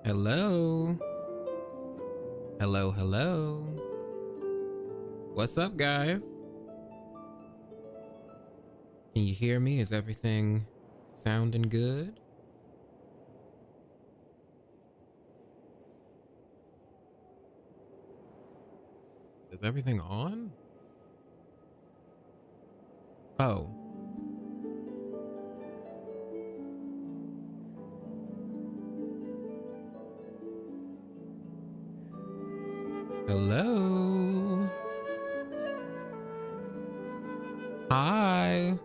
Hello. Hello, hello. What's up, guys? Can you hear me? Is everything sounding good? Is everything on? Oh. Hello. Hi.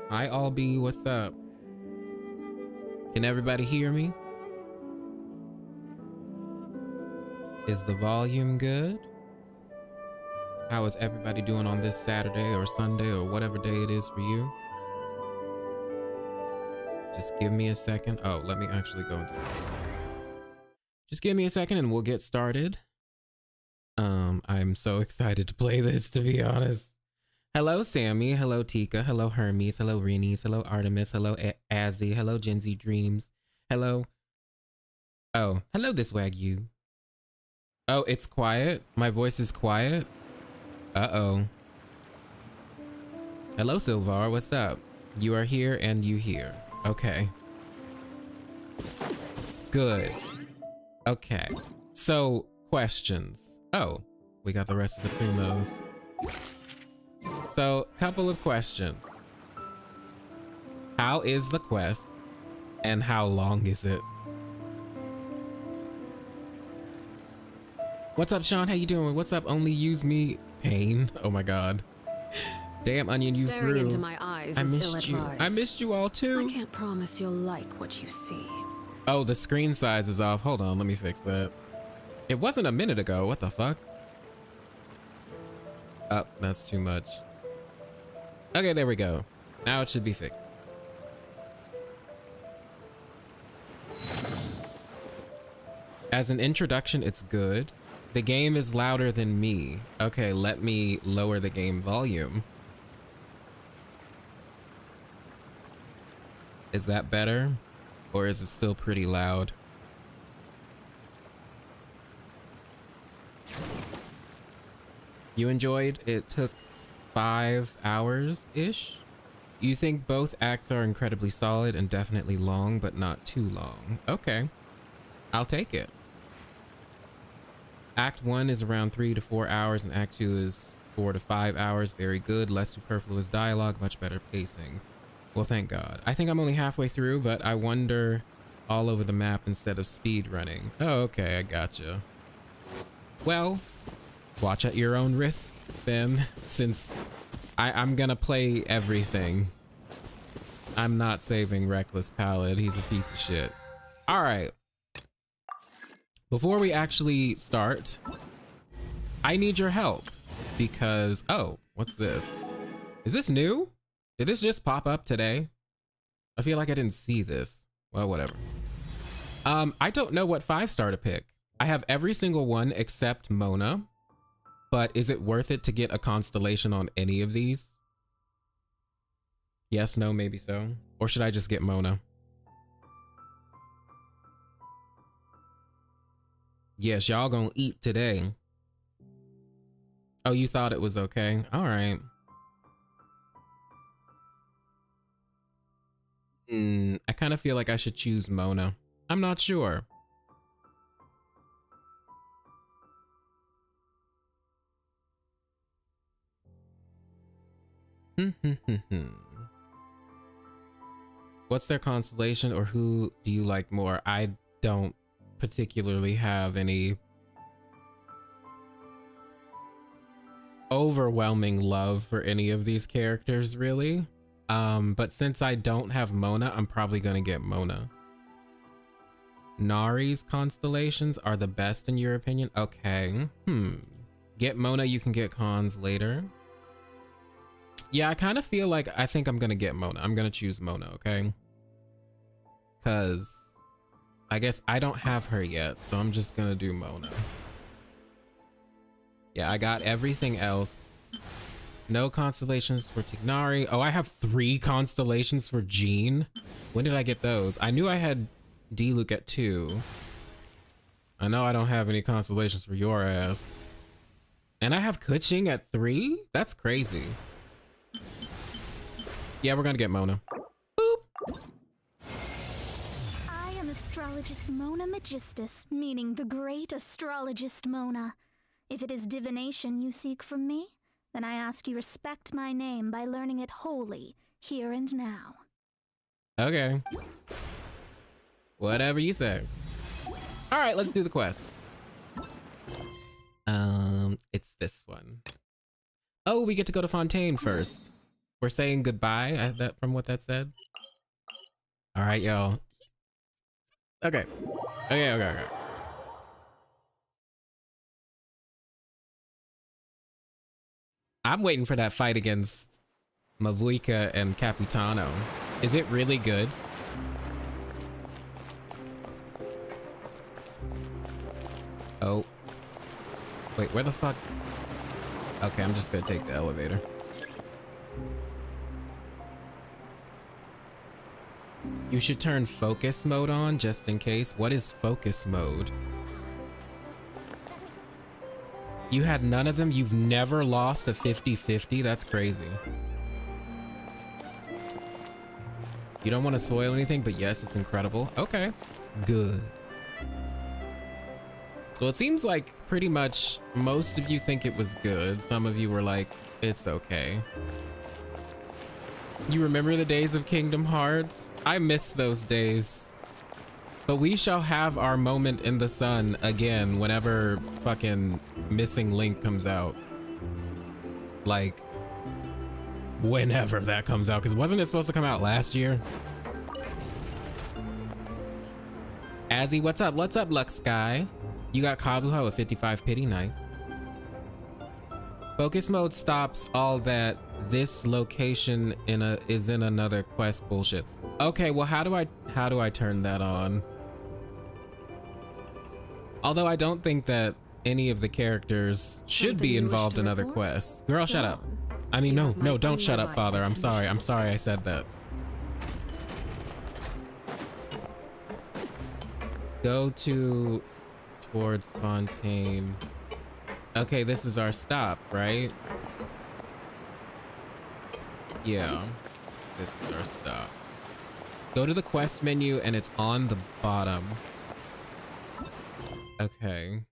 Hi, Albie. What's up? Can everybody hear me? Is the volume good? How is everybody doing on this Saturday or Sunday or whatever day it is for you? Just give me a second. Oh, let me actually go into this. Just give me a second and we'll get started. I'm so excited to play this, to be honest. Hello, Sammy. Hello, Tika. Hello, Hermes. Hello, Renis. Hello, Artemis. Hello, Azzy. Hello, Gen Z Dreams. Hello. Oh, hello, this Wagyu. Oh, it's quiet. My voice is quiet. Uh-oh. Hello, Silvar. What's up? You are here and you here. Okay. Good. Okay. So, questions. Oh, we got the rest of the primos. So, couple of questions. How is the quest? And how long is it? What's up, Sean? How you doing? What's up? Only use me. Pain. Oh my god. Damn, Onion, you Staring grew. into my eyes I is missed you. ill-advised. I missed you all too. I can't promise you'll like what you see. Oh, the screen size is off. Hold on, let me fix that. It wasn't a minute ago. What the fuck? Oh, that's too much. Okay, there we go. Now it should be fixed. As an introduction, it's good. The game is louder than me. Okay, let me lower the game volume. Is that better? Or is it still pretty loud? You enjoyed? It took 5 hours-ish? You think both acts are incredibly solid and definitely long, but not too long. Okay. I'll take it. Act 1 is around 3 to 4 hours and Act 2 is 4 to 5 hours. Very good. Less superfluous dialogue, much better pacing. Well, thank God. I think I'm only halfway through, but I wander all over the map instead of speed running. Oh, okay. I gotcha. Well, watch at your own risk then, since I'm gonna play everything. I'm not saving Reckless Palette. He's a piece of shit. All right. Before we actually start, I need your help because, oh, what's this? Is this new? Did this just pop up today? I feel like I didn't see this. Well, whatever. I don't know what 5-star to pick. I have every single one except Mona, but is it worth it to get a constellation on any of these? Yes, no, maybe so. Or should I just get Mona? Yes, y'all gonna eat today. Oh, you thought it was okay? All right. I kind of feel like I should choose Mona. I'm not sure. What's their constellation or who do you like more? I don't particularly have any overwhelming love for any of these characters, really. But since I don't have Mona, I'm probably gonna get Mona. Nari's constellations are the best in your opinion? Okay. Get Mona, you can get cons later. Yeah, I kind of feel like I think I'm gonna get Mona. I'm gonna choose Mona, okay? Because I guess I don't have her yet, so I'm just gonna do Mona. Yeah, I got everything else. No constellations for Tignari. Oh, I have 3 constellations for Jean. When did I get those? I knew I had D-Luke at 2. I know I don't have any constellations for your ass. And I have Kuching at 3? That's crazy. Yeah, we're gonna get Mona. Boop. I am Astrologist Mona Magistus, meaning the great astrologist Mona. If it is divination you seek from me, then I ask you respect my name by learning it wholly, here and now. Okay. Whatever you say. All right, let's do the quest. It's this one. Oh, we get to go to Fontaine first. We're saying goodbye from what that said. All right, y'all. Okay. Okay. I'm waiting for that fight against Mavuika and Capitano. Is it really good? Oh. Wait, where the fuck? Okay, I'm just gonna take the elevator. You should turn focus mode on just in case. What is focus mode? You had none of them? You've never lost a 50-50? That's crazy. You don't want to spoil anything, but yes, it's incredible. Okay, good. Well, it seems like pretty much most of you think it was good. Some of you were like, it's okay. You remember the days of Kingdom Hearts? I miss those days. But we shall have our moment in the sun again whenever fucking Missing Link comes out. Like, whenever that comes out, because wasn't it supposed to come out last year? Azzy, what's up? What's up, Lux Sky? You got Kazuha with 55 pity, nice. Focus mode stops all that this location is in another quest bullshit. Okay, well how do I turn that on? Although I don't think that any of the characters should be involved in other quests. Girl, shut up. I mean, no, don't shut up, Father. I'm sorry I said that. Go towards Fontaine. Okay, this is our stop, right? Yeah, this is our stop. Go to the quest menu and it's on the bottom. Okay.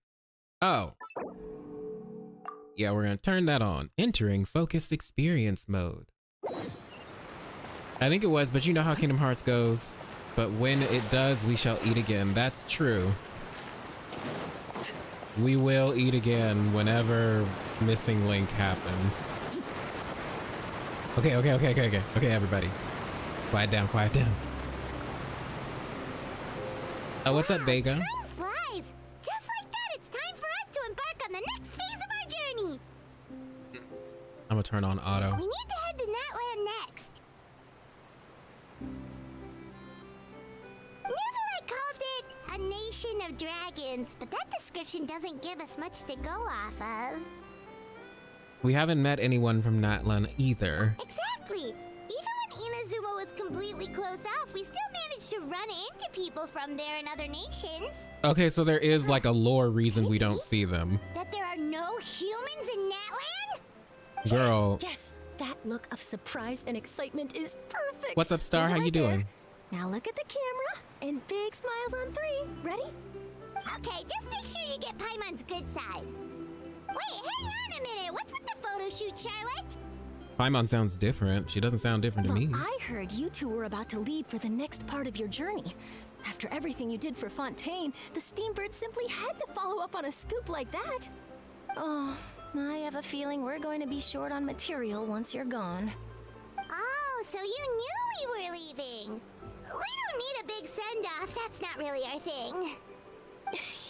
Oh. Yeah, we're gonna turn that on. Entering focused experience mode. I think it was, but you know how Kingdom Hearts goes. But when it does, we shall eat again. That's true. We will eat again whenever Missing Link happens. Okay, everybody. Quiet down. Oh, what's up, Vega? Time flies. Just like that, it's time for us to embark on the next phase of our journey. I'm gonna turn on auto. We need to head to Natlan next. Neverlight called it a nation of dragons, but that description doesn't give us much to go off of. We haven't met anyone from Natlan either. Exactly. Even when Inazuma was completely closed off, we still managed to run into people from there in other nations. Okay, so there is like a lore reason we don't see them. That there are no humans in Natlan? Girl. Yes, that look of surprise and excitement is perfect. What's up, Star? How you doing? Now look at the camera and big smiles on 3. Ready? Okay, just make sure you get Paimon's good side. Wait, hang on a minute. What's with the photo shoot, Charlotte? Paimon sounds different. She doesn't sound different to me. I heard you two were about to leave for the next part of your journey. After everything you did for Fontaine, the Steambird simply had to follow up on a scoop like that. Oh, I have a feeling we're going to be short on material once you're gone. Oh, so you knew we were leaving. We don't need a big send-off. That's not really our thing.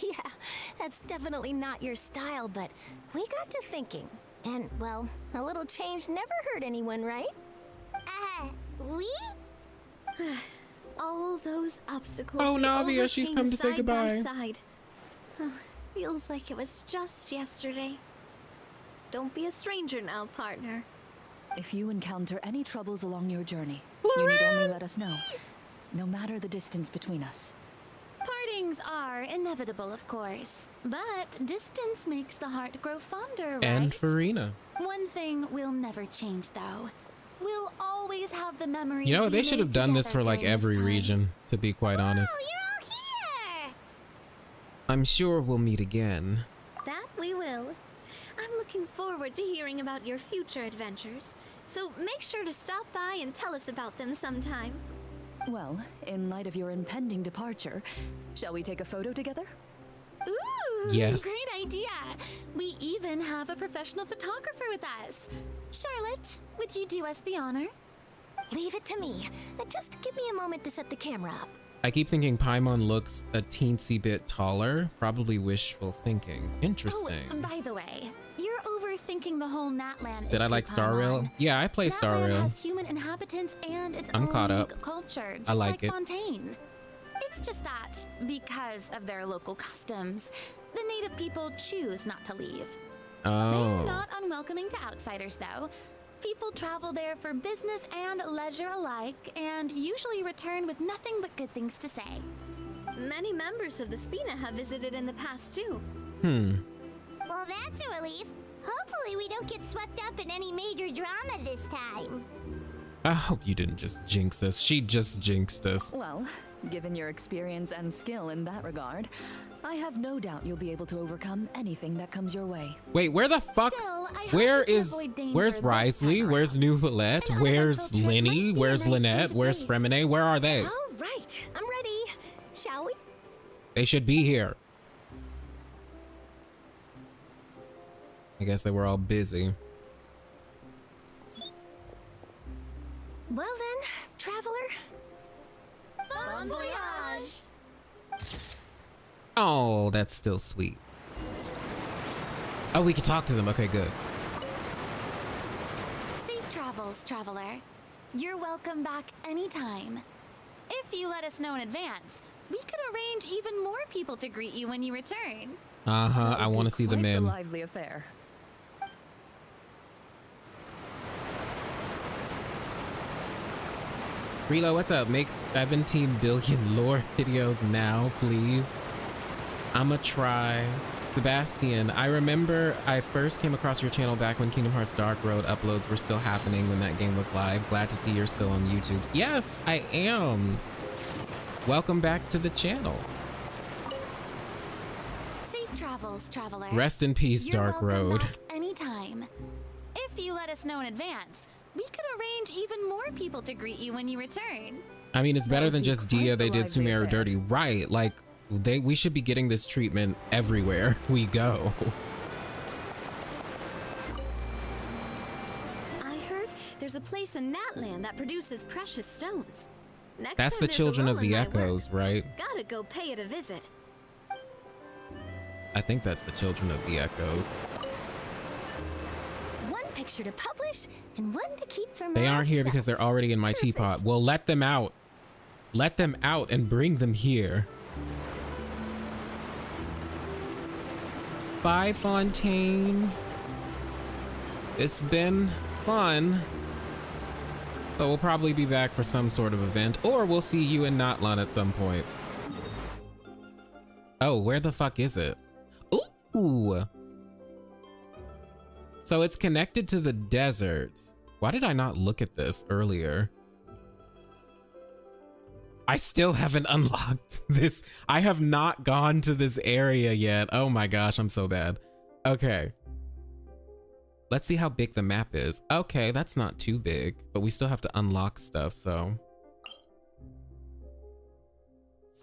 Yeah, that's definitely not your style, but we got to thinking. And, well, a little change never hurt anyone, right? We? All those obstacles. Oh, we Navia, she's overcame come to say side by goodbye. side. Feels like it was just yesterday. Don't be a stranger now, partner. If you encounter any troubles along your journey, you need only let us know. No matter the distance between us. Parting things are inevitable, of course. But distance makes the heart grow fonder, right? And Farina. One thing will never change, though. We'll always have the memories. You know, we they should have made done this for together like during this every time. region, to be quite honest. Oh, you're all here! I'm sure we'll meet again. That we will. I'm looking forward to hearing about your future adventures, so make sure to stop by and tell us about them sometime. Well, in light of your impending departure, shall we take a photo together? Ooh, Yes. great idea. We even have a professional photographer with us. Charlotte, would you do us the honor? Leave it to me. Just give me a moment to set the camera up. I keep thinking Paimon looks a teensy bit taller. Probably wishful thinking. Interesting. Oh, by the way, you're overthinking the whole Natlan Did I issue, like Star Rail? Paimon. Yeah, I play Star Natlan Rail. has human inhabitants and its I'm own caught up. unique culture, just I like it. Fontaine. It's just that, because of their local customs, the native people choose not to leave. They're Oh. not unwelcoming to outsiders, though. People travel there for business and leisure alike, and usually return with nothing but good things to say. Many members of the Spina have visited in the past, too. Well, that's a relief. Hopefully we don't get swept up in any major drama this time. I hope you didn't just jinx us. She just jinxed us. Well, given your experience and skill in that regard, I have no doubt you'll be able to overcome anything that comes your way. Wait, where the fuck? Still, I hope Where we can is? avoid danger Where's this Risley? time Where's around. Nouvellette? An Where's uneventful trip Lenny? might be a Where's nice Lynette? change of Where's pace. Fremine? Where are they? All right, I'm ready. Shall we? They should be here. I guess they were all busy. Well then, traveler. Bon voyage! Oh, that's still sweet. Oh, we can talk to them. Okay, good. Safe travels, traveler. You're welcome back anytime. If you let us know in advance, we could arrange even more people to greet you when you return. Uh-huh. That I would want be to see them quite the in. lively affair. Relo, what's up? Make 17 billion lore videos now, please. I'ma try. Sebastian, I remember I first came across your channel back when Kingdom Hearts Dark Road uploads were still happening when that game was live. Glad to see you're still on YouTube. Yes, I am. Welcome back to the channel. Safe travels, traveler. Rest in peace, You're Dark welcome Road. back anytime. If you let us know in advance, we could arrange even more people to greet you when you return. I mean, it's better would than be just quite Dia. the They did lively Sumeru affair. dirty, right? Like, we should be getting this treatment everywhere we go. I heard there's a place in Natlan that produces precious stones. Next That's time the there's a Children of lull in the my work, Echoes, right? Gotta go pay it a visit. I think that's the Children of the Echoes. One picture to publish and one to keep for They aren't here myself. because they're already in my teapot. Well, let them out. Let them out and bring them here. Bye, Fontaine. It's been fun. But we'll probably be back for some sort of event, or we'll see you in Natlan at some point. Oh, where the fuck is it? Ooh. So it's connected to the desert. Why did I not look at this earlier? I still haven't unlocked this. I have not gone to this area yet. Oh my gosh, I'm so bad. Okay. Let's see how big the map is. Okay, that's not too big, but we still have to unlock stuff, so.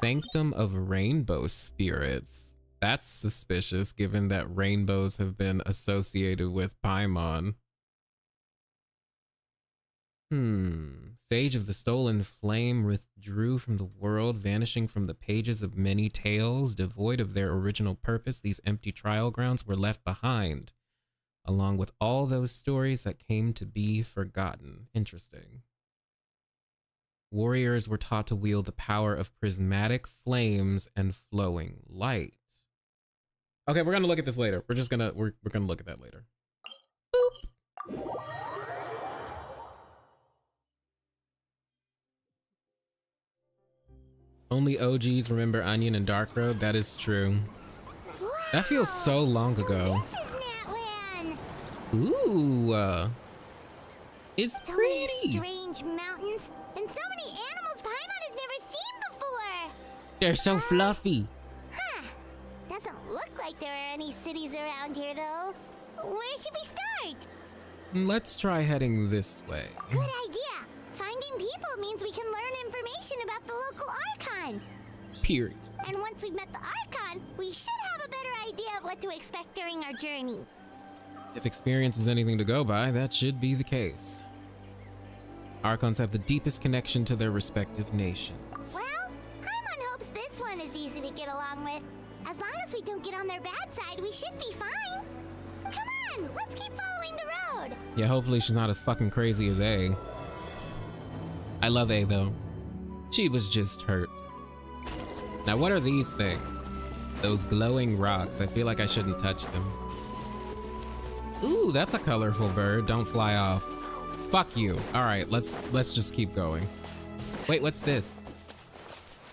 Sanctum of Rainbow Spirits. That's suspicious, given that rainbows have been associated with Paimon. Sage of the Stolen Flame withdrew from the world, vanishing from the pages of many tales. Devoid of their original purpose, these empty trial grounds were left behind, along with all those stories that came to be forgotten. Interesting. Warriors were taught to wield the power of prismatic flames and flowing light. Okay, we're gonna look at this later. We're gonna look at that later. Boop. Only OGs remember Onion and Dark Road. That is true. That feels so long ago. This is Natlan. Ooh, it's So pretty. many strange mountains and so many animals Paimon has never seen before. They're so fluffy. Huh. Doesn't look like there are any cities around here, though. Where should we start? Let's try heading this way. Good idea. Finding people means we can learn information about the local Archon. Period. And once we've met the Archon, we should have a better idea of what to expect during our journey. If experience is anything to go by, that should be the case. Archons have the deepest connection to their respective nations. Well, Paimon hopes this one is easy to get along with. As long as we don't get on their bad side, we should be fine. Come on, let's keep following the road. Yeah, hopefully she's not as fucking crazy as A. I love A though. She was just hurt. Now what are these things? Those glowing rocks. I feel like I shouldn't touch them. Ooh, that's a colorful bird. Don't fly off. Fuck you. All right, let's just keep going. Wait, what's this?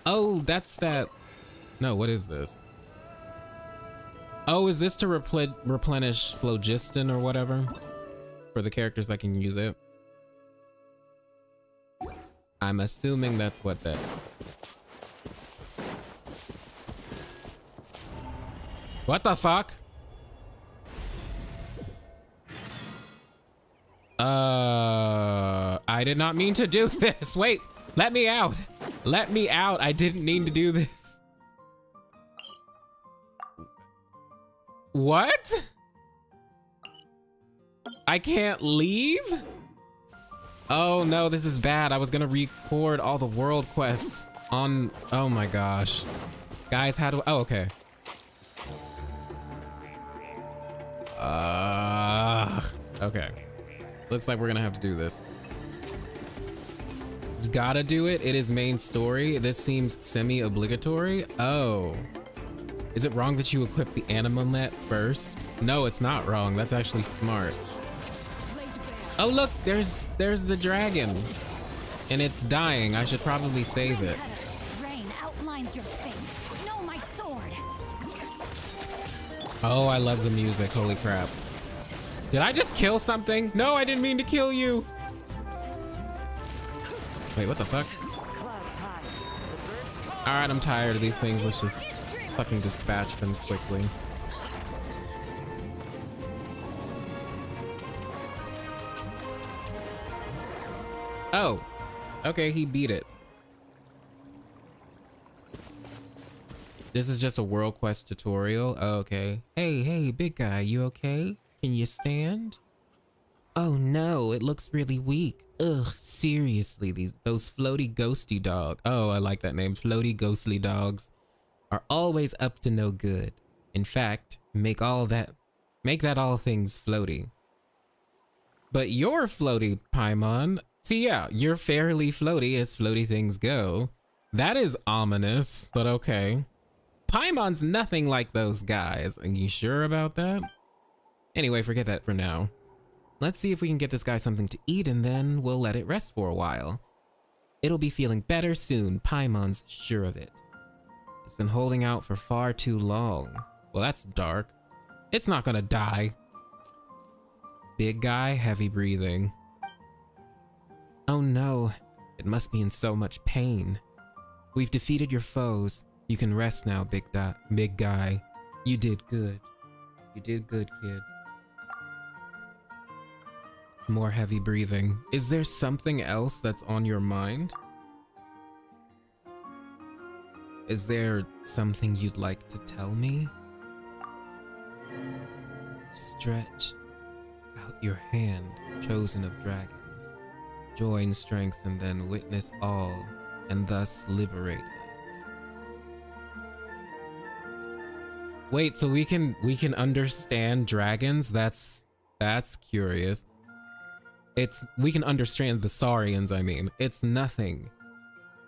Oh, that's that. No, what is this? Oh, is this to replenish phlogiston or whatever? For the characters that can use it? I'm assuming that's what that is. What the fuck? I did not mean to do this. Wait, let me out. Let me out. I didn't mean to do this. What? I can't leave? Oh no, this is bad. I was gonna record all the world quests on, oh my gosh. Guys, how do, oh, okay. Okay. Looks like we're gonna have to do this. You gotta do it. It is main story. This seems semi-obligatory. Oh. Is it wrong that you equip the animal net first? No, it's not wrong. That's actually smart. Oh look, there's the dragon. And it's dying. I should probably save it. Rain outlines your face. No, my sword. Oh, I love the music. Holy crap. Did I just kill something? No, I didn't mean to kill you. Wait, what the fuck? All right, I'm tired of these things. Let's just fucking dispatch them quickly. Oh, okay, he beat it. This is just a world quest tutorial. Oh, okay. Hey, big guy, you okay? Can you stand? Oh no, it looks really weak. Ugh, seriously, those floaty ghosty dog. Oh, I like that name. Floaty ghostly dogs are always up to no good. In fact, make that all things floaty. But you're floaty, Paimon. See, yeah, you're fairly floaty as floaty things go. That is ominous, but okay. Paimon's nothing like those guys. Are you sure about that? Anyway, forget that for now. Let's see if we can get this guy something to eat and then we'll let it rest for a while. It'll be feeling better soon, Paimon's sure of it. It's been holding out for far too long. Well, that's dark. It's not gonna die. Big guy, heavy breathing. Oh no, it must be in so much pain. We've defeated your foes. You can rest now, big guy. You did good. You did good, kid. More heavy breathing. Is there something else that's on your mind? Is there something you'd like to tell me? Stretch out your hand, chosen of dragons. Join strength and then witness all, and thus liberate us. Wait, so we can understand dragons? That's curious. We can understand the Saurians, I mean. It's nothing.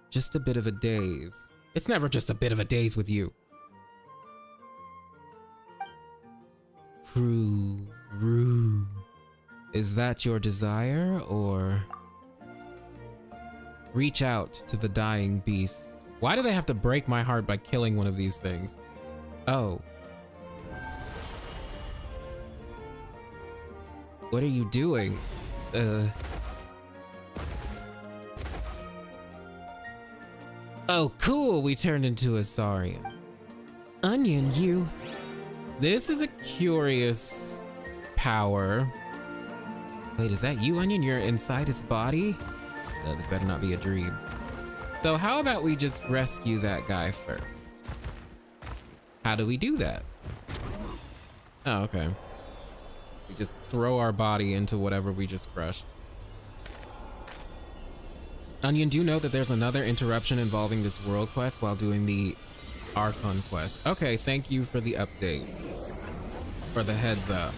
Just a bit of a daze. It's never just a bit of a daze with you. Rue. Is that your desire, or? Reach out to the dying beast Why do they have to break my heart by killing one of these things? Oh. What are you doing? Oh, cool. We turned into a Saurian. Onion, you. This is a curious power. Wait, is that you, Onion? You're inside its body? No, this better not be a dream. So how about we just rescue that guy first? How do we do that? Oh, okay. We just throw our body into whatever we just crushed. Onion, do you know that there's another interruption involving this world quest while doing the Archon Quest? Okay, thank you for the update. For the heads up.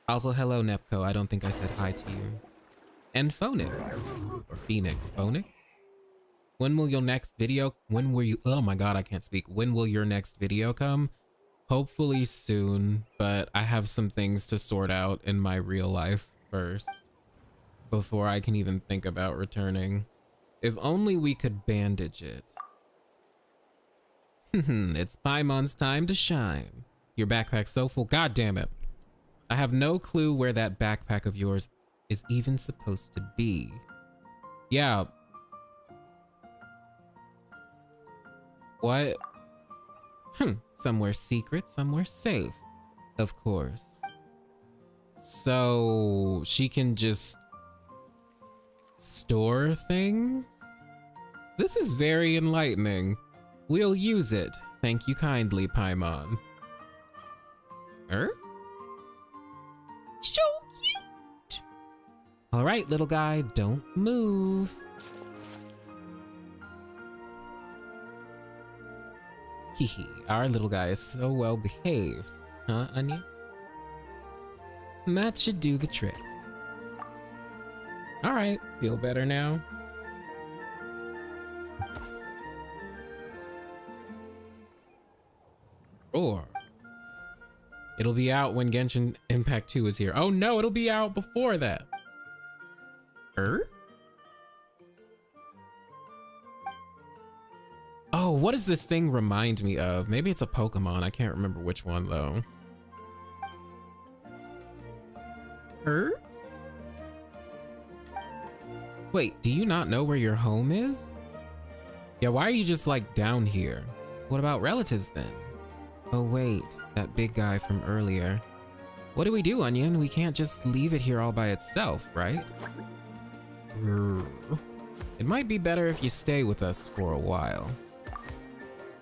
Also, hello, Nepco. I don't think I said hi to you. And Phoenix. Or Phoenix. Phoenix? When will your next video... When will you... Oh my god, I can't speak. When will your next video come? Hopefully soon, but I have some things to sort out in my real life first. Before I can even think about returning. If only we could bandage it. It's Paimon's time to shine. Your backpack's so full. God damn it. I have no clue where that backpack of yours is even supposed to be. Yeah. What? Somewhere secret, somewhere safe. Of course. So she can just store things? This is very enlightening. We'll use it. Thank you kindly, Paimon. So cute. All right, little guy, don't move. Hehe, our little guy is so well behaved. Huh, Onion? That should do the trick. All right, feel better now? Or it'll be out when Genshin Impact 2 is here. Oh no, it'll be out before that. Oh, what does this thing remind me of? Maybe it's a Pokemon. I can't remember which one though. Wait, do you not know where your home is? Yeah, why are you just like down here? What about relatives then? Oh wait, that big guy from earlier. What do we do, Onion? We can't just leave it here all by itself, right? It might be better if you stay with us for a while.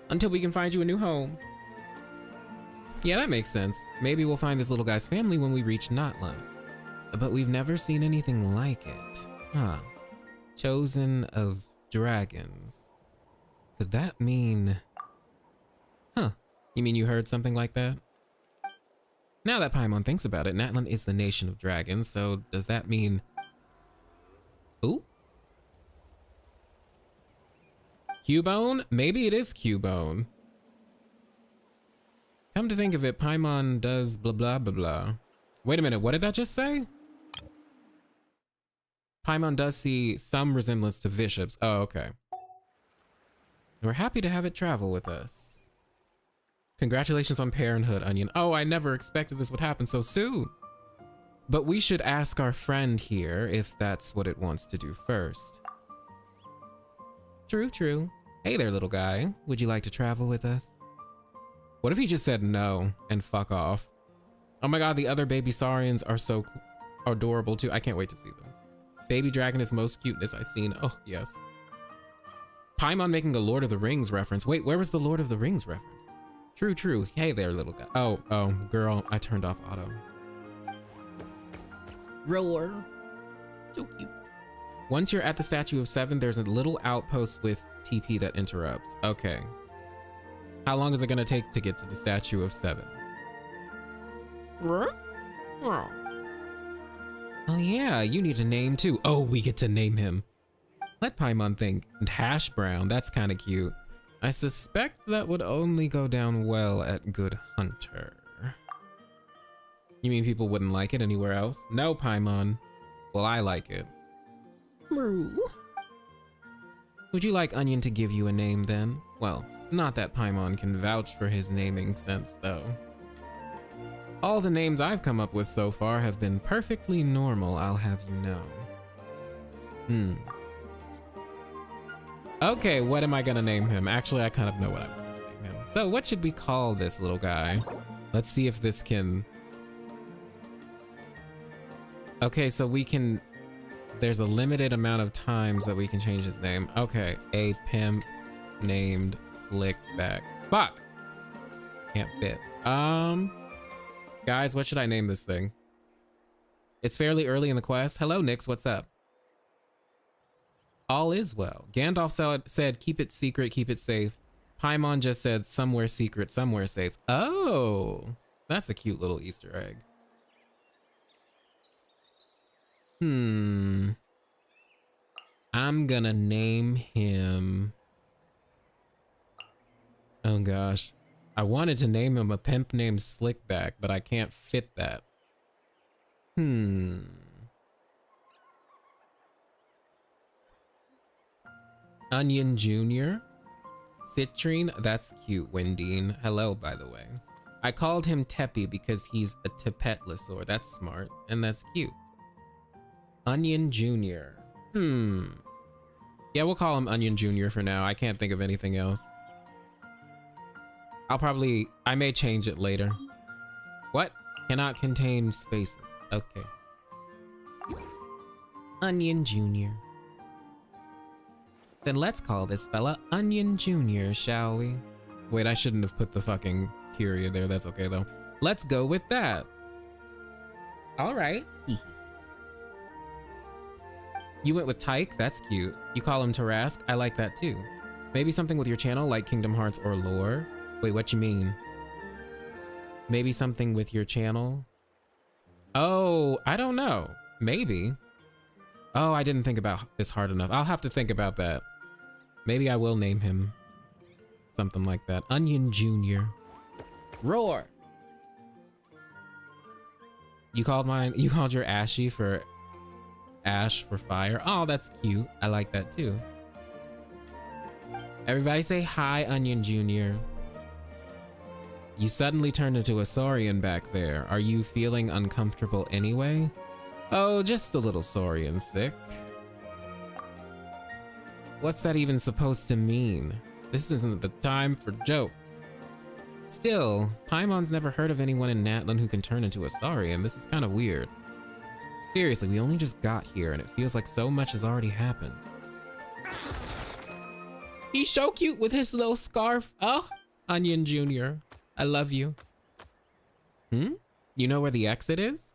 Until we can find you a new home. Yeah, that makes sense. Maybe we'll find this little guy's family when we reach Natlan. But we've never seen anything like it. Huh. Chosen of dragons. Could that mean... Huh. You mean you heard something like that? Now that Paimon thinks about it, Natlan is the nation of dragons, so does that mean... Ooh? Cubone? Maybe it is Cubone. Come to think of it, Paimon does blah blah blah blah. Wait a minute, what did that just say? Paimon does see some resemblance to Bishop's. Oh, okay. We're happy to have it travel with us. Congratulations on parenthood, Onion. Oh, I never expected this would happen so soon. But we should ask our friend here if that's what it wants to do first. True, true. Hey there, little guy. Would you like to travel with us? What if he just said no and fuck off? Oh my god, the other baby Saurians are so adorable too. I can't wait to see them. Baby dragon is most cuteness I've seen. Oh, yes. Paimon making a Lord of the Rings reference. Wait, where was the Lord of the Rings reference? True, true. Hey there, little guy. Oh, girl, I turned off auto. Roar. So cute. Once you're at the Statue of 7, there's a little outpost with TP that interrupts. Okay. How long is it gonna take to get to the Statue of 7? Oh yeah, you need a name too. Oh, we get to name him. Let Paimon think. And Hash Brown, that's kind of cute. I suspect that would only go down well at Good Hunter. You mean people wouldn't like it anywhere else? No, Paimon. Well, I like it. Would you like Onion to give you a name then? Well, not that Paimon can vouch for his naming sense, though. All the names I've come up with so far have been perfectly normal, I'll have you know. Okay, what am I gonna name him? Actually, I kind of know what I want to name him. So what should we call this little guy? Let's see if this can... Okay, so we can... There's a limited amount of times that we can change his name. Okay, a pimp named Slickback. Fuck! Can't fit. Guys, what should I name this thing? It's fairly early in the quest. Hello, Nyx, what's up? All is well. Gandalf said, keep it secret, keep it safe. Paimon just said, somewhere secret, somewhere safe. Oh, that's a cute little Easter egg. I'm gonna name him... Oh gosh. I wanted to name him a pimp named Slickback, but I can't fit that. Onion Jr. Citrine, that's cute, Wendine. Hello, by the way. I called him Teppy because he's a Tepetlosaur. That's smart, and that's cute. Onion Jr. Yeah, we'll call him Onion Jr. for now. I can't think of anything else. I may change it later. What? Cannot contain spaces. Okay. Onion Jr. Then let's call this fella Onion Jr., shall we? Wait, I shouldn't have put the fucking period there. That's okay, though. Let's go with that. All right. You went with Tyke? That's cute. You call him Tarask? I like that, too. Maybe something with your channel, like Kingdom Hearts or lore? Wait, what you mean? Maybe something with your channel? Oh, I don't know. Maybe. Oh, I didn't think about this hard enough. I'll have to think about that. Maybe I will name him something like that. Onion Jr. Roar! You called your Ashy for Ash for fire. Oh, that's cute. I like that too. Everybody say hi, Onion Jr. You suddenly turned into a Saurian back there. Are you feeling uncomfortable anyway? Oh, just a little Saurian sick. What's that even supposed to mean? This isn't the time for jokes. Still, Paimon's never heard of anyone in Natlan who can turn into a Saurian. This is kind of weird. Seriously, we only just got here and it feels like so much has already happened. He's so cute with his little scarf. Oh, Onion Jr. I love you. You know where the exit is?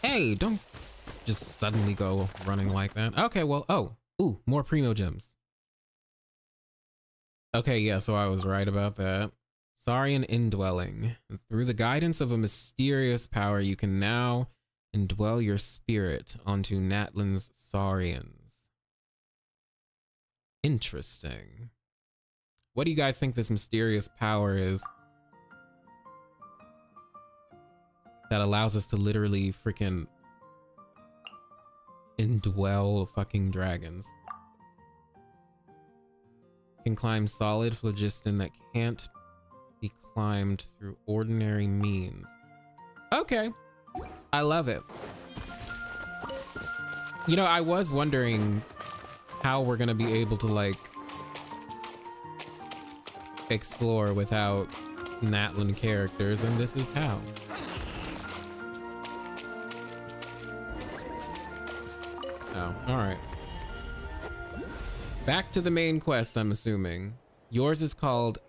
Hey, don't just suddenly go running like that. Okay, well, ooh, more Primo Gems. Okay, yeah, so I was right about that. Saurian Indwelling. Through the guidance of a mysterious power, you can now indwell your spirit onto Natlan's Saurians. Interesting. What do you guys think this mysterious power is that allows us to literally freaking indwell fucking dragons? Can climb solid phlogiston that can't be climbed through ordinary means. Okay, I love it. You know, I was wondering how we're gonna be able to like explore without Natlan characters, and this is how. Oh, all right. Back to the main quest, I'm assuming. Yours is called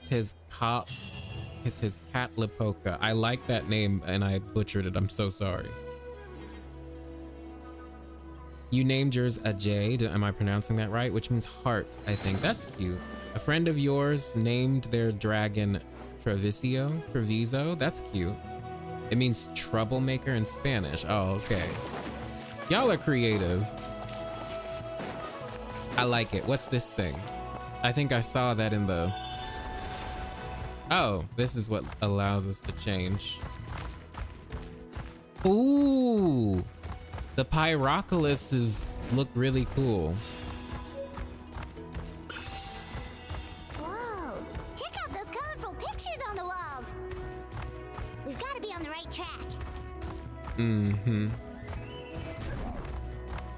Tezcatlipoca. I like that name and I butchered it. I'm so sorry. You named yours Ajay. Am I pronouncing that right? Which means heart, I think. That's cute. A friend of yours named their dragon Treviso. That's cute. It means troublemaker in Spanish. Oh, okay. Y'all are creative. I like it. What's this thing? I think I saw that in the... Oh, this is what allows us to change. Ooh, the Pyroculus look really cool. Whoa! Check out those colorful pictures on the walls! We've got to be on the right track. Mm-hmm.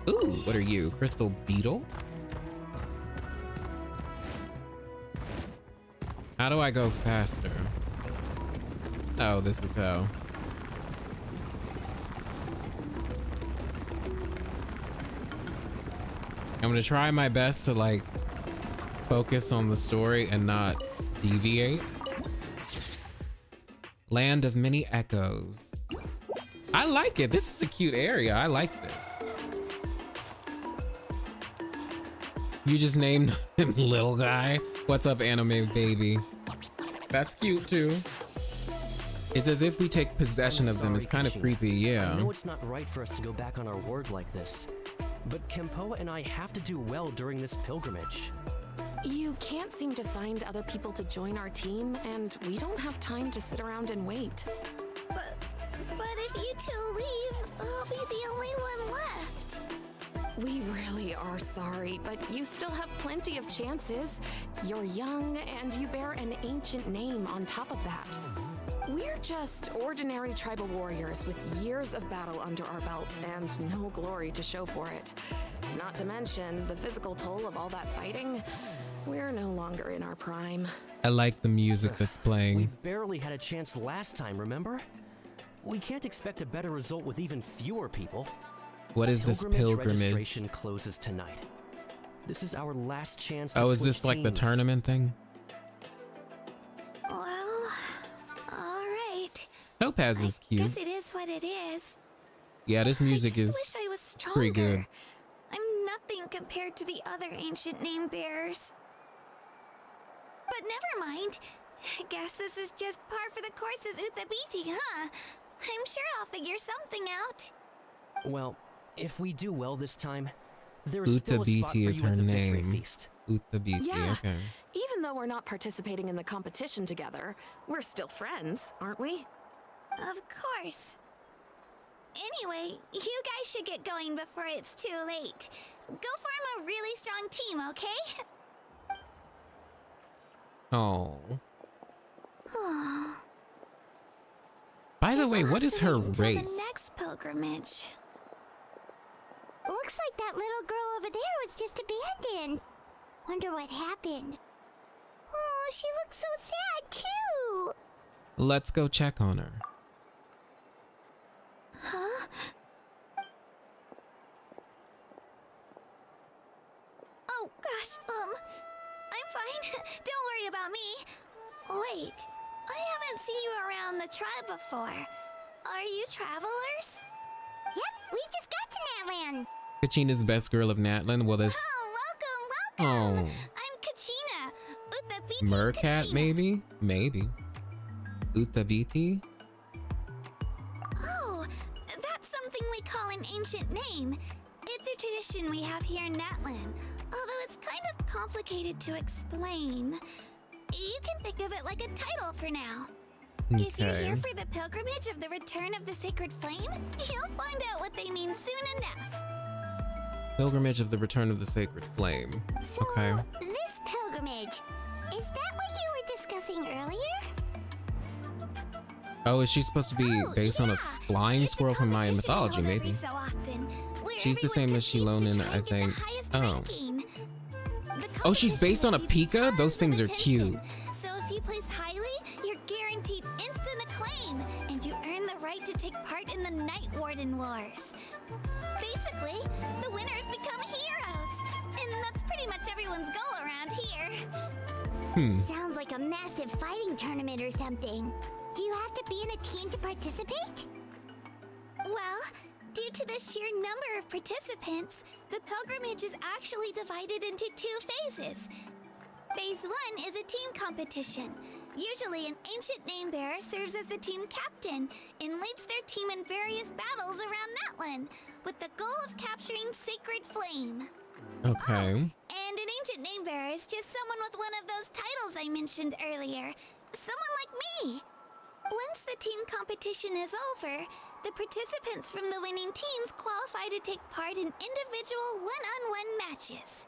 Ooh, what are you? Crystal Beetle? How do I go faster? Oh, this is how. I'm gonna try my best to like focus on the story and not deviate. Land of Many Echoes. I like it. This is a cute area. I like this. You just named him Little Guy. What's up, anime baby? That's cute too. It's as if we take possession of them. It's kind of creepy, yeah. I know it's not right for us to go back on our word like this, but Kempoa and I have to do well during this pilgrimage. You can't seem to find other people to join our team, and we don't have time to sit around and wait. But if you two leave, I'll be the only one left. We really are sorry, but you still have plenty of chances. You're young, and you bear an ancient name on top of that. We're just ordinary tribal warriors with years of battle under our belt and no glory to show for it. Not to mention the physical toll of all that fighting. We're no longer in our prime. I like the music that's We playing. barely had a chance last time, remember? We can't expect a better result with even fewer people. What is this pilgrimage? Registration closes tonight. This is our last chance to Oh, is switch this like the teams. tournament thing? Well, alright. Topaz is cute. Guess it is what it is. Yeah, this music I is just wish I was stronger. pretty good. I'm nothing compared to the other ancient name bearers. But never mind. Guess this is just par for the course as Uthabiti, huh? I'm sure I'll figure something out. Well, if we do well this time, there is still a spot for Uthabiti you is at her the victory name. feast. Uthabiti, Yeah. okay. Even though we're not participating in the competition together, we're still friends, aren't we? Of course. Anyway, you guys should get going before it's too late. Go form a really strong team, okay? Oh. Oh. By the Guess way, I'll what have is to her wait until race? The next pilgrimage. Looks like that little girl over there was just abandoned. Wonder what happened. Oh, she looks so sad too. Let's go check on her. Huh? Oh gosh, I'm fine. Don't worry about me. Wait, I haven't seen you around the tribe before. Are you travelers? Yep, we just got to Natlan. Kachina's best girl of Natlan. Well, this Oh, welcome. Oh. I'm Kachina. Uthabiti Mercat, Kachina. maybe? Maybe. Uthabiti? Oh, that's something we call an ancient name. It's a tradition we have here in Natlan, although it's kind of complicated to explain. You can think of it like a title for now. If you're Okay. here for the pilgrimage of the return of the sacred flame, you'll find out what they mean soon enough. Pilgrimage of the Return of the Sacred Flame. So, Okay. this pilgrimage, is that what you were discussing earlier? Oh, is she supposed to be Oh, based on a yeah. flying It's a squirrel from Mayan competition we mythology, hold every maybe? so often, where She's the everyone same as competes to Shilonen, try I and get the think. highest Oh. ranking. The Oh, she's competition based on a receives Pika? tons Those of things are attention. cute. So if you place highly, you're guaranteed instant acclaim, and you earn the right to take part in the Night Warden Wars. Basically, the winners become heroes, and that's pretty much everyone's goal around here. Sounds like a massive fighting tournament or something. Do you have to be in a team to participate? Well, due to the sheer number of participants, the pilgrimage is actually divided into 2 phases. Phase 1 is a team competition. Usually, an ancient name bearer serves as the team captain and leads their team in various battles around Natlan, with the goal of capturing Sacred Flame. Okay. And an ancient name bearer is just someone with one of those titles I mentioned earlier. Someone like me. Once the team competition is over, The participants from the winning teams qualify to take part in individual one-on-one matches.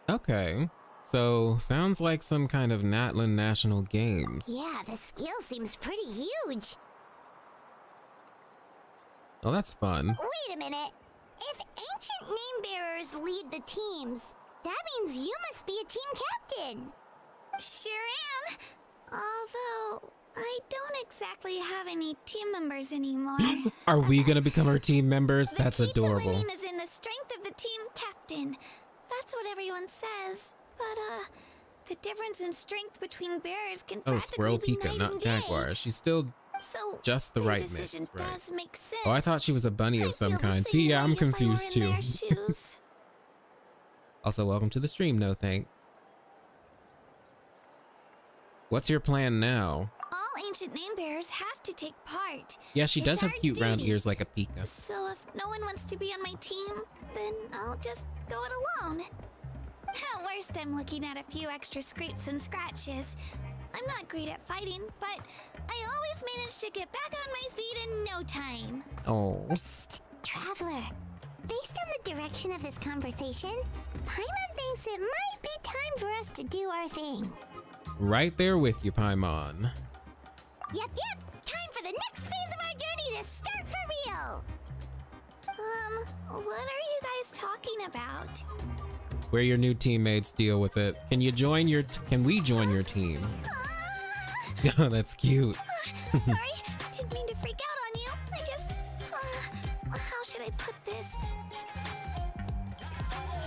Okay. So, sounds like some kind of Natlan National Games. Yeah, the scale seems pretty huge. Well, that's fun. Wait a minute. If ancient name bearers lead the teams, that means you must be a team captain. Sure am. Although, I don't exactly have any team members anymore. Are we gonna become our team members? That's The key adorable. to winning is in the strength of the team captain. That's what everyone says. But, the difference in strength between bearers can Oh, practically Squirrel be Pika, night not and day. Jaguar. She's still So just the their right mix, decision right? does make sense. Oh, I thought she was a bunny I of some feel the kind. same See, yeah, way I'm if I were confused in too. their shoes. Also, welcome to the stream. No thanks. What's your plan now? All ancient name bearers have to take part. Yeah, she does It's have our cute round duty. ears like a Pika. So if no one wants to be on my team, then I'll just go it alone. At worst, I'm looking at a few extra scrapes and scratches. I'm not great at fighting, but I always manage to get back on my feet in no time. Oh. Psst, Traveler. Based on the direction of this conversation, Paimon thinks it might be time for us to do our thing. Right there with you, Paimon. Yep. Time for the next phase of our journey to start for real. What are you guys talking about? Where your new teammates deal with it. Can you join your can we join your team? Oh, that's cute. Sorry, didn't mean to freak out on you. I just, how should I put this?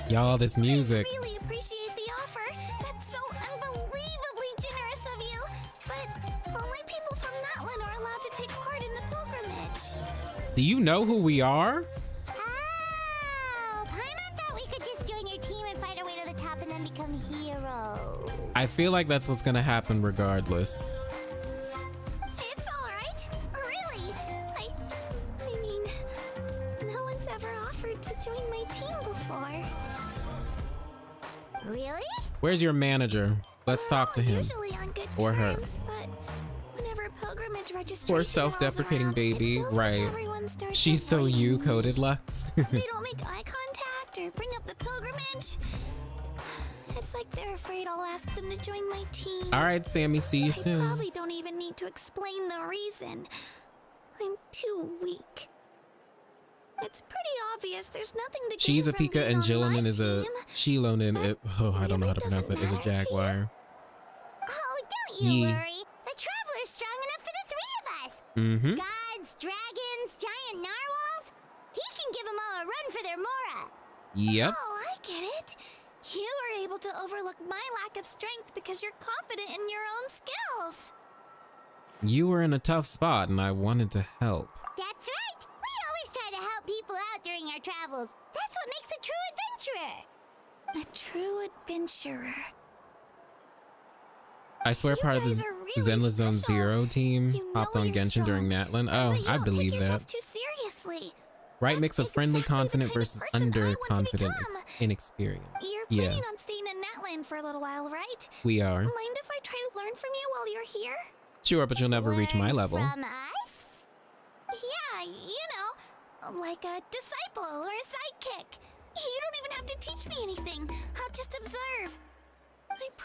Y'all, this music. I really appreciate the offer. That's so unbelievably generous of you. But only people from Natlan are allowed to take part in the pilgrimage. Do you know who we are? Oh, Paimon thought we could just join your team and fight our way to the top and then become heroes. I feel like that's what's gonna happen regardless. It's all right. Really. I mean, no one's ever offered to join my team before. Really? Where's your manager? Let's talk to him. Usually on good Or her. terms, but whenever pilgrimage registration Poor rolls self-deprecating around, baby, it feels like right. everyone starts She's so avoiding you me. coded Lux. They don't make eye contact or bring up the pilgrimage. It's like they're afraid I'll ask them to join my team. Alright, Sammy, see you I soon. probably don't even need to explain the reason. I'm too weak. It's pretty obvious there's nothing to gain She's a from Pika being and on Jillanin my is a team. Shilonin. Oh, I don't know how to really pronounce that. doesn't Is a matter to you? Jaguar. Oh, don't you Ye. worry. The Traveler's strong enough for the three of us. Mm-hmm. Gods, dragons, giant narwhals. He can give them all a run for their Mora. Yep. Oh, I get it. You were able to overlook my lack of strength because you're confident in your own skills. You were in a tough spot and I wanted to help. That's right. We always try to help people out during our travels. That's what makes a true adventurer. A true adventurer. I swear You part of the guys are really Zenla Zone special. Zero team You know hopped on you're Genshin strong, during Natlan. but Oh, you I don't believe take that. yourselves too seriously. Right That's mix of friendly, exactly the confident kind of versus person I want to underconfident become. inexperienced. You're planning Yes. on staying in Natlan for a little while, right? We are. Mind if I try to learn from you while you're here? Sure, but you'll never reach my Learn level. From us? Yeah, you know, like a disciple or a sidekick. You don't even have to teach me anything. I'll just observe.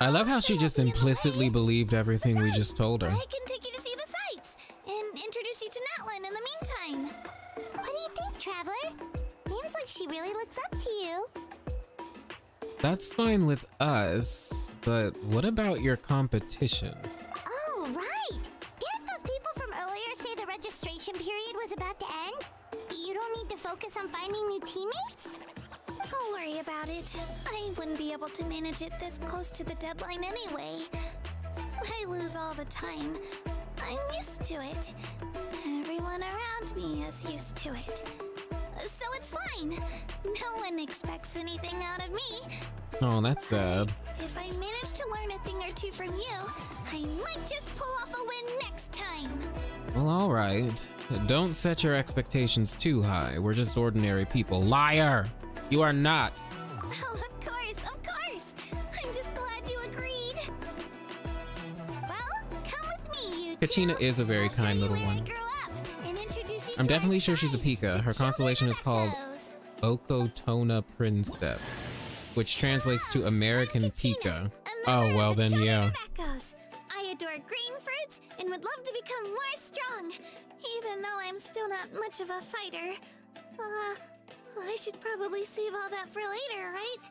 I love how promise she I just won't be in the implicitly way. believed everything we just Besides, told her. I can take you to see the sights and introduce you to Natlan in the meantime. What do you think, Traveler? Seems like she really looks up to you. That's fine with us, but what about your competition? Oh, right. Didn't those people from earlier say the registration period was about to end? You don't need to focus on finding new teammates? Don't worry about it. I wouldn't be able to manage it this close to the deadline anyway. I lose all the time. I'm used to it. Everyone around me is used to it. So it's fine. No one expects anything out of me. Oh, that's sad. If I manage to learn a thing or two from you, I might just pull off a win next time. Well, alright. Don't set your expectations too high. We're just ordinary people. Liar! You are not! Oh, of course, of course. I'm just glad you agreed. Well, come with me, you Kachina two. is a very I'll show kind you little where one. I grew up and introduce you I'm definitely sure she's a Pika. Her constellation is called Okotona Princep, which translates to American Pika. Oh, well then, yeah. I adore green fruits and would love to become more strong, even though I'm still not much of a fighter. I should probably save all that for later, right?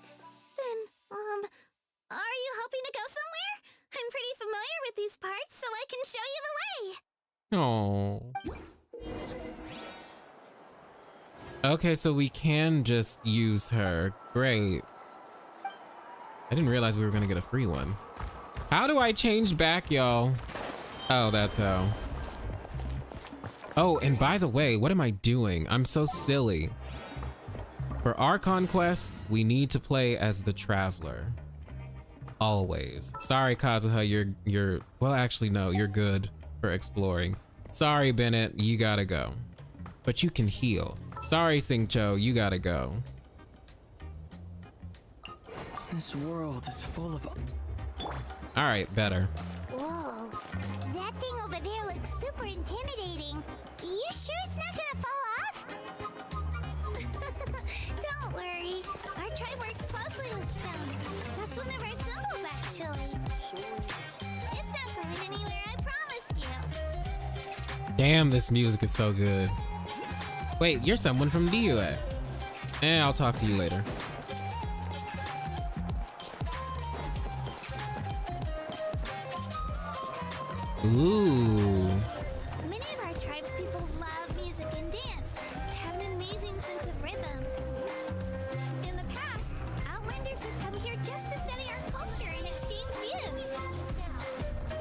Then, are you hoping to go somewhere? I'm pretty familiar with these parts, so I can show you the way. Oh. Okay, so we can just use her. Great. I didn't realize we were gonna get a free one. How do I change back, y'all? Oh, that's how. Oh, and by the way, what am I doing? I'm so silly. For Archon Quests, we need to play as the Traveler. Always. Sorry, Kazuha, you're well, actually, no, you're good for exploring. Sorry, Bennett, you gotta go. But you can heal. Sorry, Singcho, you gotta go. This world is full of... All right, better. Whoa, that thing over there looks super intimidating. You sure it's not gonna fall off? Don't worry. Our tribe works closely with stone. That's one of our symbols, actually. It's not going anywhere, I promise you. Damn, this music is so good. Wait, you're someone from DUA. I'll talk to you later. Ooh. Many of our tribespeople love music and dance. They have an amazing sense of rhythm. In the past, Outlanders have come here just to study our culture and exchange views.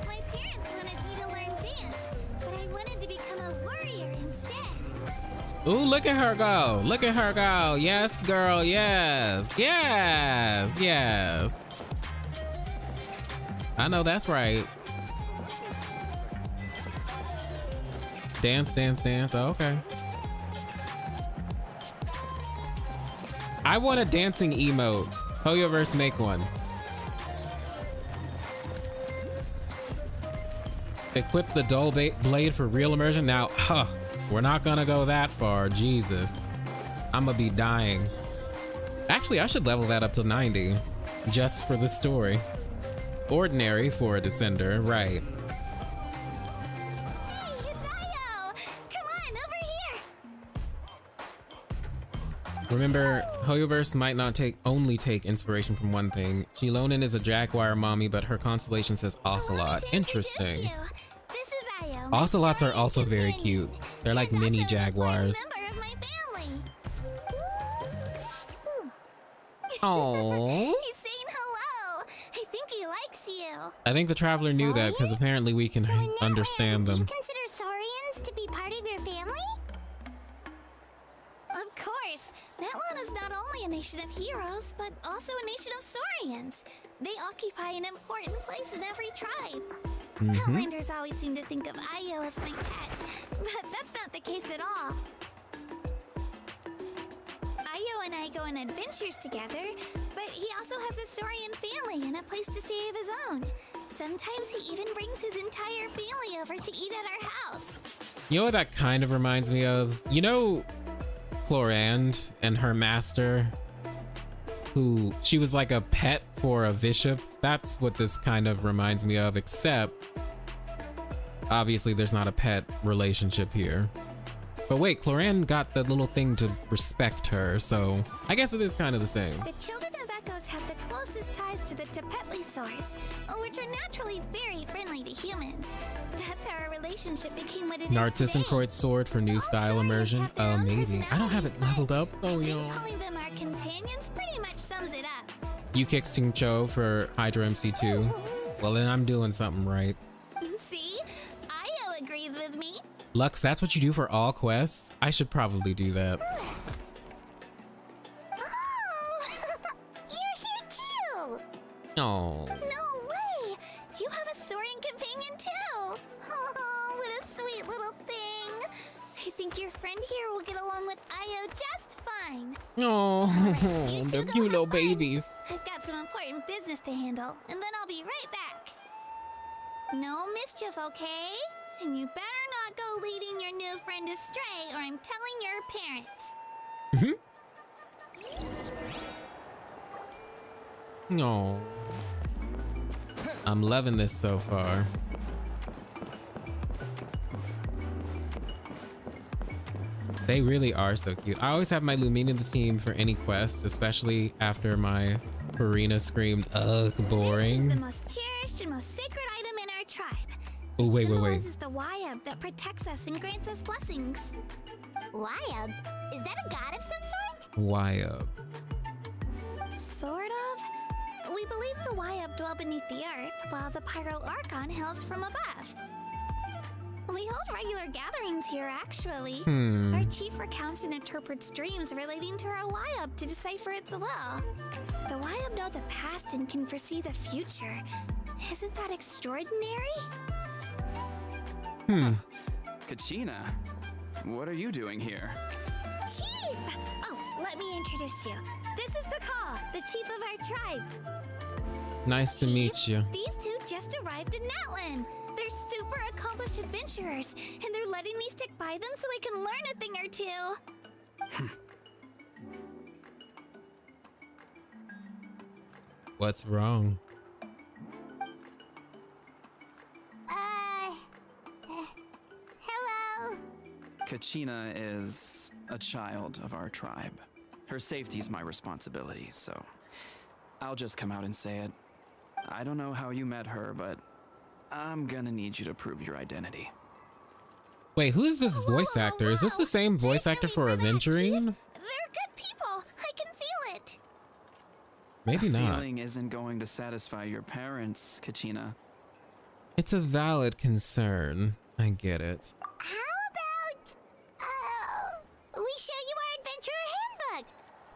My parents wanted me to learn dance, but I wanted to become a warrior instead. Ooh, look at her go. Look at her go. Yes, girl. Yes. Yes. Yes. I know that's right. Dance, dance, dance. Oh, okay. I want a dancing emote. Hoyoverse, make one. Equip the dull blade for real immersion. Now, we're not gonna go that far. Jesus. I'm gonna be dying. Actually, I should level that up to 90 just for the story. Ordinary for a descender, right. Remember, Hoyoverse might not only take inspiration from one thing. Chilonin is a jaguar mommy, but her constellation says ocelot. Interesting. Ocelots are also very cute. They're like mini jaguars. Oh. He's saying hello. I think he likes you. I think the Traveler knew that because apparently we can understand them. Do you consider Saurians to be part of your family? Of course. Natlan is not only a nation of heroes, but also a nation of Saurians. They occupy an important place in every tribe. Outlanders always seem to think of Io as my pet, but that's not the case at all. Io and I go on adventures together, but he also has a Saurian family and a place to stay of his own. Sometimes he even brings his entire family over to eat at our house. You know what that kind of reminds me of? You know Clorand and her master, who she was like a pet for a bishop? That's what this kind of reminds me of, except obviously there's not a pet relationship here. But wait, Clorand got the little thing to respect her, so I guess it is kind of the same. The children of Echoes have the closest ties to the Tepetlisaurs, which are naturally very friendly to humans. That's how our relationship became what it is Narcissus today. sword for new style immersion. Amazing. I don't have it leveled up. Oh, I yo. think calling them our companions pretty much sums it up. You kicked Singcho for Hydro MC2. Well, then I'm doing something right. See? Io agrees with me. Lux, that's what you do for all quests? I should probably do that. Oh, you're here too. Oh. No way! You have a Saurian companion too! Oh, what a sweet little thing! I think your friend here will get along with Io just fine. Oh, You two the go cute have little fun. babies. I've got some important business to handle, and then I'll be right back. No mischief, okay? And you better not go leading your new friend astray, or I'm telling your parents. No. I'm loving this so far. They really are so cute. I always have my Lumina in the team for any quest, especially after my Farina screamed, ugh, boring. This is the most cherished and most sacred item in our tribe. Oh, wait. Symbolizes the whelp that protects us and grants us blessings. Whelp? Is that a god of some sort? Why up? Sort of. We believe the whelp dwell beneath the earth, while the Pyro Archon hails from above. We hold regular gatherings here, actually. Our chief recounts and interprets dreams relating to our whelp to decipher its will. The whelp know the past and can foresee the future. Isn't that extraordinary? Kachina, what are you doing here? Chief! Oh, let me introduce you. This is Pakal, the chief of our tribe. Nice to meet you. These two just arrived in Natlan. They're super accomplished adventurers, and they're letting me stick by them so I can learn a thing or two. What's wrong? Hello? Kachina is a child of our tribe. Her safety's my responsibility, so I'll just come out and say it. I don't know how you met her, but I'm gonna need you to prove your identity. Wait, who is this voice actor? Is this the same voice actor for Aventurine? They're good people. I can feel it. Maybe The not. feeling isn't going to satisfy your parents, Kachina. It's a valid concern. I get it. How about, we show you our adventurer handbook?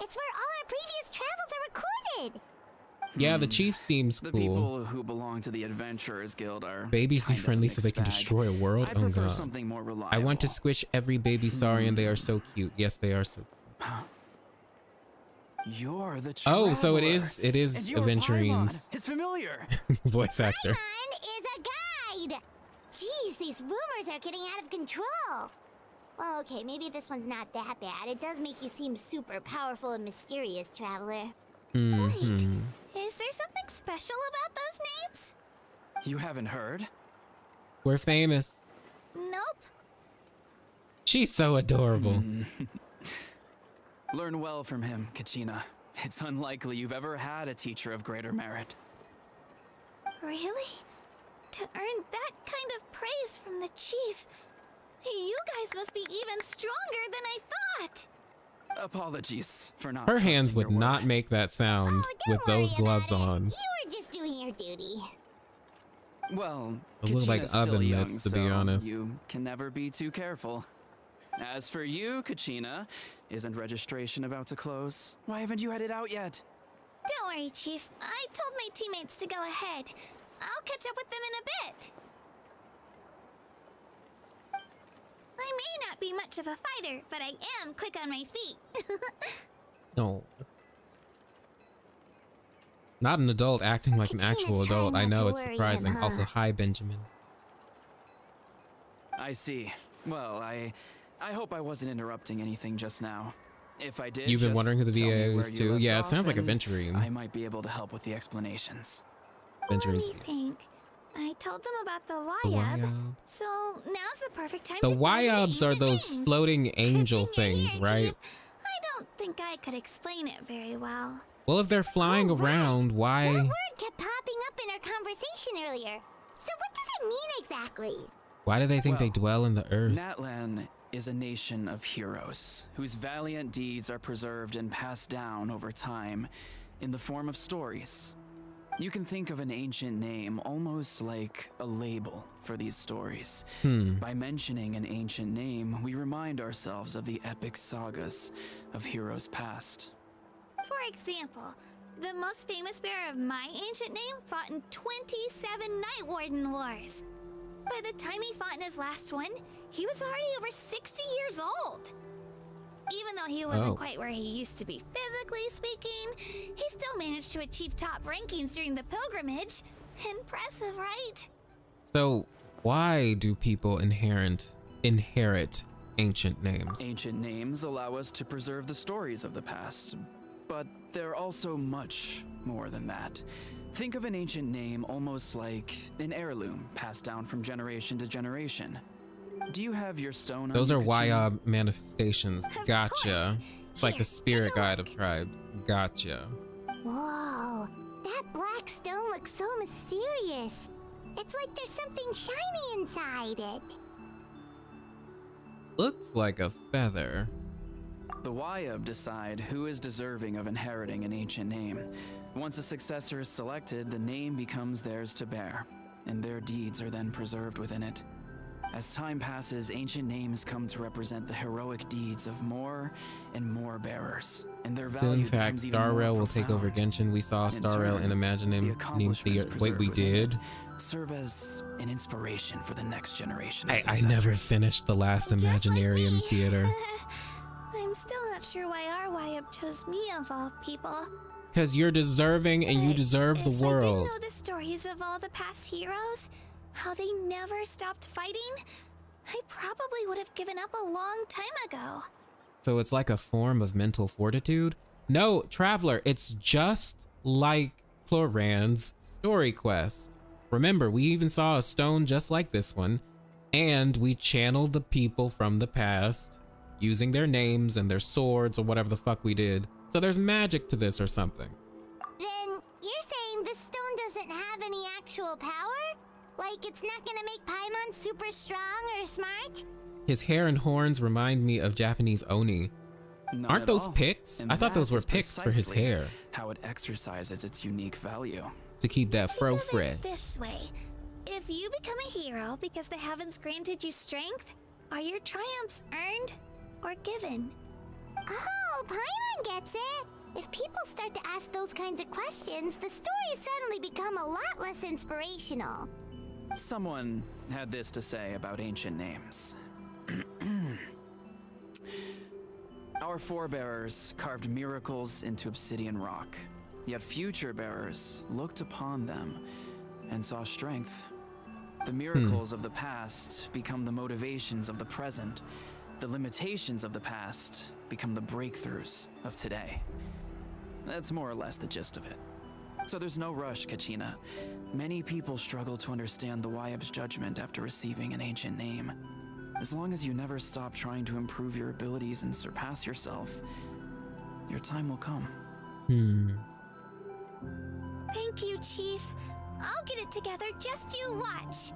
It's where all our previous travels are recorded. Yeah, the chief seems The cool. people who belong to the Adventurers Guild are Babies be kind of a friendly so they can mixed bag. destroy a world? I Oh prefer god. something more reliable. I want to squish every baby Saurian. They are so cute. Yes, they are so cute. You're the Oh, so it traveler. is And you're Aventurine's Paimon. It's familiar. voice actor. Paimon is a guide. Jeez, these rumors are getting out of control. Well, okay, maybe this one's not that bad. It does make you seem super powerful and mysterious, traveler. Mhm. Is there something special about those names? You haven't heard? We're famous. Nope. She's so adorable. Learn well from him, Kachina. It's unlikely you've ever had a teacher of greater merit. Really? To earn that kind of praise from the chief, you guys must be even stronger than I thought. Apologies for not Her hands trusting would your not word. make that sound Oh, don't with those worry gloves about it. on. You were just doing your duty. Well, Those look like Kachina's still oven young, mitts, to be so honest. You can never be too careful. As for you, Kachina, isn't registration about to close? Why haven't you headed out yet? Don't worry, Chief. I told my teammates to go ahead. I'll catch up with them in a bit. I may not be much of a fighter, but I am quick on my feet. No. Not an adult acting like an actual Kachina's adult. I trying not know to it's worry surprising. him, Also, huh? hi, Benjamin. I see. Well, I hope I wasn't interrupting anything just now. If I did, You've been just wondering who the tell me VA where is you too? left Yeah, it off sounds like and Aventurine. I might be able to help with the explanations. Let Aventurine's me think. I told them about the The Wayab, Wayab. so now's the perfect time The to tell you Wyobs are ancient those names. floating angel Good thing you're things, here, right? Chief. I don't think I could explain it very well. Well, if they're flying Oh, right. around, That why? word kept popping up in our conversation earlier. So what does it mean exactly? Why do they think they Well, dwell in the earth? Natlan is a nation of heroes whose valiant deeds are preserved and passed down over time in the form of stories. You can think of an ancient name almost like a label for these stories. By mentioning an ancient name, we remind ourselves of the epic sagas of heroes past. For example, the most famous bearer of my ancient name fought in 27 Night Warden Wars. By the time he fought in his last one, he was already over 60 years old. Even though he wasn't Oh. quite where he used to be physically speaking, he still managed to achieve top rankings during the pilgrimage. Impressive, right? So, why do people inherit inherit ancient names? Ancient names allow us to preserve the stories of the past, but they're also much more than that. Think of an ancient name almost like an heirloom passed down from generation to generation. Do you have your stone? Those on are you, Kachina? Wyob manifestations. Gotcha. It's like the spirit guide of tribes. Gotcha. Whoa, that black stone looks so mysterious. It's like there's something shiny inside it. Looks like a feather. The Wyob decide who is deserving of inheriting an ancient name. Once a successor is selected, the name becomes theirs to bear, and their deeds are then preserved within it. As time passes, ancient names come to represent the heroic deeds of more and more bearers, and their So value in fact, becomes even more Starrail will take over profound. Genshin. We saw Starrail in the Imagining accomplishments Theater. Wait, we preserved within did? it serve as an inspiration for the next generation of I never successors. finished the last Just like Imaginarium me. Theater. I'm still not sure why our Wyob chose me of all people. Because you're deserving and you But deserve the if world. I didn't know the stories of all the past heroes, how they never stopped fighting, I probably would have given up a long time ago. So it's like a form of mental fortitude? No, Traveler, it's just like Cloran's story quest. Remember, we even saw a stone just like this one, and we channeled the people from the past using their names and their swords or whatever the fuck we did. So there's magic to this or something. Then you're saying this stone doesn't have any actual power? Like it's not gonna make Paimon super strong or smart? His hair and horns remind me of Japanese Oni. Not Aren't at those all. picks? And I thought those that were is picks for his precisely hair. How it exercises its unique value. To keep that fro Think of fresh. it this way. If you become a hero because the heavens granted you strength, are your triumphs earned or given? Oh, Paimon gets it! If people start to ask those kinds of questions, the stories suddenly become a lot less inspirational. Someone had this to say about ancient names. Our forebearers carved miracles into obsidian rock, yet future bearers looked upon them and saw strength. The miracles of the past become the motivations of the present. The limitations of the past become the breakthroughs of today. That's more or less the gist of it. So there's no rush, Kachina. Many people struggle to understand the Wyob's judgment after receiving an ancient name. As long as you never stop trying to improve your abilities and surpass yourself, your time will come. Thank you, Chief. I'll get it together, just you watch.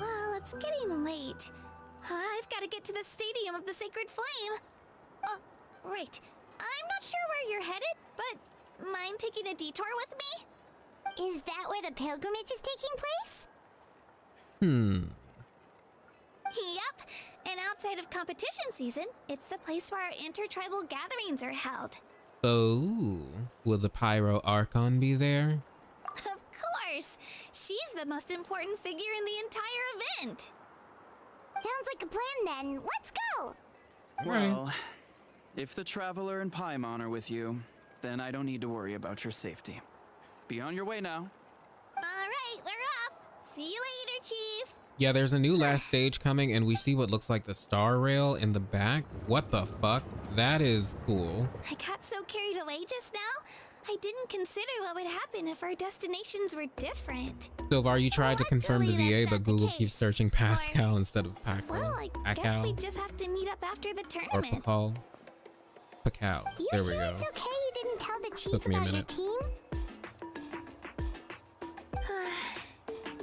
Well, it's getting late. I've got to get to the Stadium of the Sacred Flame. Oh, right. I'm not sure where you're headed, but mind taking a detour with me? Is that where the pilgrimage is taking place? Yep. And outside of competition season, it's the place where our intertribal gatherings are held. Oh, will the Pyro Archon be there? Of course. She's the most important figure in the entire event. Sounds like a plan then. Let's go! Well, if the Traveler and Paimon are with you, then I don't need to worry about your safety. Be on your way now. All right, we're off. See you later, Chief. Yeah, there's a new last stage coming and we see what looks like the star rail in the back. What the fuck? That is cool. I got so carried away just now, I didn't consider what would happen if our destinations were different. Silvar, you tried to confirm the Luckily, VA, that's but not the Google case. keeps searching Pascal instead of Pacal. Well, I guess we just have to meet up after the Or tournament. Pacal. Pacal. You There sure we go. it's okay you didn't tell the chief Took me a about your minute. team?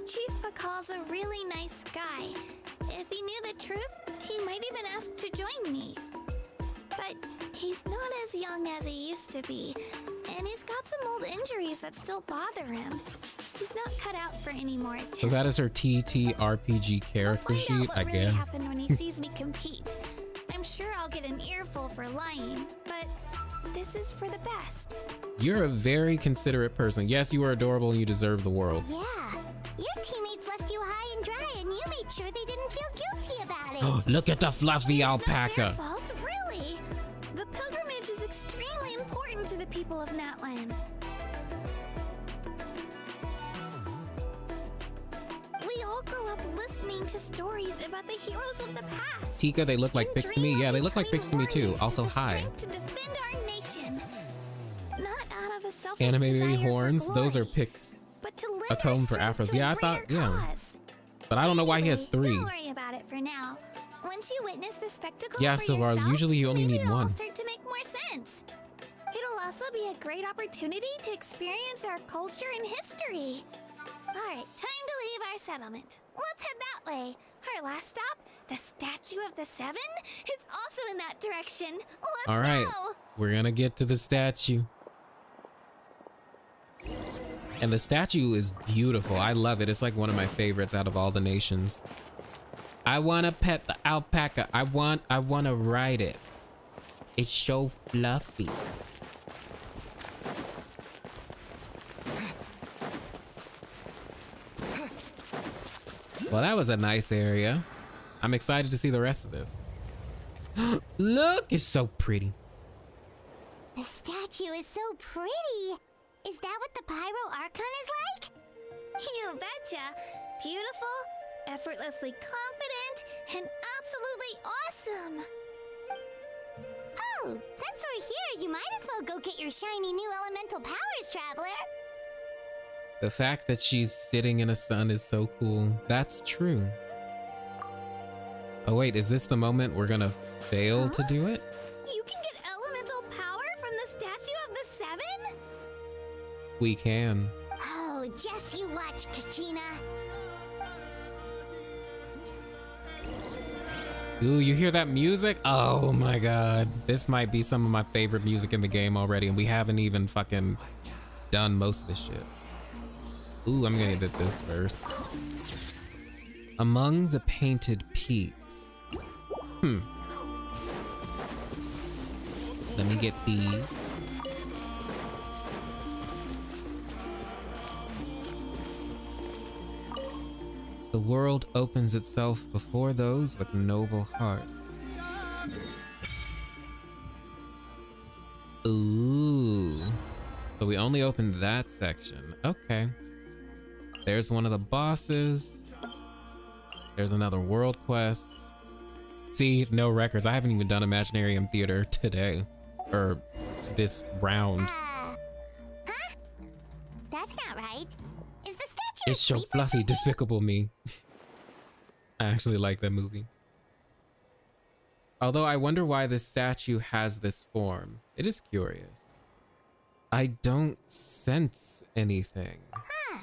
Chief Pacal's a really nice guy. If he knew the truth, he might even ask to join me. But he's not as young as he used to be, and he's got some old injuries that still bother him. He's not cut out for any more attempts. So that is her TTRPG I'll character find out sheet, what I really guess. happened when he sees me compete. I'm sure I'll get an earful for lying, but this is for the best. You're a very considerate person. Yes, you are adorable and you deserve the world. Yeah. Your teammates left you high and dry and you made sure they didn't feel guilty about it. Look at the fluffy It's not their alpaca. fault, really. The pilgrimage is extremely important to the people of Natlan. We all grow up listening listening to stories about the heroes of the past. Tika, they look like And pigs to me. dream Yeah, of they look like becoming pigs to me too. warriors Also, with the hi. strength to defend our nation. Not out of a selfish Anime desire baby for horns. Those are glory, pics. but to lend A our comb for strength afros. to a Yeah, I thought. greater Yeah, cause. but I don't know why he has Anyway, 3. Don't worry about it for now. Once you witness the spectacle Yeah, for Silvar, yourself, usually you only maybe need it'll all 1. start to make more sense. It'll also be a great opportunity to experience our culture and history. Alright, time to leave our settlement. Let's head that way. Our last stop, the Statue of the Seven, is also in that direction. Let's All right, go! we're gonna get to the statue. And the statue is beautiful. I love it. It's like one of my favorites out of all the nations. I wanna pet the alpaca. I wanna ride it. It's so fluffy. Well, that was a nice area. I'm excited to see the rest of this. Look, it's so pretty. The statue is so pretty. Is that what the Pyro Archon is like? You betcha. Beautiful, effortlessly confident, and absolutely awesome. Oh, since we're here, you might as well go get your shiny new elemental powers, Traveler. The fact that she's sitting in a sun is so cool. That's true. Oh wait, is this the moment we're gonna fail to do it? You can get elemental power from the Statue of the Seven? We can. Oh, just you watch, Kachina. Ooh, you hear that music? Oh my god. This might be some of my favorite music in the game already, and we haven't even fucking done most of this shit. Ooh, I'm gonna get this first. Among the painted peaks. Let me get these. The world opens itself before those with noble hearts. Ooh. So we only opened that section. Okay. There's one of the bosses. There's another world quest. See, no records. I haven't even done Imaginarium Theater today. Or this round. Huh? That's not right. Is the statue It's so asleep or fluffy, something? Despicable Me. I actually like that movie. Although I wonder why this statue has this form. It is curious. I don't sense anything. Huh.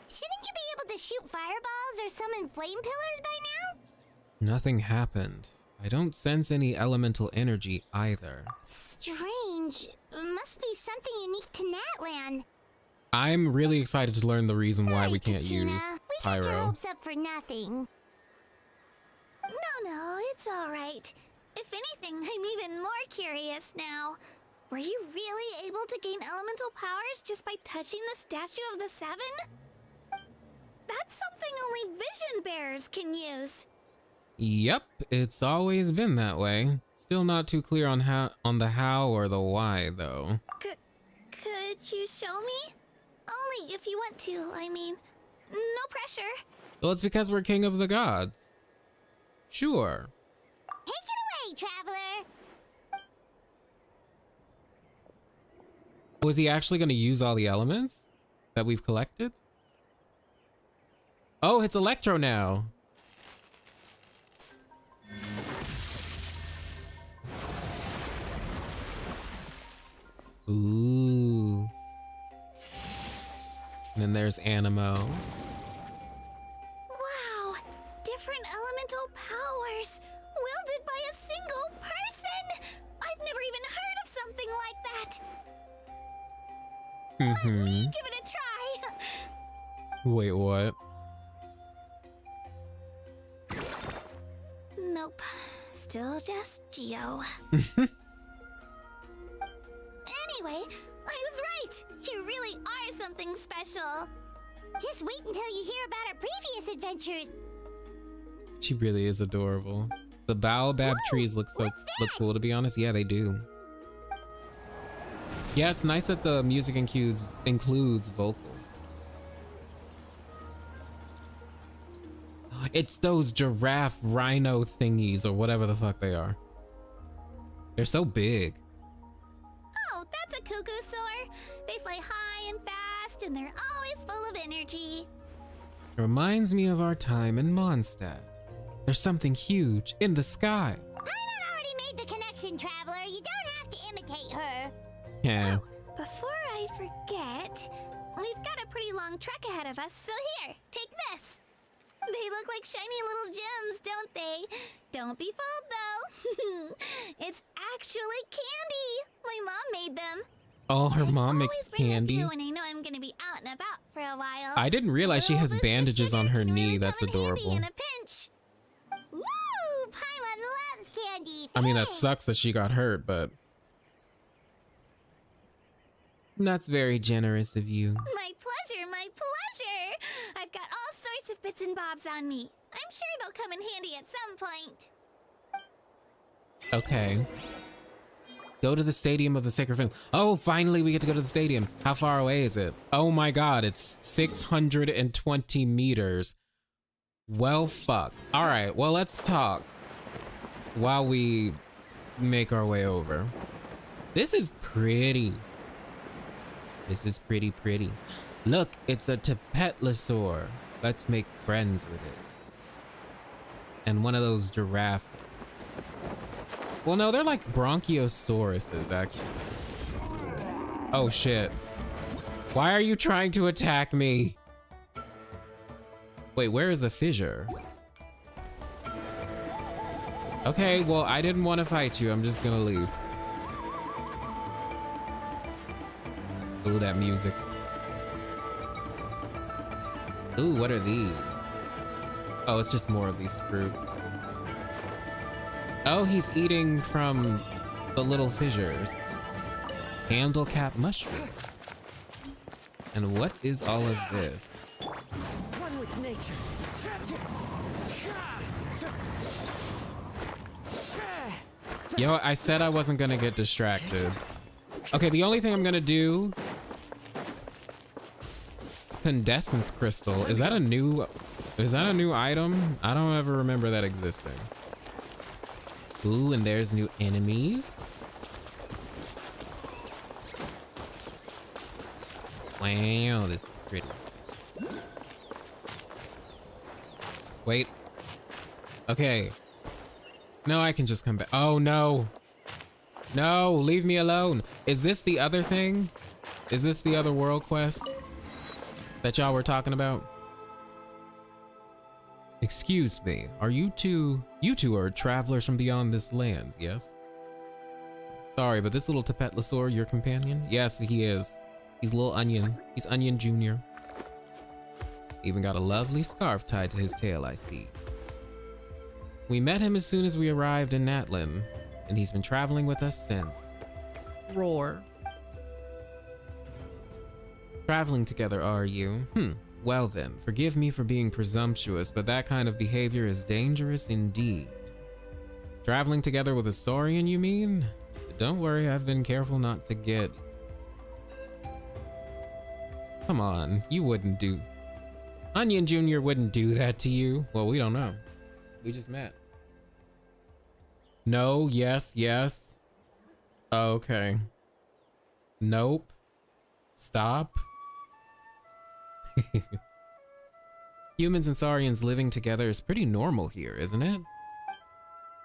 Shouldn't you be able to shoot fireballs or summon flame pillars by now? Nothing happened. I don't sense any elemental energy either. Strange. Must be something unique to Natlan. I'm really excited to learn the reason why we Sorry, can't Kachina. use We got your pyro. hopes up for nothing. No, it's alright. If anything, I'm even more curious now. Were you really able to gain elemental powers just by touching the Statue of the Seven? That's something only vision bearers can use. Yep, it's always been that way. Still not too clear on the how or the why though. Could you show me? Only if you want to, I mean. No pressure. Well, it's because we're king of the gods. Sure. Take it away, Traveler. Was he actually going to use all the elements that we've collected? Oh, it's Electro now. Ooh. And then there's Animo. Wow! Different elemental powers, wielded by a single person! I've never even heard of something like that! Let me give it a try! Wait, what? Nope. Still just Geo. Anyway, I was right! You really are something special! Just wait until you hear about our previous adventures. She really is adorable. The baobab Whoa, trees look what's cool, to be honest. Yeah, they do. Yeah, it's nice that the music includes vocals. It's those giraffe rhino thingies or whatever the fuck they are. They're so big. Oh, that's a cuckoosaur. They fly high and fast, and they're always full of energy. Reminds me of our time in Mondstadt. There's something huge in the sky. Paimon already made the connection, Traveler. You don't have to imitate her. Yeah. Before I forget, we've got a pretty long trek ahead of us, so here, take this. They look like shiny little gems, don't they? Don't be fooled, though. It's actually candy. My mom made them. Oh, her mom makes Always bring candy. a few when I know I'm gonna be out and about for a while. I didn't realize she Little has boost of bandages on sugar her can knee. really That's come in handy adorable. in a pinch. Woo! Paimon loves candy. I mean, that Thanks. sucks that she got hurt, but that's very generous of you. My pleasure, my pleasure. I've got all sorts of bits and bobs on me. I'm sure they'll come in handy at some point. Okay. Go to the Stadium of the Sacred Flame. Oh, finally we get to go to the stadium. How far away is it? Oh my god, it's 620 meters. Well, fuck. All right, well, let's talk while we make our way over. This is pretty. This is pretty. Look, it's a Tapetlosaur. Let's make friends with it. And one of those giraffe. Well, no, they're like bronchiosauruses, actually. Oh, shit. Why are you trying to attack me? Wait, where is the fissure? Okay, well, I didn't want to fight you. I'm just gonna leave. Ooh, that music. Ooh, what are these? Oh, it's just more of these fruits. Oh, he's eating from the little fissures. Handlecap mushroom. And what is all of this? One with nature. Yo, I said I wasn't gonna get distracted. Okay, the only thing I'm gonna do... Condescence crystal. Is that a new item? I don't ever remember that existing. Ooh, and there's new enemies. Wow, this is pretty. Wait. Okay. No, I can just come back. Oh, no. No, leave me alone. Is this the other thing? Is this the other world quest that y'all were talking about? Excuse me, are you two are travelers from beyond this land, yes? Sorry, but this little Tapetlosaur your companion? Yes, he is. He's little Onion. He's Onion Jr. Even got a lovely scarf tied to his tail, I see. We met him as soon as we arrived in Natlan, and he's been traveling with us since. Roar. Traveling together, are you? Well then, forgive me for being presumptuous, but that kind of behavior is dangerous indeed. Traveling together with a Saurian, you mean? Don't worry, I've been careful not to get... Come on, you wouldn't do... Onion Jr. wouldn't do that to you. Well, we don't know. We just met. No, yes, yes. Okay. Nope. Stop. Humans and Saurians living together is pretty normal here, isn't it?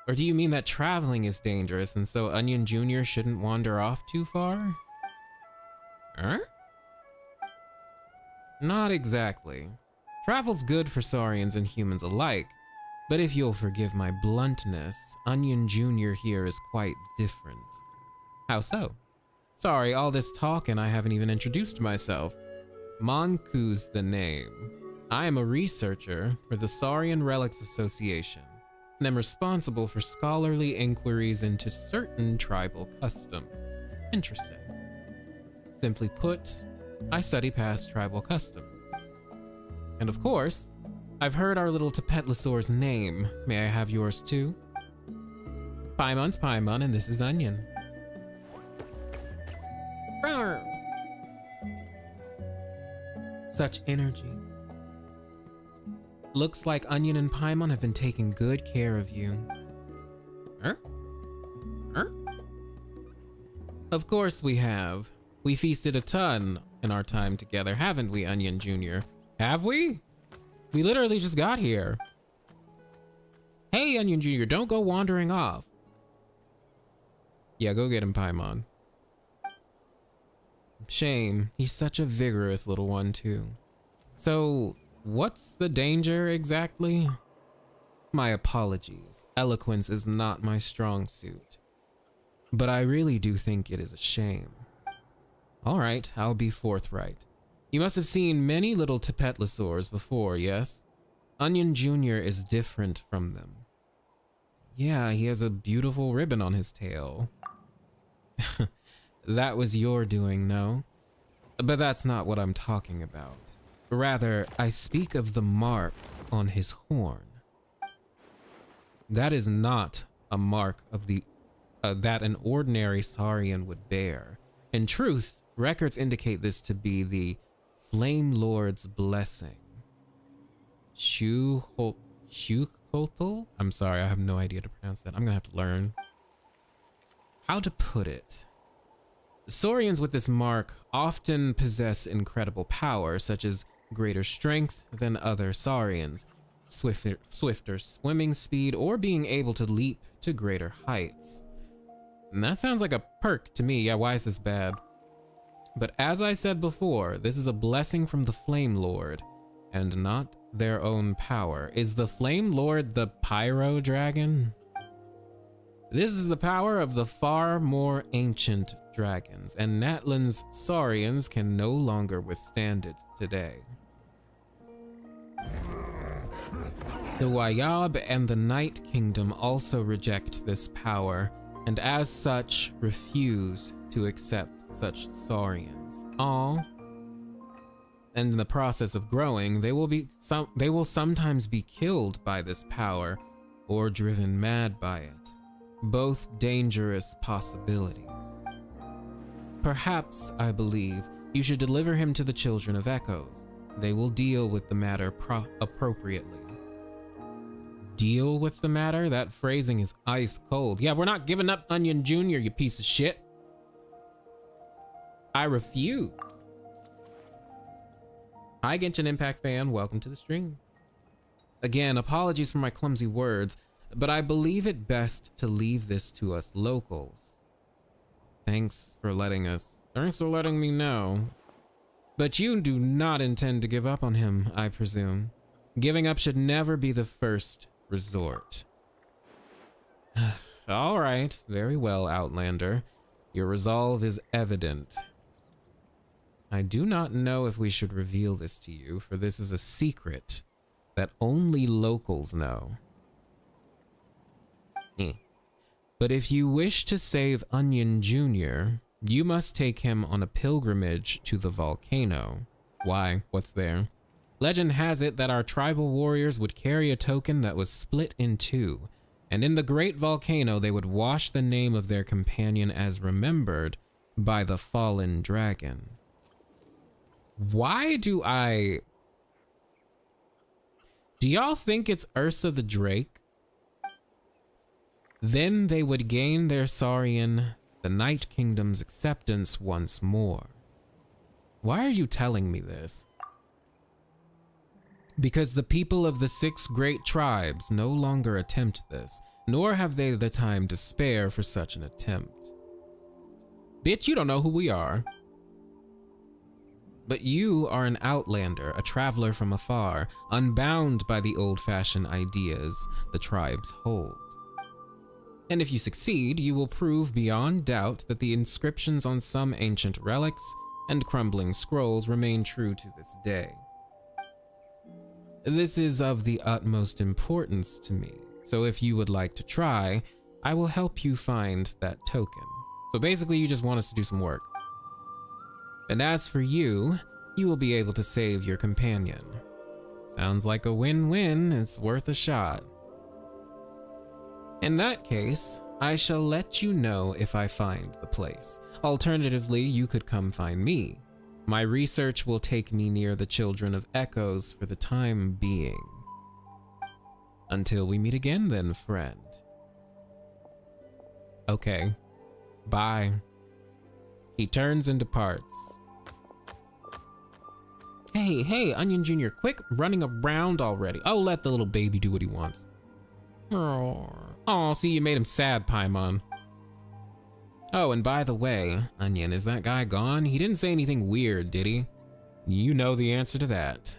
Or do you mean that traveling is dangerous and so Onion Jr. shouldn't wander off too far? Huh? Not exactly. Travel's good for Saurians and humans alike, but if you'll forgive my bluntness, Onion Jr. here is quite different. How so? Sorry, all this talk and I haven't even introduced myself. Monku's the name. I am a researcher for the Saurian Relics Association, and am responsible for scholarly inquiries into certain tribal customs. Interesting. Simply put, I study past tribal customs. And of course, I've heard our little Tapetlosaur's name. May I have yours too? Paimon's Paimon, and this is Onion. Rawr. Such energy. Looks like Onion and Paimon have been taking good care of you. Of course we have. We feasted a ton in our time together, haven't we, Onion Jr.? Have we? We literally just got here. Hey, Onion Jr., don't go wandering off. Yeah, go get him, Paimon. Shame. He's such a vigorous little one, too. So, what's the danger exactly? My apologies. Eloquence is not my strong suit. But I really do think it is a shame. All right, I'll be forthright. You must have seen many little Tapetlosaurs before, yes? Onion Jr. is different from them. Yeah, he has a beautiful ribbon on his tail. That was your doing, no? But that's not what I'm talking about. Rather, I speak of the mark on his horn. That is not a mark of the that an ordinary Saurian would bear. In truth, records indicate this to be the Flame Lord's blessing. Shuhotl? I'm sorry, I have no idea to pronounce that. I'm gonna have to learn how to put it. Saurians with this mark often possess incredible power, such as greater strength than other Saurians, swifter swimming speed, or being able to leap to greater heights. And that sounds like a perk to me. Yeah, why is this bad? But as I said before, this is a blessing from the Flame Lord, and not their own power. Is the Flame Lord the Pyro Dragon? This is the power of the far more ancient dragons, and Natlan's Saurians can no longer withstand it today. The Wayab and the Night Kingdom also reject this power, and as such refuse to accept such Saurians. And in the process of growing, they will sometimes be killed by this power or driven mad by it. Both dangerous possibilities. Perhaps, I believe, you should deliver him to the Children of Echoes. They will deal with the matter appropriately. Deal with the matter? That phrasing is ice cold. Yeah, we're not giving up, Onion Jr., you piece of shit. I refuse. Hi, Genshin Impact fan. Welcome to the stream. Again, apologies for my clumsy words, but I believe it best to leave this to us locals. Thanks for letting me know. But you do not intend to give up on him, I presume. Giving up should never be the first resort. All right, very well, Outlander. Your resolve is evident. I do not know if we should reveal this to you, for this is a secret that only locals know. But if you wish to save Onion Jr., you must take him on a pilgrimage to the volcano. Why? What's there? Legend has it that our tribal warriors would carry a token that was split in two, and in the great volcano they would wash the name of their companion as remembered by the fallen dragon. Why do y'all think it's Ursa the Drake? Then they would gain their Saurian, the Night Kingdom's acceptance once more. Why are you telling me this? Because the people of the 6 great tribes no longer attempt this, nor have they the time to spare for such an attempt. Bitch, you don't know who we are. But you are an outlander, a traveler from afar, unbound by the old-fashioned ideas the tribes hold. And if you succeed, you will prove beyond doubt that the inscriptions on some ancient relics and crumbling scrolls remain true to this day. This is of the utmost importance to me, so if you would like to try, I will help you find that token. So basically, you just want us to do some work. And as for you, you will be able to save your companion. Sounds like a win-win. It's worth a shot. In that case, I shall let you know if I find the place. Alternatively, you could come find me. My research will take me near the Children of Echoes for the time being. Until we meet again then, friend. Okay. Bye. He turns and departs. Hey, Onion Jr., quick running around already. Oh, let the little baby do what he wants. Oh, see, you made him sad, Paimon. Oh, and by the way, Onion, is that guy gone? He didn't say anything weird, did he? You know the answer to that.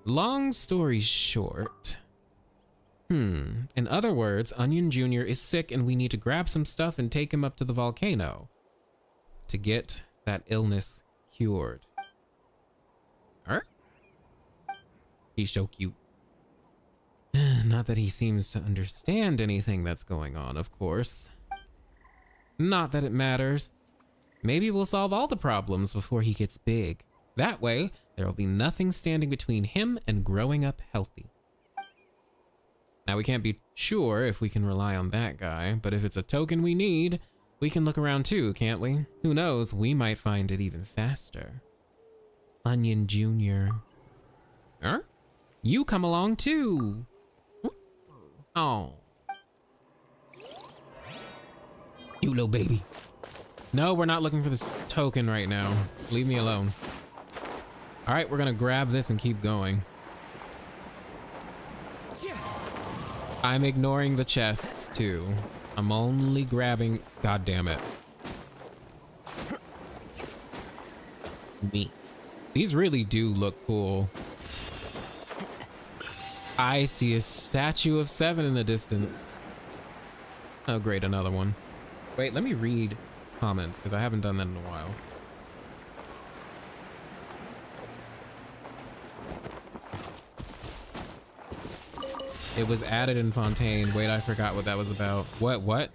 Long story short. In other words, Onion Jr. is sick and we need to grab some stuff and take him up to the volcano to get that illness cured. He's so cute. Not that he seems to understand anything that's going on, of course. Not that it matters. Maybe we'll solve all the problems before he gets big. That way, there will be nothing standing between him and growing up healthy. Now, we can't be sure if we can rely on that guy, but if it's a token we need, we can look around too, can't we? Who knows, we might find it even faster. Onion Jr. You come along too. Oh. You little baby. No, we're not looking for this token right now. Leave me alone. All right, we're gonna grab this and keep going. I'm ignoring the chests too. I'm only grabbing, god damn it. Me. These really do look cool. I see a statue of 7 in the distance. Oh great, another one. Wait, let me read comments because I haven't done that in a while. It was added in Fontaine. Wait, I forgot what that was about. What?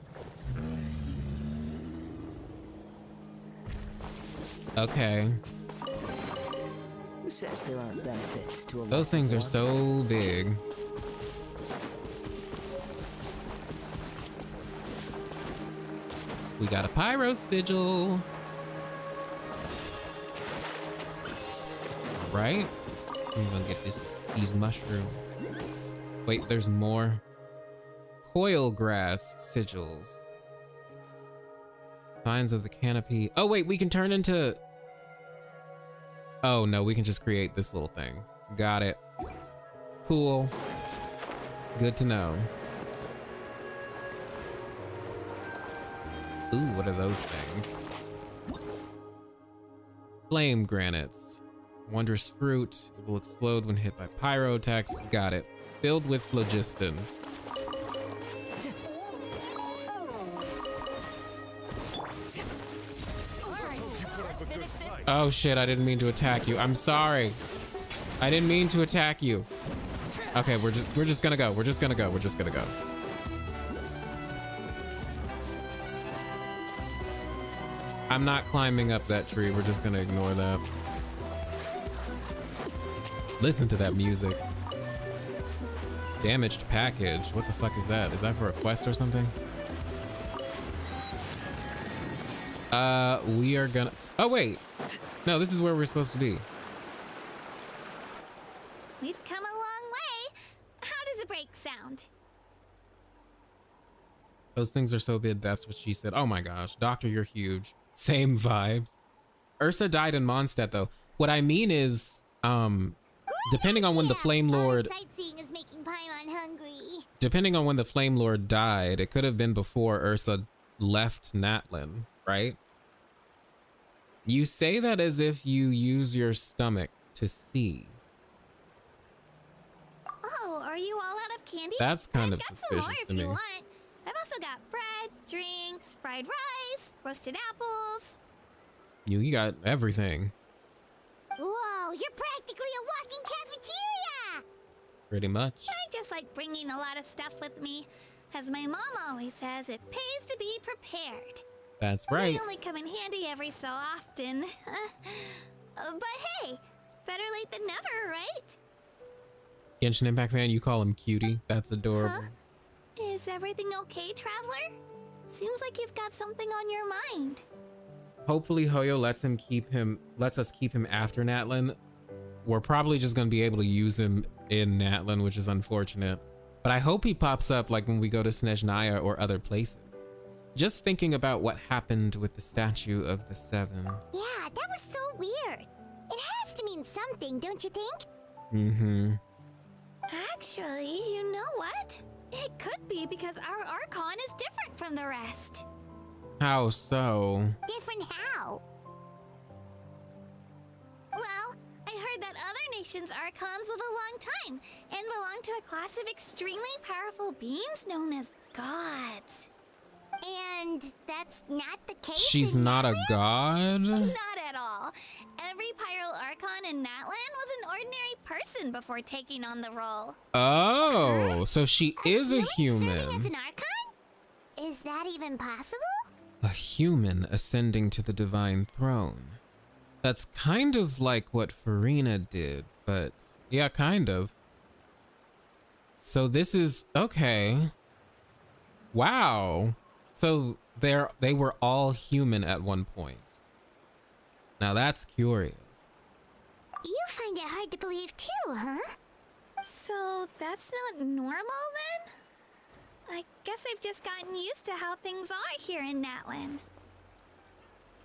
Okay. Who says there aren't benefits to a Those things are so big. We got a pyro sigil. Right? I'm gonna get these mushrooms. Wait, there's more. Coil grass sigils. Signs of the canopy. Oh wait, we can turn into... Oh no, we can just create this little thing. Got it. Cool. Good to know. Ooh, what are those things? Flame granites. Wondrous fruit. It will explode when hit by pyro attacks. Got it. Filled with phlogiston. Oh shit, I didn't mean to attack you. I'm sorry. I didn't mean to attack you. Okay, we're just gonna go. We're just gonna go. I'm not climbing up that tree. We're just gonna ignore that. Listen to that music. Damaged package. What the fuck is that? Is that for a quest or something? We are gonna... Oh, wait. No, this is where we're supposed to be. We've come a long way. How does a break sound? Those things are so big, that's what she said. Oh my gosh. Doctor, you're huge. Same vibes. Ursa died in Mondstadt, though. What I mean is, depending on when the Flame Lord... Sightseeing is making Paimon hungry. Depending on when the Flame Lord died, it could have been before Ursa left Natlan, right? You say that as if you use your stomach to see. Oh, are you all out of candy? That's kind of I've got some more suspicious if to you me. want. I've also got bread, drinks, fried rice, roasted apples. You got everything. Whoa, you're practically a walking cafeteria! Pretty much. I just like bringing a lot of stuff with me. As my mom always says, it pays to be prepared. That's right. They only come in handy every so often. But hey, better late than never, right? Genshin Impact fan, you call him cutie. That's adorable. Huh? Is everything okay, traveler? Seems like you've got something on your mind. Hopefully Hoyo lets us keep him after Natlan. We're probably just gonna be able to use him in Natlan, which is unfortunate. But I hope he pops up like when we go to Snezhnaya or other places. Just thinking about what happened with the statue of the Seven. Yeah, that was so weird. It has to mean something, don't you think? Mm-hmm. Actually, you know what? It could be because our Archon is different from the rest. How so? Different how? Well, I heard that other nations' Archons live a long time and belong to a class of extremely powerful beings known as gods. And that's not the case. She's in not a Natlan? god? Not at all. Every Pyro Archon in Natlan was an ordinary person before taking on the role. Oh, so she is a Serving as human. an Archon? Is that even possible? A human ascending to the divine throne. That's kind of like what Farina did, but yeah, kind of. So this is okay. Wow. So they were all human at one point. Now that's curious. You find it hard to believe too, huh? So that's not normal then? I guess I've just gotten used to how things are here in Natlan.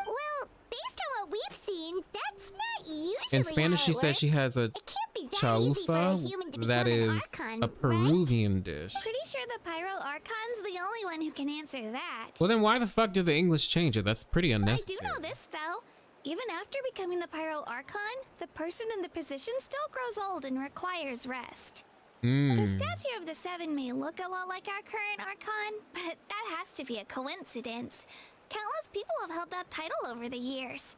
Well, based on what we've seen, that's not usually In Spanish, how she it says she works. has a It can't be that easy for a human to chaufa that become an is Archon, a Peruvian dish. Pretty sure the Pyro Archon's the only one who can answer that. Well, then why the fuck did the English change it? That's pretty I unnecessary. do know this though. Even after becoming the Pyro Archon, the person in the position still grows old and requires rest. The statue of the Seven may look a lot like our current Archon, but that has to be a coincidence. Countless people have held that title over the years.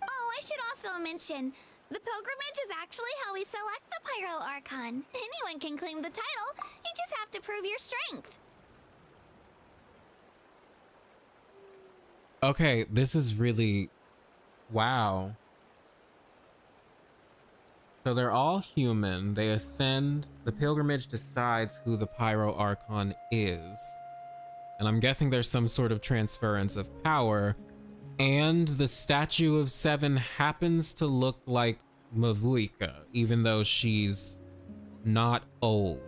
Oh, I should also mention, the pilgrimage is actually how we select the Pyro Archon. Anyone can claim the title, you just have to prove your strength. Okay, this is really... Wow. So they're all human. They ascend. The pilgrimage decides who the Pyro Archon is. And I'm guessing there's some sort of transference of power. And the statue of Seven happens to look like Mavuika, even though she's not old.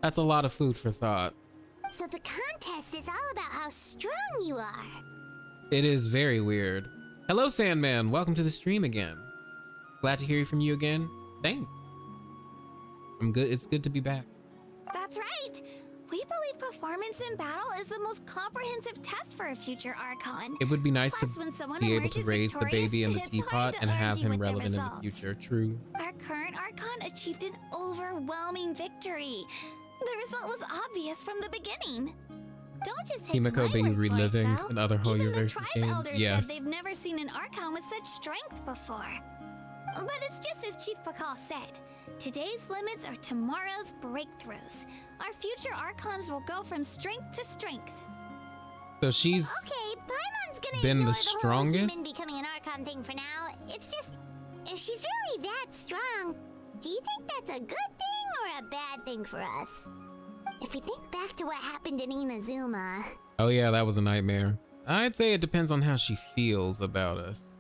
That's a lot of food for thought. So the contest is all about how strong you are. It is very weird. Hello, Sandman. Welcome to the stream again. Glad to hear from you again. Thanks. I'm good. It's good to be back. That's right. We believe performance in battle is the most comprehensive test for a future Archon. It would be nice Plus, to when someone be able to emerges raise the victorious, baby in the it's teapot hard to and have argue him with the relevant in the results. future. True. Our current Archon achieved an overwhelming victory. The result was obvious from the beginning. Don't just take Himiko my be word for it, reliving though. in other Even the Hoyoverse tribe games. elders Yes. said they've never seen an Archon with such strength before. But it's just as Chief Pakal said. Today's limits are tomorrow's breakthroughs. Our future Archons will go from strength to strength. So she's Okay, Paimon's gonna been ignore the whole strongest? human becoming an Archon thing for now. It's just, if she's really that strong, do you think that's a good thing or a bad thing for us? If we think back to what happened in Inazuma, Oh yeah, that was a nightmare. I'd say it depends on how she feels about us.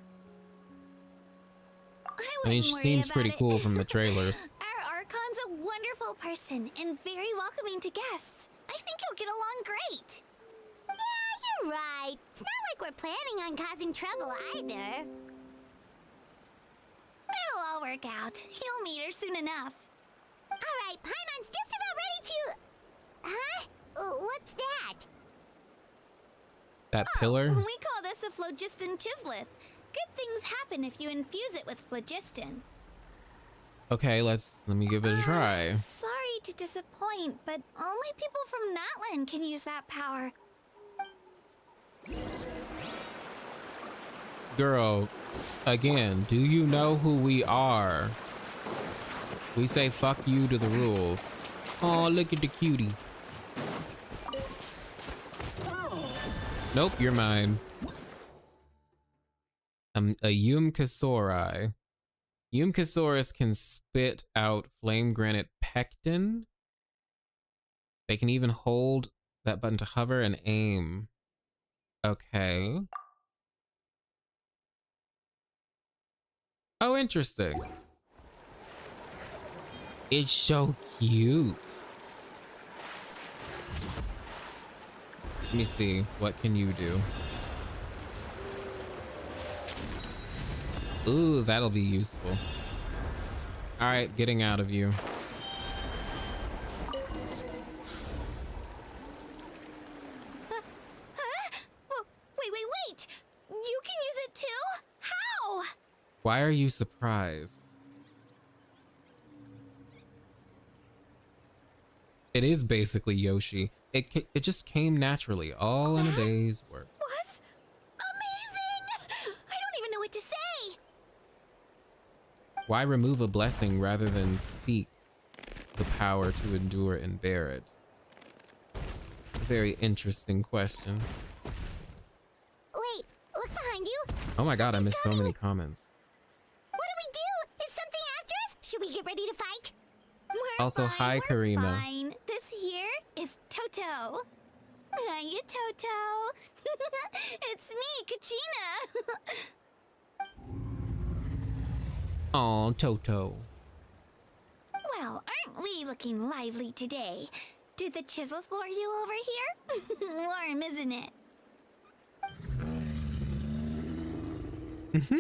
I mean, she seems pretty cool from the trailers. Our Archon's a wonderful person and very welcoming to guests. I think you'll get along great. yeah, you're right. It's not like we're planning on causing trouble either. It'll all work out. You'll meet her soon enough. Alright, Paimon's just about ready to... Huh? What's that? That pillar? We call this a phlogiston chisleth. Good things happen if you infuse it with phlogiston. Okay, let me give it a try. Sorry to disappoint, but only people from Natlan can use that power. Girl, again, do you know who we are? We say fuck you to the rules. Oh, look at the cutie. Nope, you're mine. I'm a Yum-Kasori. Yum-Kasaurus can spit out flame granite pectin. They can even hold that button to hover and aim. Okay. Oh, interesting. It's so cute. Let me see. What can you do? Ooh, that'll be useful. All right, getting out of you. Wait. You can use it too? How? Why are you surprised? It is basically Yoshi. It just came naturally, all in a day's work. Was amazing! I don't even know what to say. Why remove a blessing rather than seek the power to endure and bear it? A very interesting question. Wait, look behind you. Oh my god, I missed so many comments. What do we do? Is something after us? Should we get ready to fight? We're Also, fine, hi, we're Karima. Fine. This here is Toto. Hiya, Toto. It's me, Kachina. Aw, Toto. Well, aren't we looking lively today? Did the chisel floor you over here? Warm, isn't it? Mm-hmm.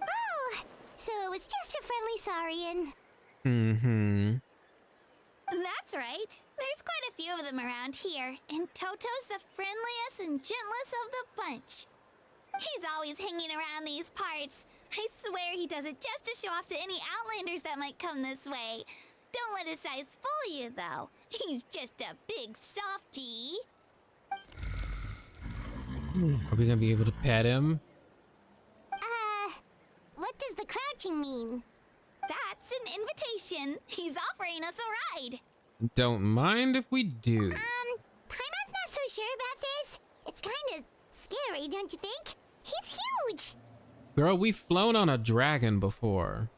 Oh, so it was just a friendly Saurian. Mm-hmm. That's right. There's quite a few of them around here, and Toto's the friendliest and gentlest of the bunch. He's always hanging around these parts. I swear he does it just to show off to any outlanders that might come this way. Don't let his size fool you, though. He's just a big softie. Are we gonna be able to pet him? What does the crouching mean? That's an invitation. He's offering us a ride. Don't mind if we do. Paimon's not so sure about this. It's kind of scary, don't you think? He's huge. Girl, we've flown on a dragon before.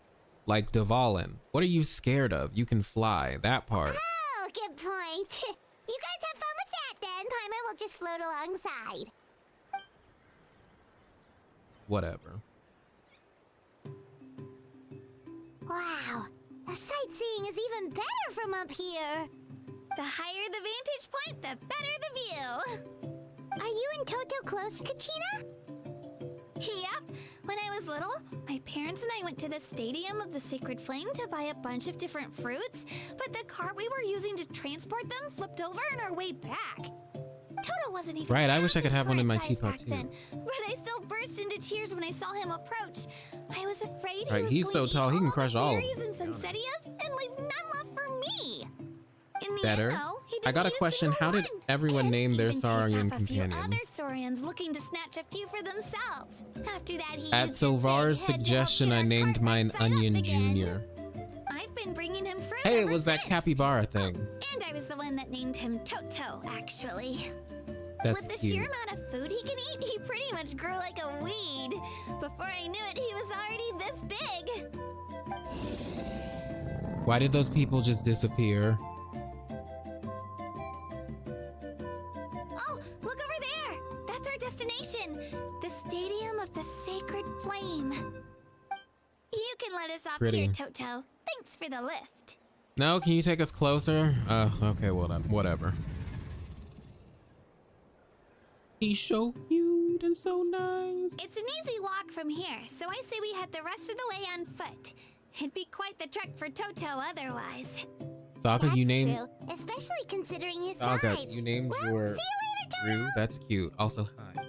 Like Dvalin. What are you scared of? You can fly. That part. Oh, good point. You guys have fun with that then. Paimon will just float alongside. Whatever. Wow, the sightseeing is even better from up here. The higher the vantage point, the better the view. Are you and Toto close, Kachina? Yep. When I was little, my parents and I went to the Stadium of the Sacred Flame to buy a bunch of different fruits, but the cart we were using to transport them flipped over on our way back. Toto wasn't even Right, I half wish I could his have one in my current size teapot back too. then, but I still burst into tears when I saw him approach. I was afraid he Right, was he's going so to eat tall, he can all crush the all of berries them, and to be honest. Sunsetias and leave none left for me. In the Better. end, though, he I got a didn't eat question. single How did one, everyone and name their even chased Saurian off a few companion? other Saurians looking to snatch a few for themselves. After that, he At used his big Sylvar's head to help suggestion, get I our named cart mine right side up Onion again. Jr. I've been bringing him fruit Hey, it ever was that since. capybara thing. And I was the one that named him Toto, actually. That's With the sheer cute. amount of food he can eat, he pretty much grew like a weed. Before I knew it, he was already this big. Why did those people just disappear? Oh, look over there! That's our destination! The Stadium of the Sacred Flame. You can let us off Pretty. here, Toto. Thanks for the lift. No, can you take us closer? Okay, well, whatever. He's so cute and so nice. It's an easy walk from here, so I say we head the rest of the way on foot. It'd be quite the trek for Toto otherwise. Sokka, That's you named true, especially considering his Sokka, size. you named Well, your see you later, Rue. That's cute. Also, hi.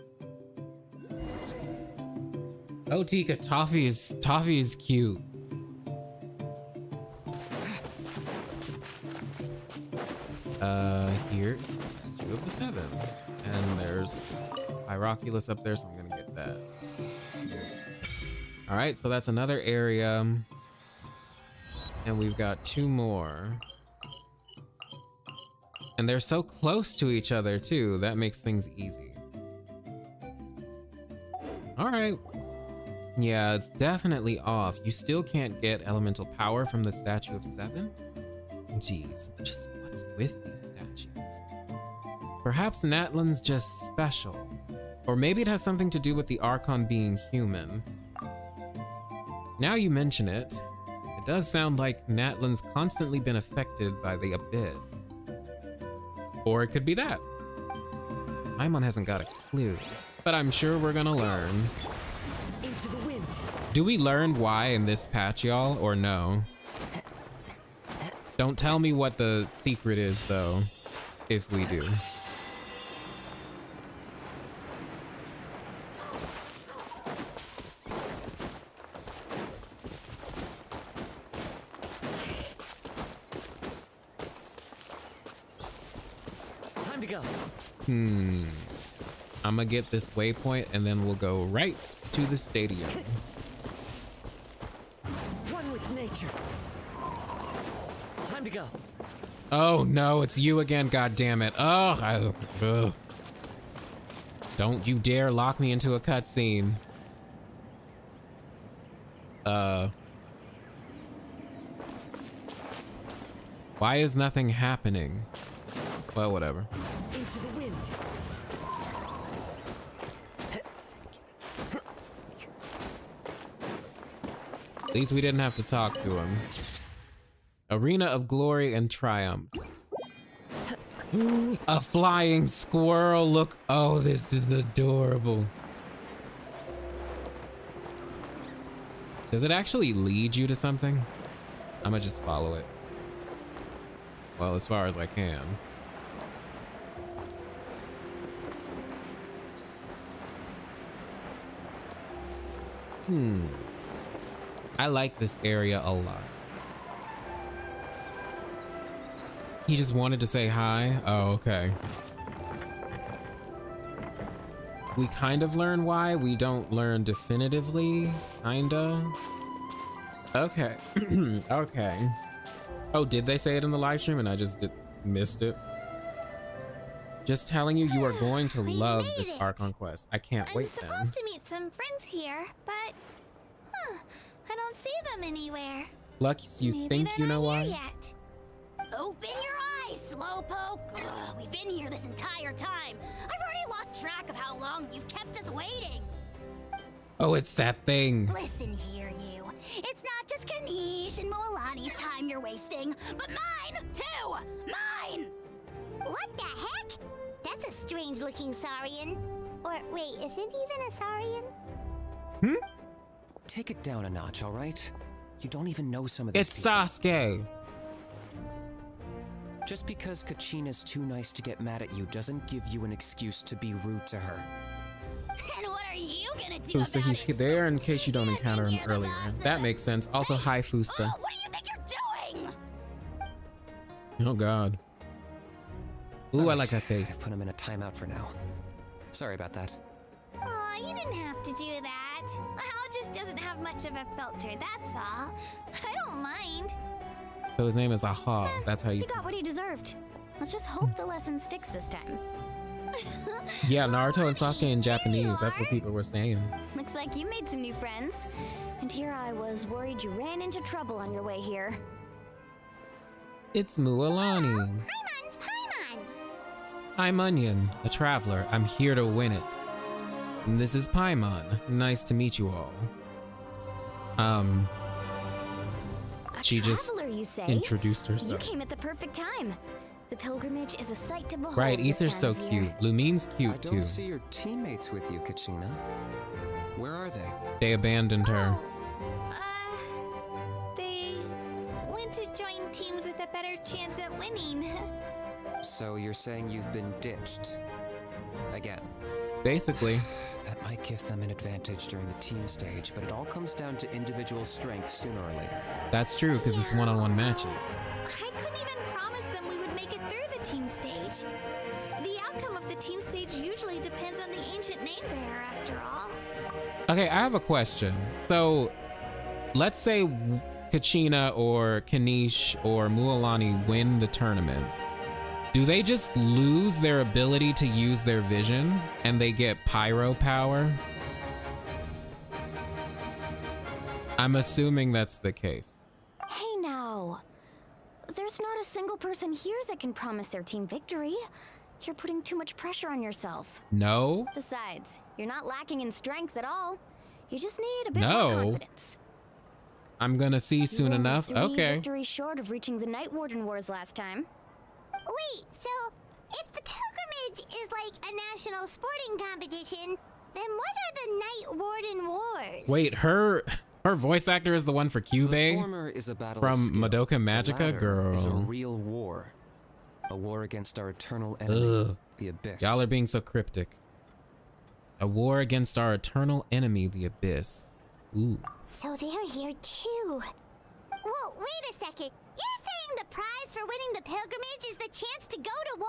Oh, Tika, Toffee is cute. Here's the Statue of the Seven. And there's Hieroculus up there, so I'm gonna get that. Alright, so that's another area. And we've got two more. And they're so close to each other, too. That makes things easy. Alright. Yeah, it's definitely off. You still can't get elemental power from the Statue of Seven? Jeez, just what's with these statues? Perhaps Natlan's just special. Or maybe it has something to do with the Archon being human. Now you mention it, it does sound like Natlan's constantly been affected by the Abyss. Or it could be that. Paimon hasn't got a clue, but I'm sure we're gonna learn. Into the wind. Do we learn why in this patch, y'all, or no? Don't tell me what the secret is, though, if we do. Time to go. I'm gonna get this waypoint and then we'll go right to the stadium. One with nature. Time to go. Oh no, it's you again, god damn it. Ugh. Don't you dare lock me into a cutscene. Why is nothing happening? Well, whatever. Into the wind. At least we didn't have to talk to him. Arena of Glory and Triumph. A flying squirrel, look. Oh, this is adorable. Does it actually lead you to something? I'm gonna just follow it. Well, as far as I can. I like this area a lot. He just wanted to say hi. Oh, okay. We kind of learn why. We don't learn definitively. Kinda. Okay. Okay. Oh, did they say it in the live stream and I just missed it? Just telling you, you are going to love this Archon Quest. I can't wait then. I'm supposed to meet some friends here, but I don't see them anywhere. Lucky, you Maybe think they're you know not why? here yet. Open your eyes, Slowpoke! Ugh, we've been here this entire time. I've already lost track of how long you've kept us waiting. Oh, it's that thing. Listen here, you. It's not just Kanish and Moalani's time you're wasting, but mine, too! Mine! What the heck? That's a strange-looking Saurian. Or, wait, is it even a Saurian? Take it down a notch, all right? You don't even know some of these It's people. Sasuke. Just because Kachina's too nice to get mad at you doesn't give you an excuse to be rude to her. And what are you gonna do Fusta, about he's it? there in case you don't encounter him You're the earlier. boss. That makes sense. Also, hi, Fusta. Oh, what do you think you're doing? Oh, God. Ooh, I Alright, like that face. I put him in a timeout for now. Sorry about that. Aw, you didn't have to do that. Hal just doesn't have much of a filter, that's all. I don't mind. So his name is Aha. That's how you... He got what he deserved. Let's just hope the lesson sticks this time. Yeah, Naruto and Sasuke in There you Japanese. That's what are. people were saying. Looks like you made some new friends. And here I was worried you ran into trouble on your way here. It's Mualani. Paimon's Paimon! I'm Onion, a traveler. I'm here to win it. And this is Paimon. Nice to meet you all. A She just traveler, you say? introduced You herself. came at the perfect time. The pilgrimage is a sight to behold. Right, this Ether's so time of year. cute. Lumine's I cute don't too. see your teammates with you, Kachina. Where are they? They abandoned her. They went to join teams with a better chance at winning. So you're saying you've been ditched? Again. Basically. That might give them an advantage during the team stage, but it all comes down to individual strength sooner or later. That's true, because it's one-on-one matches. I couldn't even promise them we would make it through the team stage. The outcome of the team stage usually depends on the ancient name bearer, after all. Okay, I have a question. So, let's say Kachina or Kanish or Mualani win the tournament. Do they just lose their ability to use their vision and they get pyro power? I'm assuming that's the case. Hey now. There's not a single person here that can promise their team victory. You're putting too much pressure on yourself. No? Besides, you're not lacking in strength at all. You just need a bit No. more confidence. I'm gonna see soon You were enough. 3 Okay. victories short of reaching the Night Warden Wars last time. Wait, so if the pilgrimage is like a national sporting competition, then what are the Night Warden Wars? Wait, her voice actor is the one for The Cube former is a battle from of skill. Madoka The Magica? latter is a Girl. real war. A war against our eternal enemy, Ugh. the Abyss. Y'all are being so cryptic. A war against our eternal enemy, the Abyss. Ooh. So they're here too. Well, wait a second. You're saying the prize for winning the pilgrimage is the chance to go to war?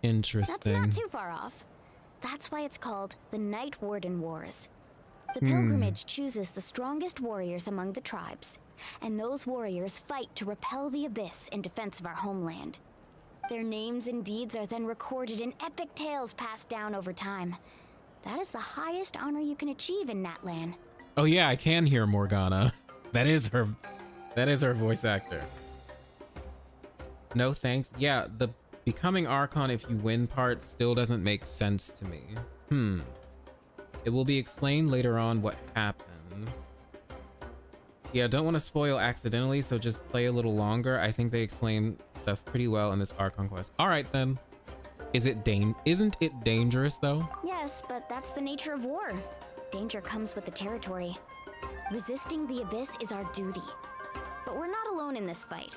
That's Interesting. not too far off. That's why it's called the Night Warden Wars. The pilgrimage chooses the strongest warriors among the tribes, and those warriors fight to repel the Abyss in defense of our homeland. Their names and deeds are then recorded in epic tales passed down over time. That is the highest honor you can achieve in Natlan. Oh yeah, I can hear Morgana. That is her voice actor. No thanks. Yeah, the becoming Archon if you win part still doesn't make sense to me. It will be explained later on what happens. Yeah, don't want to spoil accidentally, so just play a little longer. I think they explain stuff pretty well in this Archon Quest. All right then. Isn't it dangerous though? Yes, but that's the nature of war. Danger comes with the territory. Resisting the Abyss is our duty. But we're not alone in this fight.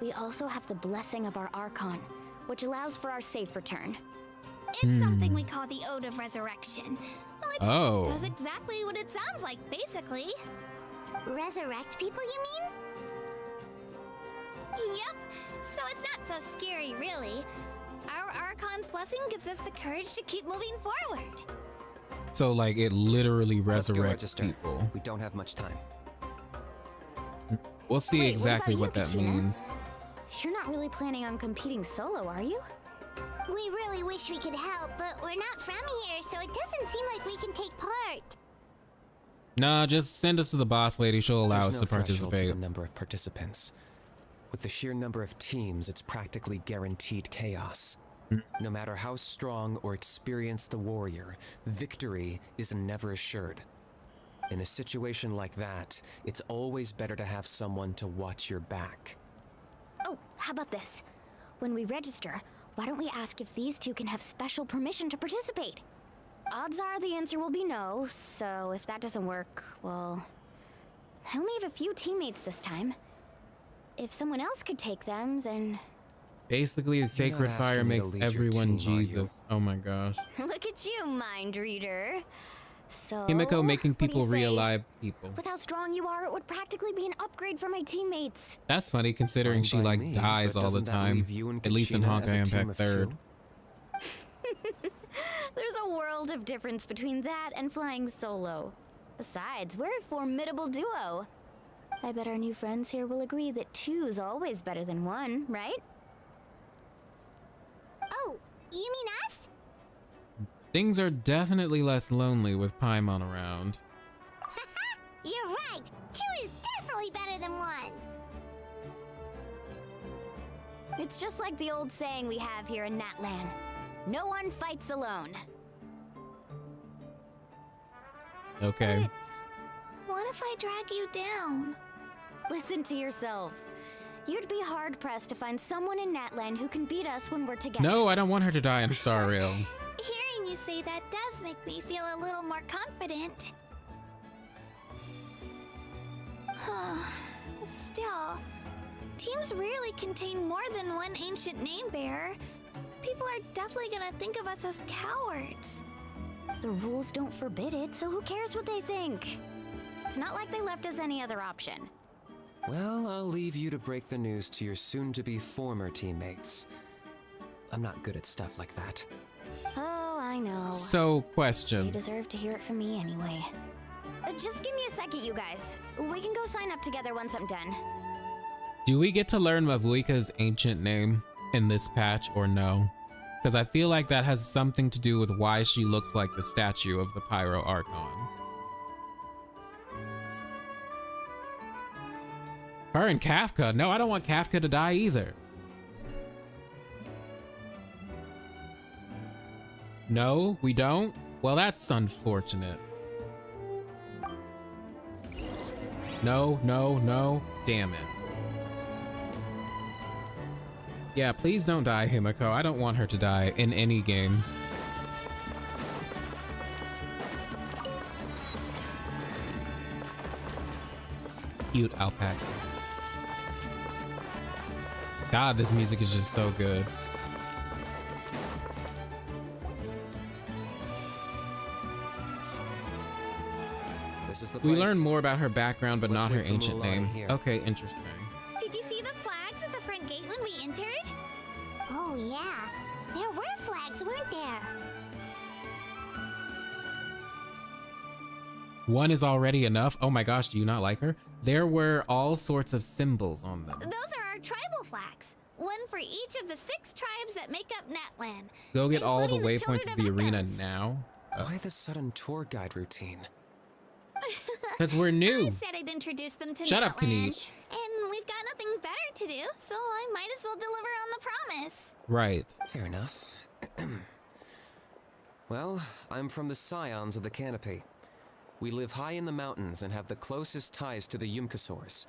We also have the blessing of our Archon, which allows for our safe return. It's something we call the Ode of Resurrection, which Oh. does exactly what it sounds like, basically. Resurrect people, you mean? Yep, so it's not so scary, really. Our Archon's blessing gives us the courage to keep moving forward. So like it literally Let's go resurrects register. people. We don't have much time. We'll see Wait, exactly what what about that you, Kachina? means. You're not really planning on competing solo, are you? We really wish we could help, but we're not from here, so it doesn't seem like we can take part. Nah, just send us to the boss lady. She'll allow There's us no to threshold to participate. the number of participants. With the sheer number of teams, it's practically guaranteed chaos. No matter how strong or experienced the warrior, victory is never assured. In a situation like that, it's always better to have someone to watch your back. Oh, how about this? When we register, why don't we ask if these two can have special permission to participate? Odds are the answer will be no, so if that doesn't work, well, I only have a few teammates this time. If someone else could take them, then... Basically, the sacred not fire asking me to makes lead your everyone team, are you? Jesus. Oh my gosh. Look at you, mind reader. So... Himiko making what do you people say? re-alive people. With how strong you are, it would practically be an upgrade for my teammates. That's funny considering Fine she by like me, dies but all the doesn't that time. leave you and At least in Kachina as a Honkai team Impact of 3rd. two? There's a world of difference between that and flying solo. Besides, we're a formidable duo. I bet our new friends here will agree that two's always better than one, right? Oh, you mean us? Things are definitely less lonely with Paimon around. You're right. 2 is definitely better than 1. It's just like the old saying we have here in Natlan. No one fights alone. Okay. What if I drag you down? Listen to yourself. You'd be hard-pressed to find someone in Natlan who can beat us when we're together. No, I don't want her to die in Star Rail. Hearing you say that does make me feel a little more confident. Still, teams rarely contain more than one ancient name bearer. People are definitely gonna think of us as cowards. The rules don't forbid it, so who cares what they think? It's not like they left us any other option. Well, I'll leave you to break the news to your soon-to-be former teammates. I'm not good at stuff like that. Oh, I know. So, They question. deserve to hear it from me anyway. Just give me a second, you guys. We can go sign up together once I'm done. Do we get to learn Mavuika's ancient name in this patch or no? Because I feel like that has something to do with why she looks like the statue of the Pyro Archon. Her and Kafka. No, I don't want Kafka to die either. No, we don't? Well, that's unfortunate. No, no, no. Damn it. Yeah, please don't die, Himiko. I don't want her to die in any games. Cute alpaca. God, this music is just so good. This is the We place. learn more about her background, but Let's not her wait for ancient Mulan name. here. Okay, interesting. Did you see the flags at the front gate when we entered? Oh, yeah. There were flags, weren't there? One is already enough. Oh my gosh, do you not like her? There were all sorts of symbols on them. Those are our tribal flags. One for each of the 6 tribes that make up Natlan. Go get all the including waypoints Children of the arena Echoes. now. Why the sudden tour guide routine? Because we're new. I said I'd introduce them to Shut up, Natlan, Kanish. and we've got nothing better to do, so I might as well deliver on the promise. Right. Fair enough. Well, I'm from the Scions of the Canopy. We live high in the mountains and have the closest ties to the Yumkasaurs.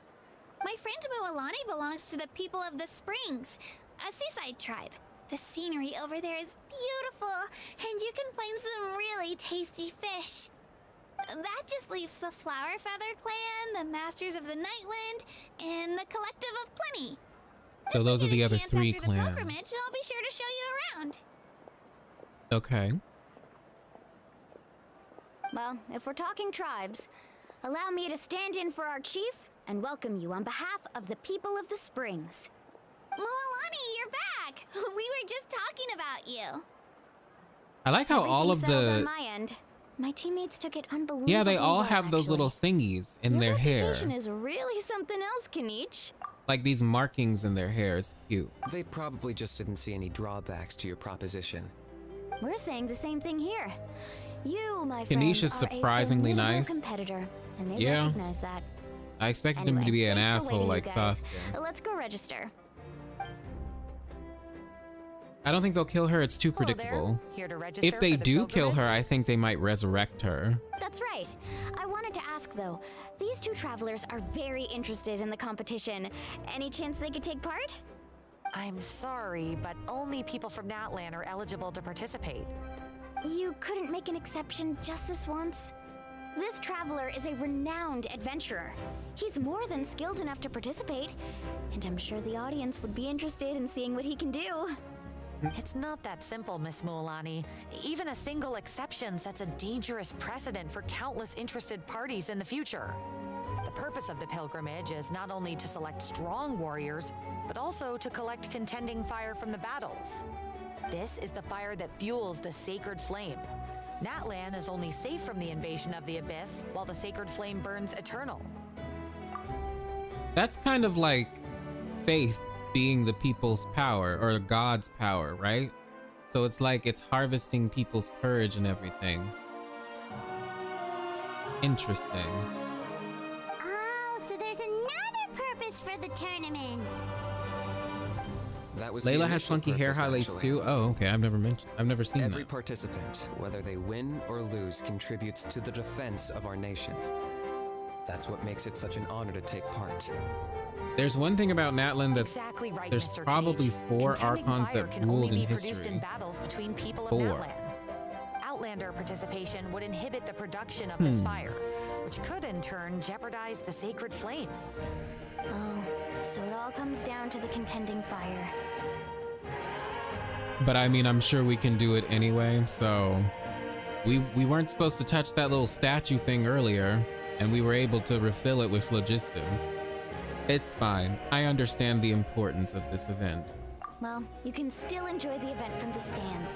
My friend Moalani belongs to the people of the Springs, a seaside tribe. The scenery over there is beautiful, and you can find some really tasty fish. That just leaves the Flower Feather Clan, the Masters of the Nightwind, and the Collective of Plenty. So If we those are get a the other chance 3 after the clans. pilgrimage, I'll be sure to show you around. Okay. Well, if we're talking tribes, allow me to stand in for our chief and welcome you on behalf of the people of the Springs. Moalani, you're back! We were just talking about you. I like how all of Everything's settled on the... my end. My teammates took it unbelievably Yeah, they all well, have those little actually. thingies in Your their hair. reputation is really something else, Kanish. Like these markings in their hair is cute. They probably just didn't see any drawbacks to your proposition. We're saying the same thing here. You, my friend, Kanish is are surprisingly a formidable nice. competitor, and they Yeah. recognize that. I expected Anyway, him to be an thanks for asshole waiting, like you guys. Sasuke. Let's go register. I don't think they'll kill her. It's too Hello there. predictable. Here to register If they for the do kill her, pilgrimage? I think they might resurrect her. That's right. I wanted to ask though, these 2 travelers are very interested in the competition. Any chance they could take part? I'm sorry, but only people from Natlan are eligible to participate. You couldn't make an exception just this once? This traveler is a renowned adventurer. He's more than skilled enough to participate, and I'm sure the audience would be interested in seeing what he can do. It's not that simple, Miss Mualani. Even a single exception sets a dangerous precedent for countless interested parties in the future. The purpose of the pilgrimage is not only to select strong warriors, but also to collect contending fire from the battles. This is the fire that fuels the sacred flame. Natlan is only safe from the invasion of the Abyss, while the sacred flame burns eternal. That's kind of like faith being the people's power or God's power, right? So it's like it's harvesting people's courage and everything. Interesting. Oh, so there's another purpose for the tournament. That was the Layla has initial funky hair purpose, highlights actually. too. Oh, okay. I've never seen Every that. participant, whether they win or lose, contributes to the defense of our nation. That's what makes it such an honor to take part. There's one thing about Natlan that's Exactly right, there's Mr. probably Kanish. 4 Contending Archons fire that can ruled only in be produced in history. battles between people of 4. Natlan. Outlander participation would inhibit the production of this fire, which could in turn jeopardize the sacred flame. Oh, so it all comes down to the contending fire. But I mean, I'm sure we can do it anyway. So we weren't supposed to touch that little statue thing earlier, and we were able to refill it with phlogiston. It's fine. I understand the importance of this event. Well, you can still enjoy the event from the stands.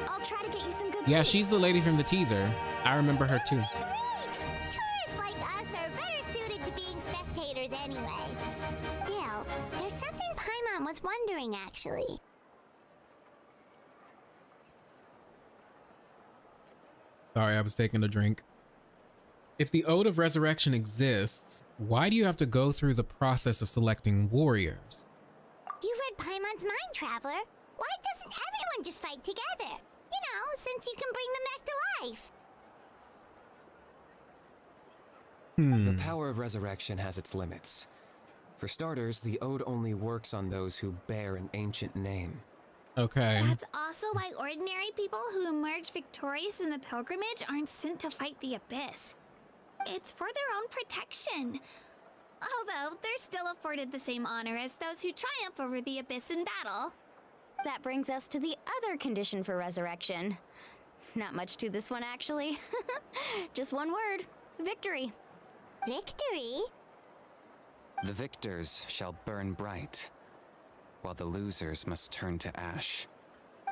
I'll try to get you some good Yeah, seats. she's the lady from the teaser. I remember her too. Right! Tourists like us are better suited to being spectators anyway. Still, there's something Paimon was wondering, actually. Sorry, I was taking a drink. If the Ode of Resurrection exists, why do you have to go through the process of selecting warriors? You read Paimon's mind, Traveler. Why doesn't everyone just fight together? You know, since you can bring them back to life. The power of resurrection has its limits. For starters, the ode only works on those who bear an ancient name. Okay. That's also why ordinary people who emerge victorious in the pilgrimage aren't sent to fight the Abyss. It's for their own protection. Although, they're still afforded the same honor as those who triumph over the Abyss in battle. That brings us to the other condition for resurrection. Not much to this one, actually. Just one word. Victory. Victory? The victors shall burn bright, while the losers must turn to ash.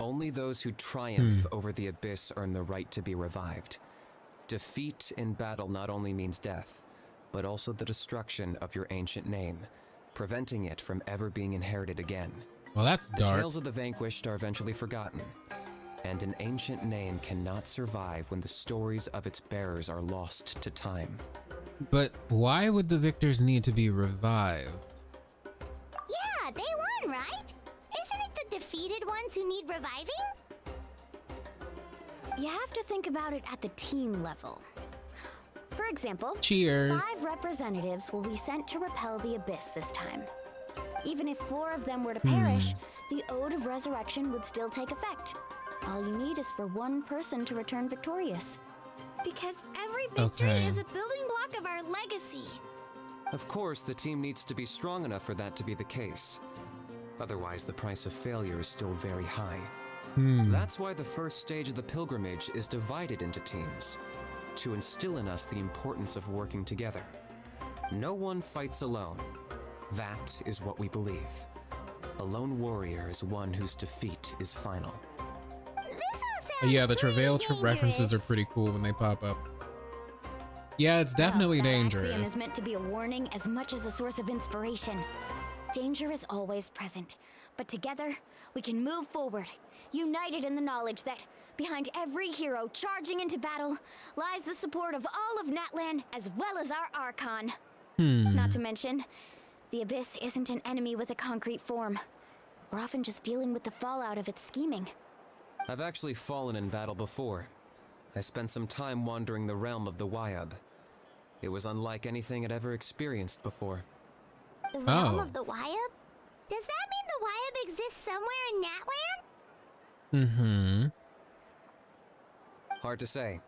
Only those who triumph over the Abyss earn the right to be revived. Defeat in battle not only means death, but also the destruction of your ancient name, preventing it from ever being inherited again. Well, that's The dark. tales of the vanquished are eventually forgotten, and an ancient name cannot survive when the stories of its bearers are lost to time. But why would the victors need to be revived? Yeah, they won, right? Isn't it the defeated ones who need reviving? You have to think about it at the team level. For example, Cheers. 5 representatives will be sent to repel the Abyss this time. Even if 4 of them were to perish, the Ode of Resurrection would still take effect. All you need is for 1 person to return victorious. Because every victory Okay. is a building block of our legacy. Of course, the team needs to be strong enough for that to be the case. Otherwise, the price of failure is still very high. That's why the first stage of the pilgrimage is divided into teams, to instill in us the importance of working together. No one fights alone. That is what we believe. A lone warrior is one whose defeat is final. Yeah, the Travail references are pretty cool when they pop up. Yeah, it's definitely That axiom dangerous. is meant to be a warning as much as a source of inspiration. Danger is always present, but together we can move forward, united in the knowledge that behind every hero charging into battle lies the support of all of Natlan as well as our Archon. Not to mention, the Abyss isn't an enemy with a concrete form. We're often just dealing with the fallout of its scheming. I've actually fallen in battle before. I spent some time wandering the realm of the whelp. It was unlike anything I'd ever experienced before. The realm of the whelp? Does that mean the whelp exists somewhere in Natlan? Hard to say.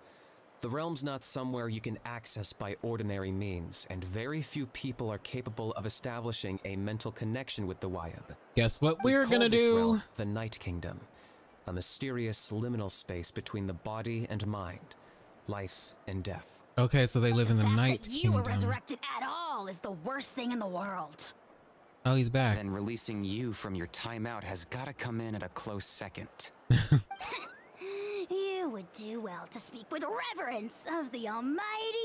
The realm's not somewhere you can access by ordinary means, and very few people are capable of establishing a mental connection with the whelp. Guess what We we're call gonna this do? realm the Night Kingdom, a mysterious liminal space between the body and mind, life and death. Okay, so they live in the Night That you were Kingdom. resurrected at all is the worst thing in the world. Oh, he's back. Then releasing you from your timeout has gotta come in at a close second. You would do well to speak with reverence of the almighty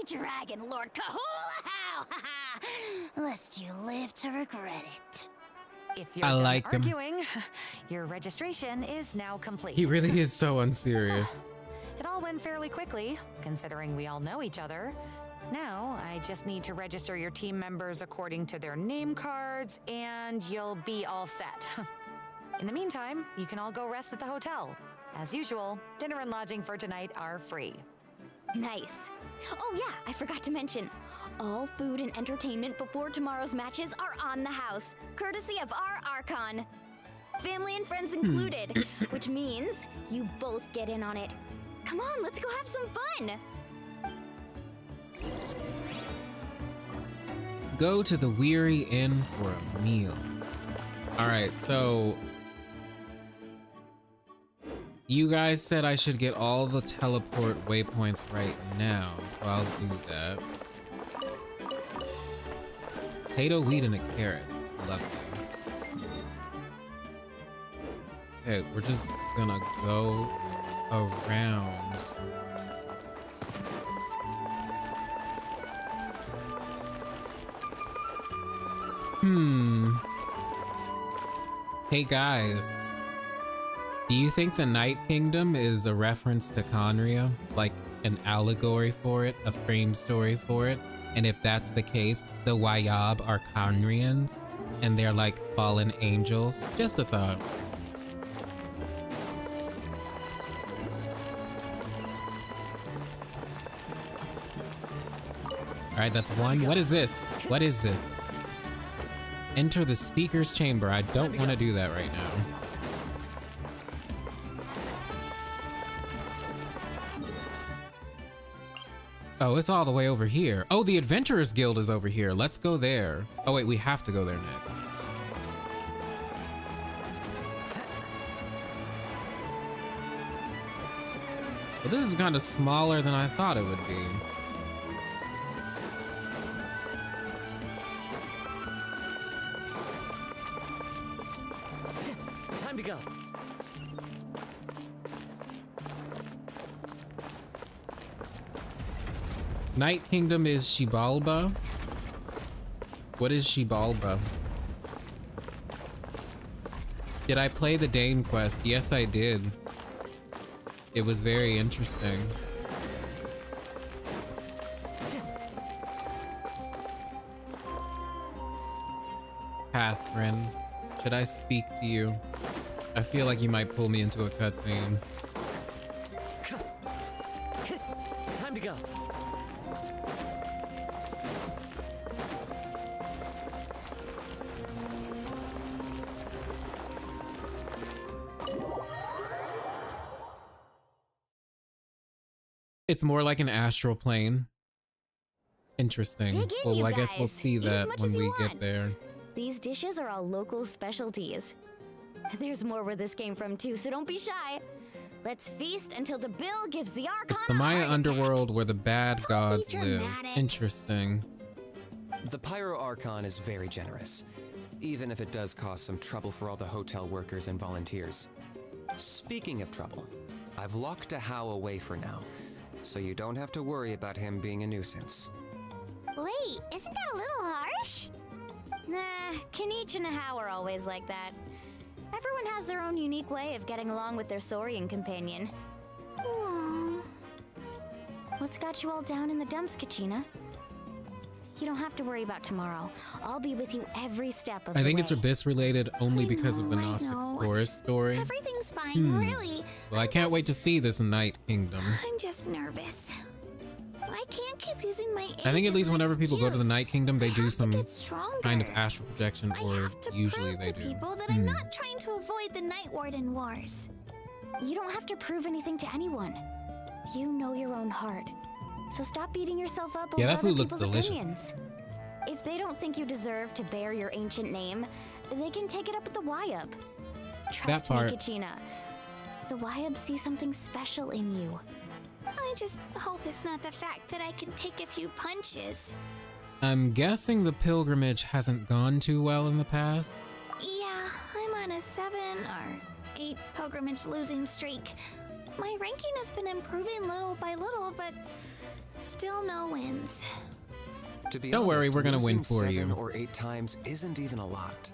Dragon Lord Kahula, lest you live to regret it. If you're I done like him. arguing, your registration is now complete. He really is so unserious. It all went fairly quickly, considering we all know each other. Now, I just need to register your team members according to their name cards, and you'll be all set. In the meantime, you can all go rest at the hotel. As usual, dinner and lodging for tonight are free. Nice. Oh yeah, I forgot to mention. All food and entertainment before tomorrow's matches are on the house, courtesy of our Archon. Family and friends included, which means you both get in on it. Come on, let's go have some fun! Go to the Weary Inn for a meal. Alright, so you guys said I should get all the teleport waypoints right now, so I'll do that. Potato, wheat, and a carrot. Lovely. Okay, we're just gonna go around. Hey guys. Do you think the Night Kingdom is a reference to Conria? Like an allegory for it? A frame story for it? And if that's the case, the Wayab are Conrians? And they're like fallen angels? Just a thought. Alright, that's one. What is this? What is this? Enter the speaker's chamber. I don't want to do that right now. Oh, it's all the way over here. Oh, the Adventurers Guild is over here. Let's go there. Oh wait, we have to go there next. Well, this is kind of smaller than I thought it would be. Time to go. Night Kingdom is Shibalba. What is Shibalba? Did I play the Dane quest? Yes, I did. It was very interesting. Catherine, should I speak to you? I feel like you might pull me into a cutscene. Time to go. It's more like an astral plane. Interesting. Dig in, Well, you I guess we'll guys. see Eat as that much when as you we want. get there. These dishes are all local specialties. There's more where this came from too, so don't be shy. Let's feast until the bill gives the Archon It's the a Maya heart attack. underworld where the bad gods live. dramatic. Interesting. The Pyro Archon is very generous, even if it does cause some trouble for all the hotel workers and volunteers. Speaking of trouble, I've locked Ahau away for now, so you don't have to worry about him being a nuisance. Wait, isn't that a little harsh? Nah, Kanich and Ahau are always like that. Everyone has their own unique way of getting along with their Saurian companion. What's got you all down in the dumps, Kachina? You don't have to worry about tomorrow. I'll be with you every step of the I think way. it's Abyss related only because of the I Gnostic know. Forest story. Everything's fine, really. Well, I can't wait to see this Night Kingdom. I'm just nervous. I can't keep using my I think age at least as an whenever people go to the excuse. Night Kingdom, they do some Get stronger. kind of astral projection, I or have to usually prove they to do. people that I'm not trying to avoid the Night Warden wars. You don't have to prove anything to anyone. You know your own heart. So stop beating yourself up over Yeah, that other food looks people's delicious. opinions. If they don't think you deserve to bear your ancient name, they can take it up with the Wyup. Trust part. me, Kachina. The Wyup see something special in you. I just hope it's not the fact that I can take a few punches. I'm guessing the pilgrimage hasn't gone too well in the past. Yeah, I'm on a 7 or 8 pilgrimage losing streak. My ranking has been improving little by little, but still no wins. To be Don't worry, honest, we're gonna win losing for 7 you. or 8 times isn't even a lot.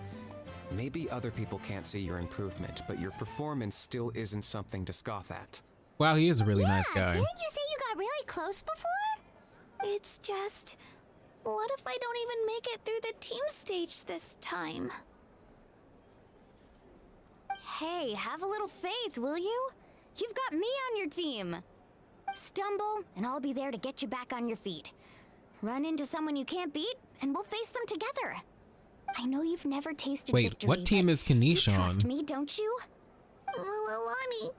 Maybe other people can't see your improvement, but your performance still isn't something to scoff at. Wow, he is a really nice guy. Didn't you say you got really close before? It's just, what if I don't even make it through the team stage this time? Hey, have a little faith, will you? You've got me on your team. Stumble, and I'll be there to get you back on your feet. Run into someone you can't beat, and we'll face them together. I know you've never tasted Wait, victory, what team but is Kanish you on? trust me, don't you? Lilani,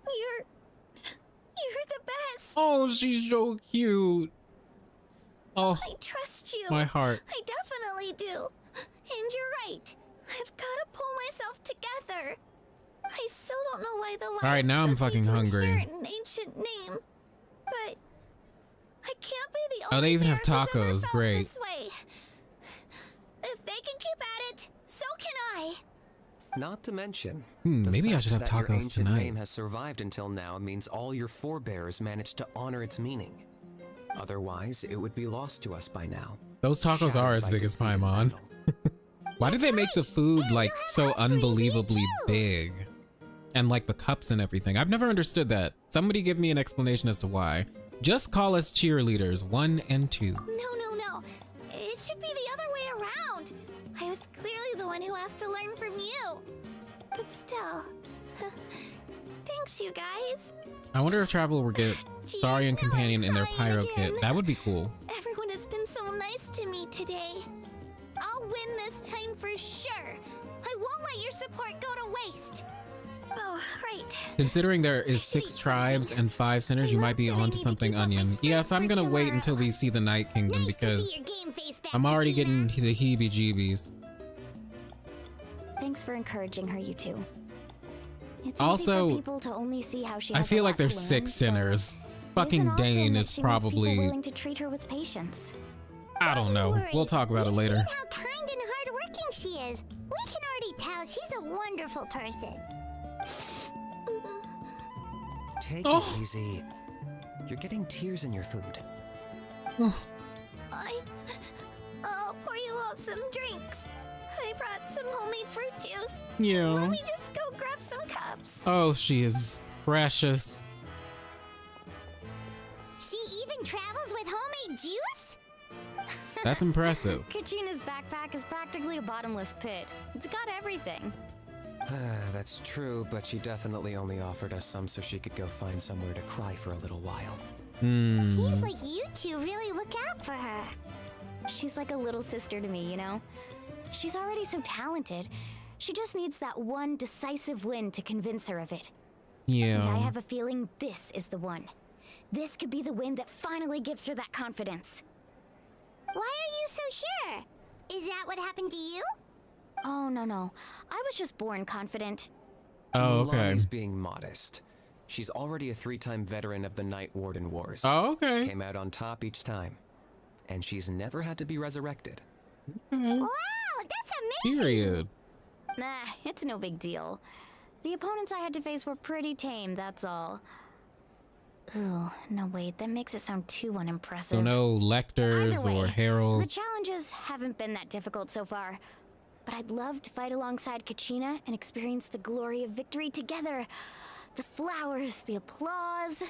you're the best. Oh, she's so cute. Oh, I trust you. my heart. I definitely do. And you're right. I've got to pull myself together. I still don't know why the All right, now I'm chose me fucking to hungry. inherit an ancient name, but I can't be the Oh, only they even have bear who's ever tacos. felt Great. this way. If they can keep at it, so can I. Not to mention, Maybe I fact should have that your tacos ancient tonight. name has survived until now means all your forebears managed to honor its meaning. Otherwise, it would be lost to us by now. Those tacos are as big as Paimon. Why did they make the food like so unbelievably big? And like the cups and everything. I've never understood that. Somebody give me an explanation as to why. Just call us cheerleaders 1 and 2. No. It should be the other way around. I was clearly the one who asked to learn from you. But still, thanks, you guys. I wonder if Traveler will get Saurian Companion in their Pyro kit. That would be cool. Everyone nice to me today. I'll win this time for sure. I won't let your support go to waste. Oh, right. Considering there is 6 tribes and 5 centers, you might be onto something, Onion. Yes, I'm gonna wait until we see the Night Kingdom because I'm already getting the heebie-jeebies. Thanks for encouraging her, you two. It's Also, easy for people to only see how she I has a feel like lot to there's learn, 6 so centers. it Fucking isn't often Dane that is she meets people probably... willing to treat her with patience. I don't know. We'll talk about it later. See how kind and hardworking she is. We can already tell she's a wonderful person. Take it easy. You're getting tears in your food. I'll pour you all some drinks. I brought some homemade fruit juice. Yeah. Let me just go grab some cups. Oh, she is precious. She even travels with homemade juice? That's impressive. Kachina's backpack is practically a bottomless pit. It's got everything. That's true, but she definitely only offered us some so she could go find somewhere to cry for a little while. Seems like you two really look out for her. She's like a little sister to me, you know? She's already so talented. She just needs that one decisive win to convince her of it. Yeah. And I have a feeling this is the one. This could be the win that finally gives her that confidence. Why are you so sure? Is that what happened to you? Oh, no. I was just born confident. Oh, okay. Lonnie's being modest. She's already a 3-time veteran of the Night Warden Wars. Oh, okay. Came out on top each time. And she's never had to be resurrected. Wow, that's amazing! Period. Nah, it's no big deal. The opponents I had to face were pretty tame, that's all. Ooh, no wait, that makes it sound too unimpressive. So no lectors Either way, or heralds. the challenges haven't been that difficult so far. But I'd love to fight alongside Kachina and experience the glory of victory together. The flowers, the applause.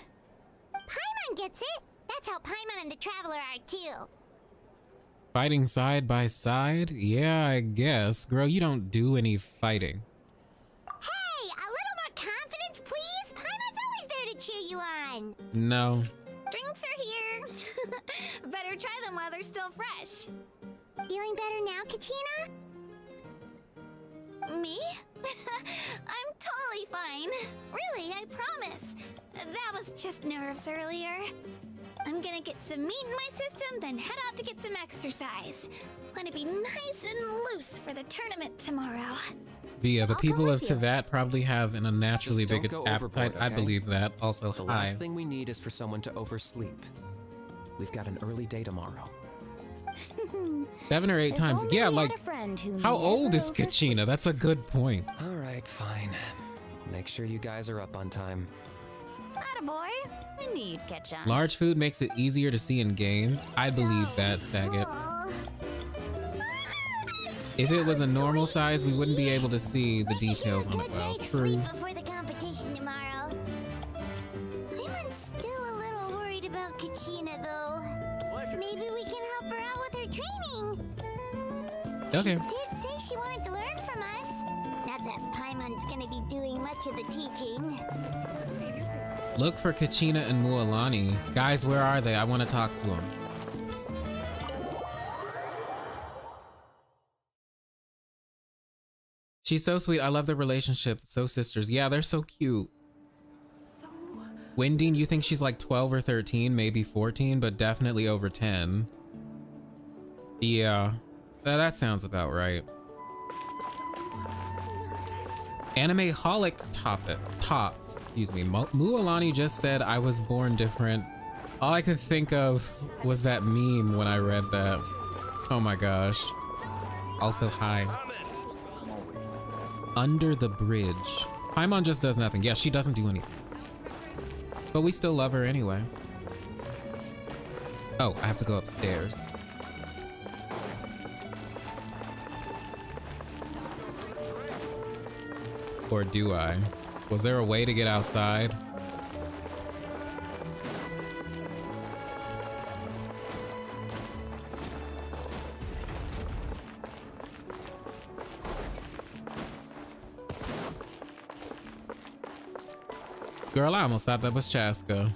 Paimon gets it! That's how Paimon and the Traveler are too. Fighting side by side? Yeah, I guess. Girl, you don't do any fighting. Hey, a little more confidence, please? Paimon's always there to cheer you on. No. Drinks are here. Better try them while they're still fresh. Feeling better now, Kachina? Me? I'm totally fine. Really, I promise. That was just nerves earlier. I'm gonna get some meat in my system, then head out to get some exercise. Want to be nice and loose for the tournament tomorrow. The people of Tevat probably have an unnaturally Just don't big go appetite. overboard, I okay? believe that. Also, The hi. last thing we need is for someone to oversleep. We've got an early day tomorrow. 7 or 8 times. only Yeah, we like, had a friend who how old never is Kachina? That's a good point. All right, fine. Make sure you guys are up on time. Attaboy. I knew you'd catch on. Large food makes it easier to see in game. I believe that, Saget. If it was a normal size, we wouldn't be able to see the details on it well. True. Before the competition tomorrow. Paimon's still a little worried about Kachina, though. Maybe we can help her out with her training. Okay. She did say she wanted to learn from us. Not that Paimon's gonna be doing much of the teaching. Look for Kachina and Mualani. Guys, where are they? I want to talk to them. She's so sweet. I love their relationship. So sisters. Yeah, they're so cute. Windine, you think she's like 12 or 13, maybe 14, but definitely over 10. Yeah, that sounds about right. Anime holic tops, excuse me. Mualani just said I was born different. All I could think of was that meme when I read that. Oh my gosh. Also, hi. Under the bridge. Paimon just does nothing. Yeah, she doesn't do anything. But we still love her anyway. Oh, I have to go upstairs. Or do I? Was there a way to get outside? Girl, I almost thought that was Chaska.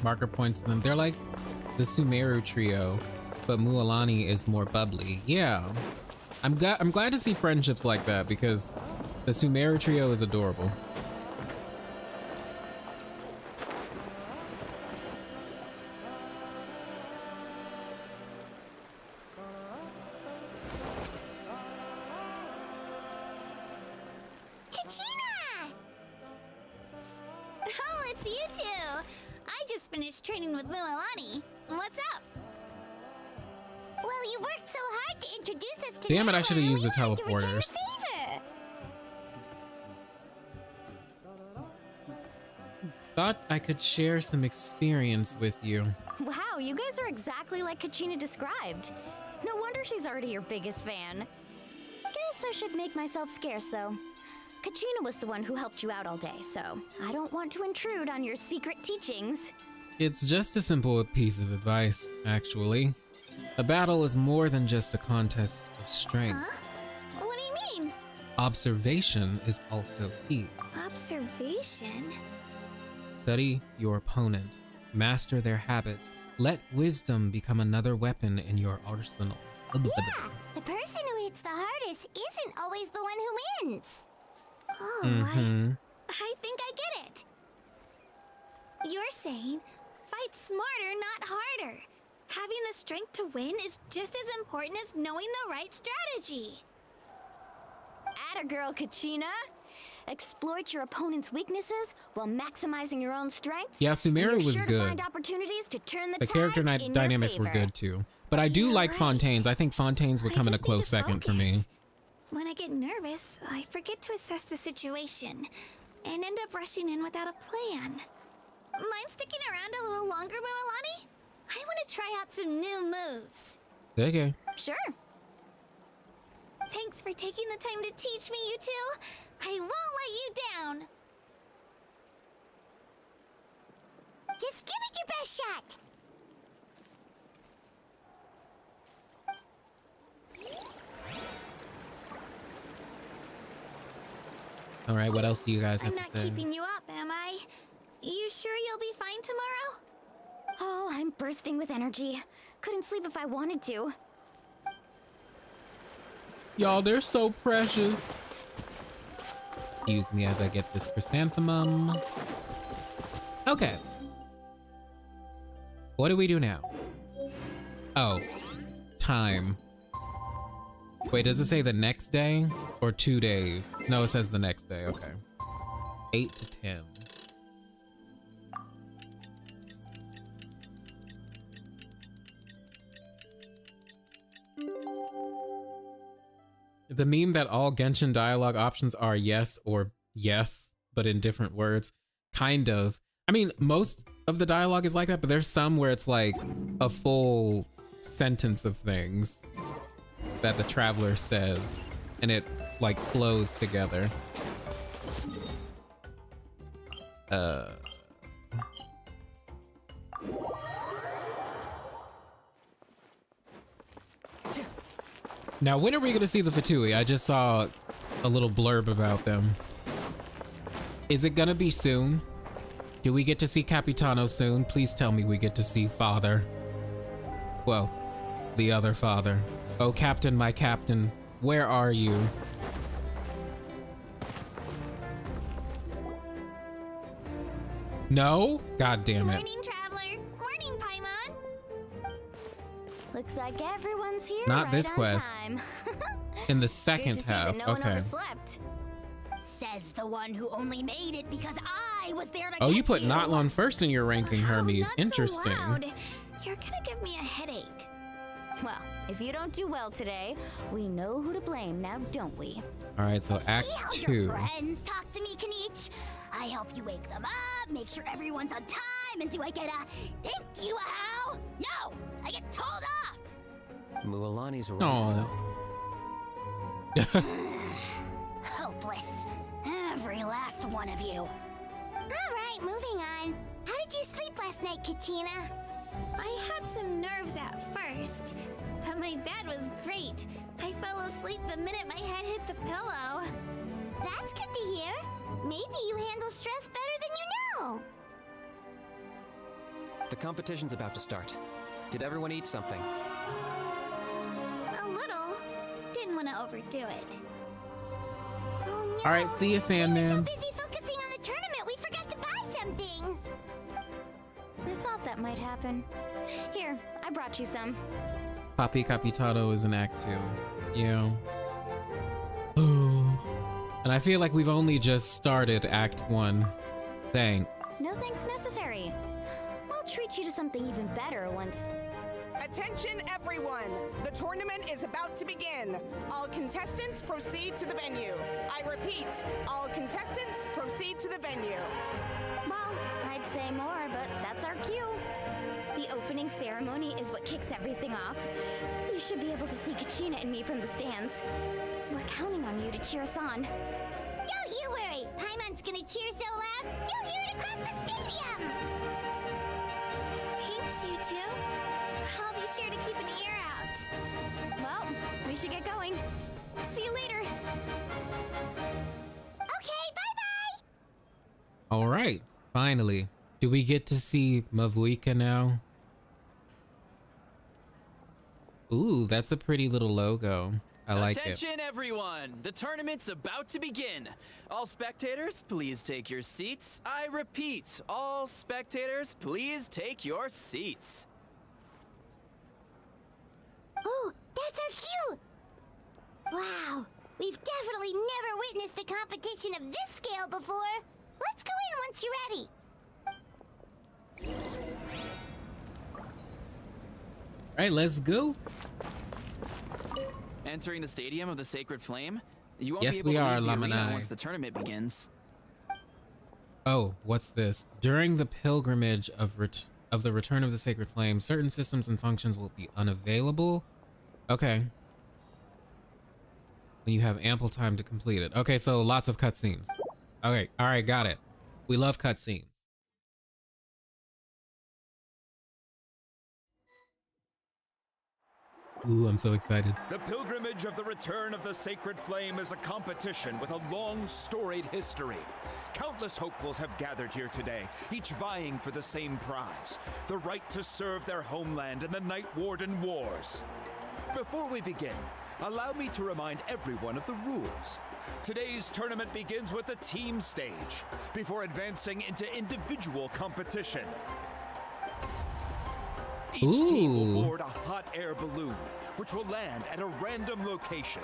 Marker points to them. They're like the Sumeru trio, but Mualani is more bubbly. Yeah. I'm glad to see friendships like that because the Sumeru trio is adorable. Kachina! Oh, it's you two! I just finished training with Mualani. What's up? Well, you worked so hard to introduce us to Damn it, I Natlan, should have used the we wanted to return the teleporters. favor. Thought I could share some experience with you. Wow, you guys are exactly like Kachina described. No wonder she's already your biggest fan. Guess I should make myself scarce, though. Kachina was the one who helped you out all day, so I don't want to intrude on your secret teachings. It's just a simple piece of advice, actually. A battle is more than just a contest of strength. Huh? What do you mean? Observation is also key. Observation? Study your opponent, master their habits, let wisdom become another weapon in your arsenal. Yeah, the person who hits the hardest isn't always the one who wins. Oh, I think I get it. You're saying fight smarter, not harder. Having the strength to win is just as important as knowing the right strategy. Atta girl, Kachina. Exploit your opponent's weaknesses while maximizing your own strengths. Yeah, Sumeru was sure good. To find opportunities to turn the character tides in your dynamics were favor. good too. But I do like Fontaine's. I think Fontaine's would come in a close second for me. When I get nervous, I forget to assess the situation and end up rushing in without a plan. Mind sticking around a little longer, Mualani? I want to try out some new moves. Okay. Sure. Thanks for taking the time to teach me, you two. I won't let you down. Just give it your best shot. All right, what else do you guys have I'm to not say? keeping you up, am I? You sure you'll be fine tomorrow? Oh, I'm bursting with energy. Couldn't sleep if I wanted to. Y'all, they're so precious. Excuse me as I get this chrysanthemum. Okay. What do we do now? Oh, time. Wait, does it say the next day or 2 days? No, it says the next day. Okay. 8 to 10. The meme that all Genshin dialogue options are yes or yes, but in different words. Kind of. I mean, most of the dialogue is like that, but there's some where it's like a full sentence of things that the traveler says, and it like flows together. Now, when are we gonna see the Fatui? I just saw a little blurb about them. Is it gonna be soon? Do we get to see Capitano soon? Please tell me we get to see Father. Well, the other father. Oh, Captain, my Captain, where are you? No? God damn it. Morning, Traveler. Morning, Paimon. Looks like everyone's here. Not right this on quest. Time. In the second Good to see half, that no one okay. overslept. Says the one who only made it because I was there to Oh, get you put Natlan first in your ranking, Hermes. Not Interesting. So loud. You're gonna give me a headache. Well, if you don't do well today, we know who to blame now, don't we? All right, so Act See how 2. your friends talk to me, Kanich? I help you wake them up, make sure everyone's on time, and do I get a thank you, how? No, I get told off. Mualani's right, Oh. Hopeless. Every last one of you. Alright, moving on. How did you sleep last night, Kachina? I had some nerves at first, but my bed was great. I fell asleep the minute my head hit the pillow. That's good to hear. Maybe you handle stress better than you know. The competition's about to start. Did everyone eat something? A little. Didn't want to overdo it. Oh no! All right, see you, Sandman. We were so busy focusing on the tournament, we forgot to buy something. I thought that might happen. Here, I brought you some. Papi Capitano is in Act 2. Yeah. Oh. And I feel like we've only just started Act 1. Thanks. No thanks necessary. I'll treat you to something even better once. Attention everyone! The tournament is about to begin. All contestants proceed to the venue. I repeat, all contestants proceed to the venue. Well, I'd say more, but that's our cue. The opening ceremony is what kicks everything off. You should be able to see Kachina and me from the stands. We're counting on you to cheer us on. Don't you worry! Paimon's gonna cheer so loud, you'll hear it across the stadium! Thanks, you two. I'll be sure to keep an ear out. Well, we should get going. See you later. Okay, bye-bye! All right, finally. Do we get to see Mavuika now? Ooh, that's a pretty little logo. I like it. Attention everyone! The tournament's about to begin. All spectators, please take your seats. I repeat, all spectators, please take your seats. Oh, that's our cue! Wow, we've definitely never witnessed a competition of this scale before. Let's go in once you're ready. All right, let's go. Entering the Stadium of the Sacred Flame, you won't Yes, be able we to are, leave the arena Lamanai. once the tournament begins. Oh, what's this? During the pilgrimage of the Return of the Sacred Flame, certain systems and functions will be unavailable. Okay. When you have ample time to complete it. Okay, so lots of cutscenes. Okay, all right, got it. We love cutscenes. Ooh, I'm so excited. The pilgrimage of the Return of the Sacred Flame is a competition with a long, storied history. Countless hopefuls have gathered here today, each vying for the same prize, the right to serve their homeland in the Night Warden Wars. Before we begin, allow me to remind everyone of the rules. Today's tournament begins with the team stage, before advancing into individual competition. Each team will board a hot air balloon, which will land at a random location.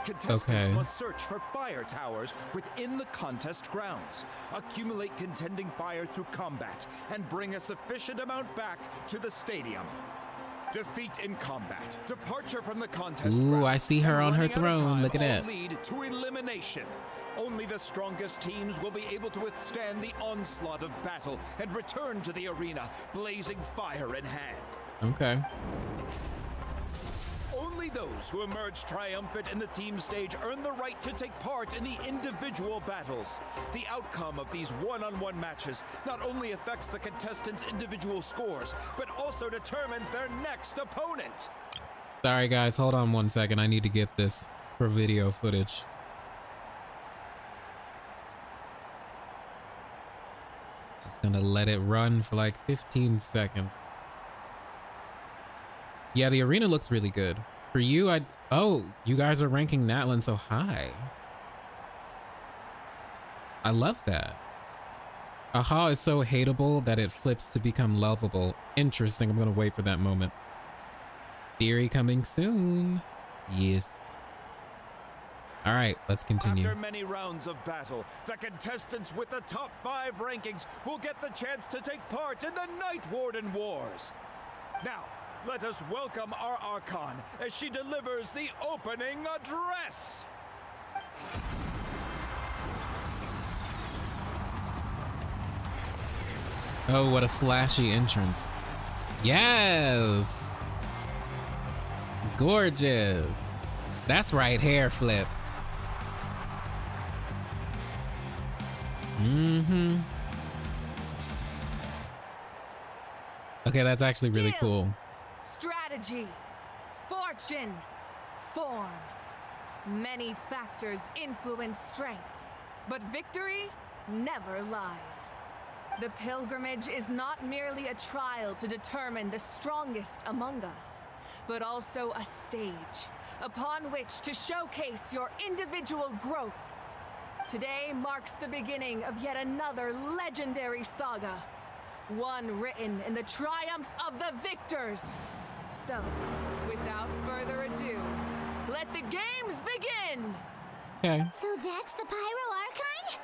Contestants must search for fire towers within the contest grounds, accumulate contending fire through combat, and bring a sufficient amount back to the stadium. Defeat in combat, departure from the contest Ooh, ground, I see her and on her running out of throne. time Look at all that. lead to elimination. Only the strongest teams will be able to withstand the onslaught of battle and return to the arena, blazing fire in hand. Okay. Only those who emerge triumphant in the team stage earn the right to take part in the individual battles. The outcome of these one-on-one matches not only affects the contestants' individual scores, but also determines their next opponent. Sorry guys, hold on one second. I need to get this for video footage. Just gonna let it run for like 15 seconds. Yeah, the arena looks really good. For you, oh, you guys are ranking Natlan so high. I love that. Aha is so hateable that it flips to become lovable. Interesting, I'm gonna wait for that moment. Theory coming soon. Yes. All right, let's continue. After many rounds of battle, the contestants with the top 5 rankings will get the chance to take part in the Night Warden Wars. Now, let us welcome our Archon as she delivers the opening address. Oh, what a flashy entrance. Yes! Gorgeous. That's right, hair flip. Mm-hmm. Okay, that's actually really cool. Strategy, fortune, form. Many factors influence strength, but victory never lies. The pilgrimage is not merely a trial to determine the strongest among us, but also a stage upon which to showcase your individual growth. Today marks the beginning of yet another legendary saga, one written in the triumphs of the victors. So, without further ado, let the games begin! Okay. So that's the Pyro Archon?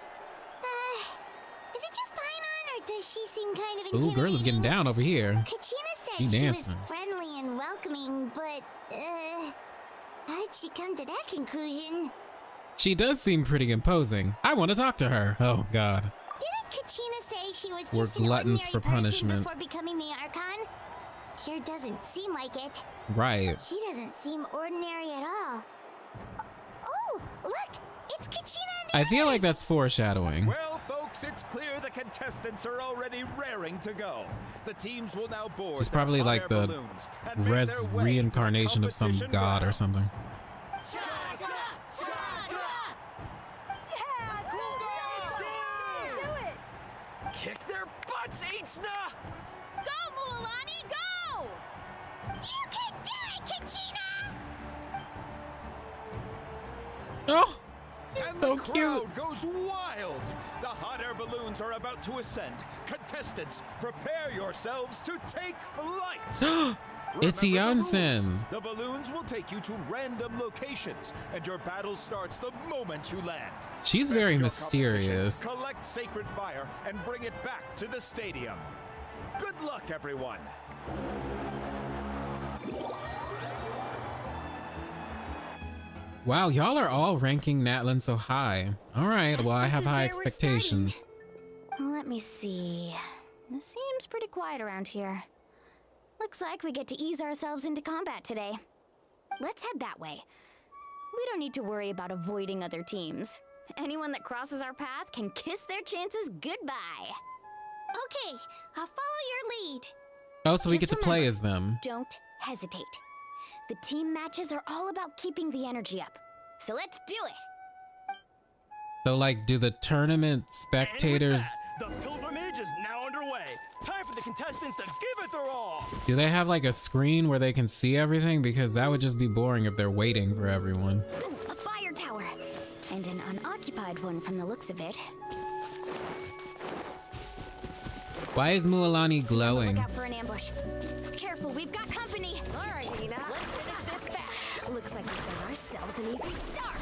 Is it just Paimon, or does she seem kind of intimidating? Ooh, girl is getting down over here. Kachina said She she was dancing. friendly and welcoming, but, how did she come to that conclusion? She does seem pretty imposing. I want to talk to her. Oh, God. Didn't Kachina say she was We're just an gluttons ordinary for person punishment. before becoming the Archon? Sure doesn't seem like it. Right. She doesn't seem ordinary at all. Oh, look! It's Kachina and the I feel like others! that's foreshadowing. Well, folks, it's clear the contestants are already raring to go. The teams will now board. She's their probably hot like air the balloons and make their way to the reincarnation of some competition god or grounds. something. Kick their butts, Ainsna! Go, Mualani, go! You can do it, Kachina! Oh, she's And so the cute. crowd goes wild. The hot air balloons are about to ascend. Contestants, prepare yourselves to take flight. It's Remember the rules. Janssen. The balloons will take you to random locations, and your battle starts the moment you land. She's Test very your mysterious. competition, collect sacred fire, and bring it back to the stadium. Good luck, everyone. Wow, y'all are all ranking Natlan so high. All right, well, I This have is high where we're expectations. Let me see. This seems pretty quiet around here. Looks like we get to ease ourselves into combat today. Let's head that way. We don't need to worry about avoiding other teams. Anyone that crosses our path can kiss their chances goodbye. Okay, I'll follow your lead. Oh, so we get Just to play remember, as them. Don't hesitate. The team matches are all about keeping the energy up. So let's do it! So, like, do the tournament spectators, The pilgrimage is now underway. Time for the contestants to give it their all. do they have like a screen where they can see everything? Because that would just be boring if they're waiting for everyone. Ooh, a fire tower! And an unoccupied one from the looks of it. Why is Mualani Look glowing? out for an ambush. Careful, we've got company! Alright, Nina, let's finish this fast. Looks like we've got ourselves an easy start.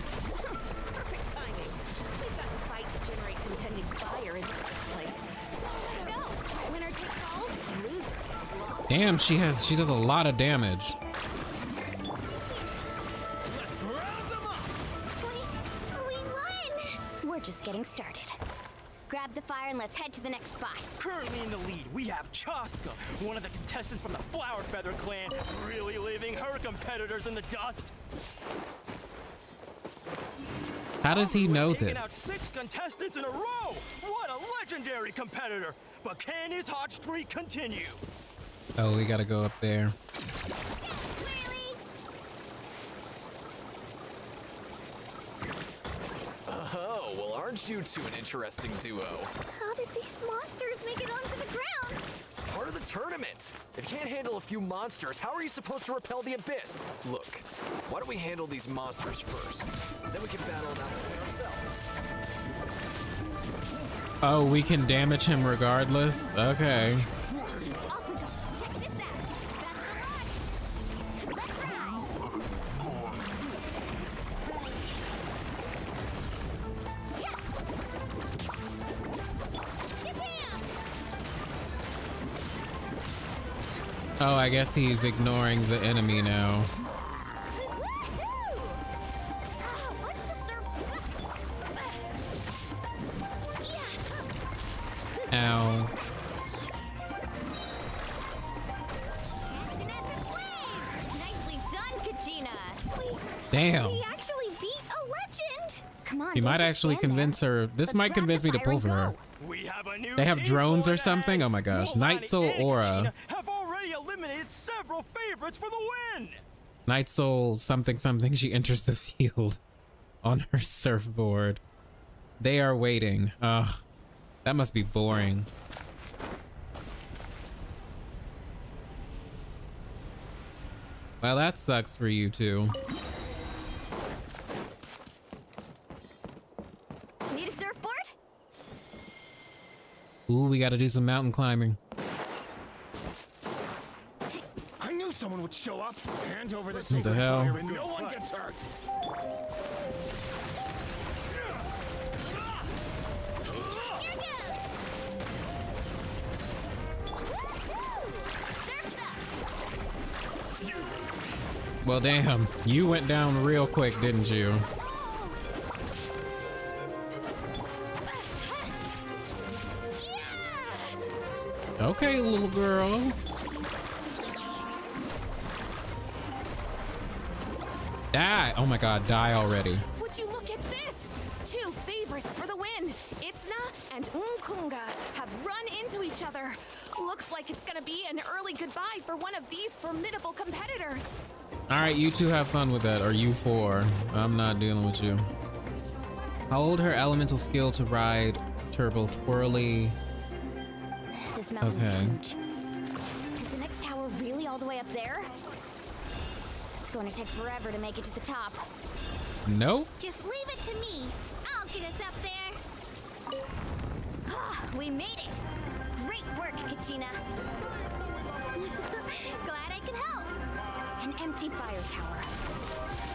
Perfect timing. We've got to fight to generate contending fire in the first place. Let's go. Winner takes all, loser gets lost. Damn, she does a lot of damage. Let's round them up. We won! We're just getting started. Grab the fire and let's head to the next spot. Currently in the lead, we have Chaska, one of the contestants from the Flower Feather clan, really leaving her competitors in the dust. How does he know Taking this? out 6 contestants in a row. What a legendary competitor! But can his hot streak continue? Oh, we gotta go up there. Oh, well, aren't you two an interesting duo? How did these monsters make it onto the ground? It's part of the tournament. If you can't handle a few monsters, how are you supposed to repel the abyss? Look, why don't we handle these monsters first? Then we can battle them out between ourselves. Oh, we can damage him regardless? Okay. Off we go. Check this out. Best of luck. Let's ride. Oh, I guess he's ignoring the enemy now. Ow. Nicely done, Kachina. Damn. We actually beat a legend. Come on. He don't might just actually stand there. convince her. This Let's might grab convince the me to fire pull and for her. go. We have a new They have team drones or going something? at it. Oh my gosh. Mualani Night Soul and Aura. Kachina have already eliminated several favorites for the win. Night Soul something something. She enters the field on her surfboard. They are waiting. Ugh. That must be boring. Well, that sucks for you two. Need a surfboard? Ooh, we gotta do some mountain climbing. I knew someone would show up. Hand over the What sacred the hell? fire and no one gets hurt. Well, damn, you went down real quick, didn't you? Okay, little girl. Die! Oh my god, die already. Would you look at this? Two favorites for the win. Itzna and Unkunga have run into each other. Looks like it's gonna be an early goodbye for one of these formidable competitors. Alright, you two have fun with that, or you four. I'm not dealing with you. Hold her elemental skill to ride Turbo Twirly. This mountain's Okay. huge. Is the next tower really all the way up there? It's going to take forever to make it to the top. Nope. Just leave it to me. I'll get us up there. We made it! Great work, Kachina. Glad I could help. An empty fire tower.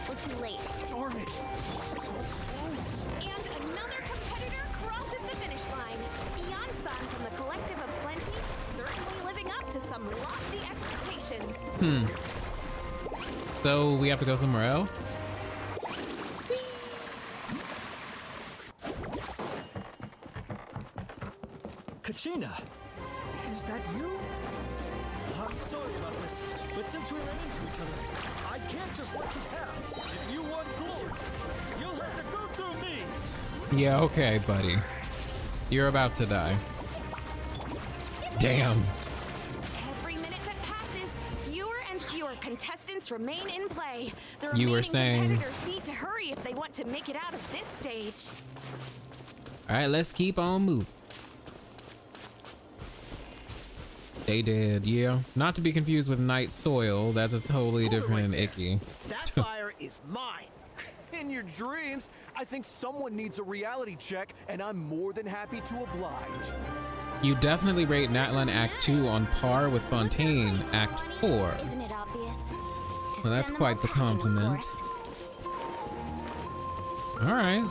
We're too late. Darn it. And another competitor crosses the finish line. Ian-san from the Collective of Plenty, certainly living up to some lofty expectations. So we have to go somewhere else? Kachina, is that you? I'm sorry about this, but since we ran into each other, I can't just let you pass. If you want glory, you'll have to go through me. Yeah, okay, buddy. You're about to die. Damn. Every minute that passes, fewer and fewer contestants remain in play. The You were remaining saying- competitors need to hurry if they want to make it out of this stage. Alright, let's keep on moving. They did, yeah. Not to be confused with Night Soil. That's a totally different and icky. That fire is mine. In your dreams, I think someone needs a reality check, and I'm more than happy to oblige. You definitely rate Natlan Act 2 on par with Fontaine Act 4. Isn't it obvious? Well, that's quite the compliment. Alright.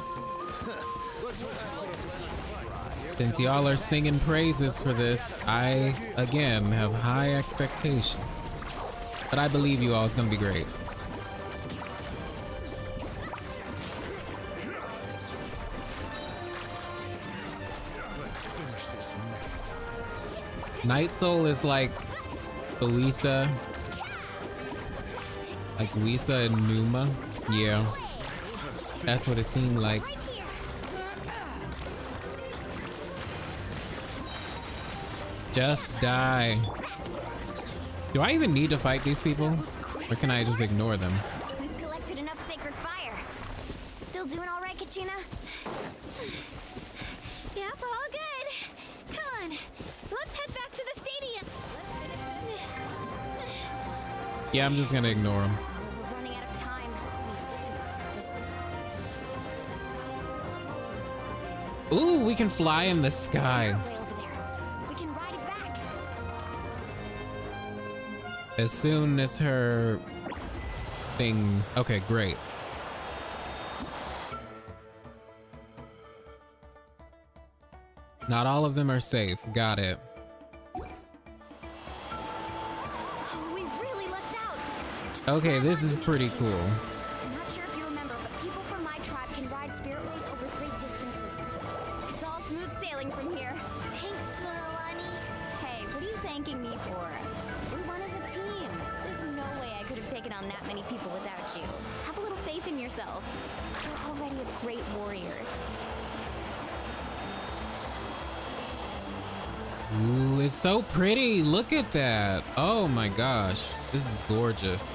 Since y'all are singing praises for this, I, again, have high expectations. But I believe you all, it's gonna be great. Night Soul is like Louisa. Like Louisa and Numa. Yeah. That's what it seemed like. Just die. Do I even need to fight these people? Or can I just ignore them? We've collected enough sacred fire. Still doing all right, Kachina? Yep, all good. Come on, let's head back to the stadium. Let's finish this. Yeah, I'm just gonna ignore them. We're running out of time. Ooh, we can fly in the sky. Way over there. We can ride it back. As soon as her thing. Okay, great. Not all of them are safe. Got it. We really lucked out. Okay, this is pretty cool. I'm not sure if you remember, but people from my tribe can ride spiritways over great distances. It's all smooth sailing from here. Thanks, Milani. Hey, what are you thanking me for? We won as a team. There's no way I could have taken on that many people without you. Have a little faith in yourself. You're already a great warrior. Ooh, it's so pretty. Look at that. Oh my gosh. This is gorgeous.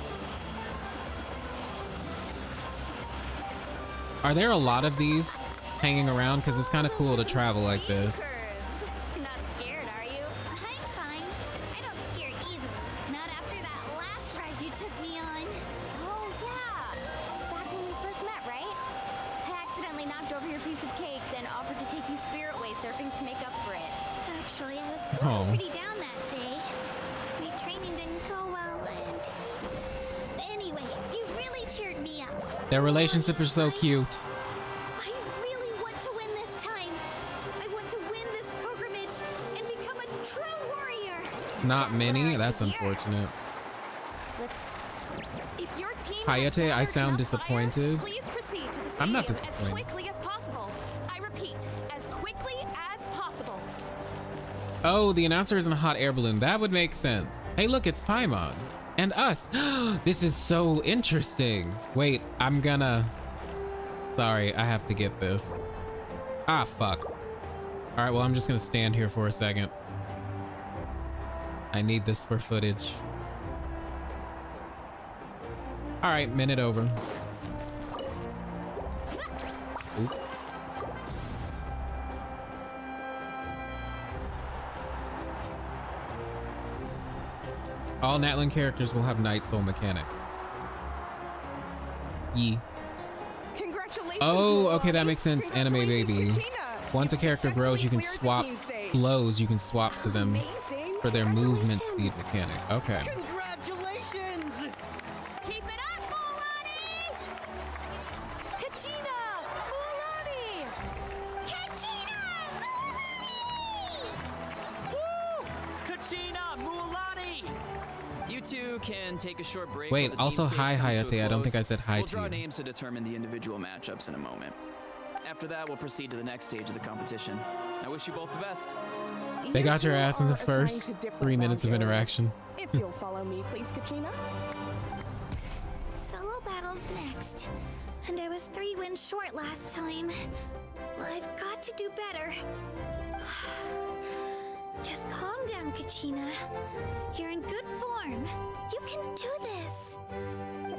Are there a lot of these hanging around? Because it's kind of cool to travel like this. You're not scared, are you? I'm fine. I don't scare easily. Not after that last ride you took me on. to make up for it. Actually, I was feeling pretty down that day. My training didn't go well, and anyway, you really cheered me up. Their relationship is so cute. I really want to win this time. I want to win this pilgrimage and become a true warrior. Not many. That's unfortunate. If your team Hayate, I sound disappointed. please proceed to the stadium I'm not as disappointed. quickly as possible. I repeat, as quickly as possible. Oh, the announcer is in a hot air balloon. That would make sense. Hey, look, it's Paimon. And us. This is so interesting. Wait, I'm gonna... Sorry, I have to get this. Ah, fuck. All right, well, I'm just gonna stand here for a second. I need this for footage. All right, minute over. Oops. All Natlan characters will have Night Soul mechanics. Yee. Congratulations. Oh, okay, that makes sense. Anime baby. Once a character grows, you can swap blows. You can swap to them for their movement speed mechanic. Okay. Congratulations! Keep it up, Mulan! Kachina! Mulan! Kachina! Woo! Kachina! Mulan! You two can take a short break. Wait, while the team also stage hi, comes to a Hayate. I don't think I close. said hi We'll to draw you. names to determine the individual matchups in a moment. After that, we'll proceed to the next stage of the competition. I wish you both the best. They got your ass in the Are assigned first to different 3 minutes of round areas. interaction. If you'll follow me, please, Kachina. Solo battles next. And I was 3 wins short last time. I've got to do better. Just calm down, Kachina. You're in good form. You can do this.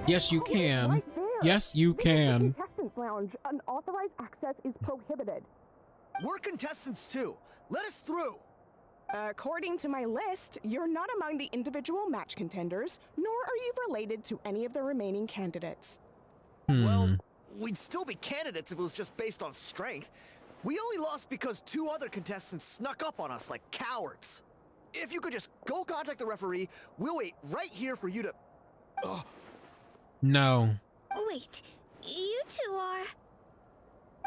Yes, you can. Yes, you can. Contestants Lounge. Unauthorized access is prohibited. We're contestants too. Let us through. According to my list, you're not among the individual match contenders, nor are you related to any of the remaining candidates. Well, we'd still be candidates if it was just based on strength. We only lost because 2 other contestants snuck up on us like cowards. If you could just go contact the referee, we'll wait right here for you to... No. Wait, you two are...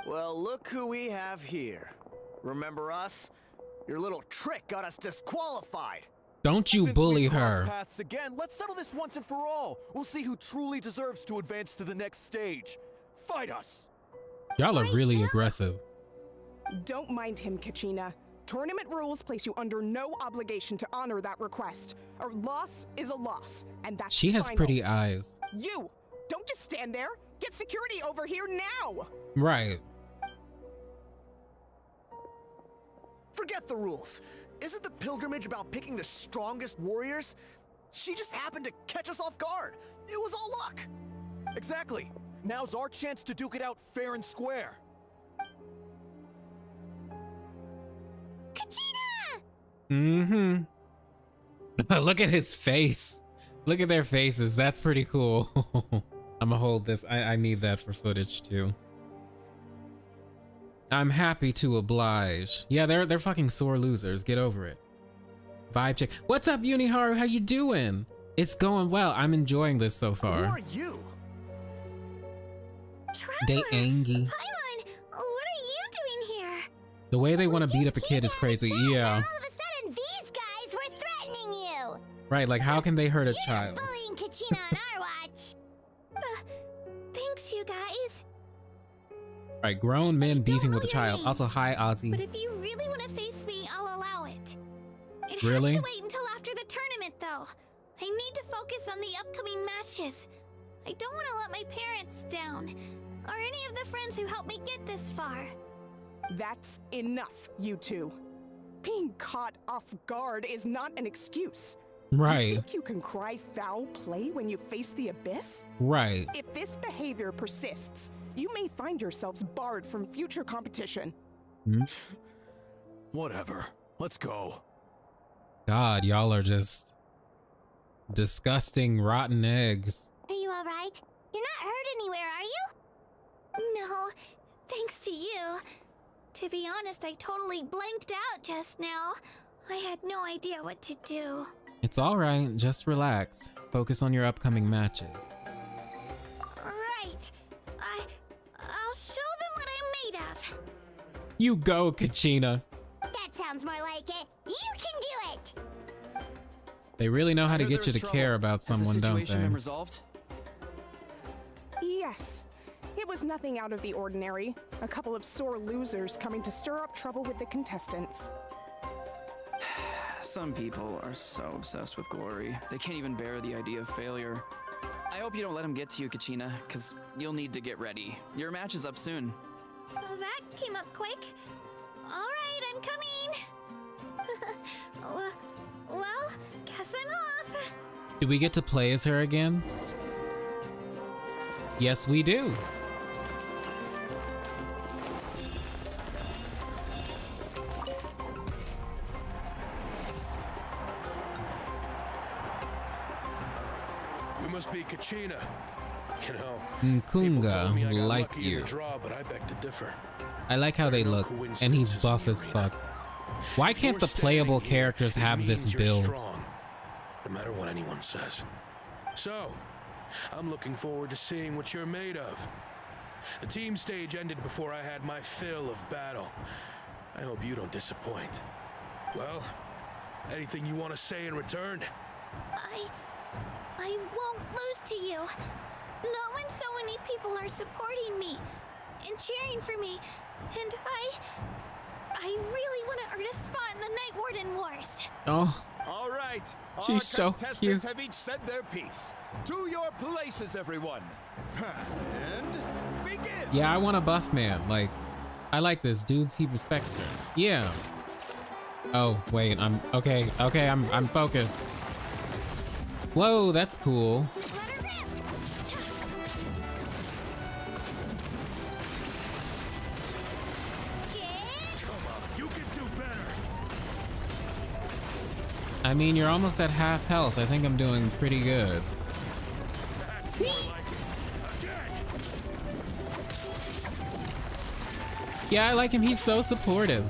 Well, look who we have here. Remember us? Your little trick got us disqualified. Don't you bully her. Paths again. Let's settle this once and for all. We'll see who truly deserves to advance to the next stage. Fight us. Y'all are really aggressive. Don't mind him, Kachina. Tournament rules place you under no obligation to honor that request. A loss is a loss, and that's She has final. pretty eyes. You! Don't just stand there! Get security over here now! Right. Forget the rules. Isn't the pilgrimage about picking the strongest warriors? She just happened to catch us off guard. It was all luck. Exactly. Now's our chance to duke it out fair and square. Kachina! Mm-hmm. Look at his face. Look at their faces. That's pretty cool. I'm gonna hold this. I need that for footage too. I'm happy to oblige. Yeah, they're fucking sore losers. Get over it. Vibe check. What's up, Uniharu? How you doing? It's going well. I'm enjoying this so far. Who are you? They angry. Paimon, what are you doing here? The way they want to beat up a kid is crazy. Yeah. All of a sudden, these guys were threatening you. Right, like how can they hurt a child? Bullying Kachina on our watch. Thanks, you guys. Right, grown men beefing with a child. Also, hi, But Ozzy. if you really want to face me, I'll allow it. It Really? has to wait until after the tournament, though. I need to focus on the upcoming matches. I don't want to let my parents down, or any of the friends who helped me get this far. That's enough, you two. Being caught off guard is not an excuse. Right. You think you can cry foul play when you face the abyss? Right. If this behavior persists, you may find yourselves barred from future competition. Whatever. Let's go. God, y'all are just disgusting, rotten eggs. Are you alright? You're not hurt anywhere, are you? No, thanks to you. To be honest, I totally blanked out just now. I had no idea what to do. It's alright, just relax. Focus on your upcoming matches. Right. I'll show them what I'm made of. You go, Kachina. That sounds more like it. You can do it. They really know how to get you to care about someone, don't they? Has the situation been resolved? Yes. It was nothing out of the ordinary. A couple of sore losers coming to stir up trouble with the contestants. Some people are so obsessed with glory, they can't even bear the idea of failure. I hope you don't let them get to you, Kachina, because you'll need to get ready. Your match is up soon. That came up quick. Alright, I'm coming. Well, guess I'm off. Do we get to play as her again? Yes, we do. You must be Kachina. You know, Nkunga like you. Draw, but I beg to differ. I like how they look, and he's buff as fuck. Why can't the playable characters have this build? Strong, no matter what anyone says. So, I'm looking forward to seeing what you're made of. The team stage ended before I had my fill of battle. I hope you don't disappoint. Well, anything you want to say in return? I won't lose to you. Not when so many people are supporting me and cheering for me, and I really want to earn a spot in the Night Warden Wars. Oh. All right. She's so contestants cute. have each said their piece. To your places, everyone. And begin. Yeah, I want a buff man. Like, I like this. Dudes, he respects her. Yeah. Oh, wait, I'm okay. Okay, I'm focused. Whoa, that's cool. I mean, you're almost at half health. I think I'm doing pretty good. Yeah, I like him. He's so supportive.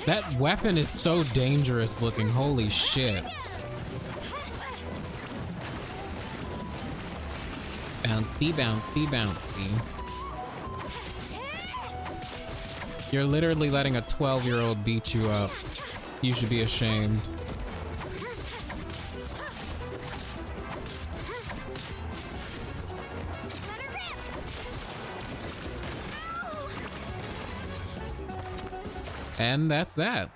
That weapon is so dangerous looking. Holy shit. Bouncy, bouncy, bouncy. You're literally letting a 12-year-old beat you up. You should be ashamed. And that's that.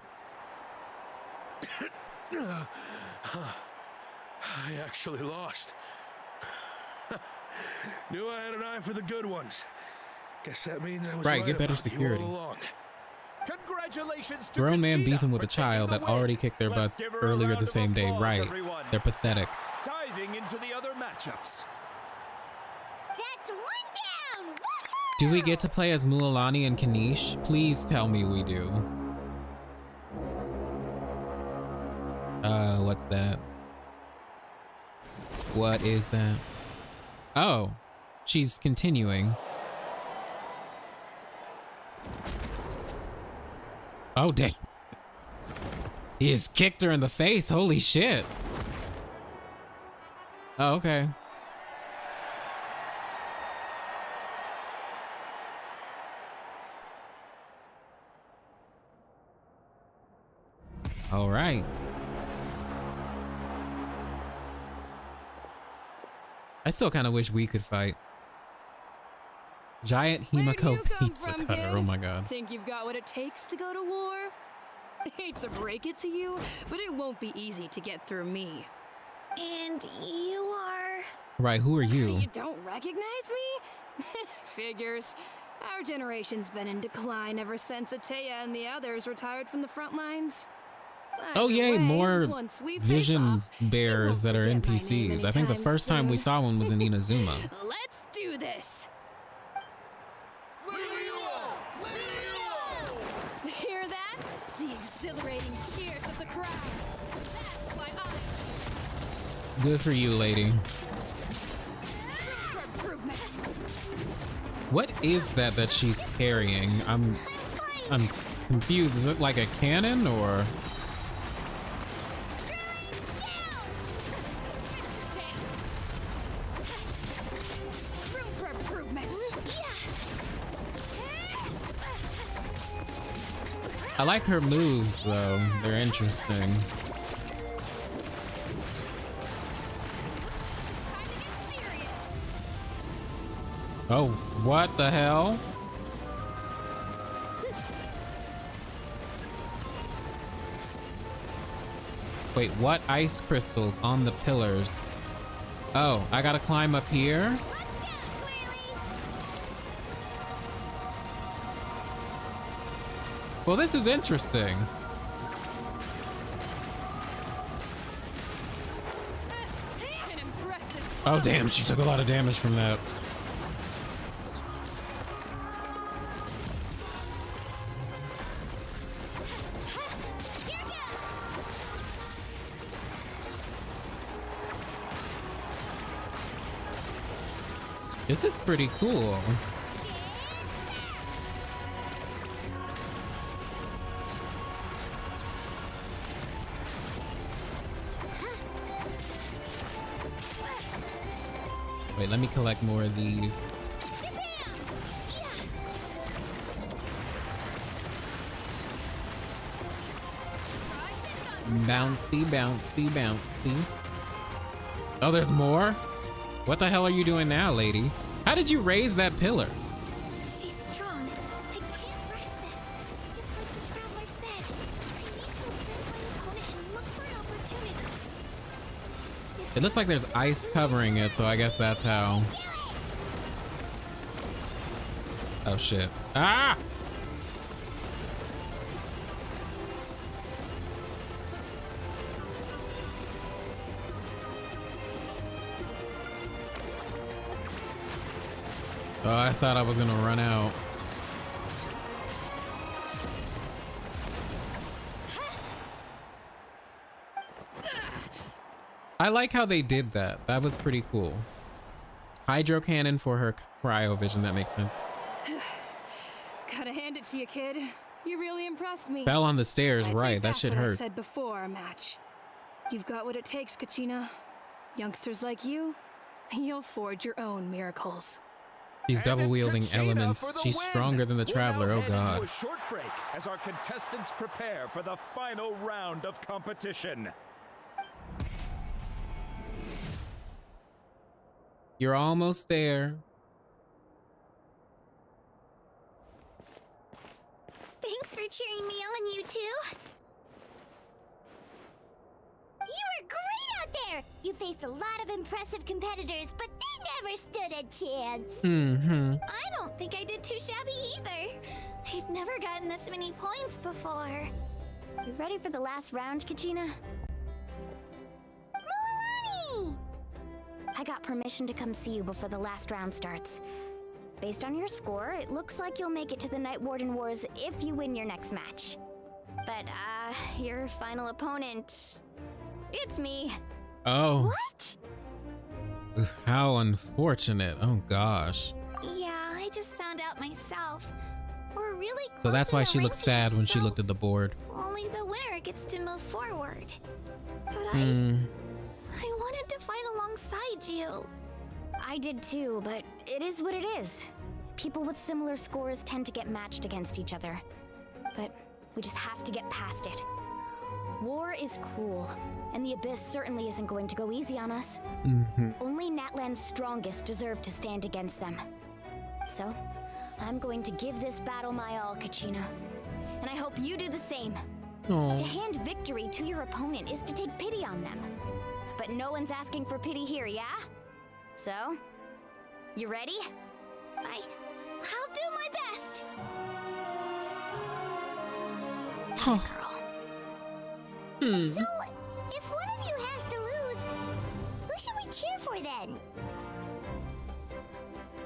I actually lost. Knew I had an eye for the good ones. Guess that means I was right. Get better about you security. all along. Congratulations to Grown man Kachina beefing with a for taking child the that win. already kicked their Let's butts give her a earlier round the of same day. applause, Right. everyone. They're pathetic. Diving into the other matchups. That's one down. Do we get to play as Mualani and Kanish? Please tell me we do. What's that? What is that? Oh, she's continuing. Oh, dang. He just kicked her in the face. Holy shit. Oh, okay. All right. I still kind of wish we could fight. Giant Himiko pizza cutter. Oh my god. Think you've got what it takes to go to war? I hate to break it to you, but it won't be easy to get through me. And you are... Right, who are you? You don't recognize me? Figures. Our generation's been in decline ever since Ateya and the others retired from the front lines. Oh yay, Either way, more once we face vision off, bears that are NPCs. I think the first time we saw one was in Inazuma. Let's do this. Hear that? The exhilarating cheers of the crowd. That's why Good for you, lady. improvement. What is that she's carrying? I'm confused. Is it like a cannon or? Room for improvement. I like her moves though. They're interesting. Oh, what the hell? Wait, what? Ice crystals on the pillars. Oh, I gotta climb up here? Well, this is interesting. Oh, damn, she took a lot of damage from that. This is pretty cool. Wait, let me collect more of these. Bouncy, bouncy, bouncy. Oh, there's more? What the hell are you doing now, lady? How did you raise that pillar? She's strong. I can't rush this. Just like the traveler said. I need to observe my opponent and look for an opportunity. It looks like there's ice covering it, so I guess that's how. Oh shit. Ah! Oh, I thought I was gonna run out. I like how they did that. That was pretty cool. Hydro cannon for her cryo vision. That makes sense. Gotta hand it to you, kid. You really impressed me. Fell on the stairs, I right? take That back shit what I hurts. said before our match. You've got what it takes, Kachina. Youngsters like you, you'll forge your own miracles. She's double wielding Kachina elements. for the She's win. stronger than the We'll traveler. now Oh head god. into a short break as our contestants prepare for the final round of competition. You're almost there. Thanks for cheering me on, you two. You were great out there! You faced a lot of impressive competitors, but they never stood a chance. Mm-hmm. I don't think I did too shabby either. I've never gotten this many points before. You ready for the last round, Kachina? Milani! I got permission to come see you before the last round starts. Based on your score, it looks like you'll make it to the Night Warden Wars if you win your next match. But, your final opponent... It's me. Oh. What? How unfortunate. Oh gosh. Yeah, I just found out myself. We're really close. So that's in why the she looked sad rankings, when she so looked at the board. only the winner gets to move forward. But Hmm. I wanted to fight alongside you. I did too, but it is what it is. People with similar scores tend to get matched against each other. But we just have to get past it. War is cruel, and the Abyss certainly isn't going to go easy on us. Mm-hmm. Only Natlan's strongest deserve to stand against them. So, I'm going to give this battle my all, Kachina. And I hope you do the same. Aw. To hand victory to your opponent is to take pity on them. But no one's asking for pity here, yeah? So, you ready? I'll do my best. Huh. Hmm. So, if one of you has to lose, who should we cheer for then?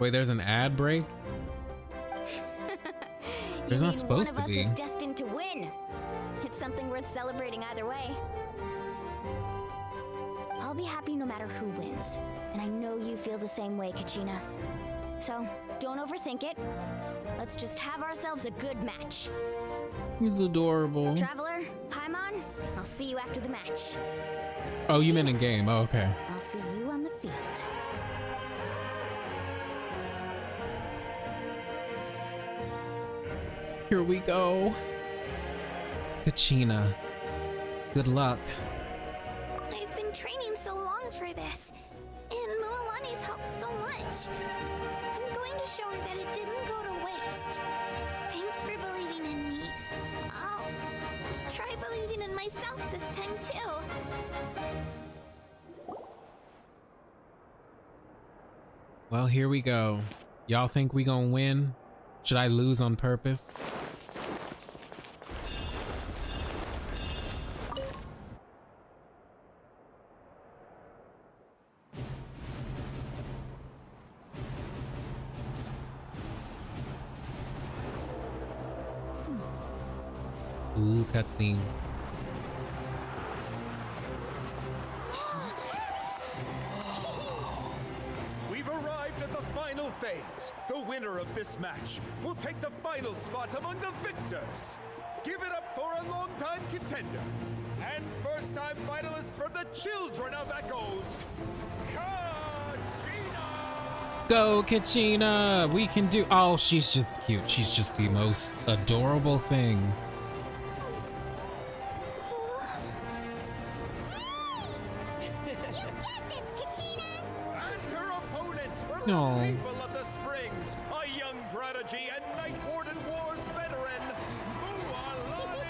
Wait, there's an ad break? There's not You mean supposed to one of be. us is destined to win. It's something worth celebrating either way. I'll be happy no matter who wins, and I know you feel the same way, Kachina. So, don't overthink it. Let's just have ourselves a good match. He's adorable. Traveler, Paimon, I'll see you after the match. Oh, you meant in game. Oh, okay. I'll see you on the field. Here we go. Kachina. Good luck. I've been training so long for this, and Mualani's helped so much. I'm going to show her that it didn't go to waste. Thanks for believing in me. I'll try believing in myself this time too. Well, here we go. Y'all think we gonna win? Should I lose on purpose? Ooh, cutscene. We've arrived at the final phase. The winner of this match will take the final spot among the victors. Give it up for a longtime contender and first-time finalist from the Children of Echoes, Kachina! Go, Kachina! We can do— oh, she's just cute. She's just the most adorable thing. No. People of the Springs, a young prodigy and Night Warden Wars veteran, Mualani!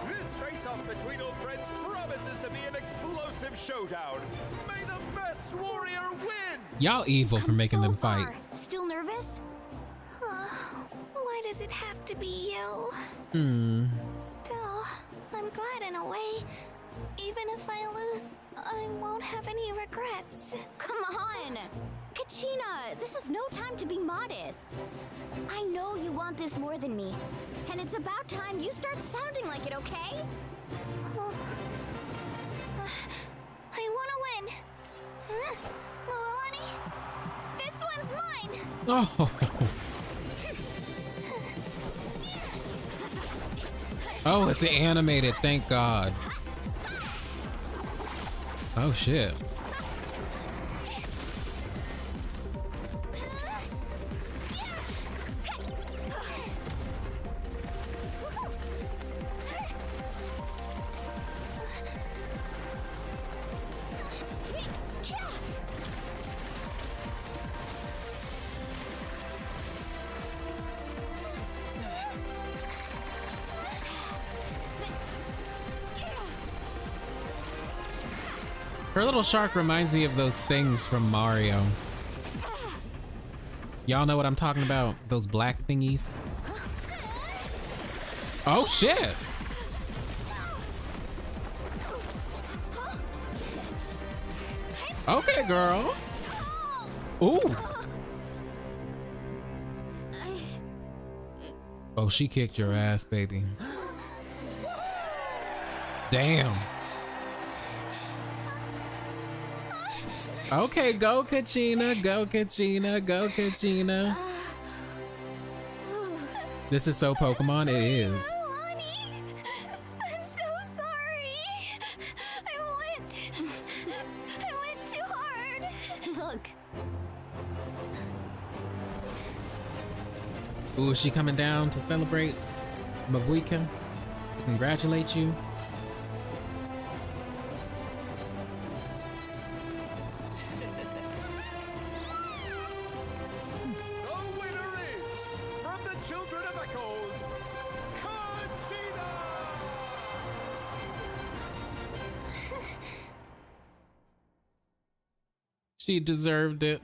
This face-off between old friends promises to be an explosive showdown. May the best warrior win! Y'all evil for making them fight. Still nervous? Why does it have to be you? Still, I'm glad in a way. Even if I lose, I won't have any regrets. Come on! Kachina, this is no time to be modest. I know you want this more than me, and it's about time you start sounding like it, okay? I want to win. Mualani, this one's mine. Oh. Oh, it's animated, thank God. Oh shit. Her little shark reminds me of those things from Mario. Y'all know what I'm talking about? Those black thingies? Oh shit! Okay, girl. Ooh. Oh, she kicked your ass, baby. Damn. Okay, go Kachina, go Kachina, go Kachina. This is so Pokemon, it is. I'm so sorry. I went too hard. Look. Ooh, is she coming down to celebrate Mavuika? Congratulate you. She deserved it.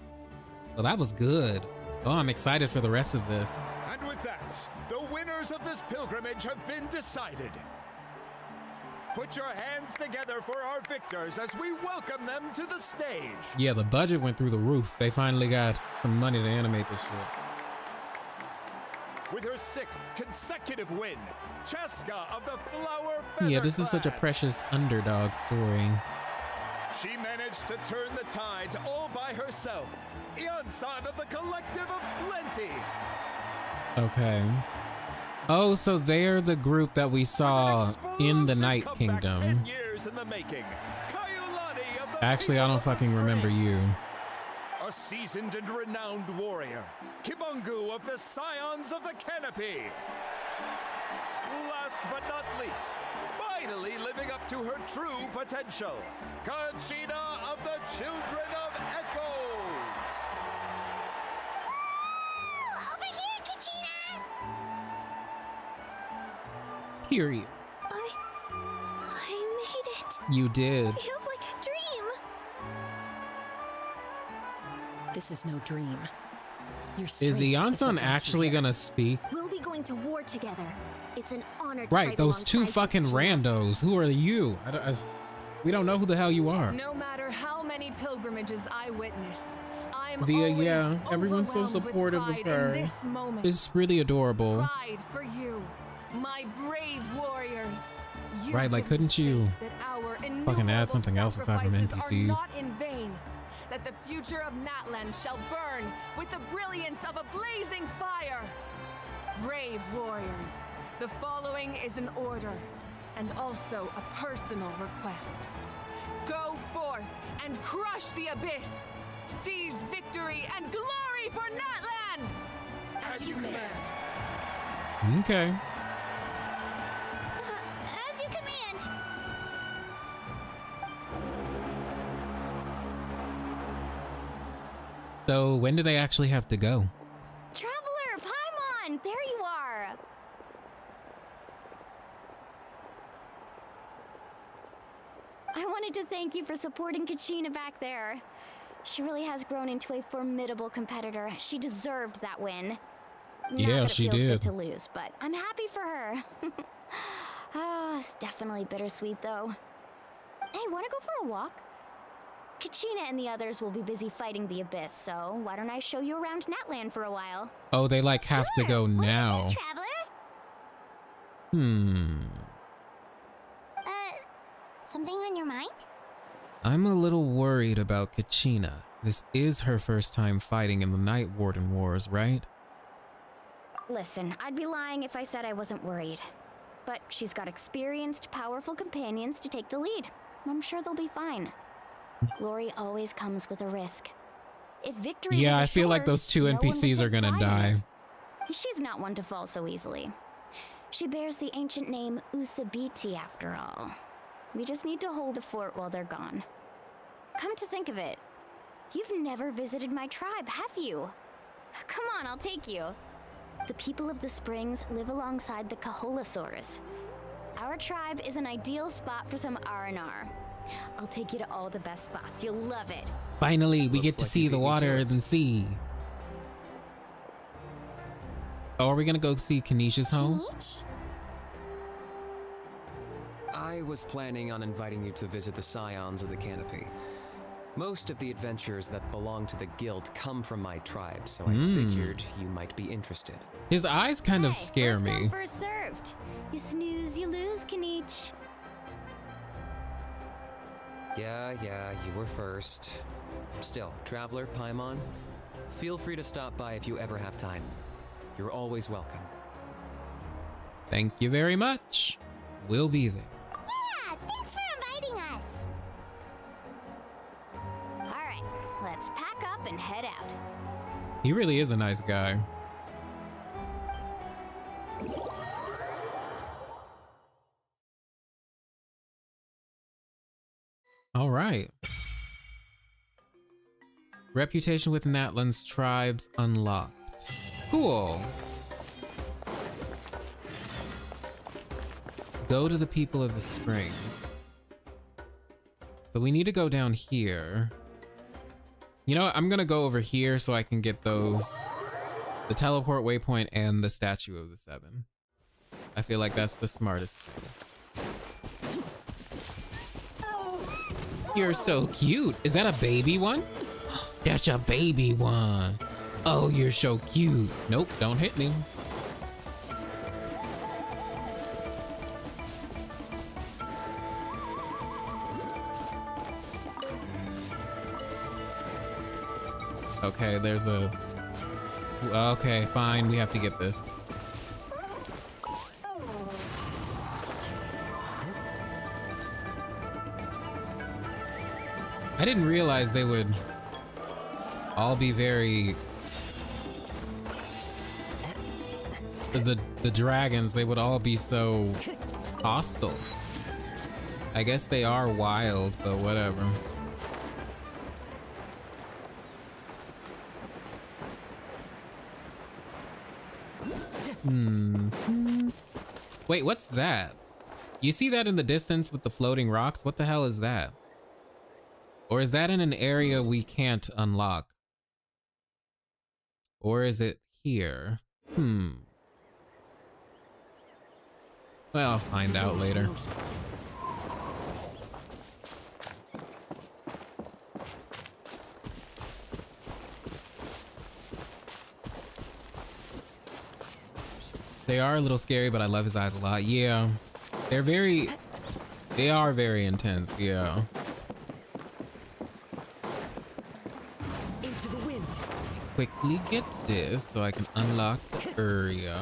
Well, that was good. Oh, I'm excited for the rest of this. And with that, the winners of this pilgrimage have been decided. Put your hands together for our victors as we welcome them to the stage. Yeah, the budget went through the roof. They finally got some money to animate this shit. With her 6th consecutive win, Cheska of the Flower Feather Yeah, this is such a precious underdog story. She managed to turn the tides all by herself. Ian-san of the Collective of Plenty. Okay. Oh, so they're the group that we saw in the Night Kingdom. Actually, I don't fucking remember you. A seasoned and renowned warrior, Kimungu of the Scions of the Canopy. Last but not least, finally living up to her true potential, Kachina of the Children of Echoes. Over here, Kachina! Period. I made it. You did. Feels like a dream. This is no dream. Is Eonsun actually gonna speak? We'll be going to war together. It's an honor to Right, fight those two alongside fucking you. randos. Who are you? We don't know who the hell you are. No matter how many pilgrimages I witness, I'm Via, always yeah, everyone's so overwhelmed with supportive of pride her. in this moment. It's really adorable. Pride for you, my brave warriors. You Right, like, give couldn't me you faith that our fucking add innumerable something else aside from sacrifices NPCs? are not in vain. That the future of Natlan shall burn with the brilliance of a blazing fire. Brave warriors, the following is an order and also a personal request. Go forth and crush the abyss. Seize victory and glory for Natlan! As you command. Okay. As you command. So when do they actually have to go? Traveler, Paimon, there you are. I wanted to thank you for supporting Kachina back there. She really has grown into a formidable competitor. She deserved that win. Not Yeah, that it she feels did. good to lose, but I'm happy for her. It's definitely bittersweet though. Hey, wanna go for a walk? Kachina and the others will be busy fighting the Abyss, so why don't I show you around Natlan for a while? Oh, they like have to go now. Traveler? Something on your mind? I'm a little worried about Kachina. This is her first time fighting in the Night Warden Wars, right? Listen, I'd be lying if I said I wasn't worried. But she's got experienced, powerful companions to take the lead. I'm sure they'll be fine. Glory always comes with a risk. If victory Yeah, was I feel like assured, those two no one would NPCs are take gonna pride in die. it. She's not one to fall so easily. She bears the ancient name Uthabiti after all. We just need to hold the fort while they're gone. Come to think of it, you've never visited my tribe, have you? Come on, I'll take you. The people of the Springs live alongside the Kaholasaurus. Our tribe is an ideal spot for some R&R. I'll take you to all the best spots. You'll love it. Finally, we get to like see you the beat me to water it. than sea. Oh, are we gonna go see Kanisha's home? I was planning on inviting you to visit the Scions of the Canopy. Most of the adventures that belong to the guild come from my tribe, so I figured you might be interested. His eyes kind of scare First me. come, first served. You snooze, you lose, Kanich. Yeah, you were first. Still, Traveler, Paimon, feel free to stop by if you ever have time. You're always welcome. Thank you very much. We'll be there. Yeah, thanks for inviting us. All right, let's pack up and head out. He really is a nice guy. All right. Reputation with Natlan's tribes unlocked. Cool. Go to the people of the Springs. So we need to go down here. You know what? I'm gonna go over here so I can get those, the teleport waypoint and the statue of the Seven. I feel like that's the smartest thing. You're so cute. Is that a baby one? That's a baby one. Oh, you're so cute. Nope, don't hit me. Okay, there's a Okay, fine. We have to get this. I didn't realize they would all be very... The dragons, they would all be so hostile. I guess they are wild, but whatever. Wait, what's that? You see that in the distance with the floating rocks? What the hell is that? Or is that in an area we can't unlock? Or is it here? Well, I'll find out later. They are a little scary, but I love his eyes a lot. Yeah. They are very intense, yeah. Into the wind. Quickly get this so I can unlock the area.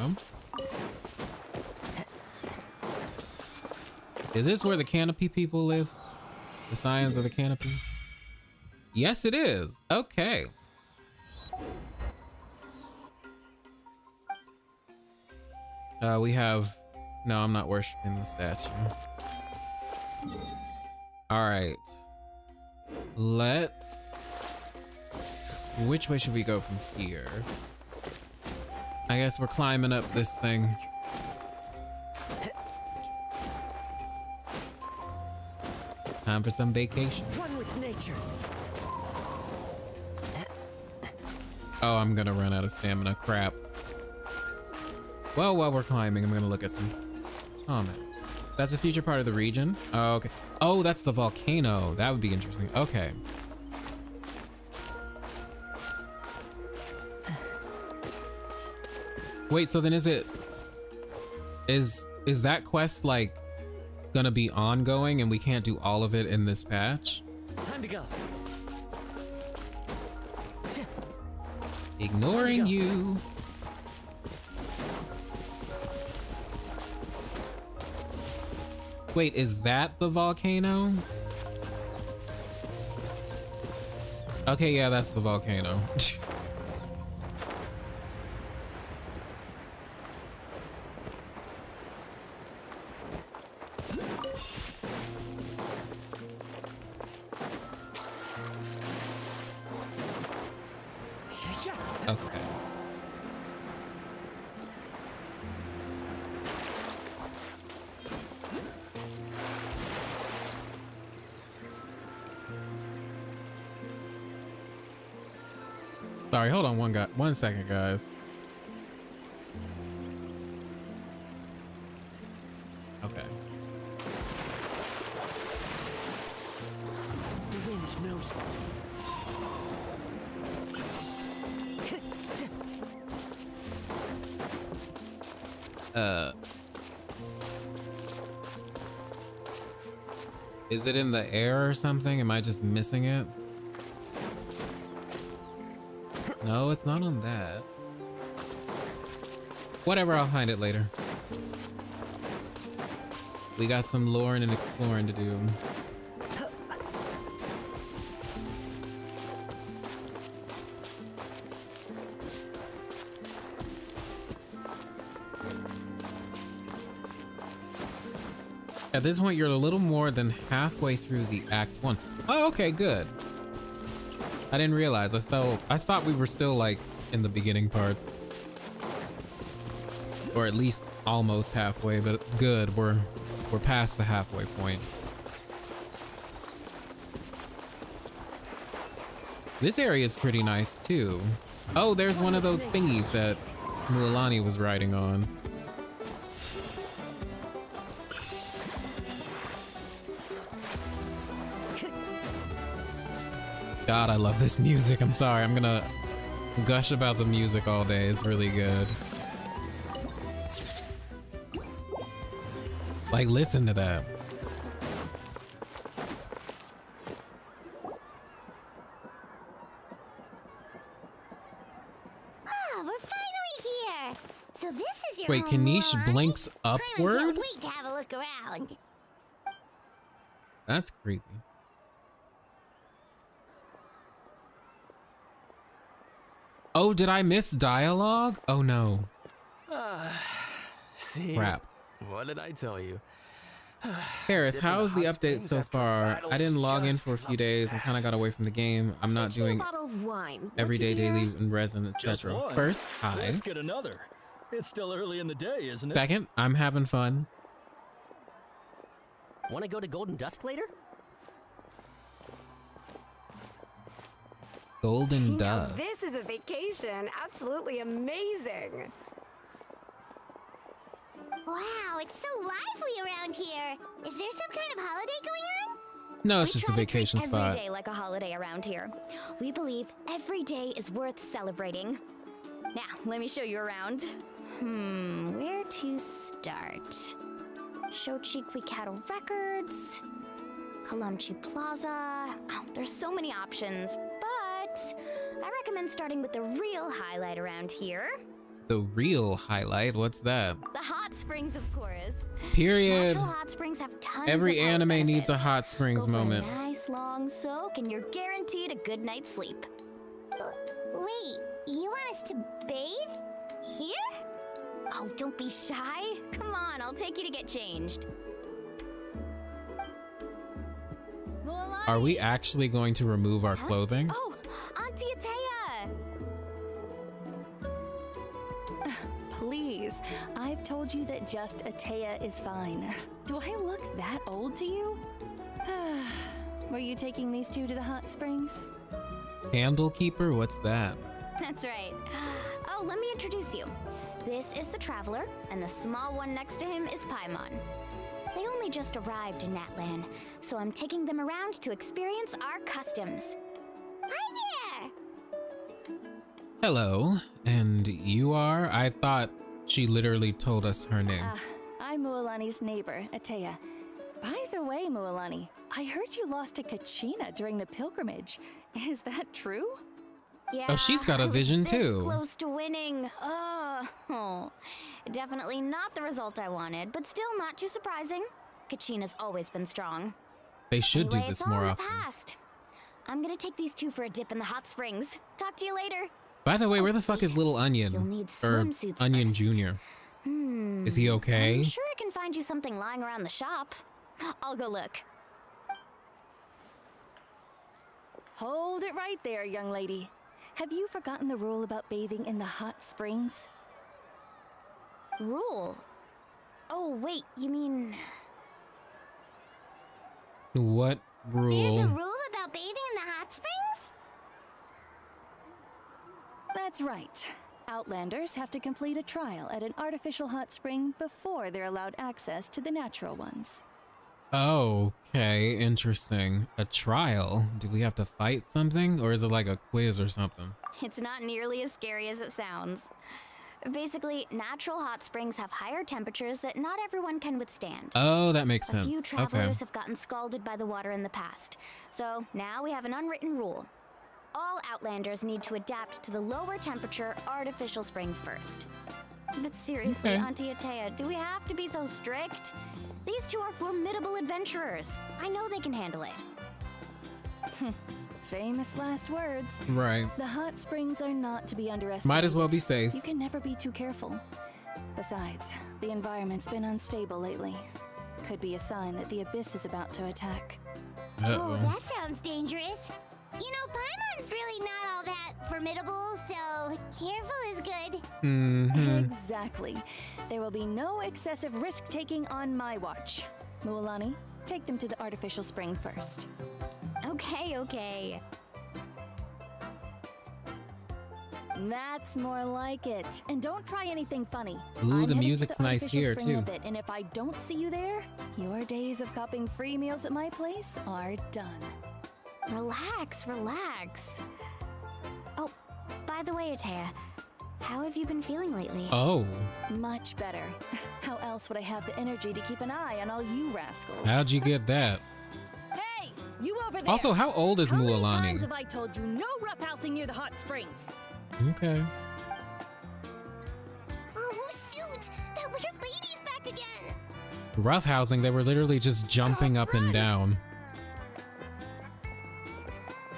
Is this where the canopy people live? The Scions of the Canopy? Yes, it is. Okay. We have... No, I'm not worshiping the statue. Alright. Let's... Which way should we go from here? I guess we're climbing up this thing. Time for some vacation. One with nature. Oh, I'm gonna run out of stamina. Crap. Well, while we're climbing, I'm gonna look at some... Oh, man. That's a future part of the region? Oh, okay. Oh, that's the volcano. That would be interesting. Okay. Wait, so then is that quest, like, gonna be ongoing and we can't do all of it in this patch? Time to go. Ignoring you. Wait, is that the volcano? Okay, yeah, that's the volcano. Okay. Sorry, hold on one second, guys. Okay. The wind knows. Is it in the air or something? Am I just missing it? No, it's not on that. Whatever, I'll find it later. We got some luring and exploring to do. At this point, you're a little more than halfway through the Act 1. Oh, okay, good. I didn't realize. I thought we were still like in the beginning part, or at least almost halfway. But good, we're past the halfway point. This area is pretty nice too. Oh, there's one of those thingies that Mualani was riding on. God, I love this music. I'm sorry. I'm gonna gush about the music all day. It's really good. Like, listen to that. Ah, we're Wait, Kanish blinks Paimon upward? can't wait to have a look around. That's creepy. Oh, did I miss dialogue? Oh no. See? Crap. What did I tell you? Harris, Dip in the how's the hot update springs so after a far? battle I didn't is log in just for a few the days and kind of got away from the game. I'm not doing bottle of wine. everyday Would you, dear? daily and resin, Just etc. one. First, hi. Let's get another. It's still early in the day, isn't it? Second, I'm having fun. Want to go to Golden Dusk later? Golden Now, Dust. this is a vacation. Absolutely amazing. Wow, it's so lively around here. Is there some kind of holiday going on? No, it's We just a try to treat vacation spot. Every day like a holiday around here. We believe every day is worth celebrating. Now, let me show you around. Where to start? Shochiqui Cattle Records, Kalamchi Plaza. Oh, there's so many options, but I recommend starting with the real highlight around here. The real highlight? What's that? The hot springs, of course. Period. Natural hot springs have tons Every of health anime needs a benefits. hot springs Go for moment. A nice long soak, and you're guaranteed a good night's sleep. Wait, you want us to bathe? Here? Oh, don't be shy. Come on, I'll take you to get changed. Are we actually going to remove our clothing? Oh, Auntie Atea! Please, I've told you that just Atea is fine. Do I look that old to you? Were you taking these two to the hot springs? Candle keeper? What's that? That's right. Oh, let me introduce you. This is the Traveler, and the small one next to him is Paimon. They only just arrived in Natlan, so I'm taking them around to experience our customs. Hi there! Hello. And you are? I thought she literally told us her name. I'm Mualani's neighbor, Atea. By the way, Mualani, I heard you lost to Kachina during the pilgrimage. Is that true? Yeah, Oh, she's got a I was vision this too. Close to winning. Oh, definitely not the result I wanted, but still not too surprising. Kachina's always been strong. They should Anyway, do this it's all more in the often. past. I'm gonna take these two for a dip in the hot springs. Talk to you later. By the way, where the fuck is Little Onion? You'll need Or swimsuits Onion first. Jr.? Is he okay? I'm sure I can find you something lying around the shop. I'll go look. Hold it right there, young lady. Have you forgotten the rule about bathing in the hot springs? Rule? Oh, wait, you mean... What rule? There's a rule about bathing in the hot springs? That's right. Outlanders have to complete a trial at an artificial hot spring before they're allowed access to the natural ones. Oh, okay, interesting. A trial? Do we have to fight something? Or is it like a quiz or something? It's not nearly as scary as it sounds. Basically, natural hot springs have higher temperatures that not everyone can withstand. Oh, that makes A sense. few Okay. travelers have gotten scalded by the water in the past. So now we have an unwritten rule. All Outlanders need to adapt to the lower temperature artificial springs first. But seriously, Okay. Auntie Atea, do we have to be so strict? These two are formidable adventurers. I know they can handle it. Famous last words. Right. The hot springs are not to be underestimated. Might as well be safe. You can never be too careful. Besides, the environment's been unstable lately. Could be a sign that the Abyss is about to attack. Oh, that sounds dangerous. You know, Paimon's really not all that formidable, so careful is good. Exactly. There will be no excessive risk-taking on my watch. Mualani, take them to the artificial spring first. Okay. That's more like it. And don't try anything funny. Ooh, I'm the heading to music's nice artificial here, spring in a too. bit, and if I don't see you there, your days of copping free meals at my place are done. Relax. Oh, by the way, Atea, how have you been feeling lately? Oh. Much better. How else would I have the energy to keep an eye on all you rascals? How'd you get that? Hey, you over there! Also, how old is How many times Mualani? have I told you no roughhousing near the hot springs? Okay. Oh, shoot! Roughhousing, they were literally just jumping up and down.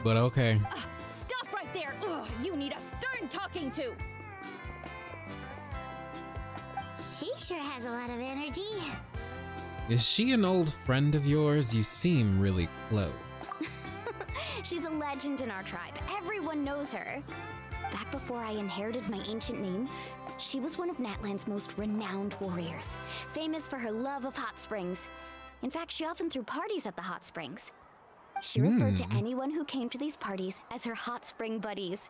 But okay. Stop right there! Ugh, you need a stern talking to! She sure has a lot of energy. Is she an old friend of yours? You seem really close. She's a legend in our tribe. Everyone knows her. Back before I inherited my ancient name, she was one of Natlan's most renowned warriors, famous for her love of hot springs. In fact, she often threw parties at the hot springs. She referred to anyone who came to these parties as her hot spring buddies.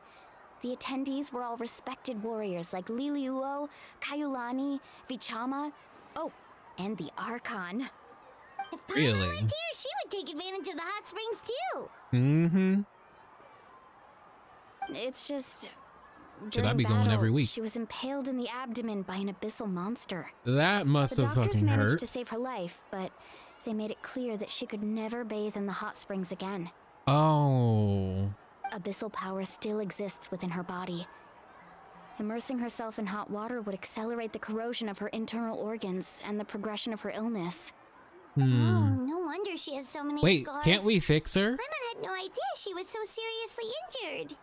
The attendees were all respected warriors like Liliuo, Kaiulani, Vichama, oh, and the Archon. If Really? Paimon lived here, she would take advantage of the hot springs too. Mm-hmm. It's just... Should I be going every week? She was impaled in the abdomen by an abyssal monster. That must have fucking The doctors managed hurt. to save her life, but they made it clear that she could never bathe in the hot springs again. Oh. Abyssal power still exists within her body. Immersing herself in hot water would accelerate the corrosion of her internal organs and the progression of her illness. Oh, no wonder she has so many Wait, scars. can't we fix her? Paimon had no idea she was so seriously injured.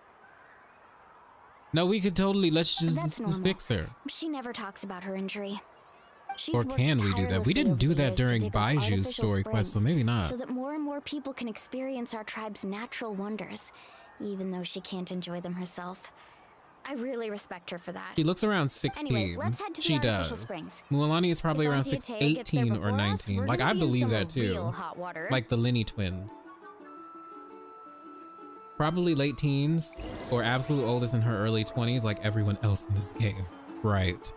No, we could totally, let's just That's normal. fix her. She never talks about her injury. She's Or worked can we do that? We tirelessly didn't over do the that years to during dig up Baiju's artificial story quest, so springs, maybe not. So that more and more people can experience our tribe's natural wonders, even though she can't enjoy them herself. I really respect her for that. She looks around 16. Anyway, let's head to She the artificial does. springs. Mualani is probably If around Auntie 6, Atea gets there 18 or before us, 19. we're Like, gonna I be in believe some that too. real hot water. Like the Linney twins. Probably late teens or absolute oldest in her early 20s, like everyone else in this game. Right.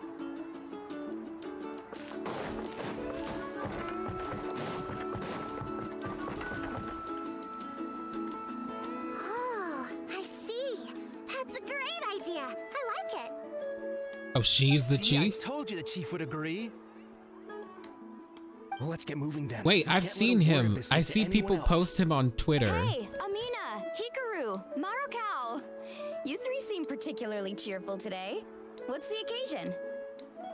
Oh, I see. That's a great idea. I like it. Oh, she's the See, chief? I told you the chief would agree. Well, let's get moving then. Wait, We I've can't let seen a word of him. this I get to see anyone people else. post him on Twitter. Hey, Amina, Hikaru, Marukao. You three seem particularly cheerful today. What's the occasion?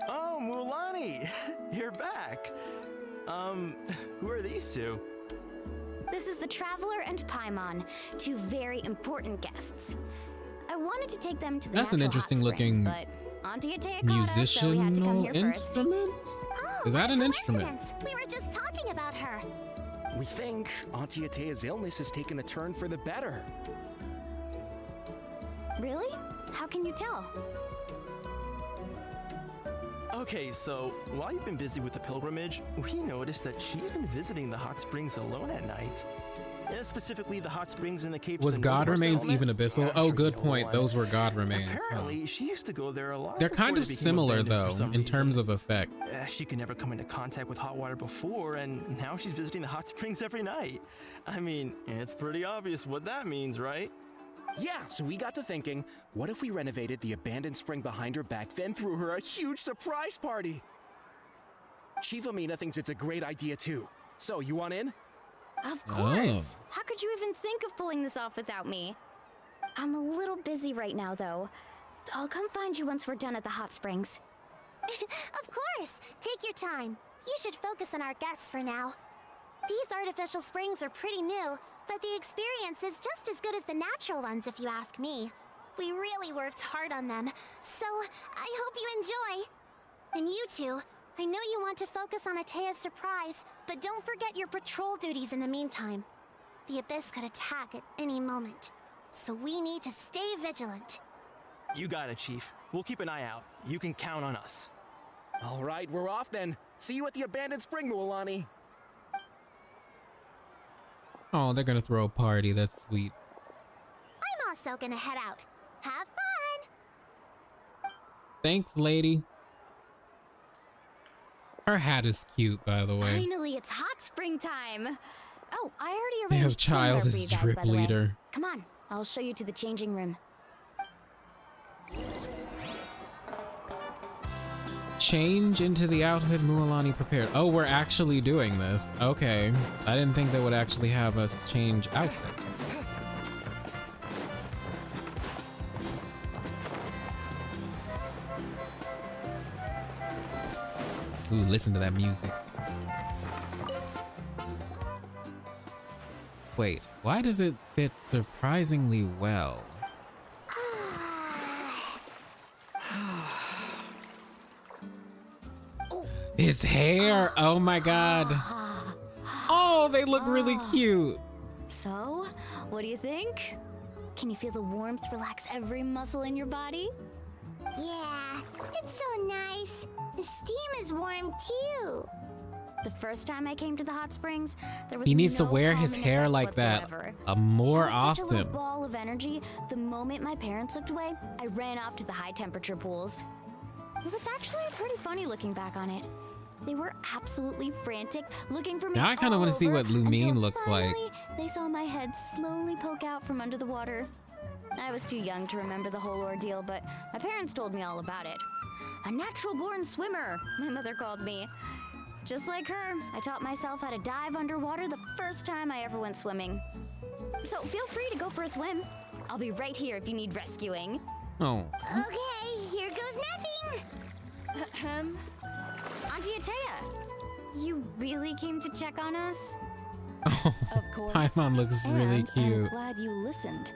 Oh, Mualani, you're back. Who are these two? This is the Traveler and Paimon, two very important guests. I wanted to take them to the That's an natural interesting hot spring, looking but Auntie Atea called us, so we had to come musical here first. instrument? Is that an instrument? Coincidence. We were just talking about her. We think Auntie Atea's illness has taken a turn for the better. Really? How can you tell? Okay, so while you've been busy with the pilgrimage, we noticed that she's been visiting the hot springs alone at night. Yeah, specifically the hot springs in the Cape. Was God Remains even abyssal? Oh, good point. Those were God Remains. Huh. Apparently, she used to go there a lot. They're kind before of they became similar abandoned though for some in reason. terms of effect. She could never come into contact with hot water before, and now she's visiting the hot springs every night. I mean, it's pretty obvious what that means, right? Yeah, so we got to thinking, what if we renovated the abandoned spring behind her back, then threw her a huge surprise party? Chief Amina thinks it's a great idea too. So, you want in? Of course. How could you even think of pulling this off without me? I'm a little busy right now, though. I'll come find you once we're done at the hot springs. Of course. Take your time. You should focus on our guests for now. These artificial springs are pretty new, but the experience is just as good as the natural ones if you ask me. We really worked hard on them, so I hope you enjoy. And you two, I know you want to focus on Atea's surprise, but don't forget your patrol duties in the meantime. The Abyss could attack at any moment, so we need to stay vigilant. You got it, Chief. We'll keep an eye out. You can count on us. All right, we're off then. See you at the abandoned spring, Mualani. Oh, they're gonna throw a party. That's sweet. I'm also gonna head out. Have fun! Thanks, lady. Her hat is cute, by the way. Finally, it's hot springtime. Oh, I already They arranged have child swimwear for as you guys, drip by the way. leader. Come on, I'll show you to the changing room. Change into the outfit Mualani prepared. Oh, we're actually doing this. Okay. I didn't think they would actually have us change outfit. Ooh, listen to that music. Wait, why does it fit surprisingly well? His hair! Oh my god! Oh, they look really cute! So, what do you think? Can you feel the warmth relax every muscle in your body? Yeah, it's so nice. The steam is warm too. The first time I came to the hot springs, there was He needs to no wear his calming hair effect like that whatsoever. more I was such a often. little ball of energy. The moment my parents looked away, I ran off to the high temperature pools. It was actually pretty funny looking back on it. They were absolutely frantic, looking for me. Now I kind of want to see what Lumine until looks like. finally, they saw my head slowly poke out from under the water. I was too young to remember the whole ordeal, but my parents told me all about it. A natural-born swimmer, my mother called me. Just like her, I taught myself how to dive underwater the first time I ever went swimming. So feel free to go for a swim. I'll be right here if you need rescuing. Oh. Okay, here goes nothing. Auntie Atea, you really came to check on us? Of course. Paimon looks really And cute. I'm glad you listened.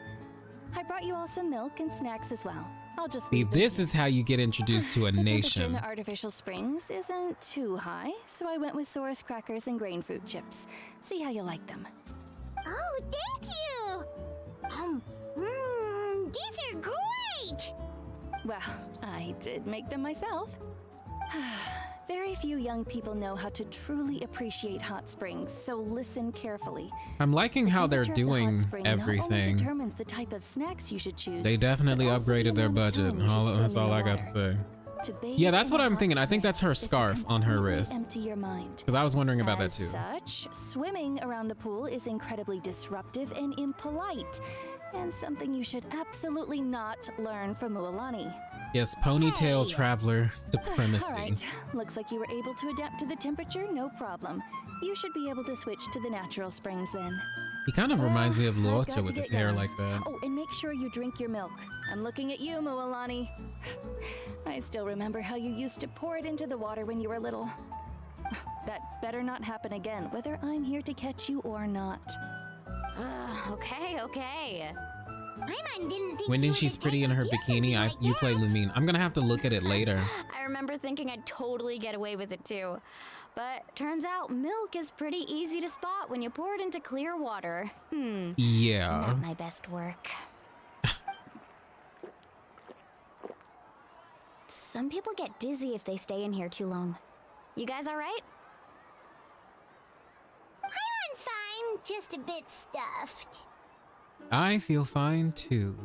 I brought you all some milk and snacks as well. I'll just See, leave this is how you get introduced to a The temperature in nation. the artificial springs isn't too high, so I went with Saurus crackers and grain fruit chips. See how you like them. Oh, thank you. These are great. Well, I did make them myself. Very few young people know how to truly appreciate hot springs, so listen carefully. I'm liking how they're Temperature of the hot doing spring not only everything. determines the type of snacks you should choose. They definitely but also the upgraded their amount of budget. time you should spend That's in all the I got to water. say. To bathe Yeah, that's in what a I'm hot thinking. I think spring that's her is to scarf on her completely wrist. Empty your mind. Because I was wondering about that As too. such, swimming around the pool is incredibly disruptive and impolite, and something you should absolutely not learn from Mualani. Yes, ponytail traveler supremacy. All right, looks like you were able to adapt to the temperature, no problem. You should be able to switch to the natural springs then. He kind of reminds me of I've got Luocha to with his get hair going. like that. Oh, and make sure you drink your milk. I'm looking at you, Mualani. I still remember how you used to pour it into the water when you were little. That better not happen again, whether I'm here to catch you or not. Okay. Paimon didn't think When you she's pretty in her bikini, you play Lumine. I'm gonna have to look at it later. I remember thinking I'd totally get away with it too. But turns out milk is pretty easy to spot when you pour it into clear water. Yeah. Not my best work. Some people get dizzy if they stay in here too long. You guys all right? Paimon's fine, just a bit stuffed. I feel fine too.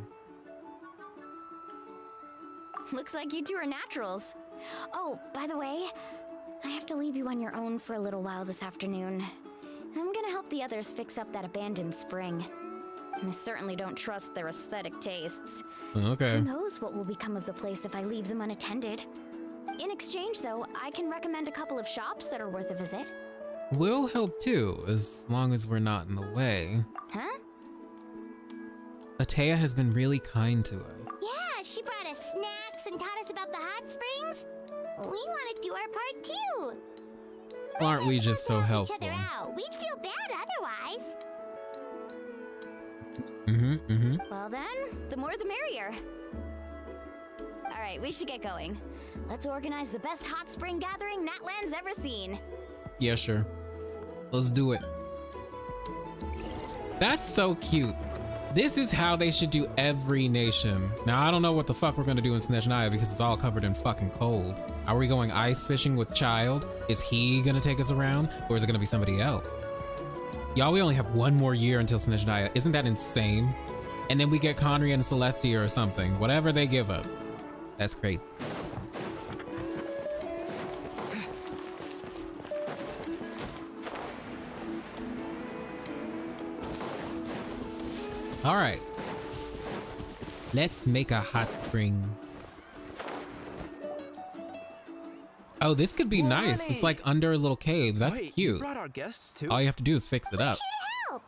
Looks like you two are naturals. Oh, by the way, I have to leave you on your own for a little while this afternoon. I'm gonna help the others fix up that abandoned spring. I certainly don't trust their aesthetic tastes. Okay. Who knows what will become of the place if I leave them unattended. In exchange, though, I can recommend a couple of shops that are worth a visit. We'll help too, as long as we're not in the way. Huh? Atea has been really kind to us. Yeah, she brought us snacks and taught us about the hot springs. We want to do our part too. Aren't we just so Each helpful? other out. We'd feel bad otherwise. Well then, the more the merrier. All right, we should get going. Let's organize the best hot spring gathering Natlan's ever seen. Yeah, sure. Let's do it. That's so cute. This is how they should do every nation. Now, I don't know what the fuck we're gonna do in Snezhnaya because it's all covered in fucking cold. Are we going ice fishing with Child? Is he gonna take us around? Or is it gonna be somebody else? Y'all, we only have one more year until Snezhnaya. Isn't that insane? And then we get Conry and Celestia or something. Whatever they give us. That's crazy. All right. Let's make a hot spring. Oh, this could be nice. It's like under a little cave. That's Wait, cute. You brought our guests too? All you have to do is fix it up. Help!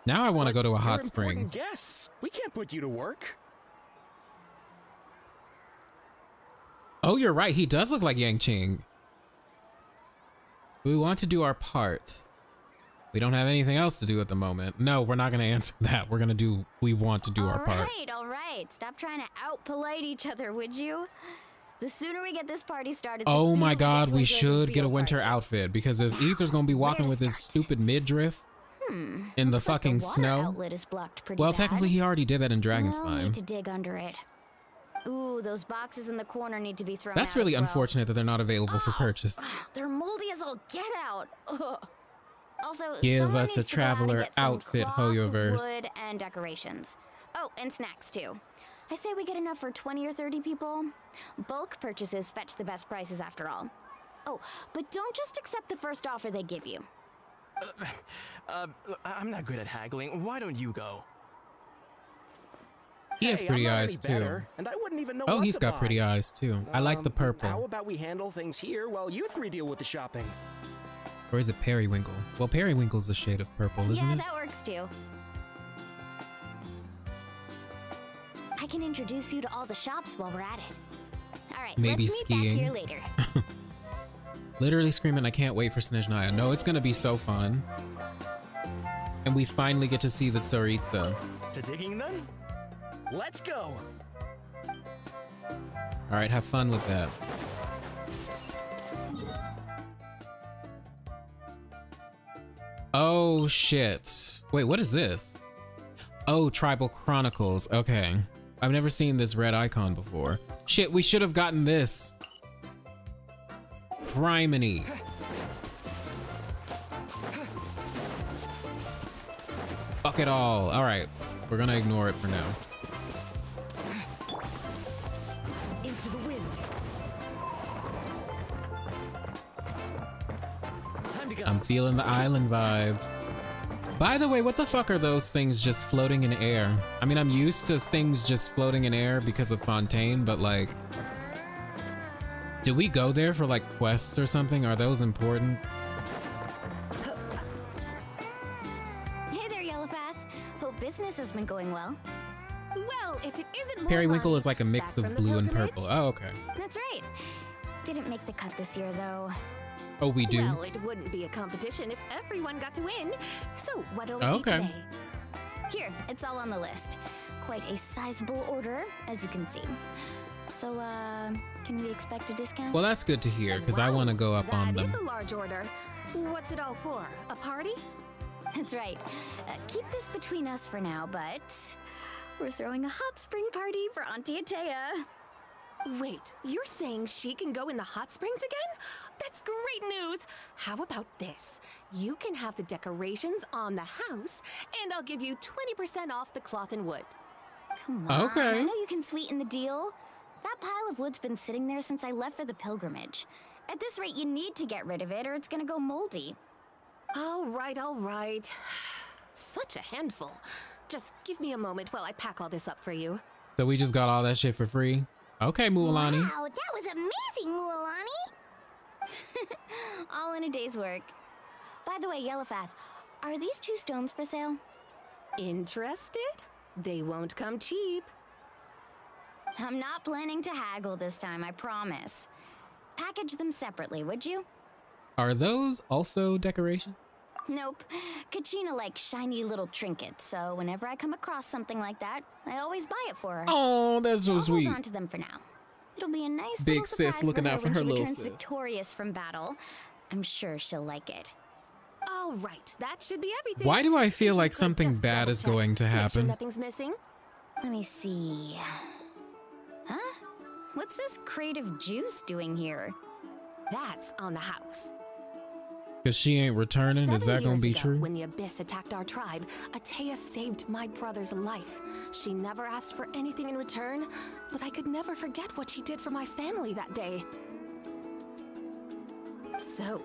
Now I want to go to a You're hot important springs. guests. We can't put you to work. Oh, you're right. He does look like Yang Qing. We want to do our part. We don't have anything else to do at the moment. No, we're not going to answer that. We're going to we want to do our part. All right. Stop trying to out-polite each other, would you? The sooner we get this party started, Oh my god, we should get a winter outfit, because if Ether's going to be walking with his stupid midriff in the fucking snow. Well, technically he already did that in Dragon's We'll Spine. need to dig under it. Ooh, those boxes in the corner need to be thrown That's out really as well. unfortunate that they're not available for purchase. They're moldy as all get out. Ugh. Also, Give someone us a needs to go out and traveler get some outfit, cloth, Hoyoverse. wood, and decorations. Oh, and snacks too. I say we get enough for 20 or 30 people. Bulk purchases fetch the best prices after all. Oh, but don't just accept the first offer they give you. I'm not good at haggling. Why don't you go? He has pretty eyes too. And I wouldn't even know Oh, what he's to got buy. pretty eyes too. I like the How purple. about we handle things here while you three deal with the shopping? Or is it Periwinkle? Well, Periwinkle's the shade of purple, isn't Yeah, it? that works too. I can introduce you to all the shops while we're at it. All right, Maybe let's meet skiing. back here later. Literally screaming, I can't wait for Snezhnaya. No, it's gonna be so fun. And we finally get to see the Tsaritsa. To digging then? Let's go. All right, have fun with that. Oh shit. Wait, what is this? Oh, Tribal Chronicles. Okay. I've never seen this red icon before. Shit, we should have gotten this. Criminy. Fuck it all. All right, we're gonna ignore it for now. Into the wind. Time to go. I'm feeling the island vibes. By the way, what the fuck are those things just floating in air? I mean, I'm used to things just floating in air because of Fontaine, but like, did we go there for like quests or something? Are those important? Hey there, Yellowpath. Hope business has been going well. Well, if it isn't more Periwinkle money, is like a mix back of from the blue and pilgrimage? purple. Oh, okay. That's right. Didn't make the cut this year, though. Oh, we do? Well, it wouldn't be a competition if everyone got to win. So what'll it Okay. be today? Here, it's all on the list. Quite a sizable order, as you can see. So, can we expect a discount? Well, that's good to hear, because I want to go up on That them. is a large order. What's it all for? A party? That's right. Keep this between us for now, but we're throwing a hot spring party for Auntie Atea. Wait, you're saying she can go in the hot springs again? That's great news! How about this? You can have the decorations on the house, and I'll give you 20% off the cloth and wood. Come on, Okay. I know you can sweeten the deal. That pile of wood's been sitting there since I left for the pilgrimage. At this rate, you need to get rid of it or it's gonna go moldy. All right, all right. Such a handful. Just give me a moment while I pack all this up for you. So we just got all that shit for free? Okay, Mualani. Wow, that was amazing, Mualani! All in a day's work. By the way, Yellowfath, are these 2 stones for sale? Interested? They won't come cheap. I'm not planning to haggle this time, I promise. Package them separately, would you? Are those also decorations? Nope. Kachina likes shiny little trinkets, so whenever I come across something like that, I always buy it for her. Oh, that's so I'll sweet. hold on to them for now. It'll be a nice Big little sis surprise looking out for when her she little returns sis. victorious from battle. I'm sure she'll like it. All right, that should be everything. Why do I feel like something bad is going to Make sure happen? nothing's missing. Let me see. Huh? What's this crate of juice doing here? That's on the house. Because she ain't returning? Is 7 that going to be years ago, true? When the Abyss attacked our tribe, Atea saved my brother's life. She never asked for anything in return, but I could never forget what she did for my family that day. So,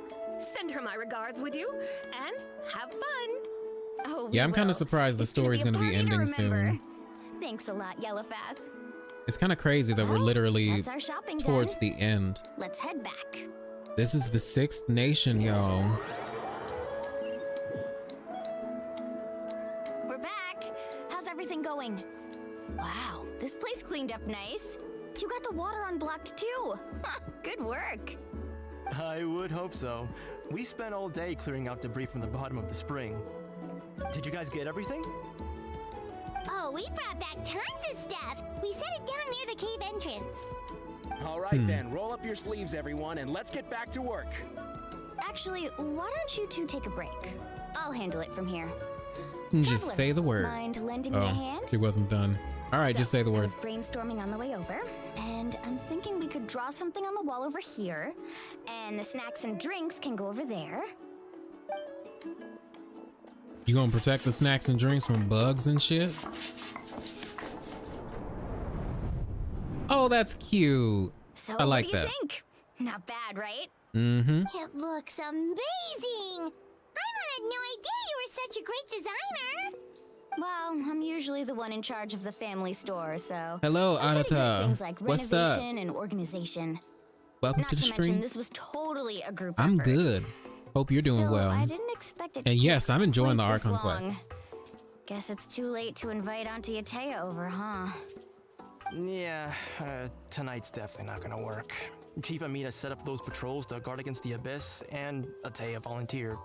send her my regards, would you? And have fun! Oh, Yeah, I'm kind well, of surprised the it's gonna story's be a going to be party to ending remember. soon. Thanks a lot, Yellowfath. It's kind of crazy that we're literally That's our shopping towards done. the end. Let's head back. This is the 6th nation, y'all. We're back. How's everything going? Wow, this place cleaned up nice. You got the water unblocked too. Good work. I would hope so. We spent all day clearing out debris from the bottom of the spring. Did you guys get everything? Oh, we brought back tons of stuff. We set it down near the cave entrance. All right then, roll up your sleeves, everyone, and let's get back to work. Actually, why don't you two take a break? I'll handle it from here. Just Traveler, say the word. Mind lending me a hand? She wasn't done. All right, just say the I word. was brainstorming on the way over, and I'm thinking we could draw something on the wall over here, and the snacks and drinks can go over there. You gonna protect the snacks and drinks from bugs and shit? Oh, that's cute. So I like what do you that. think? Not bad, right? Mm-hmm. It looks amazing. I had no idea you were such a great designer. Well, I'm usually the one in charge of the family store, so Hello, I'm pretty good at Anata. things like What's up? renovation and organization. Welcome Not to the mention, stream. this was totally a group I'm effort. good. Hope you're doing Still, well. I didn't expect it to And yes, take I'm enjoying the quite this Archon Quest. long. Guess it's too late to invite Auntie Atea over, huh? Yeah, tonight's definitely not gonna work. Chief Amina set up those patrols to guard against the Abyss, and Atea volunteered.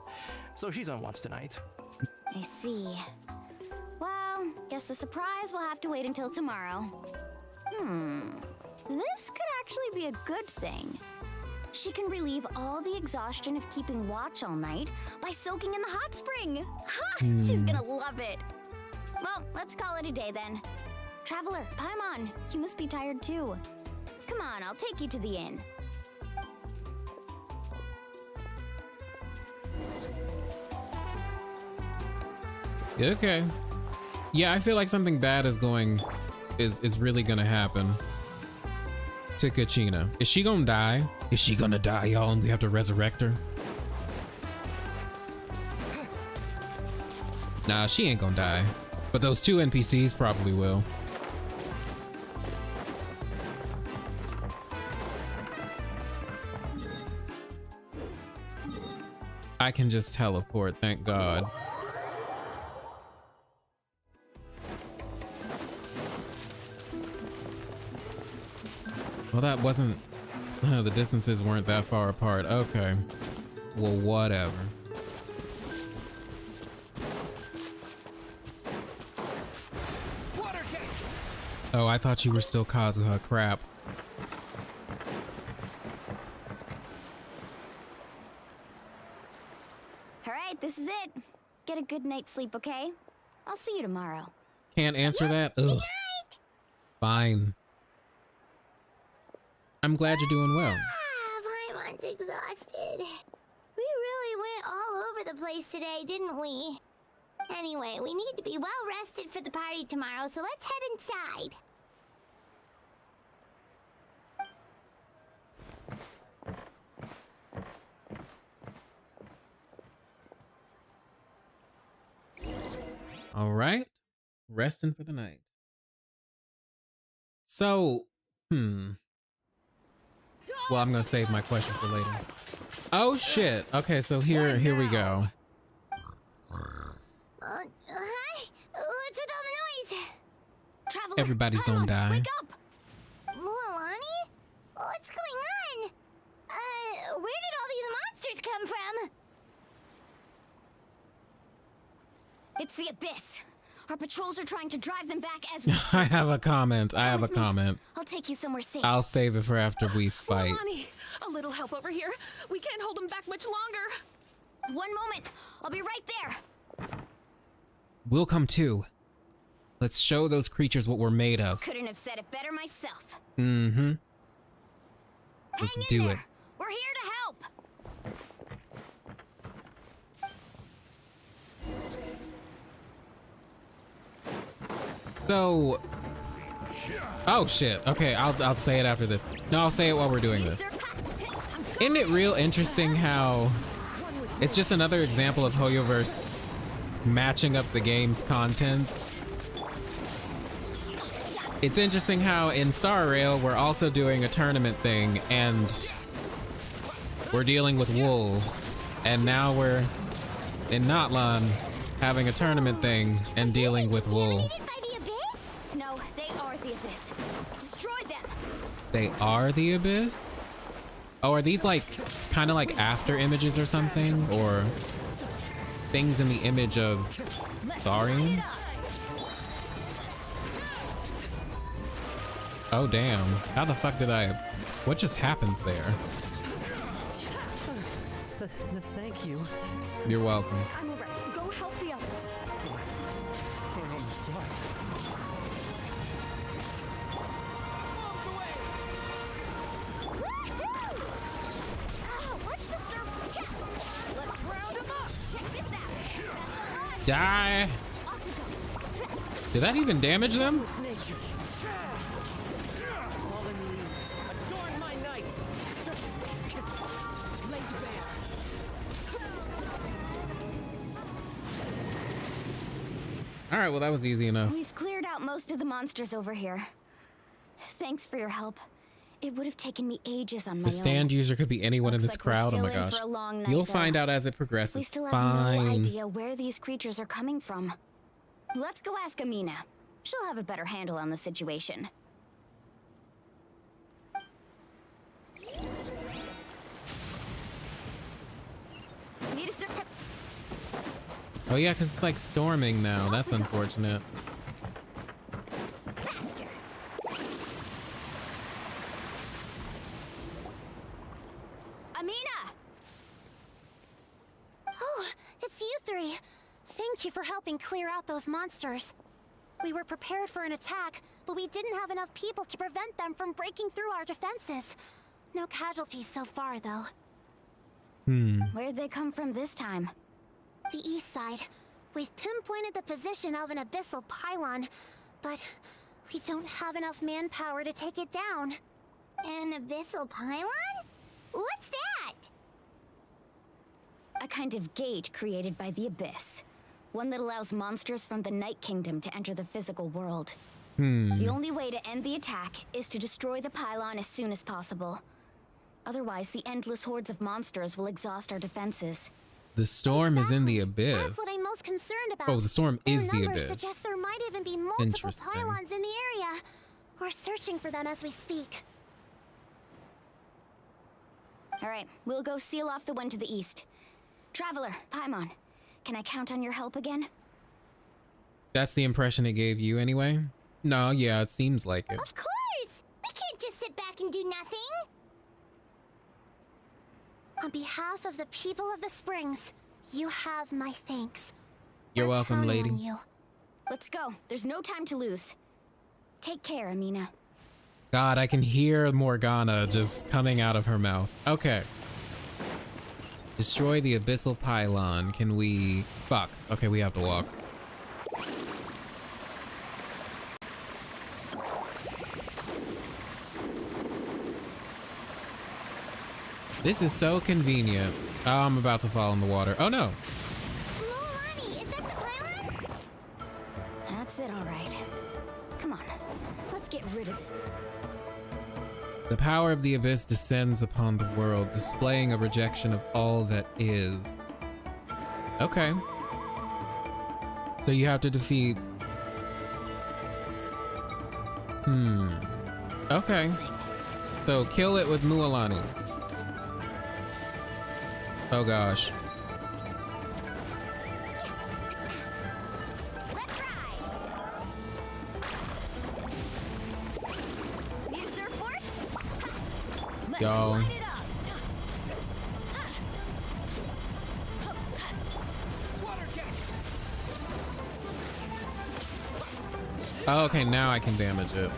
So she's on watch tonight. I see. Well, guess the surprise will have to wait until tomorrow. This could actually be a good thing. She can relieve all the exhaustion of keeping watch all night by soaking in the hot spring. Ha! She's gonna love it. Well, let's call it a day then. Traveler, Paimon, you must be tired too. Come on, I'll take you to the inn. Okay. Yeah, I feel like something bad is really gonna happen to Kachina. Is she gonna die? Is she gonna die, y'all, and we have to resurrect her? Nah, she ain't gonna die. But those two NPCs probably will. I can just teleport, thank God. Well, that wasn't... the distances weren't that far apart. Okay. Well, whatever. Oh, I thought you were still Kazuha. Crap. All right, this is it. Get a good night's sleep, okay? I'll see you tomorrow. Can't answer that? Ugh. Fine. I'm glad you're doing well. Paimon's exhausted. We really went all over the place today, didn't we? Anyway, we need to be well rested for the party tomorrow, so let's head inside. All right. Resting for the night. So, well, I'm gonna save my question for later. Oh shit. Okay, so here we go. Hi? What's with all the noise? Traveler, Everybody's gonna die. wake up! Mualani? What's going on? Where did all these monsters come from? It's the Abyss. Our patrols are trying to drive them back as we... I have a comment. I'll take you somewhere safe. I'll save it for after we fight. Mualani, a little help over here. We can't hold them back much longer. One moment. I'll be right there. We'll come too. Let's show those creatures what we're made of. Couldn't have said it better myself. Mm-hmm. Let's do it. We're here to help. So, oh shit. Okay, I'll say it after this. No, I'll say it while we're doing this. Isn't it real interesting how it's just another example of Hoyoverse matching up the game's content? It's interesting how in Star Rail we're also doing a tournament thing and we're dealing with wolves, and now we're in Natlan having a tournament thing and dealing with wolves. No, they are the Abyss. Destroy them. They are the Abyss? Oh, are these like kind of like after images or something, or things in the image of Saurians? Oh damn! How the fuck did I? What just happened there? Thank you. You're welcome. I'm alright. Go help the others. I almost died. Watch the surf. Let's round them up. Check this out. Die! Did that even damage them? Nature. Fallen leaves, adorn my night. Laid bare. All right, well that was easy enough. We've cleared out most of the monsters over here. Thanks for your help. It would have taken me ages on my The stand own. user could be anyone in this Looks like we're crowd. Oh still my in gosh. for a long night, You'll though. find out as it We progresses. still have Fine. no idea where these creatures are coming from. Let's go ask Amina. She'll have a better handle on the situation. Need a Oh yeah, because it's like storming now. That's unfortunate. faster. Amina! Oh, it's you three. Thank you for helping clear out those monsters. We were prepared for an attack, but we didn't have enough people to prevent them from breaking through our defenses. No casualties so far, though. Where'd they come from this time? The east side. We've pinpointed the position of an abyssal pylon, but we don't have enough manpower to take it down. An abyssal pylon? What's that? A kind of gate created by the Abyss. One that allows monsters from the Night Kingdom to enter the physical world. The only way to end the attack is to destroy the pylon as soon as possible. Otherwise, the endless hordes of monsters will exhaust our defenses. The storm is in the abyss. That's what I'm most concerned about. Oh, the storm is the Their numbers abyss. suggest there might even be multiple Interesting. pylons in the area. We're searching for them as we speak. All right, we'll go seal off the one to the east. Traveler, Paimon, can I count on your help again? That's the impression it gave you anyway? No, yeah, it seems like it. Of course! We can't just sit back and do nothing! On behalf of the people of the Springs, you have my thanks. You're welcome, Counting lady. on you. Let's go. There's no time to lose. Take care, Amina. God, I can hear Morgana just coming out of her mouth. Okay. Destroy the abyssal pylon. Can we... Fuck. Okay, we have to walk. This is so convenient. Oh, I'm about to fall in the water. Oh no. Mulani, is that the pylon? That's it, all right. Come on, let's get rid of it. The power of the abyss descends upon the world, displaying a rejection of all that is. Okay. So you have to defeat... Okay. So kill it with Mualani. Oh gosh. Need a surfboard? Let's Yo. light it up. Oh, okay, now I can damage it.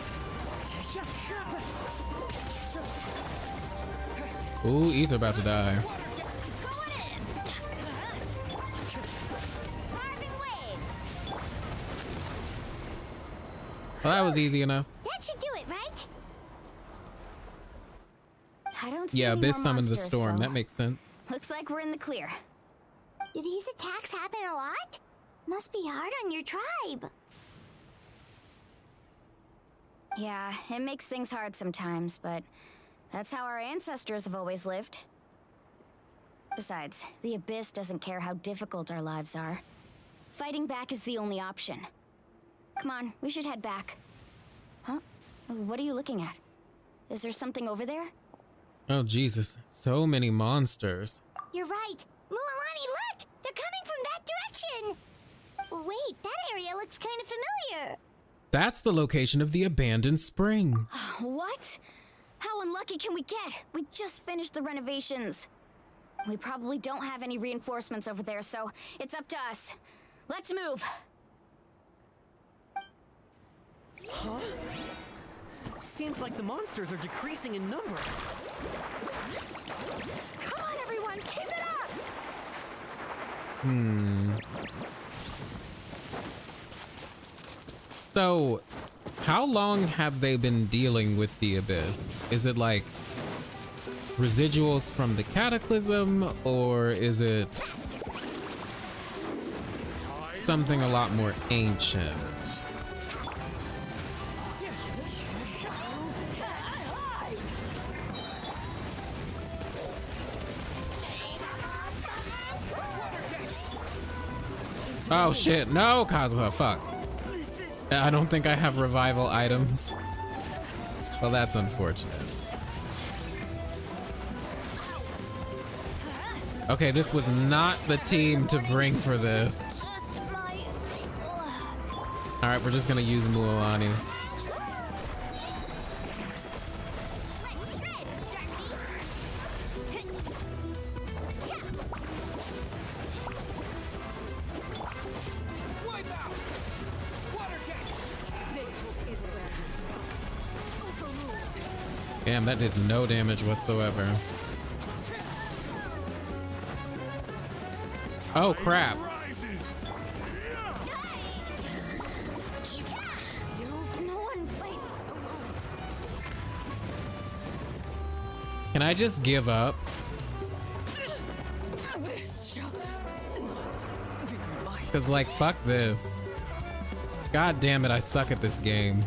Ooh, Ether about to die. Well, that was easy enough. That should do it, right? I don't see Yeah, any Abyss more summoned the monsters, storm. so That makes sense. looks like we're in the clear. Do these attacks happen a lot? Must be hard on your tribe. Yeah, it makes things hard sometimes, but that's how our ancestors have always lived. Besides, the Abyss doesn't care how difficult our lives are. Fighting back is the only option. Come on, we should head back. Huh? What are you looking at? Is there something over there? Oh, Jesus. So many monsters. You're right. Mualani, look! They're coming from that direction! Wait, that area looks kind of familiar. That's the location of the abandoned spring. What? How unlucky can we get? We just finished the renovations. We probably don't have any reinforcements over there, so it's up to us. Let's move. Huh? Seems like the monsters are decreasing in number. Come on, everyone, keep it up! So, how long have they been dealing with the Abyss? Is it like residuals from the Cataclysm, or is it something a lot more ancient? Oh shit, no, Kazuha, fuck. I don't think I have revival items. Well, that's unfortunate. Okay, this was not the team to bring for this. Alright, we're just gonna use Mualani. Damn, that did no damage whatsoever. Oh crap. Can I just give up? Cause like, fuck this. God damn it, I suck at this game.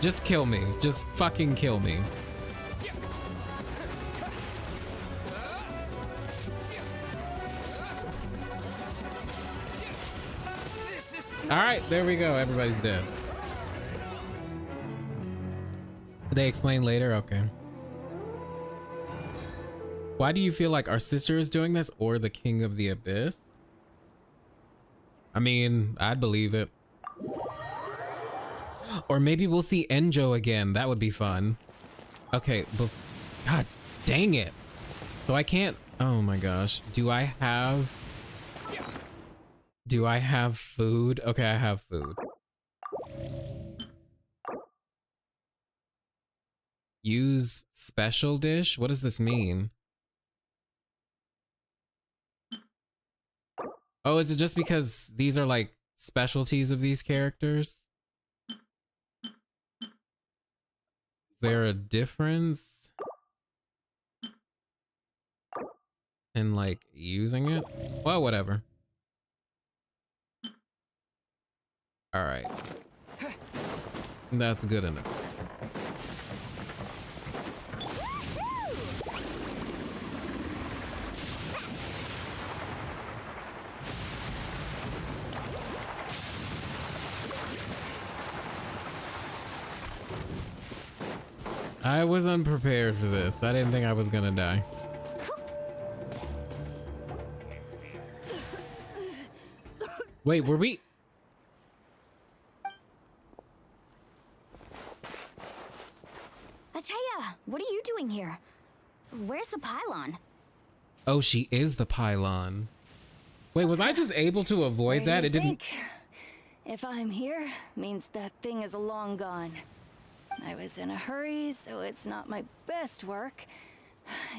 Just kill me. Just fucking kill me. All right, there we go. Everybody's dead. They explain later? Okay. Why do you feel like our sister is doing this, or the King of the Abyss? I mean, I'd believe it. Or maybe we'll see Enjo again. That would be fun. Okay, but God dang it. So I can't. Oh my gosh. Do I have food? Okay, I have food. Use special dish? What does this mean? Oh, is it just because these are like specialties of these characters? Is there a difference in like using it? Well, whatever. All right. That's good enough. I was unprepared for this. I didn't think I was gonna die. Wait, were we? Ataya, what are you doing here? Where's the pylon? Oh, she is the pylon. Wait, was I just able to avoid that? It didn't. If I'm here, means that thing is long gone. I was in a hurry, so it's not my best work.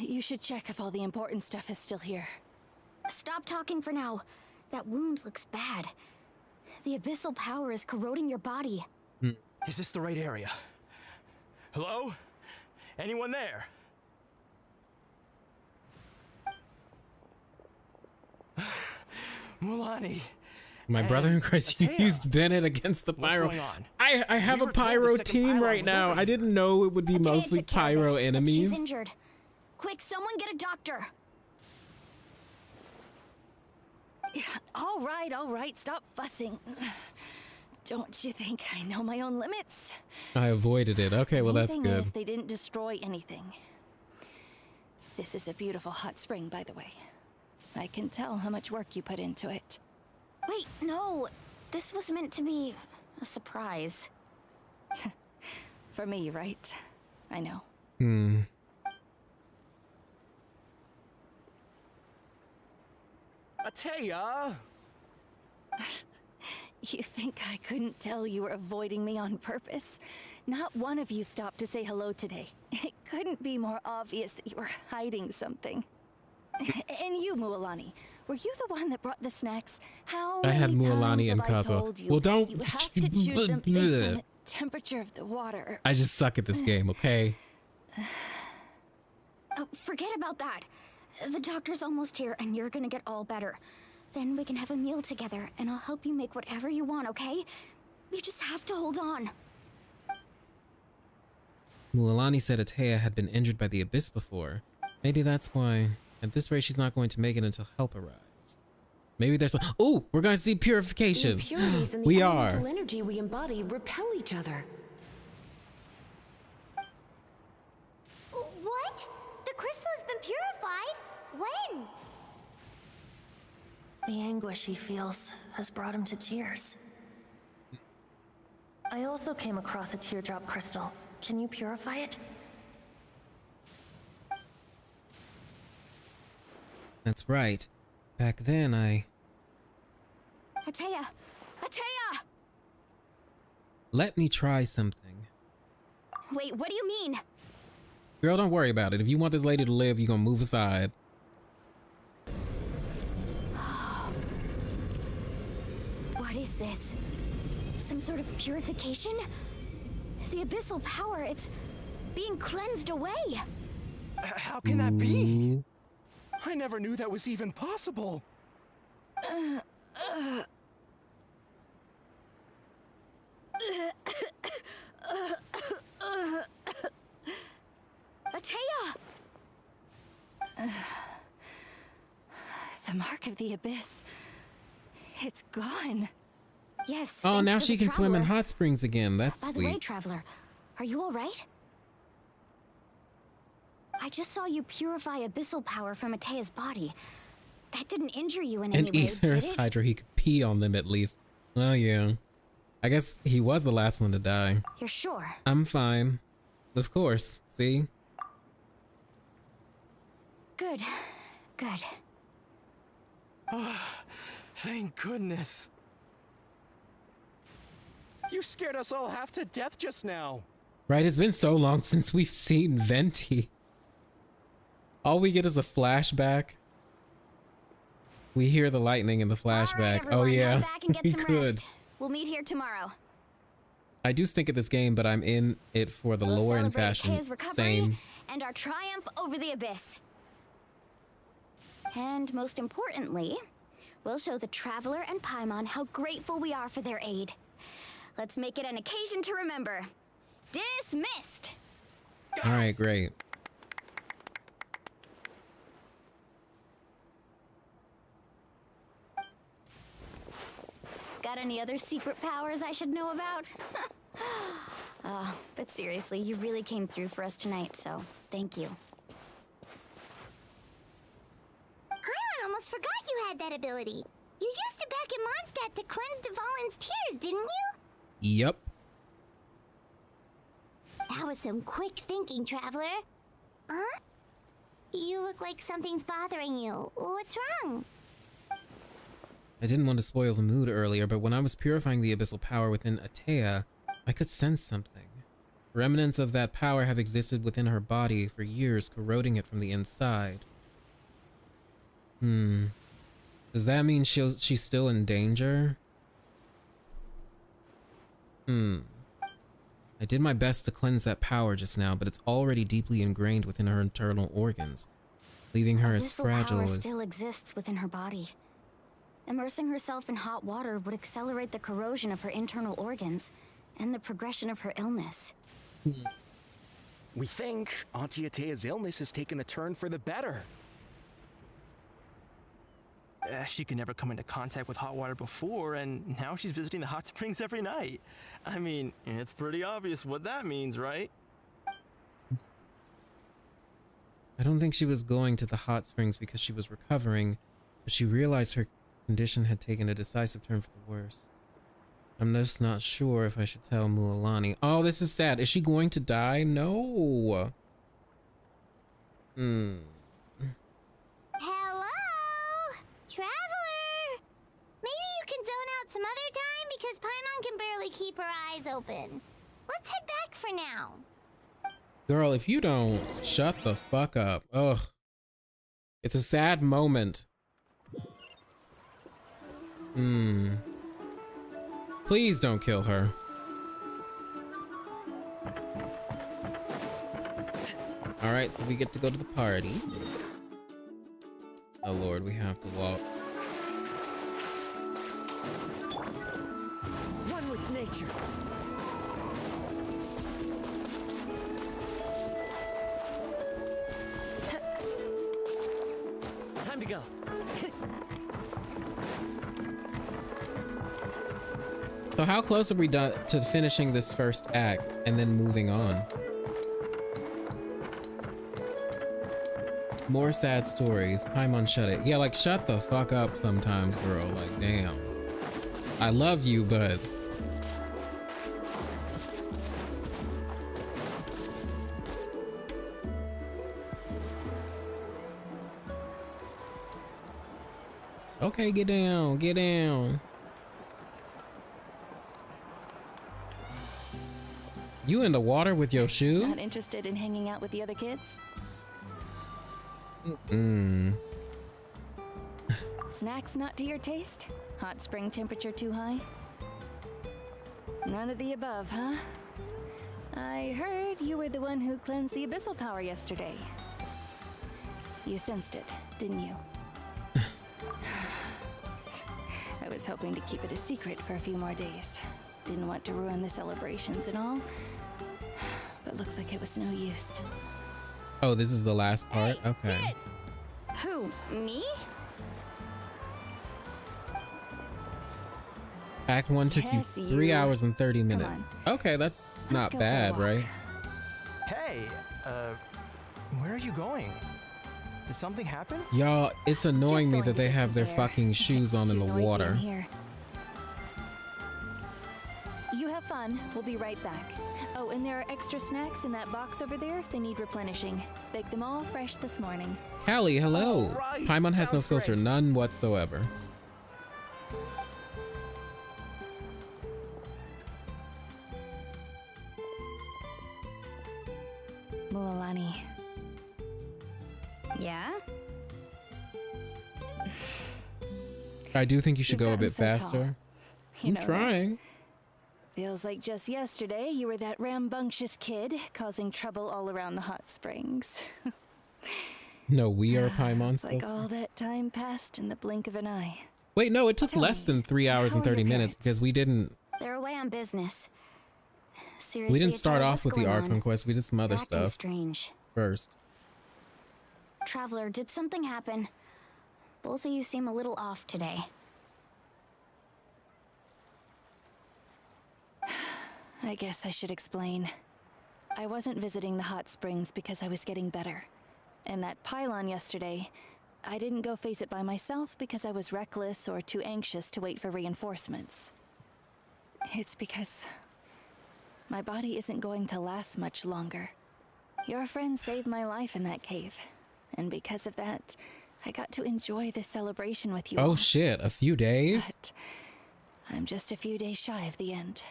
You should check if all the important stuff is still here. Stop talking for now. That wound looks bad. The abyssal power is corroding your body. Is this the right area? Hello? Anyone there? Mualani. My brother in Christ, you used Bennett against the pyro. What's going on? I have a pyro team right now. I didn't know it would be mostly pyro enemies. She's injured. Quick, someone get a doctor. All right, stop fussing. Don't you think I know my own limits? I avoided it. Okay, well, Main that's thing good. is they didn't destroy anything. This is a beautiful hot spring, by the way. I can tell how much work you put into it. Wait, no. This was meant to be a surprise. For me, right? I know. Atea! You think I couldn't tell you were avoiding me on purpose? Not one of you stopped to say hello today. It couldn't be more obvious that you were hiding something. And you, Mualani, were you the one that brought the snacks? How I had many Mualani times and have I Kazuo. told you Well, don't. you have to choose them based on the temperature of the water. I just suck at this game, okay? Oh, forget about that. The doctor's almost here, and you're gonna get all better. Then we can have a meal together, and I'll help you make whatever you want, okay? You just have to hold on. Mualani said Atea had been injured by the Abyss before. Maybe that's why. At this rate, she's not going to make it until help arrives. Maybe there's a— oh, we're going to see purification. The impurities in the We elemental are. energy we embody repel each other. What? The crystal has been purified? When? The anguish he feels has brought him to tears. I also came across a teardrop crystal. Can you purify it? That's right. Back then, Atea! Atea! Let me try something. Wait, what do you mean? Girl, don't worry about it. If you want this lady to live, you're gonna move aside. What is this? Some sort of purification? The abyssal power, it's being cleansed away. How can that be? I never knew that was even possible. Atea! The mark of the abyss. It's gone. Yes. Oh, thanks now to she the can swim in Traveler. hot springs again. That's By the way, sweet. Traveler, are you all right? I just saw you purify abyssal power from Atea's body. That didn't injure you in any And way, Aether's did it? Hydra, he could pee on them at least. Well, yeah. I guess he was the last one to die. You're sure? I'm fine. Of course. See? Good. Good. Thank goodness. You scared us all half to death just now. Right, it's been so long since we've seen Venti. All we get is a flashback. We hear the lightning in the flashback. Everyone, Oh yeah, head back and get we some could. rest. We'll meet here tomorrow. I do stink at this game, but I'm in it for the We'll lore and celebrate fashion. Atea's recovery Same. and our triumph over the abyss. And most importantly, we'll show the Traveler and Paimon how grateful we are for their aid. Let's make it an occasion to remember. Dismissed! All right, great. Got any other secret powers I should know about? But seriously, you really came through for us tonight, so thank you. Paimon almost forgot you had that ability. You used it back in Mondstadt to cleanse Dvalin's tears, didn't you? Yep. That was some quick thinking, Traveler. Huh? You look like something's bothering you. What's wrong? I didn't want to spoil the mood earlier, but when I was purifying the abyssal power within Atea, I could sense something. Remnants of that power have existed within her body for years, corroding it from the inside. Does that mean she's still in danger? I did my best to cleanse that power just now, but it's already deeply ingrained within her internal organs, leaving her as Abyssal fragile power as— still exists within her body. Immersing herself in hot water would accelerate the corrosion of her internal organs and the progression of her illness. We think Auntie Atea's illness has taken a turn for the better. She could never come into contact with hot water before, and now she's visiting the hot springs every night. I mean, it's pretty obvious what that means, right? I don't think she was going to the hot springs because she was recovering, but she realized her condition had taken a decisive turn for the worse. I'm just not sure if I should tell Mualani. Oh, this is sad. Is she going to die? No. Hello? Traveler! Maybe you can zone out some other time because Paimon can barely keep her eyes open. Let's head back for now. Girl, if you don't shut the fuck up. Ugh. It's a sad moment. Please don't kill her. All right, so we get to go to the party. Oh Lord, we have to walk. One with nature. Time to go. So how close are we to finishing this first act and then moving on? More sad stories. Paimon, shut it. Yeah, like shut the fuck up sometimes, girl. Like, damn. I love you, but... Okay, get down, get down. You in the water with your shoe? Not interested in hanging out with the other kids? Snacks not to your taste? Hot spring temperature too high? None of the above, huh? I heard you were the one who cleansed the abyssal power yesterday. You sensed it, didn't you? I was hoping to keep it a secret for a few more days. Didn't want to ruin the celebrations and all, but looks like it was no use. Oh, this is the last part? Okay. Kid. Who? Me? Act 1 took you Yes, 3 you. hours and 30 minutes. on. Okay, that's not go for a bad, walk. right? Hey, where are you going? Did something happen? Y'all, it's annoying me going that to they get have some their air. fucking shoes on in the Too noisy water. here. You have fun. We'll be right back. Oh, and there are extra snacks in that box over there if they need replenishing. Baked them all fresh this morning. Callie, hello. Alright, Paimon has no sounds filter, great. none whatsoever. Mualani. Yeah? I do think you should You've go a gotten bit so tall. faster. You I'm know that. trying. Feels like just yesterday you were that rambunctious kid causing trouble all around the hot springs. No, we are Paimon It's like still. all that time passed in the blink of an eye. Wait, no, it took Tell less me, than 3 hours how and are your 30 minutes parents? because we didn't They're away on business. Seriously, we didn't start Adele, off what's with the going Archon on? Quest. We did some other You're acting stuff strange. first. Traveler, did something happen? Both of you seem a little off today. I guess I should explain. I wasn't visiting the hot springs because I was getting better. And that pylon yesterday, I didn't go face it by myself because I was reckless or too anxious to wait for reinforcements. It's because my body isn't going to last much longer. Your friend saved my life in that cave. And because of that, I got to enjoy this celebration with you all. Oh shit, a few days? But I'm just a few days shy of the end.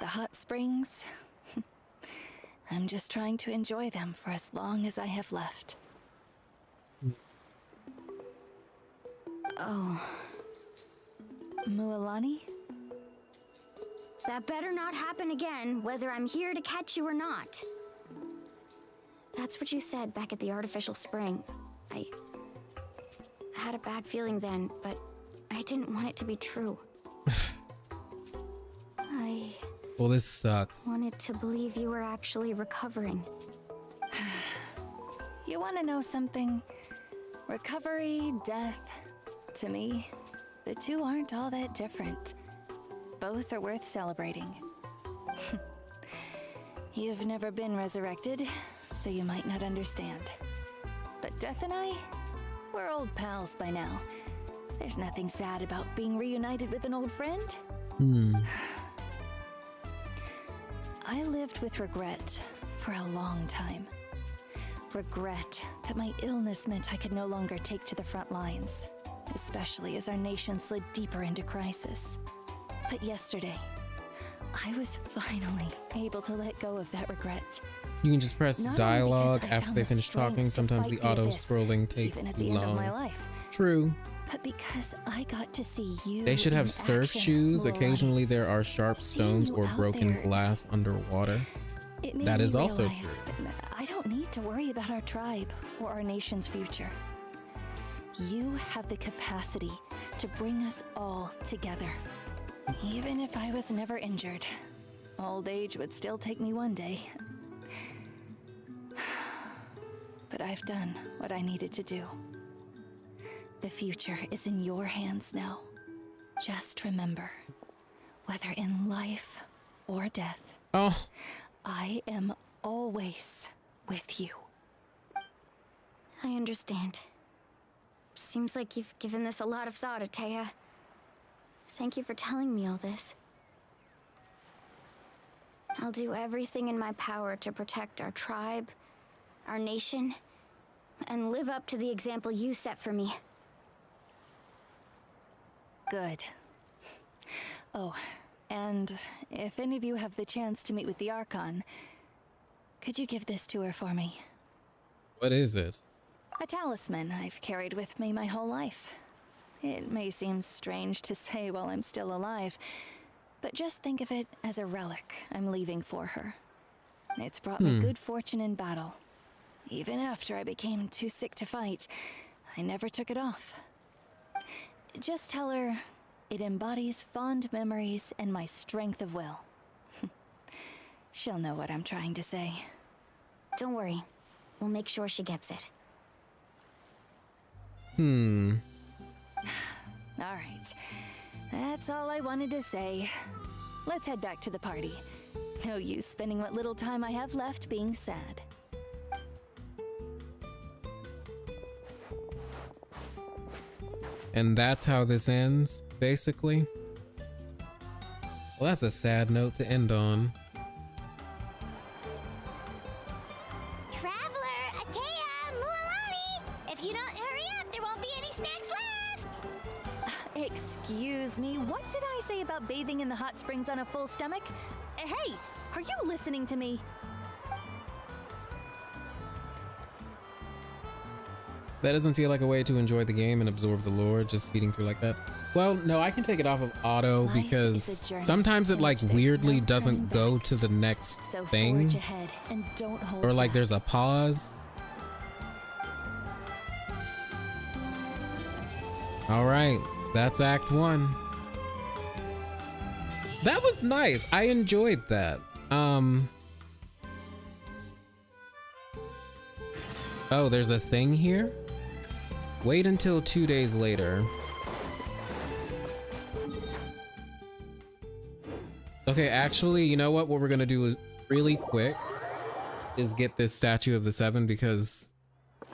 The hot springs, I'm just trying to enjoy them for as long as I have left. Oh. Mualani? That better not happen again, whether I'm here to catch you or not. That's what you said back at the artificial spring. I had a bad feeling then, but I didn't want it to be true. I Well, this sucks. wanted to believe you were actually recovering. You want to know something? Recovery, death, To me, the two aren't all that different. Both are worth celebrating. You've never been resurrected, so you might not understand. But Death and I, we're old pals by now. There's nothing sad about being reunited with an old friend. I lived with regret for a long time. Regret that my illness meant I could no longer take to the front lines, especially as our nation slid deeper into crisis. But yesterday, I was finally able to let go of that regret. You can just press Not dialogue only because I after found they the finish strength talking. to Sometimes the fight the auto abyss, scrolling takes even at too the end of long. my life. True. But because I got to see you They should have in surf action, shoes. Mulan, Occasionally there are sharp stones you or out broken there, glass underwater. it made That me is also realize true. that I don't need to worry about our tribe or our nation's future. You have the capacity to bring us all together. Even if I was never injured, old age would still take me one day. But I've done what I needed to do. The future is in your hands now. Just remember, whether in life or death, I am always with you. I understand. Seems like you've given this a lot of thought, Atea. Thank you for telling me all this. I'll do everything in my power to protect our tribe, our nation, and live up to the example you set for me. Good. Oh, and if any of you have the chance to meet with the Archon, could you give this to her for me? What is it? A talisman I've carried with me my whole life. It may seem strange to say while I'm still alive, but just think of it as a relic I'm leaving for her. It's brought me good fortune in battle. Even after I became too sick to fight, I never took it off. Just tell her it embodies fond memories and my strength of will. She'll know what I'm trying to say. Don't worry. We'll make sure she gets it. All right. That's all I wanted to say. Let's head back to the party. No use spending what little time I have left being sad. And that's how this ends, basically. Well, that's a sad note to end on. Traveler, Atea, Mualani! If you don't hurry up, there won't be any snacks left! Excuse me, what did I say about bathing in the hot springs on a full stomach? Hey, are you listening to me? That doesn't feel like a way to enjoy the game and absorb the lore, just speeding through like that. Well, no, I can take it off of auto because sometimes it like weirdly doesn't go to the next thing. Forge ahead and don't hold Or like back. there's a pause. All right, that's Act 1. That was nice. I enjoyed that. Oh, there's a thing here? Wait until 2 days later. Okay, actually, you know what? What we're gonna do is really quick is get this Statue of the Seven because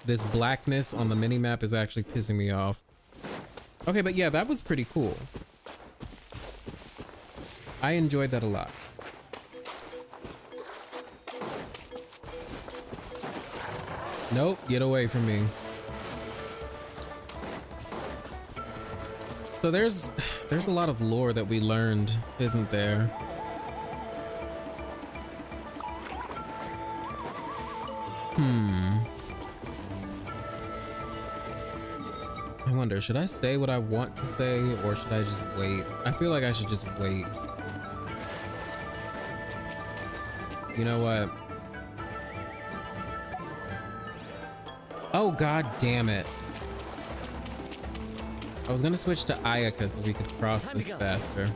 this blackness on the minimap is actually pissing me off. Okay, but yeah, that was pretty cool. I enjoyed that a lot. Nope, get away from me. So there's a lot of lore that we learned, isn't there? I wonder, should I say what I want to say or should I just wait? I feel like I should just wait. You know what? Oh, god damn it. I was gonna switch to Ayaka so we could cross this faster.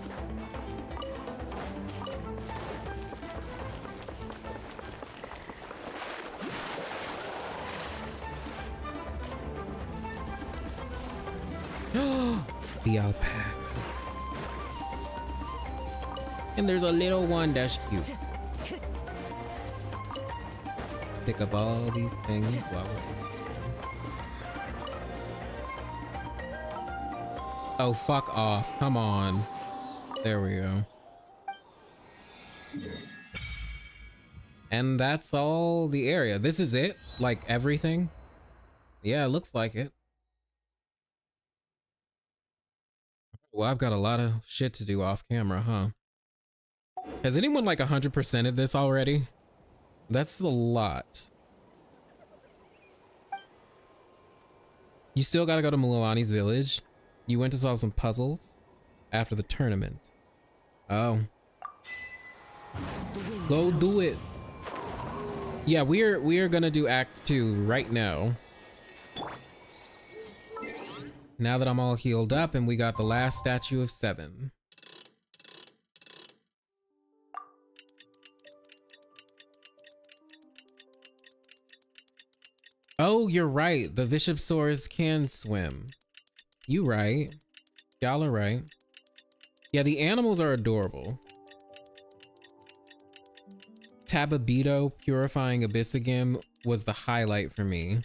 The alpacas. And there's a little one that's cute. Pick up all these things while we're... Oh, fuck off. Come on. There we go. And that's all the area. This is it? Like everything? Yeah, it looks like it. Well, I've got a lot of shit to do off camera, huh? Has anyone like 100%ed this already? That's a lot. You still gotta go to Mulani's village. You went to solve some puzzles after the tournament. Oh. Go do it. Yeah, we are gonna do Act 2 right now. Now that I'm all healed up and we got the last statue of 7. Oh, you're right. The Vishapsaurs can swim. You right. Y'all are right. Yeah, the animals are adorable. Tababito purifying Abyssagim was the highlight for me.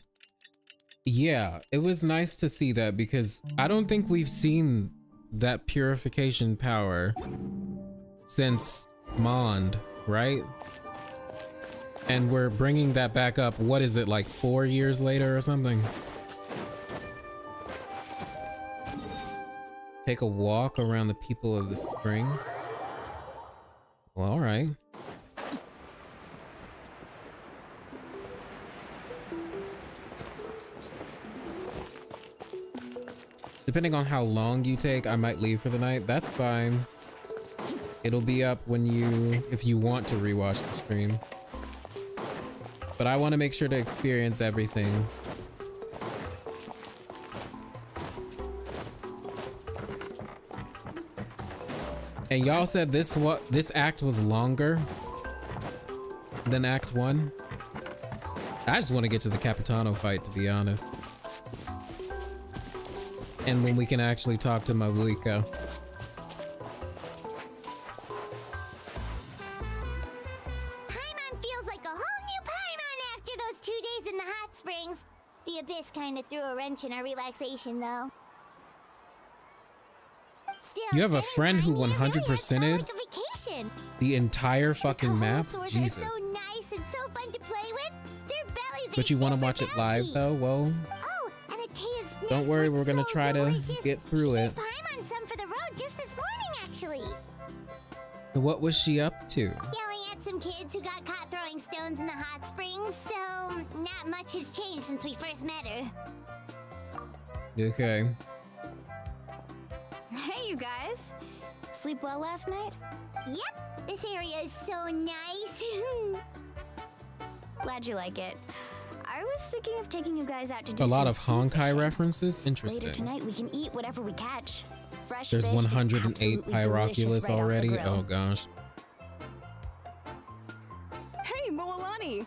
Yeah, it was nice to see that because I don't think we've seen that purification power since Mond, right? And we're bringing that back up, what is it, like 4 years later or something? Take a walk around the people of the spring. Well, all right. Depending on how long you take, I might leave for the night. That's fine. It'll be up when if you want to rewatch the stream. But I want to make sure to experience everything. And y'all said this act was longer than Act 1. I just want to get to the Capitano fight, to be honest. And when we can actually talk to Mavuika. Paimon feels like a whole new Paimon after those 2 days in the hot springs. The Abyss kind of threw a wrench in our relaxation, though. Still, You have a friend who 100%ed like a vacation. the entire fucking map? Jesus. Are so nice and so fun to play with. Their bellies But you want to watch it live though? Well, Oh, and Atea's snacks don't worry, were we're gonna so try to delicious. get through She it. gave Paimon some for the road just this morning, actually. What was she up to? Yelling at some kids who got caught throwing stones in the hot springs, so not much has changed since we first met her. Okay. Hey, you guys. Sleep well last night? Yep, this area is so nice. Glad you like it. I was thinking of taking you guys out to do A lot some of sea Honkai fishing. references? Later Interesting. tonight we can eat whatever we catch. Fresh There's fish is 108 absolutely delicious Pyroculus right off the already? grill. Oh gosh. Hey, Mualani!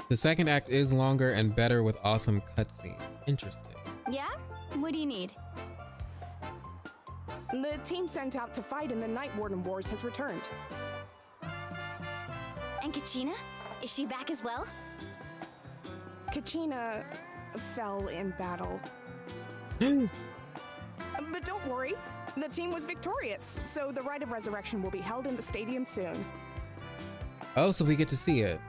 The second act is longer and better with awesome cutscenes. Interesting. Yeah? What do you need? The team sent out to fight in the Night Warden Wars has returned. And Kachina? Is she back as well? Kachina fell in battle. But don't worry, the team was victorious, so the Rite of Resurrection will be held in the stadium soon. Oh, so we get to see it.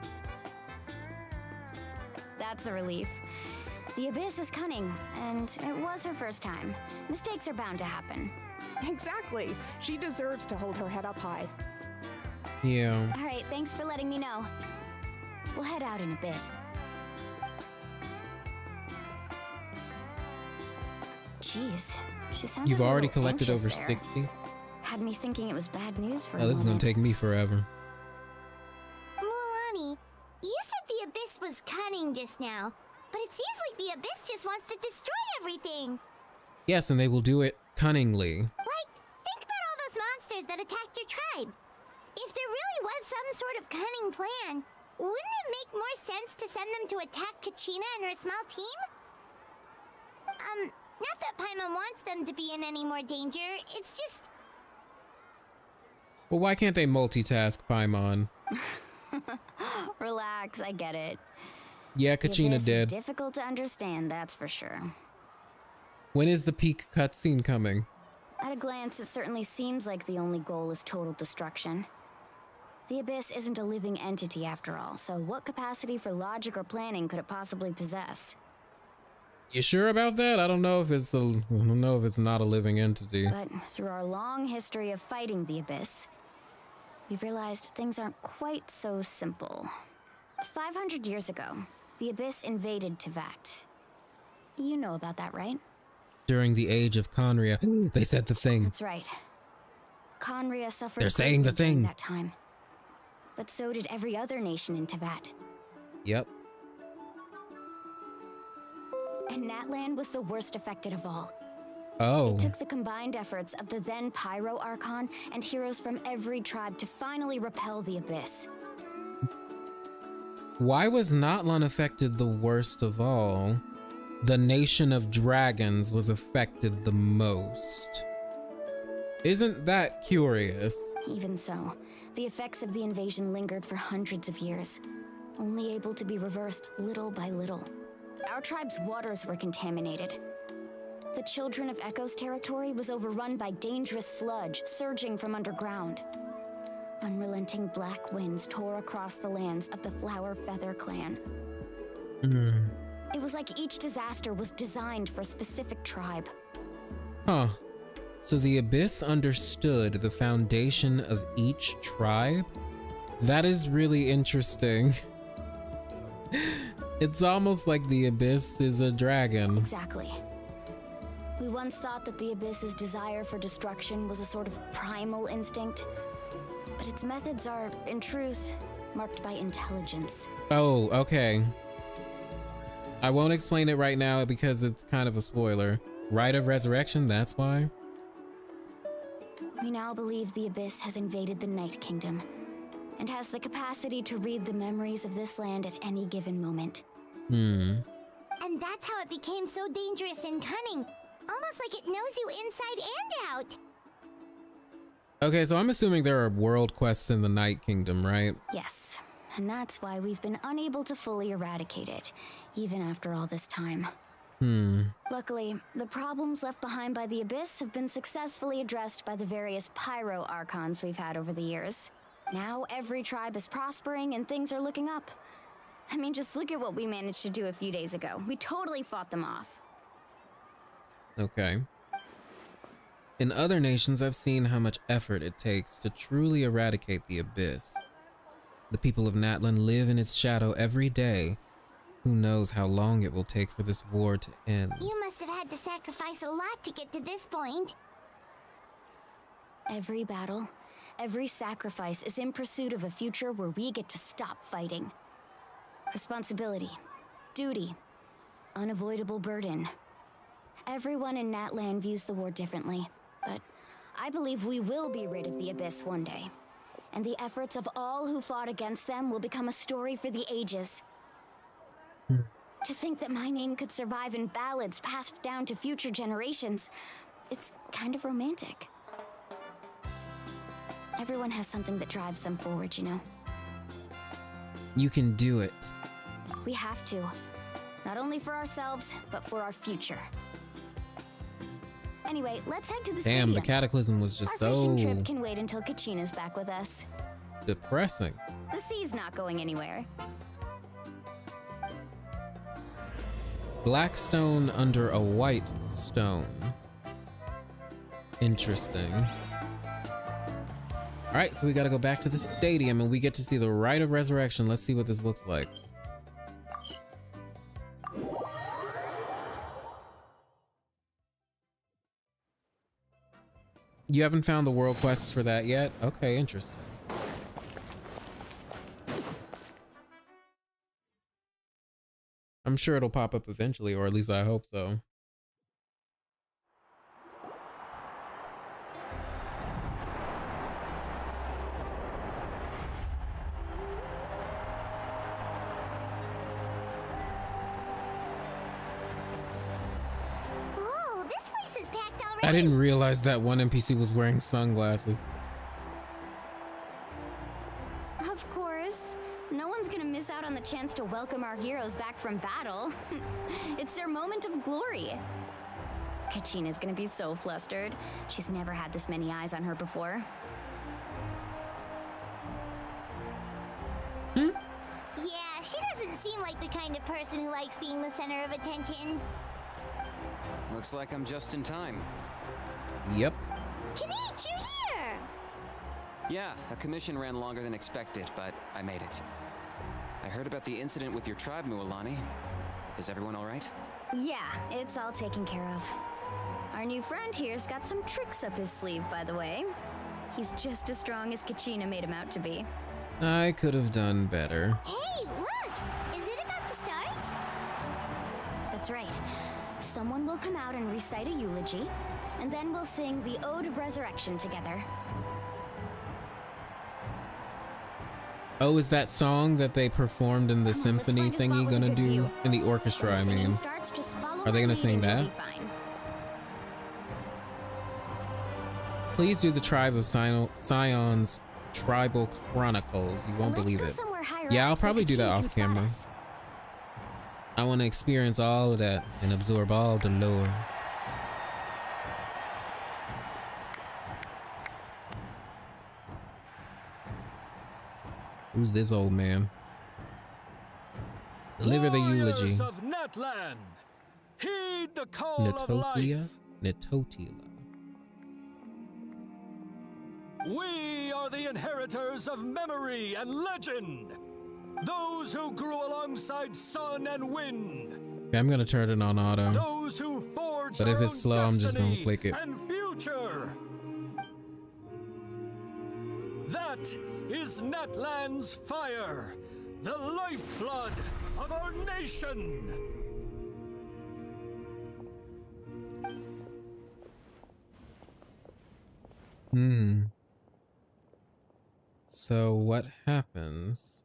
That's a relief. The Abyss is cunning, and it was her first time. Mistakes are bound to happen. Exactly. She deserves to hold her head up high. Yeah. All right, thanks for letting me know. We'll head out in a bit. Jeez, she sounded You've a already little collected anxious over there. 60? Had me thinking it was bad news for Oh, a this is gonna moment. take me forever. Mualani, you said the Abyss was cunning just now, but it seems like the Abyss just wants to destroy everything. Yes, and they will do it cunningly. Like, think about all those monsters that attacked your tribe. If there really was some sort of cunning plan, wouldn't it make more sense to send them to attack Kachina and her small team? Not that Paimon wants them to be in any more danger, it's just... Well, why can't they multitask, Paimon? Relax, I get it. Yeah, Kachina did. It's difficult to understand, that's for sure. When is the peak cutscene coming? At a glance, it certainly seems like the only goal is total destruction. The Abyss isn't a living entity after all, so what capacity for logic or planning could it possibly possess? You sure about that? I don't know if it's not a living entity. But through our long history of fighting the Abyss, we've realized things aren't quite so simple. 500 years ago, the Abyss invaded Teyvat. You know about that, right? During the age of Conria, they said the thing. That's right. Conria suffered. They're saying the greatly during thing. that time. But so did every other nation in Teyvat. Yep. And Natlan was the worst affected of all. Oh. It took the combined efforts of the then Pyro Archon and heroes from every tribe to finally repel the Abyss. Why was Natlan affected the worst of all? The nation of dragons was affected the most. Isn't that curious? Even so, the effects of the invasion lingered for hundreds of years, only able to be reversed little by little. Our tribe's waters were contaminated. The Children of Echo's territory was overrun by dangerous sludge surging from underground. Unrelenting black winds tore across the lands of the Flower Feather clan. It was like each disaster was designed for a specific tribe. Huh. So the Abyss understood the foundation of each tribe? That is really interesting. It's almost like the Abyss is a dragon. Exactly. We once thought that the Abyss's desire for destruction was a sort of primal instinct, but its methods are, in truth, marked by intelligence. Oh, okay. I won't explain it right now because it's kind of a spoiler. Rite of Resurrection, that's why? We now believe the Abyss has invaded the Night Kingdom and has the capacity to read the memories of this land at any given moment. And that's how it became so dangerous and cunning. Almost like it knows you inside and out. Okay, so I'm assuming there are world quests in the Night Kingdom, right? Yes, and that's why we've been unable to fully eradicate it, even after all this time. Luckily, the problems left behind by the Abyss have been successfully addressed by the various Pyro Archons we've had over the years. Now every tribe is prospering and things are looking up. I mean, just look at what we managed to do a few days ago. We totally fought them off. Okay. In other nations, I've seen how much effort it takes to truly eradicate the Abyss. The people of Natlan live in its shadow every day. Who knows how long it will take for this war to end? You must have had to sacrifice a lot to get to this point. Every battle, every sacrifice is in pursuit of a future where we get to stop fighting. Responsibility, duty, unavoidable burden. Everyone in Natlan views the war differently, but I believe we will be rid of the Abyss one day. And the efforts of all who fought against them will become a story for the ages. To think that my name could survive in ballads passed down to future generations, it's kind of romantic. Everyone has something that drives them forward, you know? You can do it. We have to. Not only for ourselves, but for our future. Anyway, let's head to the stadium. Damn, the Cataclysm was just Our so fishing trip can wait until Kachina's back with us. depressing. The sea's not going anywhere. Black stone under a white stone. Interesting. All right, so we got to go back to the stadium and we get to see the Rite of Resurrection. Let's see what this looks like. You haven't found the world quests for that yet? Okay, interesting. I'm sure it'll pop up eventually, or at least I hope so. I didn't realize that one NPC was wearing sunglasses. Of course. No one's gonna miss out on the chance to welcome our heroes back from battle. It's their moment of glory. Kachina's gonna be so flustered. She's never had this many eyes on her before. Yeah, she doesn't seem like the kind of person who likes being the center of attention. Looks like I'm just in time. Yep. Kanich, you're here! Yeah, a commission ran longer than expected, but I made it. I heard about the incident with your tribe, Mualani. Is everyone all right? Yeah, it's all taken care of. Our new friend here's got some tricks up his sleeve, by the way. He's just as strong as Kachina made him out to be. I could have done better. Hey, look! Is it about to start? That's right. Someone will come out and recite a eulogy, and then we'll sing the Ode of Resurrection together. Oh, is that song that they performed in the symphony thingy gonna do in the orchestra? I mean, are they gonna sing that? Please do the Tribe of Scion's Tribal Chronicles. You won't believe it. Yeah, I'll probably do that off camera. I want to experience all of that and absorb all the lore. Who's this old man? Deliver the eulogy. Of Natlan, heed the call of life. Netotila. We are the inheritors of memory and legend. Those who grew alongside sun and wind. Okay, I'm gonna turn it on auto. Those who forged but if it's slow, I'm just gonna click it. And future. That is Natlan's fire, the lifeblood of our nation. So what happens?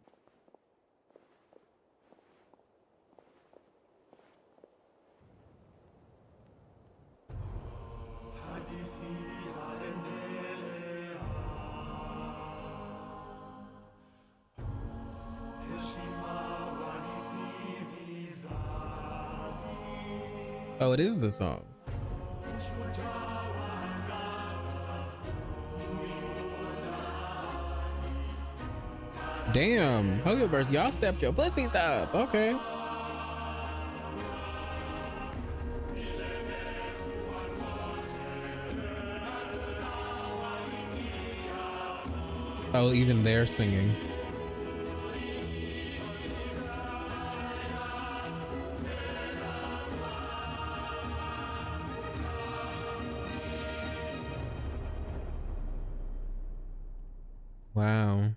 Oh, it is the song. Damn, Hogaverse, y'all stepped your pussies up. Okay. Oh, even they're singing. Wow.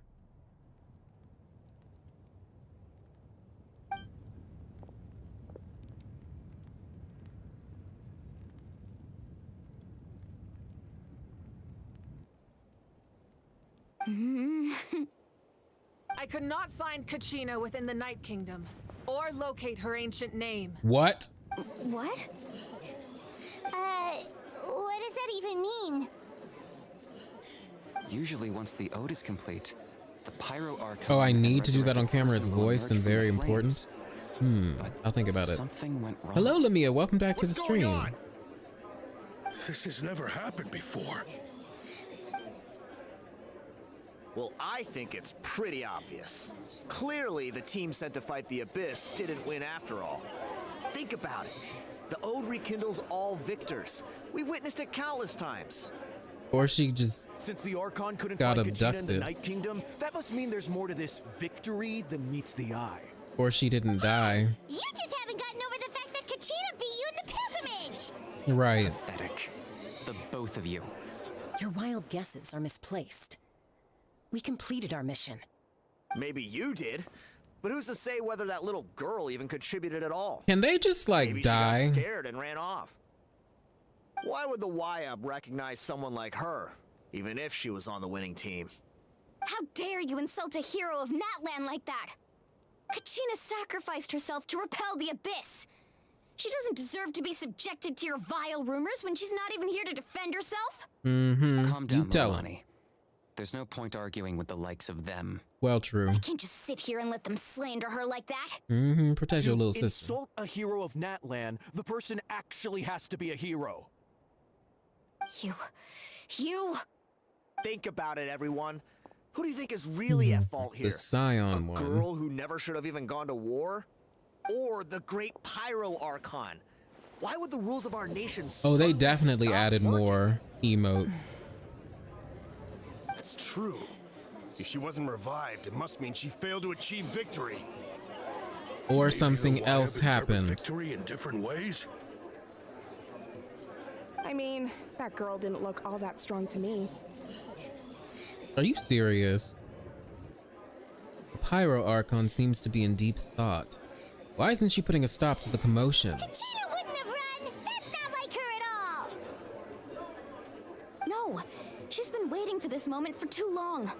I could not find Kachina within the Night Kingdom, or locate her ancient name. What? What? What does that even mean? Usually once the ode is complete, the Pyro Archon... Oh, I need to do that on camera. It's voiced and very important. I'll think about it. Something went wrong. Hello, Lamia. Welcome back to the stream. This has never happened before. Well, I think it's pretty obvious. Clearly, the team sent to fight the Abyss didn't win after all. Think about it. The Ode rekindles all victors. We witnessed it countless times. Or she just Since the Archon couldn't got fight Kachina in the abducted. Night Kingdom, that must mean there's more to this victory than meets the eye. Or she didn't die. You just haven't gotten over the fact that Kachina beat you in the pilgrimage! Right. Pathetic. The both of you. Your wild guesses are misplaced. We completed our mission. Maybe you did, but who's to say whether that little girl even contributed at all? Can they just like Maybe die? She got scared and ran off. Why would the YUB recognize someone like her, even if she was on the winning team? How dare you insult a hero of Natlan like that? Kachina sacrificed herself to repel the Abyss. She doesn't deserve to be subjected to your vile rumors when she's not even here to defend herself. Calm down, You tell Milani. There's no point arguing with the likes of them. Well, true. I can't just sit here and let them slander her like that. Protect your little To sister. insult a hero of Natlan, the person actually has to be a hero. You... Think about it, everyone. Who do you think is really at fault here? The Scion a one. girl who never should have even gone to war? Or the great Pyro Archon? Why would the rules of our nation Oh, they suddenly definitely stop added working? more emotes. That's true. If she wasn't revived, it must mean she failed to achieve victory. Or something else happened. Victory in different ways? I mean, that girl didn't look all that strong to me. Are you serious? The Pyro Archon seems to be in deep thought. Why isn't she putting a stop to the commotion? Kachina wouldn't have run! That's not like her at all! No, she's been waiting for this moment for too long.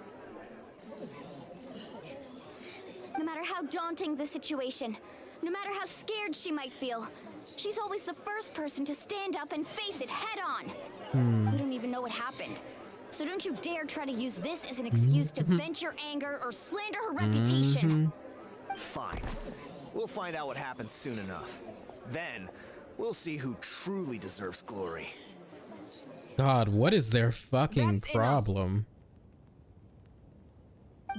No matter how daunting the situation, no matter how scared she might feel, she's always the first person to stand up and face it head on. We don't even know what happened. So don't you dare try to use this as an excuse to vent your anger or slander her reputation. Fine. We'll find out what happens soon enough. Then, we'll see who truly deserves glory. God, what is their fucking That's problem?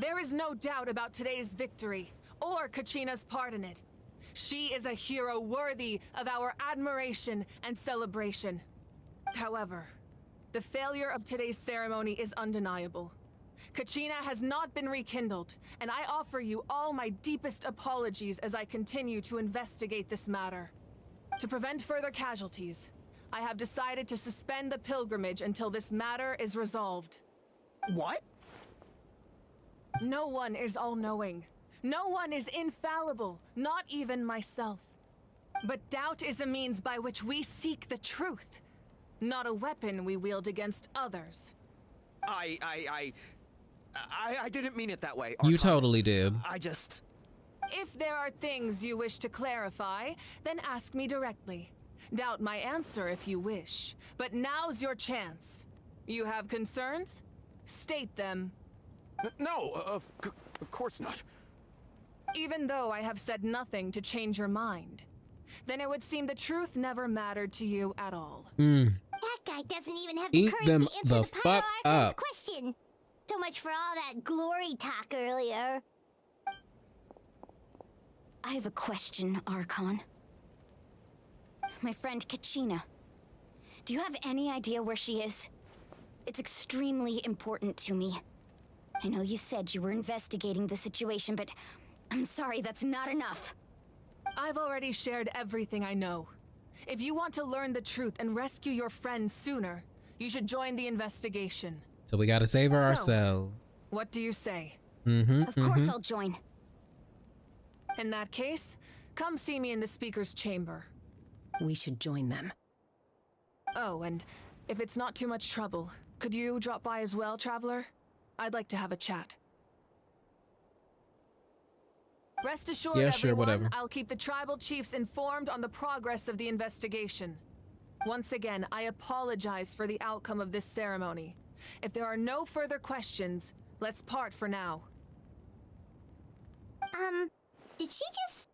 There is no doubt about today's victory, or Kachina's part in it. She is a hero worthy of our admiration and celebration. However, the failure of today's ceremony is undeniable. Kachina has not been rekindled, and I offer you all my deepest apologies as I continue to investigate this matter. To prevent further casualties, I have decided to suspend the pilgrimage until this matter is resolved. What? No one is all-knowing. No one is infallible, not even myself. But doubt is a means by which we seek the truth, not a weapon we wield against others. I didn't mean it that way, You Archon. totally did. I just... If there are things you wish to clarify, then ask me directly. Doubt my answer if you wish, but now's your chance. You have concerns? State them. No, of course not. Even though I have said nothing to change your mind, then it would seem the truth never mattered to you at all. That guy doesn't even have the Eat courage them to answer the the Pyro fuck Archon's up. question. So much for all that glory talk earlier. I have a question, Archon. My friend Kachina. Do you have any idea where she is? It's extremely important to me. I know you said you were investigating the situation, but I'm sorry, that's not enough. I've already shared everything I know. If you want to learn the truth and rescue your friend sooner, you should join the investigation. So we gotta save her So, ourselves. What do you say? Of course I'll join. In that case, come see me in the speaker's chamber. We should join them. Oh, and if it's not too much trouble, could you drop by as well, Traveler? I'd like to have a chat. Rest assured, Yeah, sure, everyone, whatever. I'll keep the tribal chiefs informed on the progress of the investigation. Once again, I apologize for the outcome of this ceremony. If there are no further questions, let's part for now. Did she just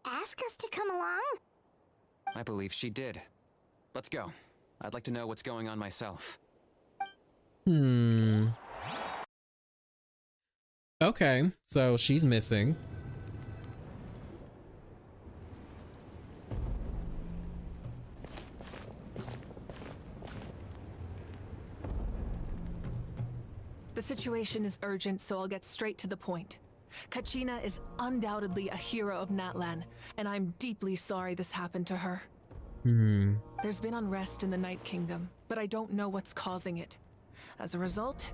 ask us to come along? I believe she did. Let's go. I'd like to know what's going on myself. Okay, so she's missing. The situation is urgent, so I'll get straight to the point. Kachina is undoubtedly a hero of Natlan, and I'm deeply sorry this happened to her. There's been unrest in the Night Kingdom, but I don't know what's causing it. As a result,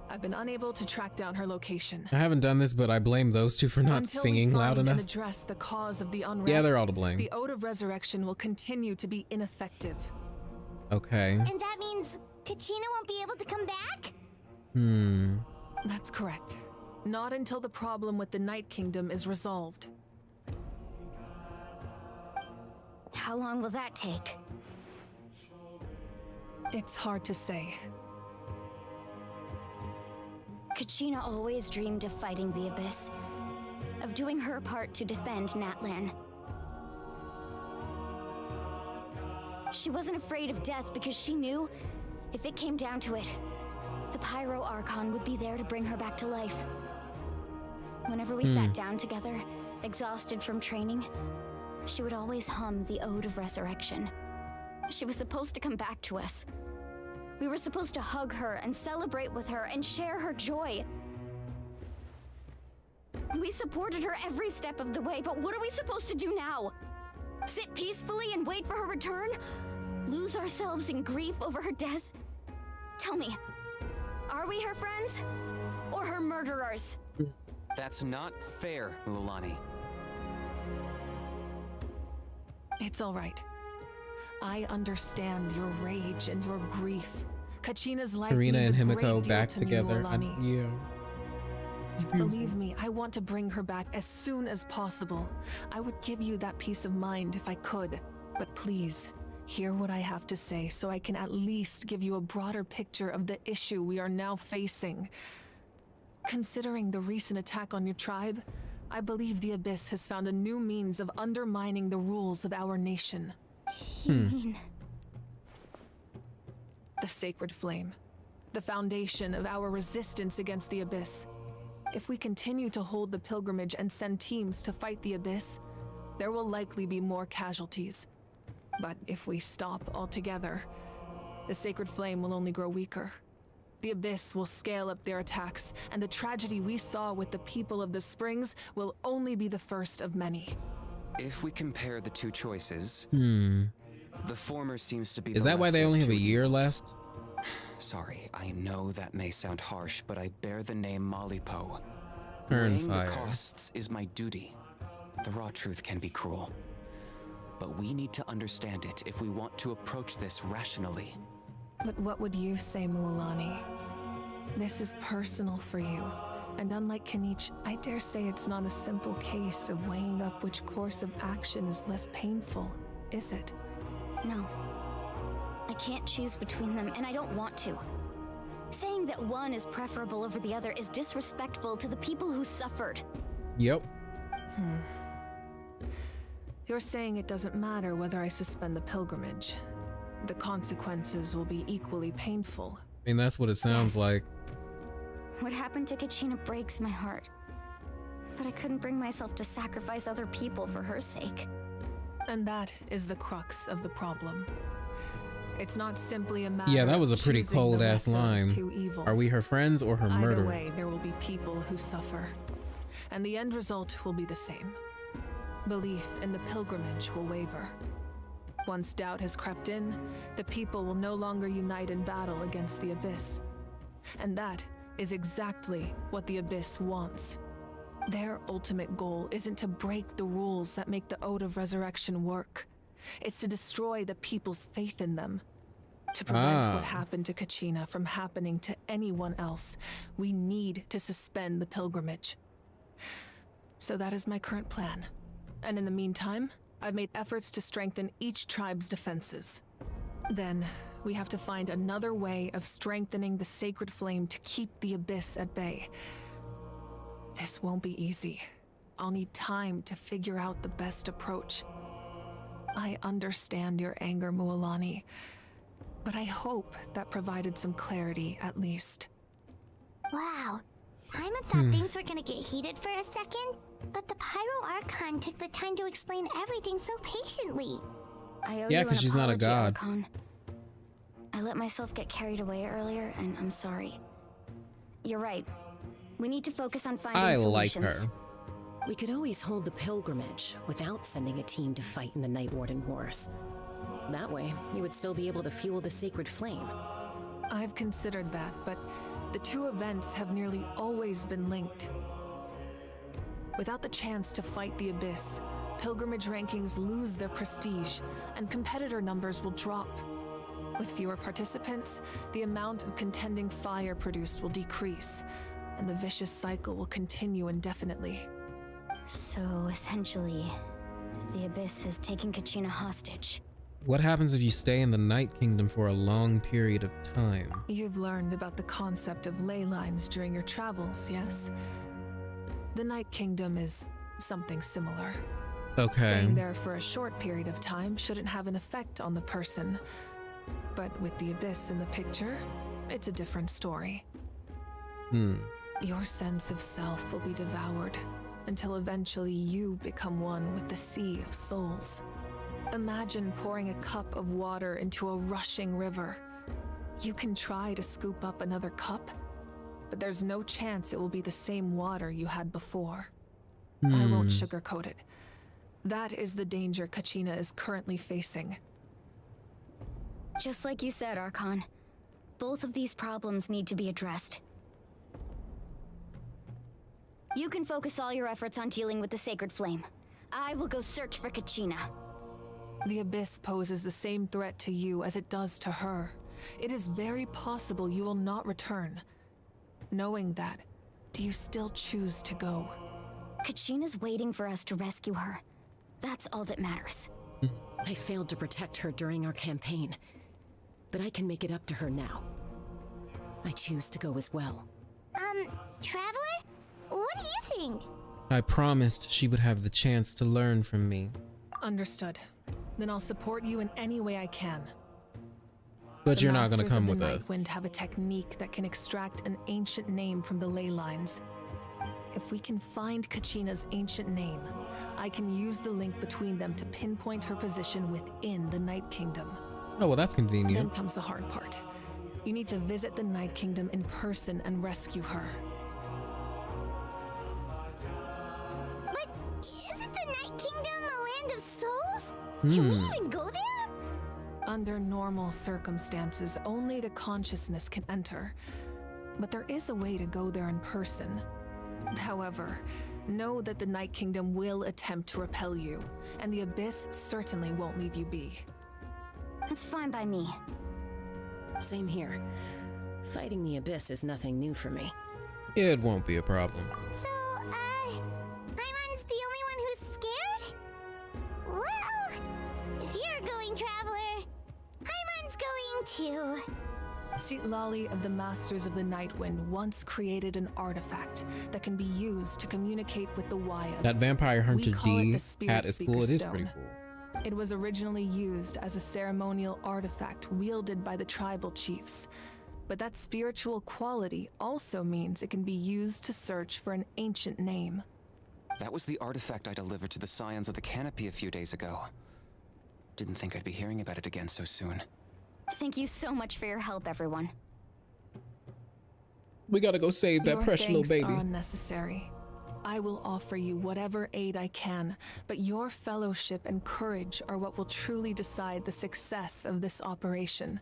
I've been unable to track down her location. I haven't done this, but I blame those two for not Until singing we loud find enough. and address the cause of the unrest, Yeah, they're all to blame. The Ode of Resurrection will continue to be ineffective. Okay. And that means Kachina won't be able to come back? That's correct. Not until the problem with the Night Kingdom is resolved. How long will that take? It's hard to say. Kachina always dreamed of fighting the Abyss, of doing her part to defend Natlan. She wasn't afraid of death because she knew, if it came down to it, the Pyro Archon would be there to bring her back to life. Whenever we sat down together, exhausted from training, she would always hum the Ode of Resurrection. She was supposed to come back to us. We were supposed to hug her and celebrate with her and share her joy. We supported her every step of the way, but what are we supposed to do now? Sit peacefully and wait for her return? Lose ourselves in grief over her death? Tell me, are we her friends? Or her murderers? That's not fair, Mualani. It's all right. I understand your rage and your grief. Kachina's life Karina and means a great Himiko deal back to me, together. Mualani. Believe me, I want to bring her back as soon as possible. I would give you that peace of mind if I could. But please, hear what I have to say so I can at least give you a broader picture of the issue we are now facing. Considering the recent attack on your tribe, I believe the Abyss has found a new means of undermining the rules of our nation. You mean? The Sacred Flame. The foundation of our resistance against the Abyss. If we continue to hold the pilgrimage and send teams to fight the Abyss, there will likely be more casualties. But if we stop altogether, the Sacred Flame will only grow weaker. The Abyss will scale up their attacks, and the tragedy we saw with the people of the Springs will only be the first of many. If we compare the two choices, the former seems to be Is the that why they lesser only of have a two year evils. left? Sorry, I know that may sound harsh, but I bear the name Malipo. Weighing the Fire. costs is my duty. The raw truth can be cruel. But we need to understand it if we want to approach this rationally. But what would you say, Mualani? This is personal for you. And unlike Kanich, I dare say it's not a simple case of weighing up which course of action is less painful, is it? No. I can't choose between them, and I don't want to. Saying that one is preferable over the other is disrespectful to the people who suffered. Yep. You're saying it doesn't matter whether I suspend the pilgrimage. The consequences will be equally painful. I mean, that's what it sounds like. What happened to Kachina breaks my heart. But I couldn't bring myself to sacrifice other people for her sake. And that is the crux of the problem. It's not simply a matter Yeah, that was a of pretty choosing the cold ass lesser of line. two evils. Are we her friends or her Either murderers? way, there will be people who suffer. And the end result will be the same. Belief in the pilgrimage will waver. Once doubt has crept in, the people will no longer unite in battle against the Abyss. And that is exactly what the Abyss wants. Their ultimate goal isn't to break the rules that make the Ode of Resurrection work. It's to destroy the people's faith in them. To prevent what happened to Kachina from happening to anyone else, we need to suspend the pilgrimage. So that is my current plan. And in the meantime, I've made efforts to strengthen each tribe's defenses. Then, we have to find another way of strengthening the Sacred Flame to keep the Abyss at bay. This won't be easy. I'll need time to figure out the best approach. I understand your anger, Mualani, but I hope that provided some clarity at least. Wow. Paimon thought things were gonna get heated for a second, but the Pyro Archon took the time to explain everything so patiently. I owe Yeah, you 'cause an she's not a apology, god. Archon. I let myself get carried away earlier, and I'm sorry. You're right. We need to focus on finding I solutions. like her. We could always hold the pilgrimage without sending a team to fight in the Night Warden Wars. That way, you would still be able to fuel the Sacred Flame. I've considered that, but the two events have nearly always been linked. Without the chance to fight the Abyss, pilgrimage rankings lose their prestige, and competitor numbers will drop. With fewer participants, the amount of contending fire produced will decrease, and the vicious cycle will continue indefinitely. So essentially, The Abyss is taking Kachina hostage. What happens if you stay in the Night Kingdom for a long period of time? You've learned about the concept of ley lines during your travels, yes? The Night Kingdom is something similar. Okay. Staying there for a short period of time shouldn't have an effect on the person. But with the Abyss in the picture, it's a different story. Your sense of self will be devoured until eventually you become one with the Sea of Souls. Imagine pouring a cup of water into a rushing river. You can try to scoop up another cup, but there's no chance it will be the same water you had before. I won't sugarcoat it. That is the danger Kachina is currently facing. Just like you said, Archon. Both of these problems need to be addressed. You can focus all your efforts on dealing with the Sacred Flame. I will go search for Kachina. The Abyss poses the same threat to you as it does to her. It is very possible you will not return. Knowing that, do you still choose to go? Kachina's waiting for us to rescue her. That's all that matters. I failed to protect her during our campaign, but I can make it up to her now. I choose to go as well. Traveler? What do you think? I promised she would have the chance to learn from me. Understood. Then I'll support you in any way I can. But you're not gonna come with the us. Nightwind have a technique that can extract an ancient name from the ley lines. If we can find Kachina's ancient name, I can use the link between them to pinpoint her position within the Night Kingdom. Oh, well, that's convenient. Then comes the hard part. You need to visit the Night Kingdom in person and rescue her. But isn't the Night Kingdom a land of souls? Can we even go there? Under normal circumstances, only the consciousness can enter. But there is a way to go there in person. However, know that the Night Kingdom will attempt to repel you, and the Abyss certainly won't leave you be. That's fine by me. Same here. Fighting the Abyss is nothing new for me. It won't be a problem. So, Paimon's the only one who's scared? Well, if you're going, Traveler, Paimon's going too. Lali of the Masters of the Nightwind once created an artifact that can be used to communicate with the Wyad. That Vampire Hunter We call it D the Spirit hat is cool. It is pretty Speaker cool. It was originally used as a ceremonial artifact wielded by the tribal chiefs. But that spiritual quality also means it can be used to search for an ancient name. That was the artifact I delivered to the Scions of the Canopy a few days ago. Didn't think I'd be hearing about it again so soon. Thank you so much for your help, everyone. We gotta go save that Your precious little thanks baby. are unnecessary. I will offer you whatever aid I can, but your fellowship and courage are what will truly decide the success of this operation.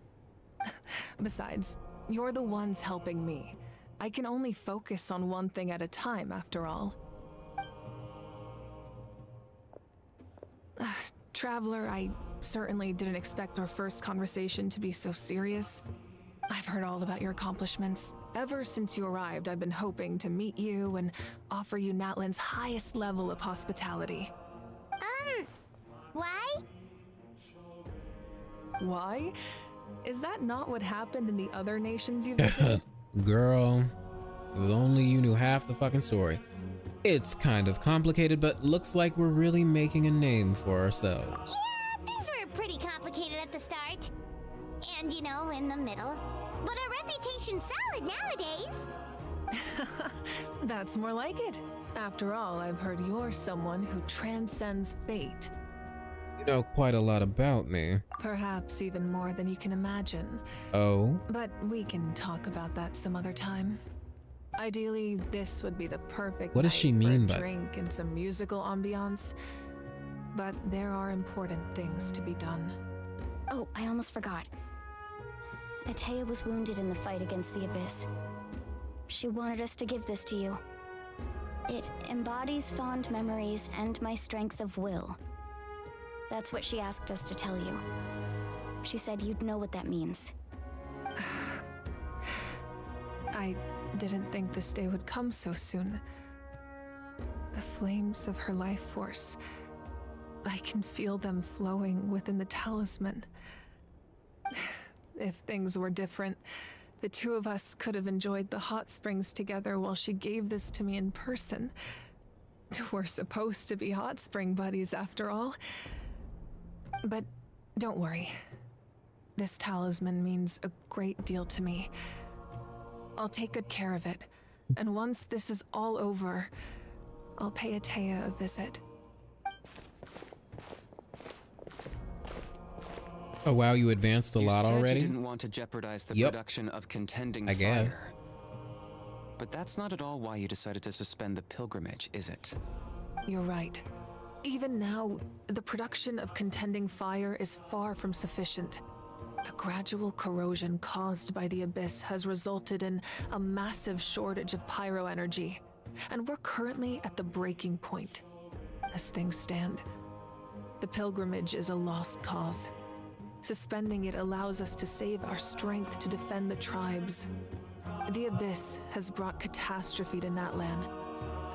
Besides, you're the ones helping me. I can only focus on one thing at a time, after all. Traveler, I certainly didn't expect our first conversation to be so serious. I've heard all about your accomplishments. Ever since you arrived, I've been hoping to meet you and offer you Natlan's highest level of hospitality. Why? Why? Is that not what happened in the other nations you visited? Girl, if only you knew half the fucking story. It's kind of complicated, but looks like we're really making a name for ourselves. Yeah, things were pretty complicated at the start. And, you know, in the middle. But our reputation's solid nowadays. That's more like it. After all, I've heard you're someone who transcends fate. You know quite a lot about me. Perhaps even more than you can imagine. Oh? But we can talk about that some other time. Ideally, this would be the perfect What does night she mean for by a drink and some musical ambiance. But there are important things to be done. Oh, I almost forgot. Atea was wounded in the fight against the Abyss. She wanted us to give this to you. It embodies fond memories and my strength of will. That's what she asked us to tell you. She said you'd know what that means. I didn't think this day would come so soon. The flames of her life force. I can feel them flowing within the talisman. If things were different, the two of us could have enjoyed the hot springs together while she gave this to me in person. We're supposed to be hot spring buddies after all. But don't worry. This talisman means a great deal to me. I'll take good care of it, and once this is all over, I'll pay Atea a visit. Oh wow, you advanced a lot already? You didn't want to jeopardize the Yep. production of contending I fire. guess. But that's not at all why you decided to suspend the pilgrimage, is it? You're right. Even now, the production of contending fire is far from sufficient. The gradual corrosion caused by the Abyss has resulted in a massive shortage of pyro energy, and we're currently at the breaking point. As things stand, the pilgrimage is a lost cause. Suspending it allows us to save our strength to defend the tribes. The Abyss has brought catastrophe to Natlan,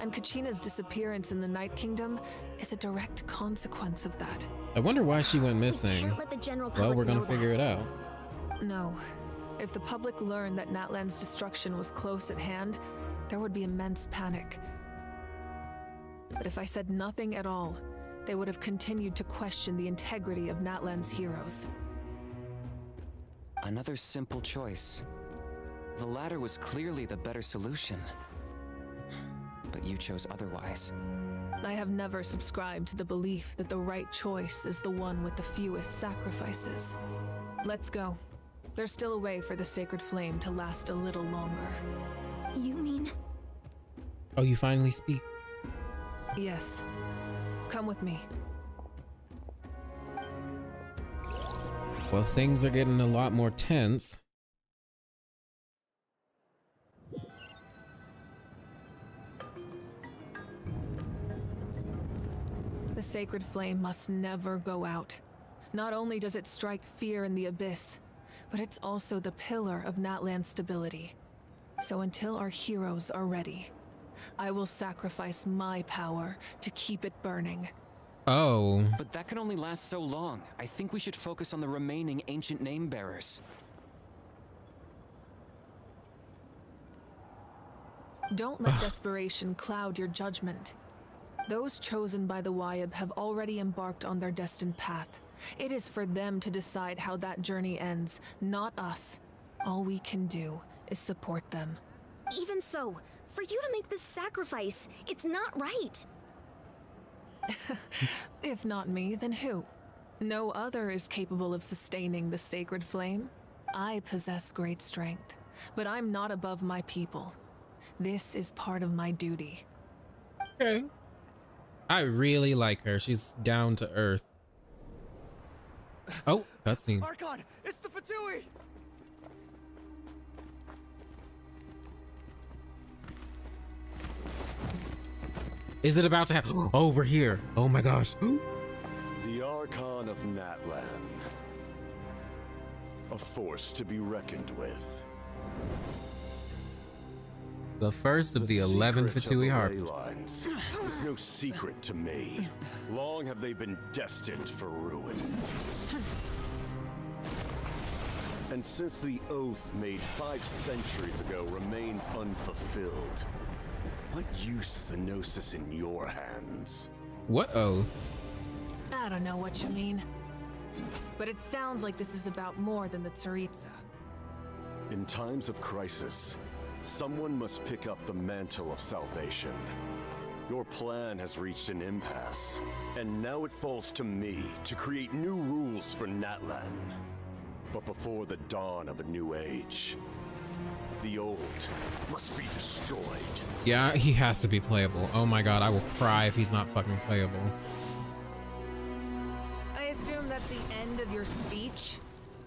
and Kachina's disappearance in the Night Kingdom is a direct consequence of that. I wonder why she went missing. Can't let the general Well, public we're gonna know figure that. it out. No. If the public learned that Natlan's destruction was close at hand, there would be immense panic. But if I said nothing at all, they would have continued to question the integrity of Natlan's heroes. Another simple choice. The latter was clearly the better solution. But you chose otherwise. I have never subscribed to the belief that the right choice is the one with the fewest sacrifices. Let's go. There's still a way for the sacred flame to last a little longer. You mean? Oh, you finally speak. Yes. Come with me. Well, things are getting a lot more tense. The sacred flame must never go out. Not only does it strike fear in the Abyss, but it's also the pillar of Natlan's stability. So until our heroes are ready, I will sacrifice my power to keep it burning. Oh. But that can only last so long. I think we should focus on the remaining ancient name bearers. Don't let desperation cloud your judgment. Those chosen by the Wyeb have already embarked on their destined path. It is for them to decide how that journey ends, not us. All we can do is support them. Even so, for you to make this sacrifice, it's not right. If not me, then who? No other is capable of sustaining the sacred flame. I possess great strength, but I'm not above my people. This is part of my duty. Okay. I really like her. She's down to earth. Oh, cutscene. Archon, it's the Fatui! Is it about to happen? Oh, we're here. Oh my gosh. The Archon of Natlan. A force to be reckoned with. The first of the 11 Fatui Harpers is no secret to me. Long have they been destined for ruin. And since the oath made 5 centuries ago remains unfulfilled, what use is the Gnosis in your hands? What oath? I don't know what you mean. But it sounds like this is about more than the Tsaritsa. In times of crisis, someone must pick up the mantle of salvation. Your plan has reached an impasse, and now it falls to me to create new rules for Natlan. But before the dawn of a new age, the old must be destroyed. Yeah, he has to be playable. Oh my god, I will cry if he's not fucking playable. I assume that's the end of your speech?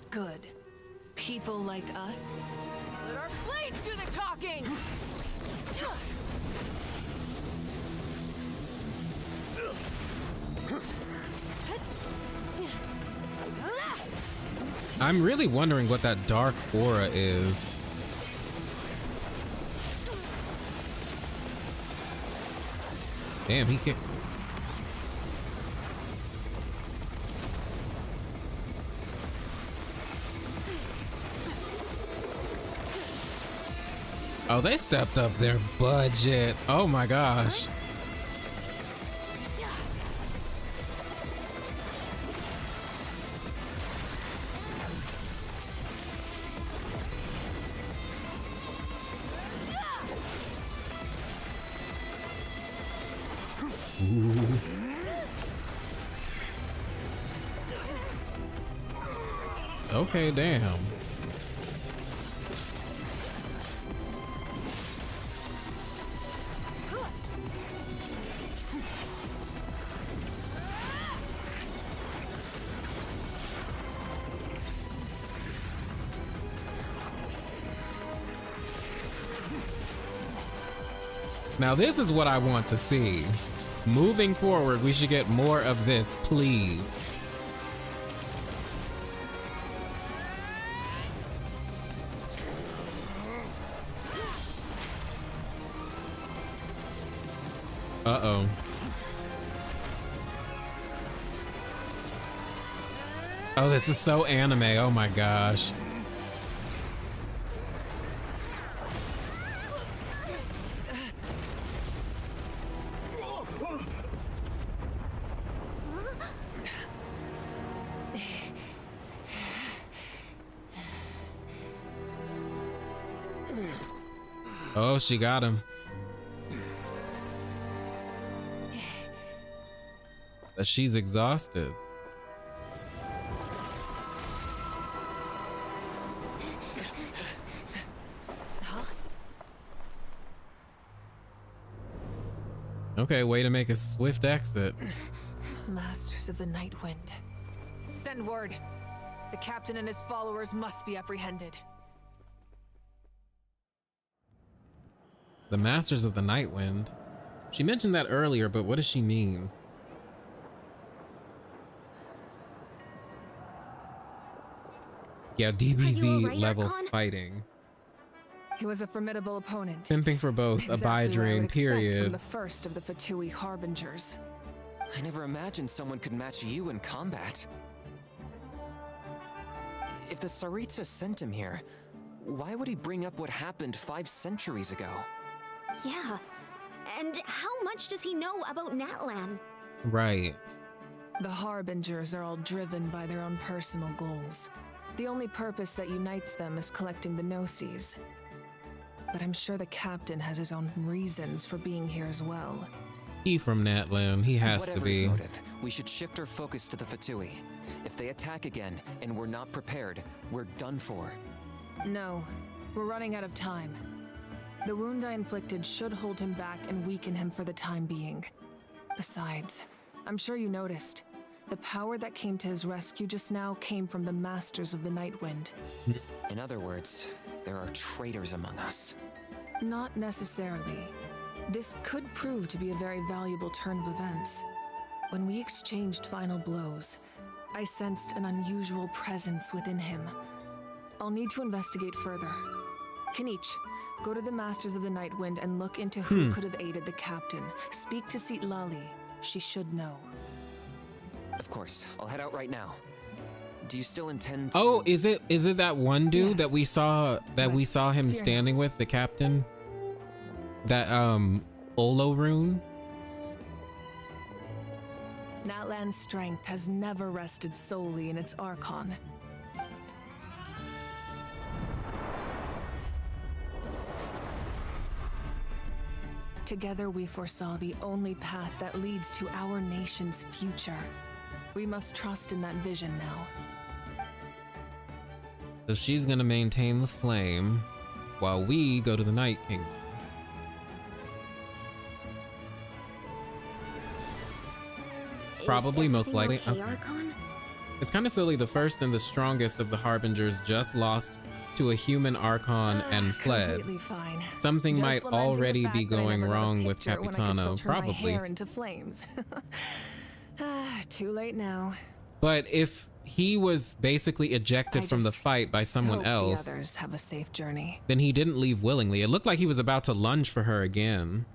Good. People like us, let our blades do the talking! I'm really wondering what that dark aura is. Damn, he can't. Oh, they stepped up their budget. Oh my gosh. Okay, damn. Now this is what I want to see. Moving forward, we should get more of this, please. Uh-oh. Oh, this is so anime. Oh my gosh. Oh, she got him. But she's exhausted. Okay, way to make a swift exit. Masters of the Night Wind. Send word. The captain and his followers must be apprehended. The Masters of the Night Wind. She mentioned that earlier, but what does she mean? Yeah, DBZ right, level Archon? fighting. He was a formidable opponent. Pimping for both, Exactly a buy what I dream, would expect from period. the first of the Fatui Harbingers. I never imagined someone could match you in combat. If the Tsaritsa sent him here, why would he bring up what happened 5 centuries ago? Yeah. And how much does he know about Natlan? Right. The Harbingers are all driven by their own personal goals. The only purpose that unites them is collecting the Gnosis. But I'm sure the captain has his own reasons for being here as well. He from Natlan, he has Whatever to be. his motive, we should shift our focus to the Fatui. If they attack again and we're not prepared, we're done for. No, we're running out of time. The wound I inflicted should hold him back and weaken him for the time being. Besides, I'm sure you noticed, the power that came to his rescue just now came from the Masters of the Night Wind. In other words, there are traitors among us. Not necessarily. This could prove to be a very valuable turn of events. When we exchanged final blows, I sensed an unusual presence within him. I'll need to investigate further. Kanich, go to the Masters of the Night Wind and look into who could have aided the captain. Speak to Lali. She should know. Of course, I'll head out right now. Do you still intend to... Oh, is it that one dude that we saw him fear standing with, the captain? That Olo rune? Natlan's strength has never rested solely in its Archon. Together we foresaw the only path that leads to our nation's future. We must trust in that vision now. So she's gonna maintain the flame while we go to the Night Kingdom. Probably, most likely. Okay, Okay. Archon? It's kind of silly. The first and the strongest of the Harbingers just lost to a human Archon and fled. Completely fine. Something Just might lamenting the already fact be that I going never got a wrong with picture when I could still Capitano, turn my probably. hair into flames. Too late now. But if he was basically ejected from the fight by someone Hope else, the others have a safe journey. then he didn't leave willingly. It looked like he was about to lunge for her again.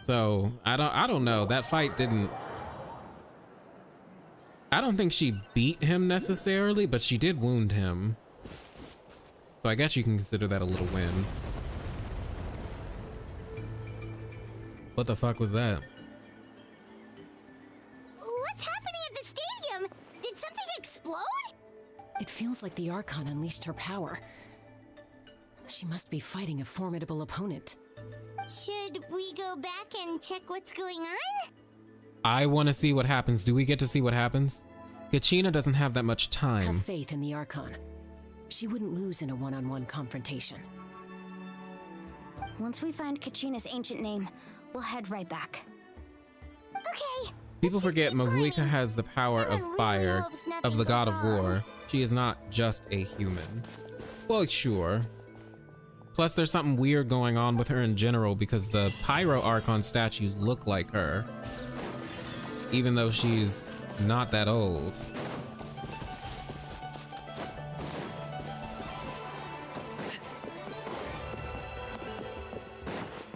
So I don't know. That fight didn't. I don't think she beat him necessarily, but she did wound him. So I guess you can consider that a little win. What the fuck was that? What's happening at the stadium? Did something explode? It feels like the Archon unleashed her power. She must be fighting a formidable opponent. Should we go back and check what's going on? I want to see what happens. Do we get to see what happens? Kachina doesn't have that much time. Have faith in the Archon. She wouldn't lose in a one-on-one confrontation. Once we find Kachina's ancient name, we'll head right back. Okay. People forget Mavuika has the power of fire, of the god of war. She is not just a human. Well, sure. Plus, there's something weird going on with her in general because the Pyro Archon statues look like her. Even though she's not that old.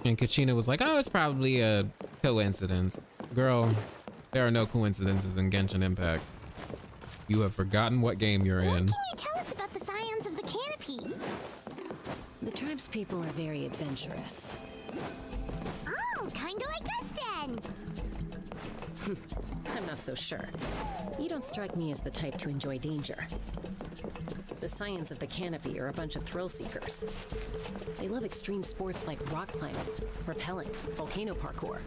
And Kachina was like, oh, it's probably a coincidence. Girl, there are no coincidences in Genshin Impact. You have forgotten what game you're in. What can you tell us about the scions of the canopy? The tribe's people are very adventurous. Oh, kinda like us then. I'm not so sure. You don't strike me as the type to enjoy danger. The Scions of the Canopy are a bunch of thrill seekers. They love extreme sports like rock climbing, rappelling, volcano parkour,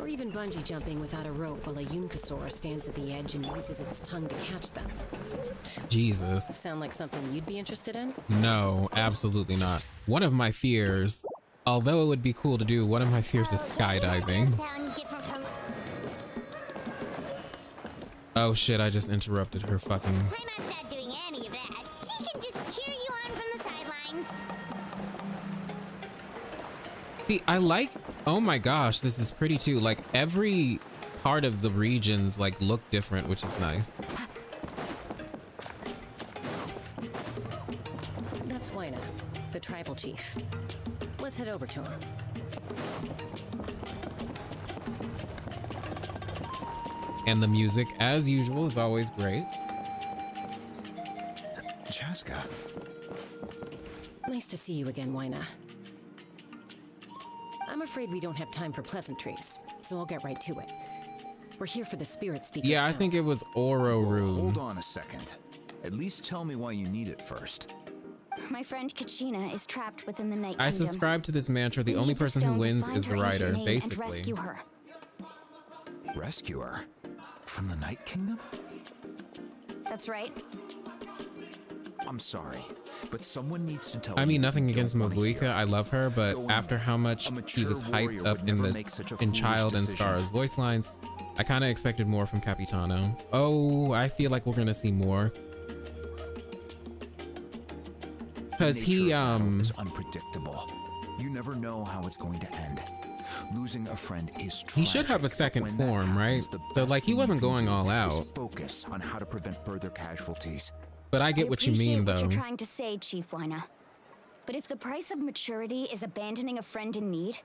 or even bungee jumping without a rope while a Yunkasaur stands at the edge and uses its tongue to catch them. Jesus. Sound like something you'd be interested in? No, absolutely not. One of my fears, although it would be cool to do, one of my fears is skydiving. Oh shit, I just interrupted her fucking... I'm not doing any of that. She can just cheer you on from the sidelines. See, I like... Oh my gosh, this is pretty too. Like, every part of the regions, like, look different, which is nice. That's Wina, the tribal chief. Let's head over to him. And the music, as usual, is always great. Chaska. Nice to see you again, Wina. I'm afraid we don't have time for pleasantries, so I'll get right to it. We're here for the Spirit Speaker's Yeah, I stone. think it was Oro Rune. Hold on a second. At least tell me why you need it first. My friend Kachina is trapped within the Night I Kingdom. subscribe to this mantra. The We only need the person who stone to wins find is the her ancient writer, name and basically. rescue her. Rescue her? From the Night Kingdom? That's right. I'm sorry, but someone needs to tell I mean, me nothing you against don't wanna hear Mabuika. I love her, but Go on after how much A he mature was warrior hyped up would in never the make such a in foolish Child and decision. Star's voice lines, I kind of expected more from Capitano. Oh, I feel like we're gonna see more. Cause he Nature of battle is unpredictable. You never know how it's going to end. Losing a friend is tragic. He should have a second When that form, right? happens, the So best like he thing you wasn't can going do all is out. Focus on how to prevent further casualties. But I get what you mean, What though. you're trying to say, Chief Wina. But if the price of maturity is abandoning a friend in need,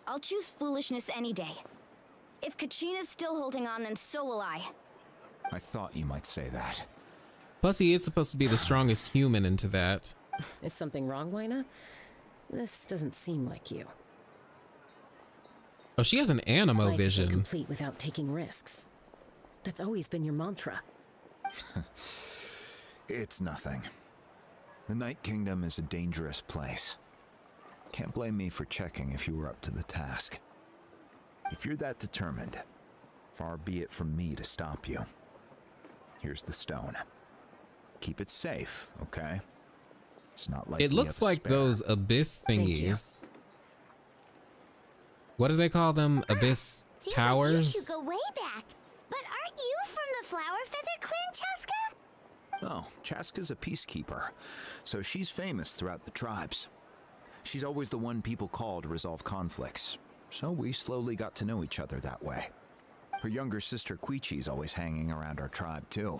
I'll choose foolishness any day. If Kachina's still holding on, then so will I. I thought you might say that. Plus, he is supposed to be the strongest human into that. Is something wrong, Wina? This doesn't seem like you. Oh, she has an animo Life isn't vision. complete without taking risks. That's always been your mantra. It's nothing. The Night Kingdom is a dangerous place. Can't blame me for checking if you were up to the task. If you're that determined, far be it from me to stop you. Here's the stone. Keep it safe, okay? It's not like It we looks have a like spare. those abyss Thank you. thingies. What do they call them? Abyss Seems towers? like you should go way back. But aren't you from the Flower Feather Clan, Chaska? Oh, Chaska's a peacekeeper, so she's famous throughout the tribes. She's always the one people call to resolve conflicts, so we slowly got to know each other that way. Her younger sister Quichi's always hanging around our tribe too.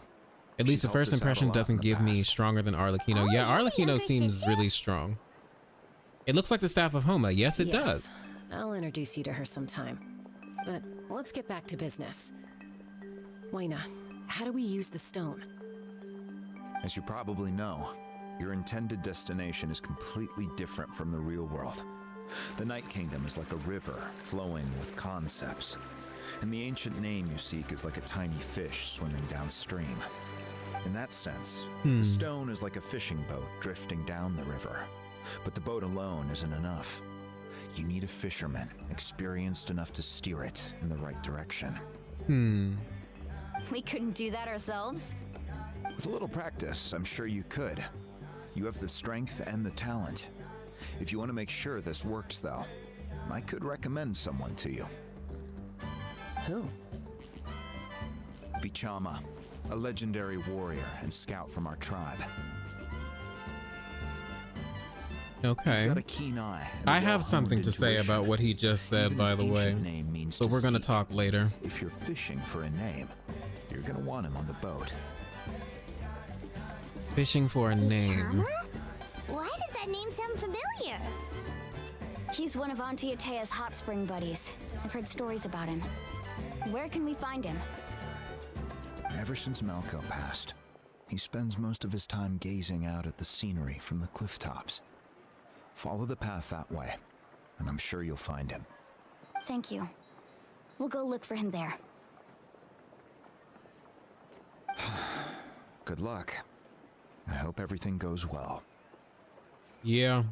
At least She's the helped first us out a impression lot in doesn't the give me past. stronger than Arlecchino. Yeah, Arlecchino seems really strong. It looks like the Staff of Homa. Yes, it does. I'll introduce you to her sometime. But let's get back to business. Wina, how do we use the stone? As you probably know, your intended destination is completely different from the real world. The Night Kingdom is like a river flowing with concepts, and the ancient name you seek is like a tiny fish swimming downstream. In that sense, the stone is like a fishing boat drifting down the river, but the boat alone isn't enough. You need a fisherman experienced enough to steer it in the right direction. We couldn't do that ourselves? With a little practice, I'm sure you could. You have the strength and the talent. If you want to make sure this works, though, I could recommend someone to you. Who? Vichama, a legendary warrior and scout from our tribe. Okay. He's got a keen eye. And I have something to say about what he just said, by the way. So we're gonna talk later. If you're fishing for a name, you're gonna want him on the boat. Fishing for a name. Why does that name sound familiar? He's one of Auntie Atea's hot spring buddies. I've heard stories about him. Where can we find him? Ever since Malco passed, he spends most of his time gazing out at the scenery from the cliff tops. Follow the path that way, and I'm sure you'll find him. Thank you. We'll go look for him there. Good luck. I hope everything goes well. Yeah.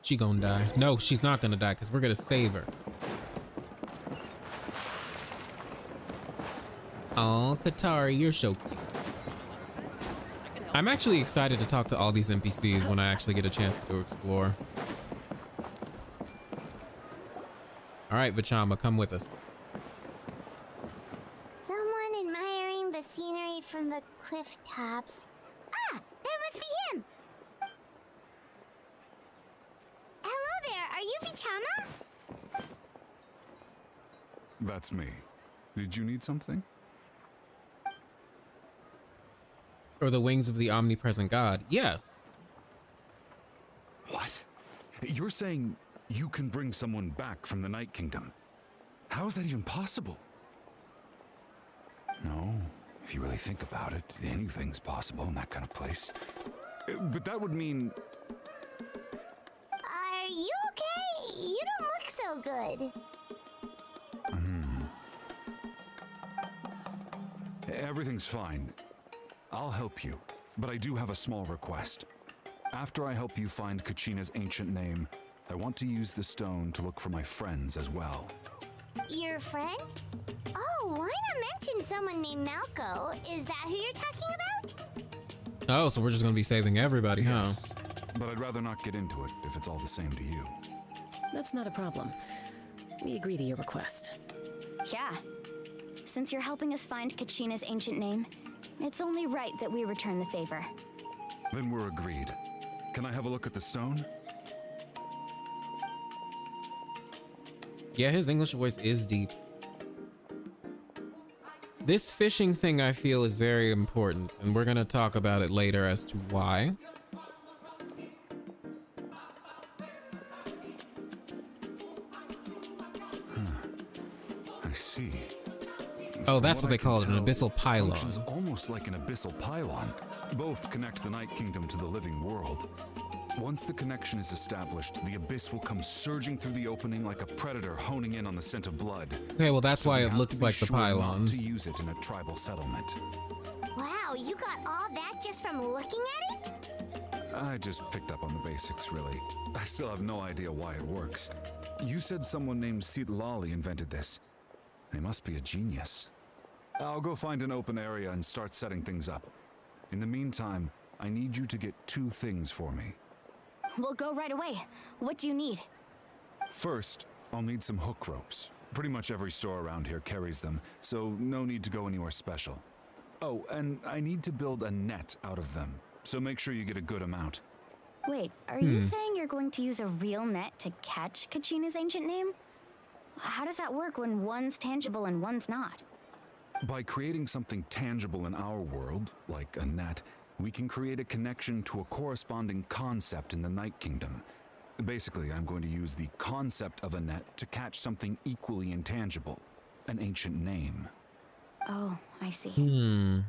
She gonna die. No, she's not gonna die because we're gonna save her. Oh, Katari, you're so cute. I'm actually excited to talk to all these NPCs when I actually get a chance to explore. All right, Vichama, come with us. Someone admiring the scenery from the cliff tops. Ah, that must be him! Hello there, are you Vichama? That's me. Did you need something? Or the wings of the omnipresent god. Yes. What? You're saying you can bring someone back from the Night Kingdom? How is that even possible? No, if you really think about it, anything's possible in that kind of place. But that would mean... Are you okay? You don't look so good. Everything's fine. I'll help you, but I do have a small request. After I help you find Kachina's ancient name, I want to use the stone to look for my friends as well. Your friend? Oh, why not mention someone named Malco? Is that who you're talking about? Oh, so we're just gonna be saving everybody, huh? Yes, but I'd rather not get into it if it's all the same to you. That's not a problem. We agree to your request. Yeah. Since you're helping us find Kachina's ancient name, it's only right that we return the favor. Then we're agreed. Can I have a look at the stone? Yeah, his English voice is deep. This fishing thing I feel is very important, and we're gonna talk about it later as to why. I see. Oh, that's what they call it, an abyssal pylon. Functions almost like an abyssal pylon. Both connect the Night Kingdom to the living world. Once the connection is established, the abyss will come surging through the opening like a predator honing in on the scent of blood. Okay, well that's why it looks like the pylons. To use it in a tribal settlement. Wow, you got all that just from looking at it? I just picked up on the basics, really. I still have no idea why it works. You said someone named Lali invented this. They must be a genius. I'll go find an open area and start setting things up. In the meantime, I need you to get 2 things for me. We'll go right away. What do you need? First, I'll need some hook ropes. Pretty much every store around here carries them, so no need to go anywhere special. Oh, and I need to build a net out of them, so make sure you get a good amount. Wait, are you saying you're going to use a real net to catch Kachina's ancient name? How does that work when one's tangible and one's not? By creating something tangible in our world, like a net, we can create a connection to a corresponding concept in the Night Kingdom. Basically, I'm going to use the concept of a net to catch something equally intangible, an ancient name. Oh, I see.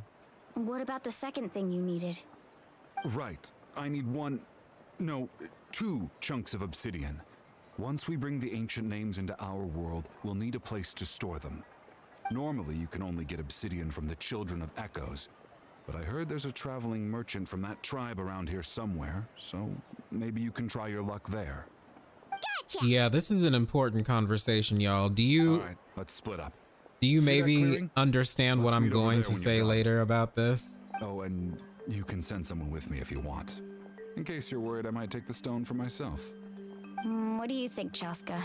What about the second thing you needed? Right. I need 2 chunks of obsidian. Once we bring the ancient names into our world, we'll need a place to store them. Normally, you can only get obsidian from the Children of Echoes, but I heard there's a traveling merchant from that tribe around here somewhere, so maybe you can try your luck there. Gotcha! Yeah, this is an important conversation, y'all. Do you... All right, let's split up. Do you See that maybe clearing? understand what Let's I'm meet over going there to when you're say done. later about this? Oh, and you can send someone with me if you want. In case you're worried I might take the stone for myself. What do you think, Chaska?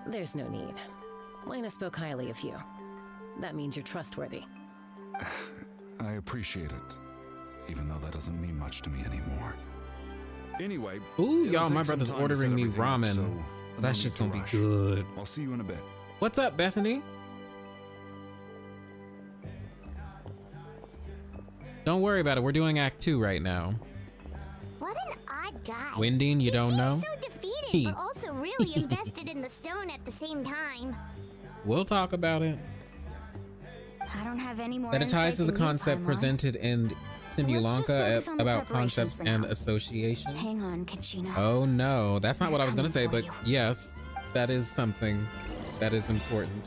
There's no need. Lena spoke highly of you. That means you're trustworthy. I appreciate it, even though that doesn't mean much to me anymore. Anyway, Ooh, it'll y'all, take my some brother's time to ordering set me everything up, ramen. so Well, that's no just need gonna to be rush. good. I'll see you in a bit. What's up, Bethany? Don't worry about it. We're doing Act 2 right now. What an odd guy. Winding, you don't know? So defeated, but also really invested in the stone at the same time. We'll talk about it. I don't have any more That it ties to the insight than you, concept Paimon. presented in Let's just Simulanka focus on the about preparations concepts for and now. associations. Hang on, Kachina. Oh no, that's not what I was gonna say, but you. yes, that is something that is important.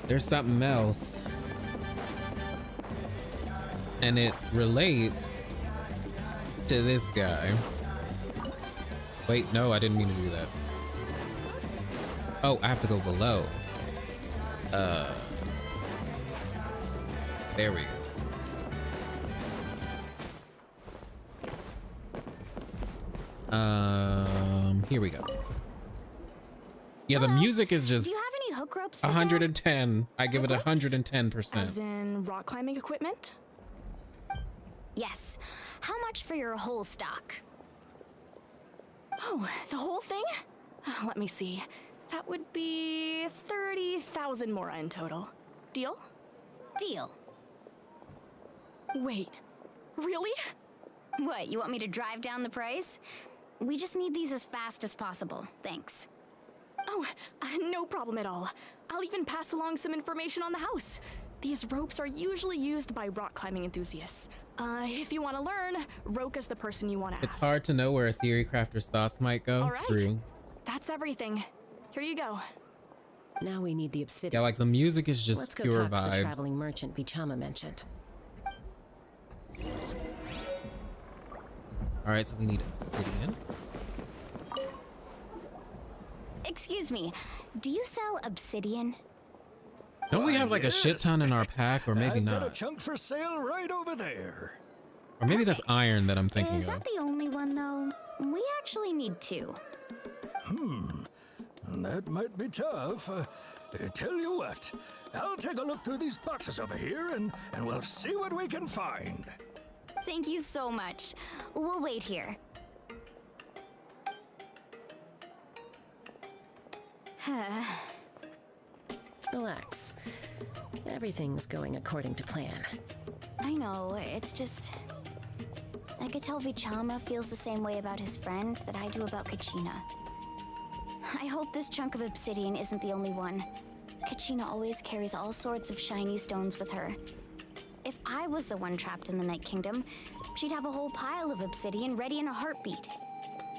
There's something else. And it relates to this guy. Wait, no, I didn't mean to do that. Oh, I have to go below. There we go. Here we go. Yeah, the music is just Do you have any hook ropes for sale? 110. I give it As 110%. in rock climbing equipment? Yes. How much for your whole stock? Oh, the whole thing? Let me see. That would be 30,000 mora in total. Deal? Deal. Wait, really? What, you want me to drive down the price? We just need these as fast as possible. Thanks. Oh, no problem at all. I'll even pass along some information on the house. These ropes are usually used by rock climbing enthusiasts. If you want to learn, Roka's the person you want to ask. It's hard to know where a theory crafter's thoughts might go. All right. True. That's everything. Here you go. Now we need the obsidian. Yeah, like the music is just Let's go pure talk to the vibes. traveling merchant Bichama mentioned. All right, so we need obsidian. Excuse me, do you sell obsidian? Don't we have like a shit ton in our pack, or maybe I've got a not? chunk for sale right over there. Or maybe that's iron that I'm thinking Is of. that the only one, though? We actually need two. That might be tough. Tell you what, I'll take a look through these boxes over here and we'll see what we can find. Thank you so much. We'll wait here. Relax. Everything's going according to plan. I know, it's just... I could tell Vichama feels the same way about his friend that I do about Kachina. I hope this chunk of obsidian isn't the only one. Kachina always carries all sorts of shiny stones with her. If I was the one trapped in the Night Kingdom, she'd have a whole pile of obsidian ready in a heartbeat.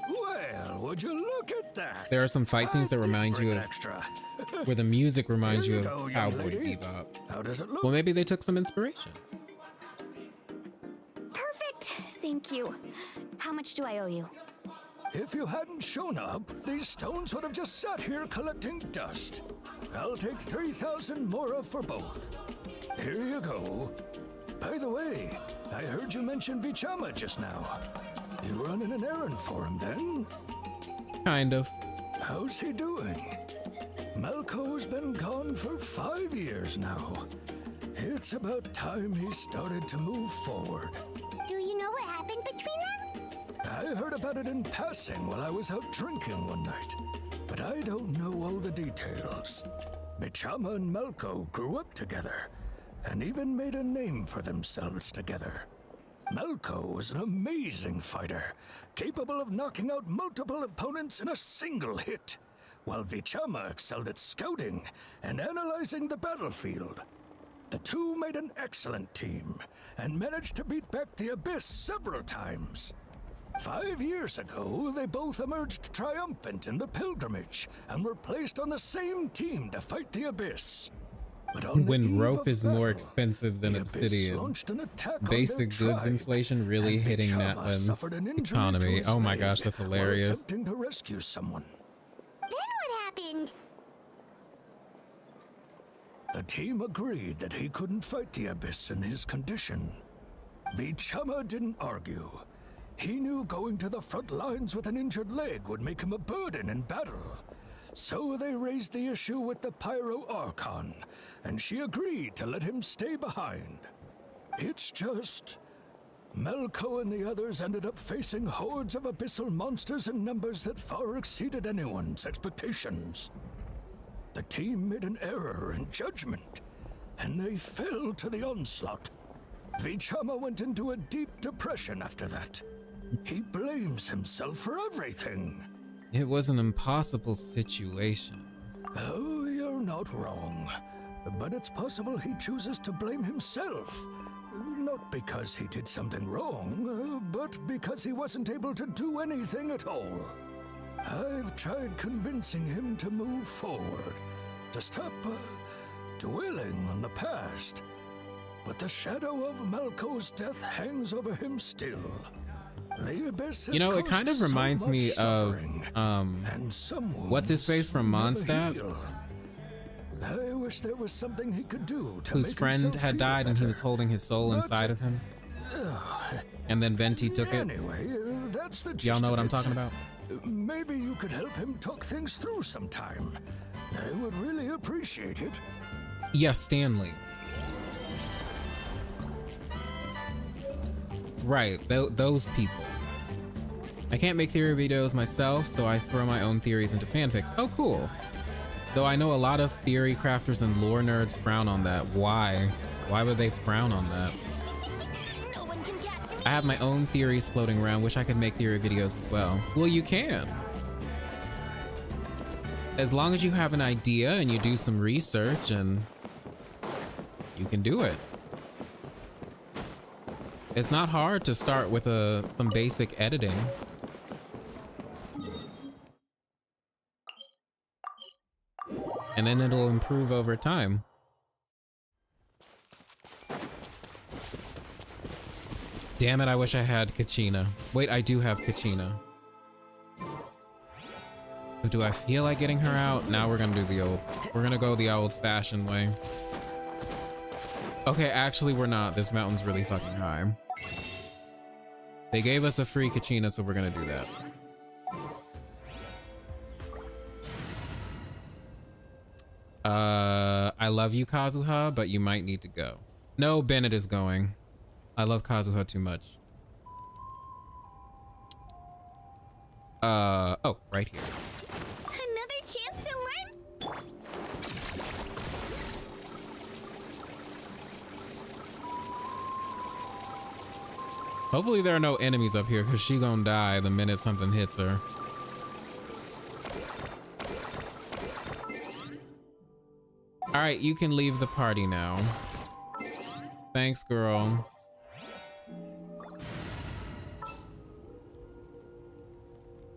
Well, would you look at that? There are some fight scenes that remind you of, Extra. where the music reminds Here you you of go, young Cowboy lady. Bebop. How does it look? Well, maybe they took some inspiration. Perfect! Thank you. How much do I owe you? If you hadn't shown up, these stones would have just sat here collecting dust. I'll take 3,000 mora for both. Here you go. By the way, I heard you mention Vichama just now. You running an errand for him then? Kind of. How's he doing? Malco's been gone for 5 years now. It's about time he started to move forward. Do you know what happened between them? I heard about it in passing while I was out drinking one night, but I don't know all the details. Bichama and Malco grew up together, and even made a name for themselves together. Malco was an amazing fighter, capable of knocking out multiple opponents in a single hit, while Vichama excelled at scouting and analyzing the battlefield. The two made an excellent team and managed to beat back the Abyss several times. 5 years ago, they both emerged triumphant in the pilgrimage and were placed on the same team to fight the Abyss. But on the When eve rope of is battle, more expensive than the Abyss obsidian, launched an attack on basic their goods tribe, inflation really and hitting Kachina suffered Natlan's an injury to economy. his Oh my leg gosh, that's while hilarious. attempting to rescue someone. Then what happened? The team agreed that he couldn't fight the Abyss in his condition. Vichama didn't argue. He knew going to the front lines with an injured leg would make him a burden in battle. So they raised the issue with the Pyro Archon, and she agreed to let him stay behind. It's just... Melko and the others ended up facing hordes of abyssal monsters in numbers that far exceeded anyone's expectations. The team made an error in judgment, and they fell to the onslaught. Vichama went into a deep depression after that. He blames himself for everything. It was an impossible situation. Oh, you're not wrong. But it's possible he chooses to blame himself. Not because he did something wrong, but because he wasn't able to do anything at all. I've tried convincing him to move forward, to stop dwelling on the past. But the shadow of Malko's death hangs over him still. The Abyss has You know, it kind of caused so reminds me much of suffering, and some what's his face from wounds never Mondstadt, heal. I wish there was something he could do to whose make friend himself had feel died and he better. was holding his soul But, inside of him, and then Venti took it. Anyway, that's the Y'all gist know what of I'm it. talking about? Maybe you could help him talk things through sometime. I would really appreciate it. Yes, Stanley. Right, those people. I can't make theory videos myself, so I throw my own theories into fanfics. Oh, cool. Though I know a lot of theory crafters and lore nerds frown on that. Why? Why would they frown on that? I have my own theories floating around. Wish I could make theory videos as well. Well, you can. As long as you have an idea and you do some research, and you can do it. It's not hard to start with some basic editing. And then it'll improve over time. Damn it, I wish I had Kachina. Wait, I do have Kachina. But do I feel like getting her out? Now we're gonna do we're gonna go the old-fashioned way. Okay, actually we're not. This mountain's really fucking high. They gave us a free Kachina, so we're gonna do that. I love you, Kazuha, but you might need to go. No, Bennett is going. I love Kazuha too much. Oh, right here. Another chance to learn? Hopefully there are no enemies up here, because she gonna die the minute something hits her. Alright, you can leave the party now. Thanks, girl.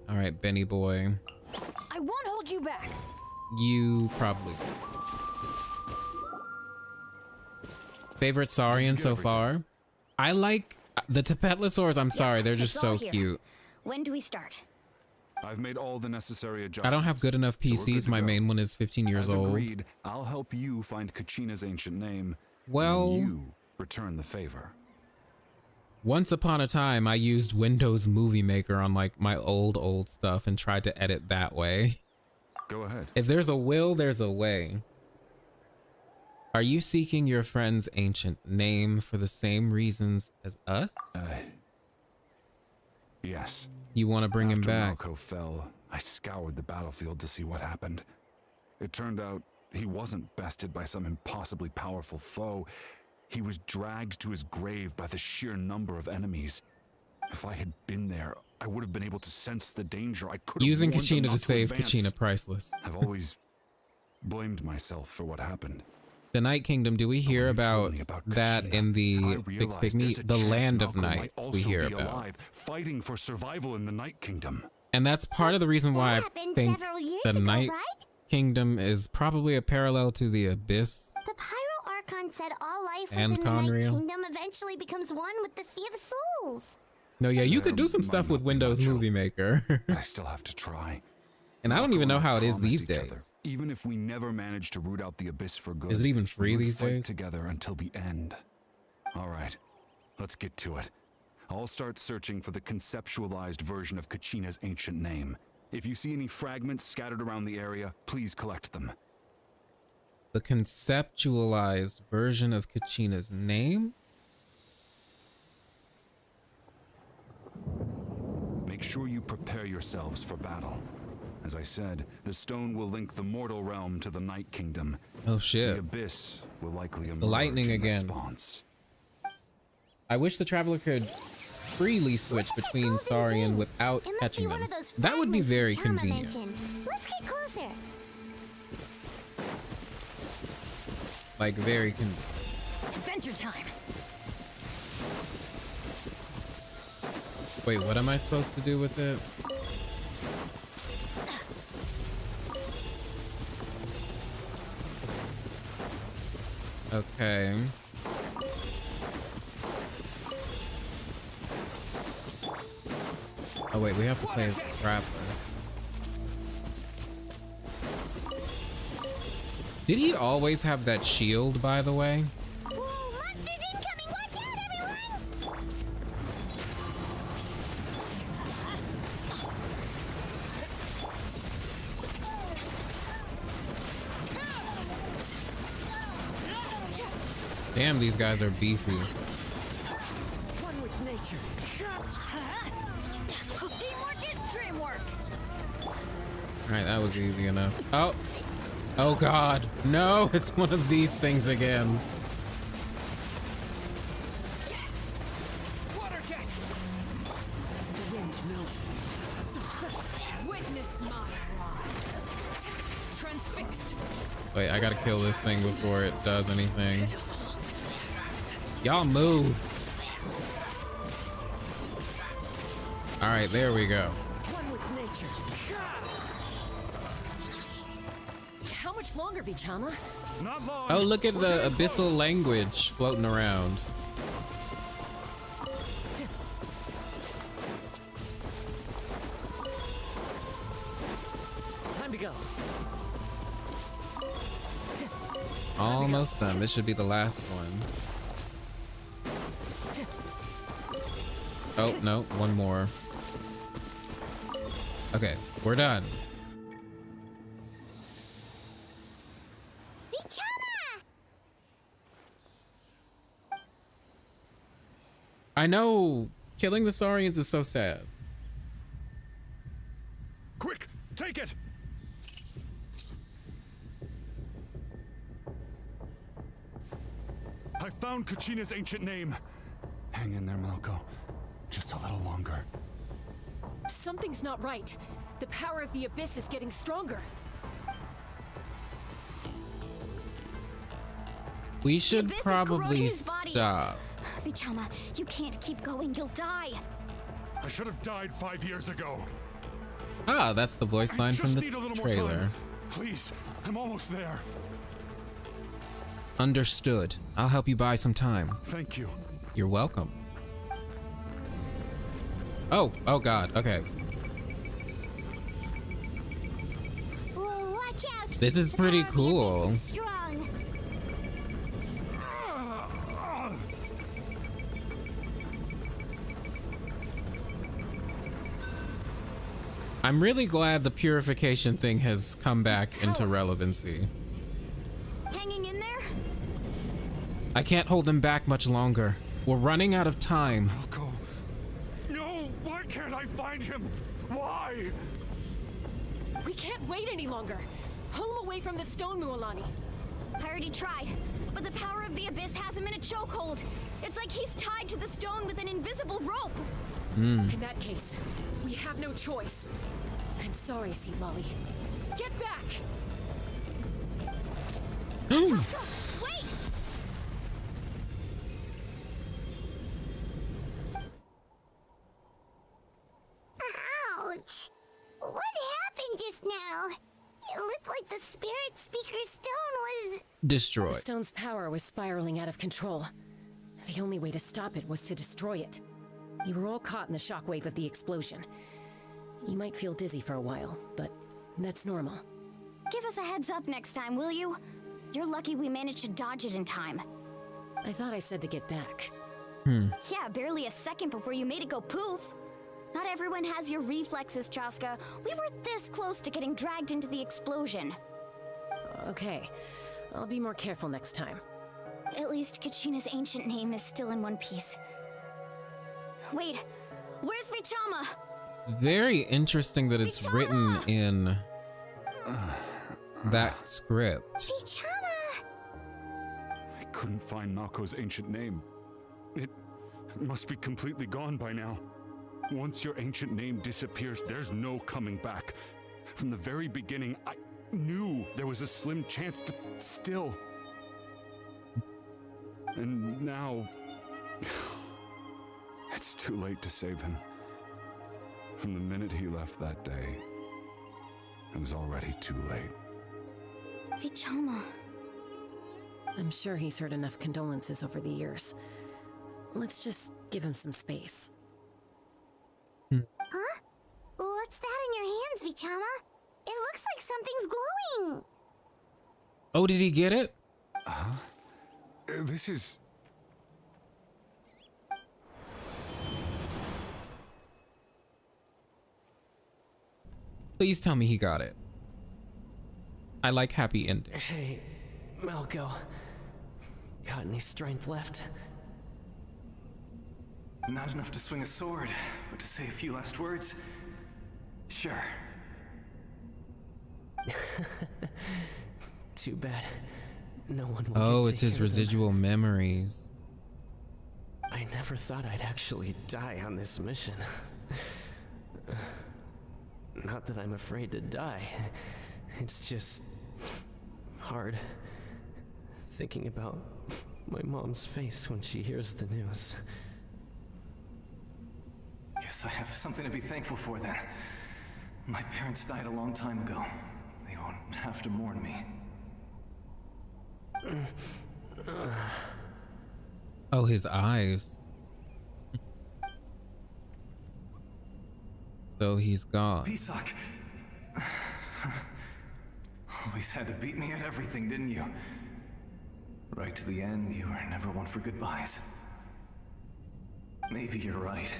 Alright, Benny boy. I won't hold you back. You probably. Favorite Saurian so far? I like the Tapetlosaurs. I'm sorry, they're just It's all so here. cute. When do we start? I've made all the necessary I adjustments. don't have good enough so we're PCs. good to My go. main one is 15 years As old. agreed, I'll help you find Kachina's ancient name. Well- and you return the favor. Once upon a time, I used Windows Movie Maker on like my old stuff and tried to edit that way. Go ahead. If there's a will, there's a way. Are you seeking your friend's ancient name for the same reasons as us? Yes. You want to bring him After back? Malko fell, I scoured the battlefield to see what happened. It turned out he wasn't bested by some impossibly powerful foe. He was dragged to his grave by the sheer number of enemies. If I had been there, I would have been able to sense the danger. I could have Using warned them Kachina not to save advance. Kachina priceless. I've always blamed myself for what happened. The Night Kingdom, do we hear about that in the Six Pygmy? The Land of Night we hear about. Fighting for survival in the Night Kingdom. And that's part of the reason why I think the Night Kingdom is probably a parallel to the Abyss. The Pyro Archon said all life And within the Night Conrail. Kingdom eventually becomes one with the Sea of Souls. No, yeah, you could do some stuff with Windows Movie Maker. I still have to try. And I don't even know how it is these days. Even if we never manage to root out the Abyss for good, Is it even free we these fight days? together until the end. All right, let's get to it. I'll start searching for the conceptualized version of Kachina's ancient name. If you see any fragments scattered around the area, please collect them. The conceptualized version of Kachina's name? Make sure you prepare yourselves for battle. As I said, the stone will link the mortal realm to the Night Kingdom. Oh shit. The Abyss will likely emerge The lightning in again. response. I wish the Traveler could freely switch between Saurian without catching them. That would be very convenient. Let's get closer. Like, very convenient. Adventure time. Wait, what am I supposed to do with it? Okay. Oh wait, we have to play as the Traveler. Did he always have that shield, by the way? Damn, these guys are beefy. One with nature. Teamwork is dreamwork. Alright, that was easy enough. Oh! Oh god. No, it's one of these things again. Water jet. The wind knows me. Witness my rise. Transfixed. Wait, I gotta kill this thing before it does anything. Y'all move. Alright, there we go. One with nature. How much longer, Bichama? Not long. Oh, look at the abyssal language floating around. Time to go. Almost done. This should be the last one. Oh, no, one more. Okay, we're done. I know killing the Saurians is so sad. Quick, take it! I found Kachina's ancient name. Hang in there, Malco. Just a little longer. Something's not right. The power of the Abyss is getting stronger. We should Abyss is probably corroding his body. stop. Vichama, you can't keep going. You'll die. I should have died 5 years ago. Ah, that's the voice line from Just the need a little more trailer. time. Please, I'm almost there. Understood. I'll help you buy some time. Thank you. You're welcome. Oh god, okay. Whoa, watch out. This is pretty cool. Strong. I'm really glad the purification thing has come back into relevancy. Hanging in there? I can't hold them back much longer. We're running out of time. Malco. No, why can't I find him? Why? We can't wait any longer. Pull him away from the stone, Mualani. I already tried, but the power of the Abyss has him in a chokehold. It's like he's tied to the stone with an invisible rope. In that case, we have no choice. I'm sorry, Sea Lolly. Get back! Wait! the Spirit Speaker Stone was... The Destroyed. stone's power was spiraling out of control. The only way to stop it was to destroy it. You were all caught in the shockwave of the explosion. You might feel dizzy for a while, but that's normal. Give us a heads up next time, will you? You're lucky we managed to dodge it in time. I thought I said to get back. Yeah, barely a second before you made it go poof. Not everyone has your reflexes, Chaska. We were this close to getting dragged into the explosion. Okay, I'll be more careful next time. At least Kachina's ancient name is still in one piece. Wait, where's Vichama? Very interesting that it's written in that script. Vichama! I couldn't find Nako's ancient name. It must be completely gone by now. Once your ancient name disappears, there's no coming back. From the very beginning, I knew there was a slim chance, but still. And now... it's too late to save him. From the minute he left that day, it was already too late. Vichama. I'm sure he's heard enough condolences over the years. Let's just give him some space. Huh? What's that in your hands, Vichama? It looks like something's glowing. Oh, did he get it? This is... Please tell me he got it. I like happy ending. Hey, Malco. Got any strength left? Not enough to swing a sword, but to say a few last words? Sure. Too bad. No one will Oh, get it's to his hear them. residual memories. I never thought I'd actually die on this mission. Not that I'm afraid to die. It's just hard thinking about my mom's face when she hears the news. Guess I have something to be thankful for then. My parents died a long time ago. They won't have to mourn me. Oh, his eyes. So he's gone. Pisak! Always had to beat me at everything, didn't you? Right to the end, you were never one for goodbyes. Maybe you're right.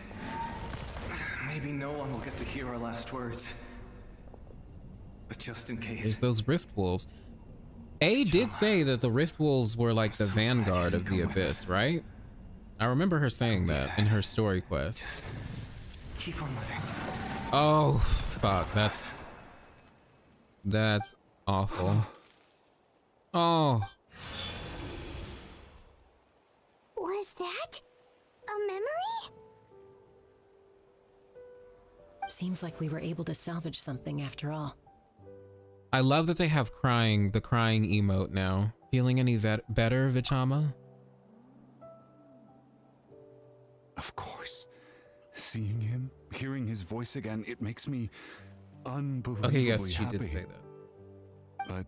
Maybe no one will get to hear our last words. But just in case... There's those Rift Wolves. A did say that the Rift Wolves were like the vanguard of the Abyss, right? I remember her saying that in her story quest. Just keep on living. Oh, fuck. That's awful. Oh. Was that a memory? Seems like we were able to salvage something after all. I love that they have the crying emote now. Feeling any better, Vichama? Of course. Seeing him, hearing his voice again, it makes me unbelievably Okay, yes, she happy. did say that. But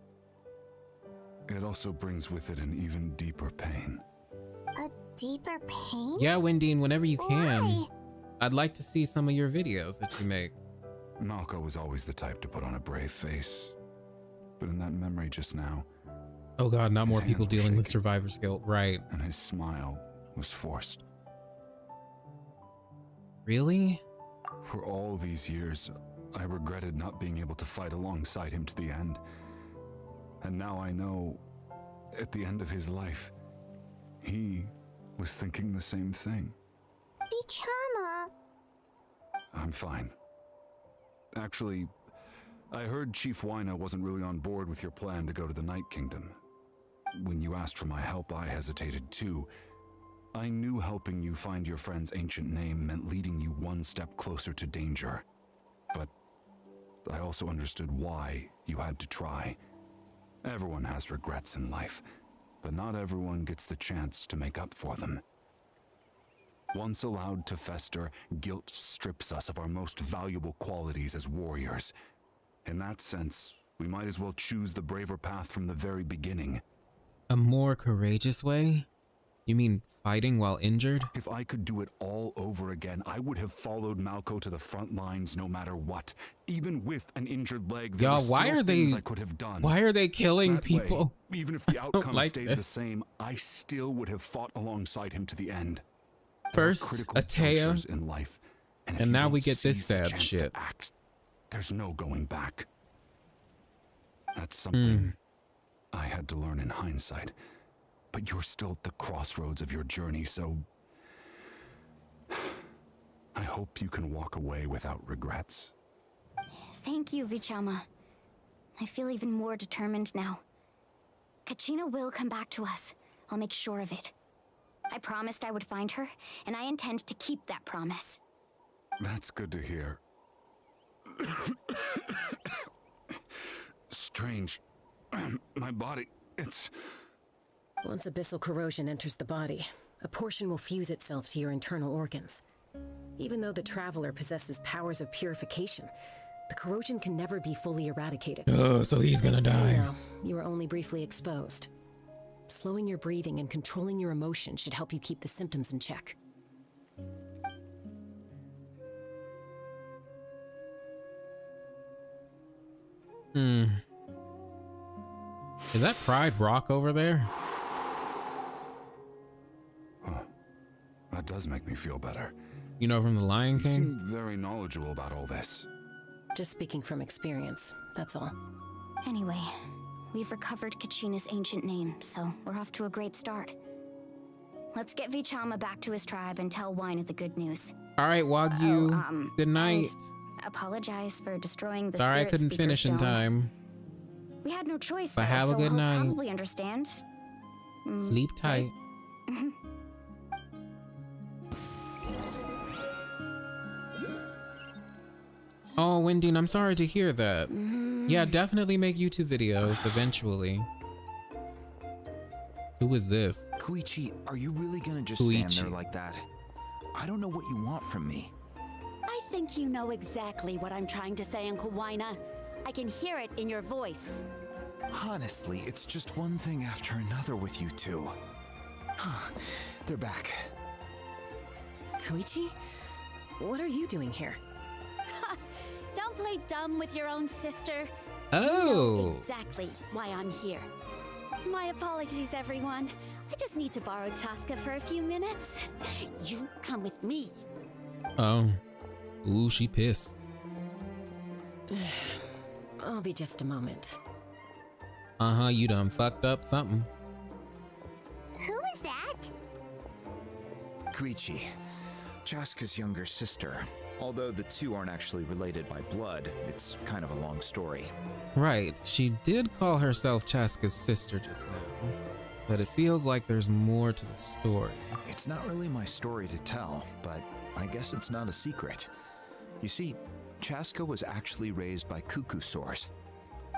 it also brings with it an even deeper pain. A deeper pain? Yeah, Wendine, whenever you can. Why? I'd like to see some of your videos that you make. Malco was always the type to put on a brave face. But in that memory just now... Oh god, not more his people hands were dealing with shaking, survivor's guilt. Right. And his smile was forced. Really? For all these years, I regretted not being able to fight alongside him to the end. And now I know, at the end of his life, he was thinking the same thing. Vichama. I'm fine. Actually, I heard Chief Wyna wasn't really on board with your plan to go to the Night Kingdom. When you asked for my help, I hesitated too. I knew helping you find your friend's ancient name meant leading you one step closer to danger. But I also understood why you had to try. Everyone has regrets in life, but not everyone gets the chance to make up for them. Once allowed to fester, guilt strips us of our most valuable qualities as warriors. In that sense, We might as well choose the braver path from the very beginning. A more courageous way? You mean fighting while injured? If I could do it all over again, I would have followed Malco to the front lines no matter what. Even with an injured leg, there Y'all, were why still are they things I could have done. Why are they killing That people? way, even if the outcome like stayed this. the same, I still would have fought alongside him to the end. First, critical Atea, junctures in life, if and you now don't we get this seize the sad chance to shit. act, there's no going back. That's something I had to learn in hindsight. But you're still at the crossroads of your journey, so I hope you can walk away without regrets. Thank you, Vichama. I feel even more determined now. Kachina will come back to us. I'll make sure of it. I promised I would find her, and I intend to keep that promise. That's good to hear. Strange. My body, it's... Once abyssal corrosion enters the body, a portion will fuse itself to your internal organs. Even though the Traveler possesses powers of purification, the corrosion can never be fully eradicated. Oh, so he's gonna die. Now, you are only briefly exposed. Slowing your breathing and controlling your emotions should help you keep the symptoms in check. Is that Pride Rock over there? That does make me feel better. You know, from the Lion You King? seem very knowledgeable about all this. Just speaking from experience, that's all. Anyway, we've recovered Kachina's ancient name, so we're off to a great start. Let's get Vichama back to his tribe and tell Wyneth the good news. All right, Wagyu. Good night. Apologize for destroying the Sorry I Spirit couldn't Speaker finish in Stone. time. We had no choice, But though, have a so good he'll night. probably understand. Sleep tight. Oh, Wendy, I'm sorry to hear that. Yeah, definitely make YouTube videos eventually. Who is this? Koichi, are you really gonna just stand there like that? I don't know what you want from me. I think you know exactly what I'm trying to say, Uncle Wyna. I can hear it in your voice. Honestly, it's just one thing after another with you two. They're back. Koichi? What are you doing here? Don't play dumb with your own sister. Oh. You know exactly why I'm here. My apologies, everyone. I just need to borrow Chaska for a few minutes. You come with me. Oh. Ooh, she pissed. I'll be just a moment. Uh-huh, you done fucked up something. Who is that? Koichi, Chaska's younger sister. Although the two aren't actually related by blood, it's kind of a long story. Right, she did call herself Chaska's sister just now, but it feels like there's more to the story. It's not really my story to tell, but I guess it's not a secret. You see, Chaska was actually raised by cuckoo sores.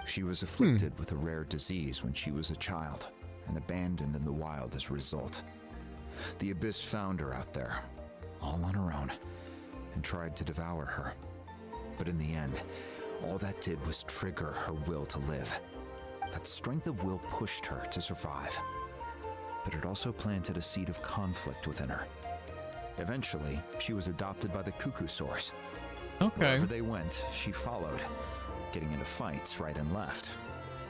She was afflicted with a rare disease when she was a child, and abandoned in the wild as a result. The Abyss found her out there, all on her own, and tried to devour her. But in the end, all that did was trigger her will to live. That strength of will pushed her to survive. But it also planted a seed of conflict within her. Eventually, she was adopted by the cuckoo sores. Okay. Wherever they went, she followed, getting into fights right and left.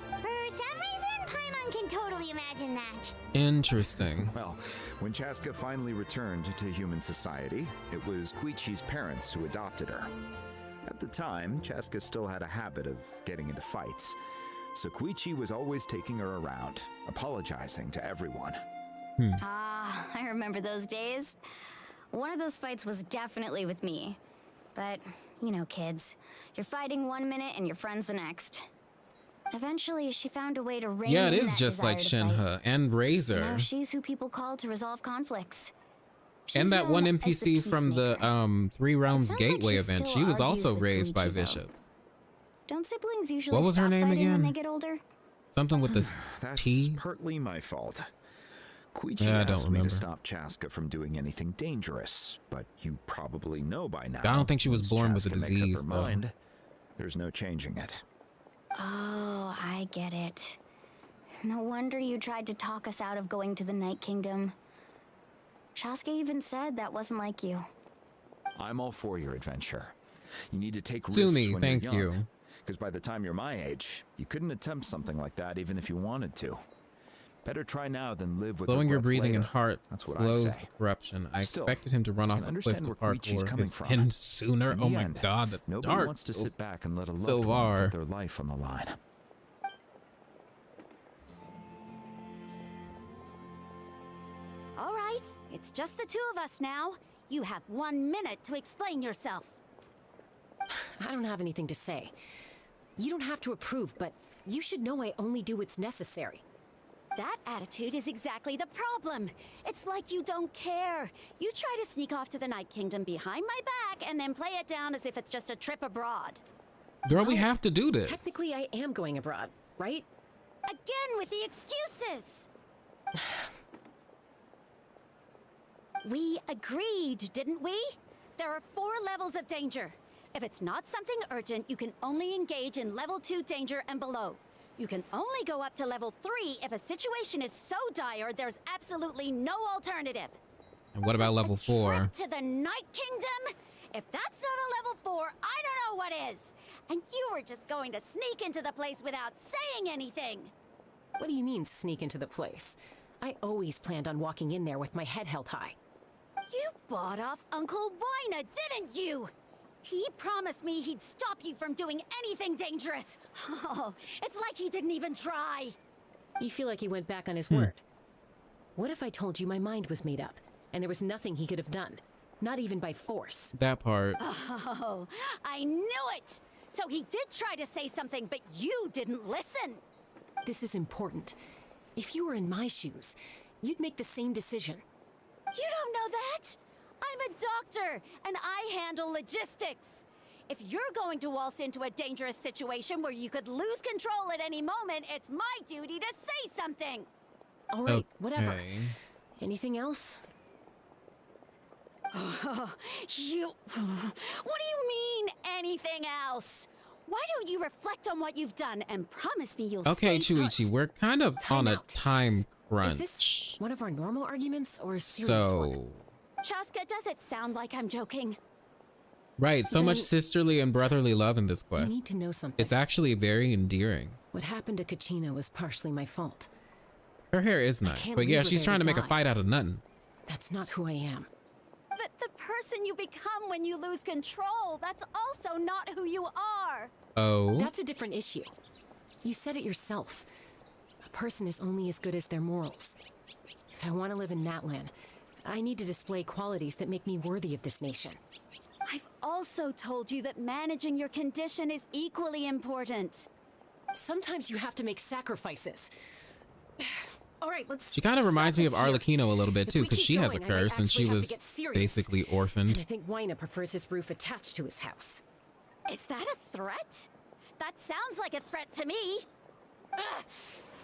For some reason, Paimon can totally imagine that. Interesting. Well, when Chaska finally returned to human society, it was Koichi's parents who adopted her. At the time, Chaska still had a habit of getting into fights, so Koichi was always taking her around, apologizing to everyone. Ah, I remember those days. One of those fights was definitely with me. But, you know, kids. You're fighting one minute and your friend's the next. Eventually, she found a way to rein Yeah, it in is that just like desire to fight. Shenhe and Razor. Now she's who people call to resolve conflicts. She's And that one known as the NPC from the Three Realms sounds like Gateway she event, still she was argues also with raised by Koichi, though. bishops. Don't siblings usually What was her stop name fighting when again? they get older? Something with this That's T? partly my fault. Koichi Yeah, I don't asked me remember. to stop Chaska from doing anything dangerous, but you probably know by now. I don't think she was once born with a Chaska makes up disease, her though. mind, there's no changing it. Oh, I get it. No wonder you tried to talk us out of going to the Night Kingdom. Chaska even said that wasn't like you. I'm all for your adventure. You need to take Sue risks me, when thank you're young. you. Because by the time you're my age, you couldn't attempt something like that even if you wanted to. Better try now than live with Slowing your regrets breathing later. and heart That's what slows I say. the corruption. I Still, expected him to run I off can a cliff understand to where Koichi's parkour coming his from. end sooner. In Oh the my end, god, that's nobody dark. wants to sit back and let a loved So one far. put their life on the line. All right, it's just the two of us now. You have 1 minute to explain yourself. I don't have anything to say. You don't have to approve, but you should know I only do what's necessary. That attitude is exactly the problem. It's like you don't care. You try to sneak off to the Night Kingdom behind my back and then play it down as if it's just a trip abroad. Girl, we have to do this. Technically, I am going abroad, right? Again with the excuses. We agreed, didn't we? There are 4 levels of danger. If it's not something urgent, you can only engage in level 2 danger and below. You can only go up to level 3 if a situation is so dire there's absolutely no alternative. And what about level 4? To the Night Kingdom? If that's not a level 4, I don't know what is. And you were just going to sneak into the place without saying anything. What do you mean, sneak into the place? I always planned on walking in there with my head held high. You bought off Uncle Wina, didn't you? He promised me he'd stop you from doing anything dangerous. Oh, it's like he didn't even try. You feel like he went back on his word. What if I told you my mind was made up, and there was nothing he could have done? Not even by force. That part. Oh, I knew it! So he did try to say something, but you didn't listen. This is important. If you were in my shoes, you'd make the same decision. You don't know that? I'm a doctor, and I handle logistics. If you're going to waltz into a dangerous situation where you could lose control at any moment, it's my duty to say something. All right, whatever. Anything else? Oh, you... What do you mean, anything else? Why don't you reflect on what you've done and promise me you'll Okay, stay put? Chuichi, we're kind of on a time crunch. Is this one of our normal arguments or a serious one? Chaska, does it sound like I'm joking? Right, so much sisterly and brotherly love in this quest. You need to know something. It's actually very endearing. What happened to Kachina was partially my fault. Her hair is nice, but yeah, she's trying to make a fight out of nothing. That's not who I am. But the person you become when you lose control, that's also not who you are. Oh? That's a different issue. You said it yourself. A person is only as good as their morals. If I want to live in Natlan, I need to display qualities that make me worthy of this nation. I've also told you that managing your condition is equally important. Sometimes you have to make sacrifices. All right, let's... She kind of reminds me of Arlecchino a little bit too, because she has a going, I might curse and she actually have was to get serious. basically orphaned. And I think Wina prefers his roof attached to his house. Is that a threat? That sounds like a threat to me.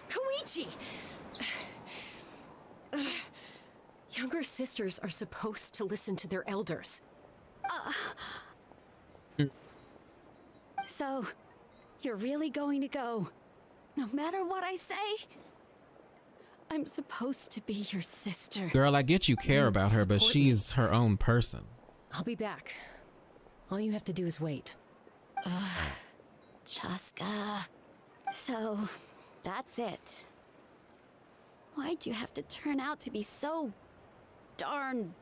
Koichi! Younger sisters are supposed to listen to their elders. So, you're really going to go, no matter what I say? I'm supposed to be your sister. Girl, I get you care about her, but she's her own person. I'll be back. All you have to do is wait. Chaska. So, that's it. Why'd you have to turn out to be so darn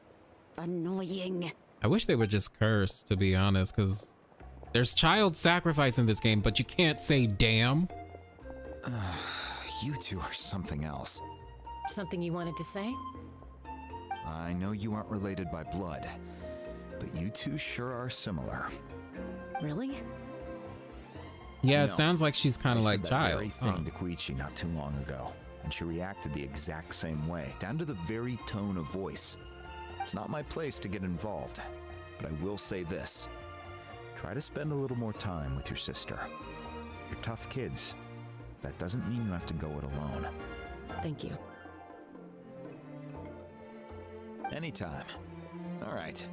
annoying? I wish they would just curse, to be honest, because there's child sacrifice in this game, but you can't say damn. You two are something else. Something you wanted to say? I know you aren't related by blood, but you two sure are similar. Really? Yeah, it sounds like she's kind of like Child. Child. I thing to Koichi not too long ago, and she reacted the exact same way, down to the very tone of voice. It's not my place to get involved, but I will say this. Try to spend a little more time with your sister. You're tough kids. That doesn't mean you have to go it alone. Thank you. Anytime. All right.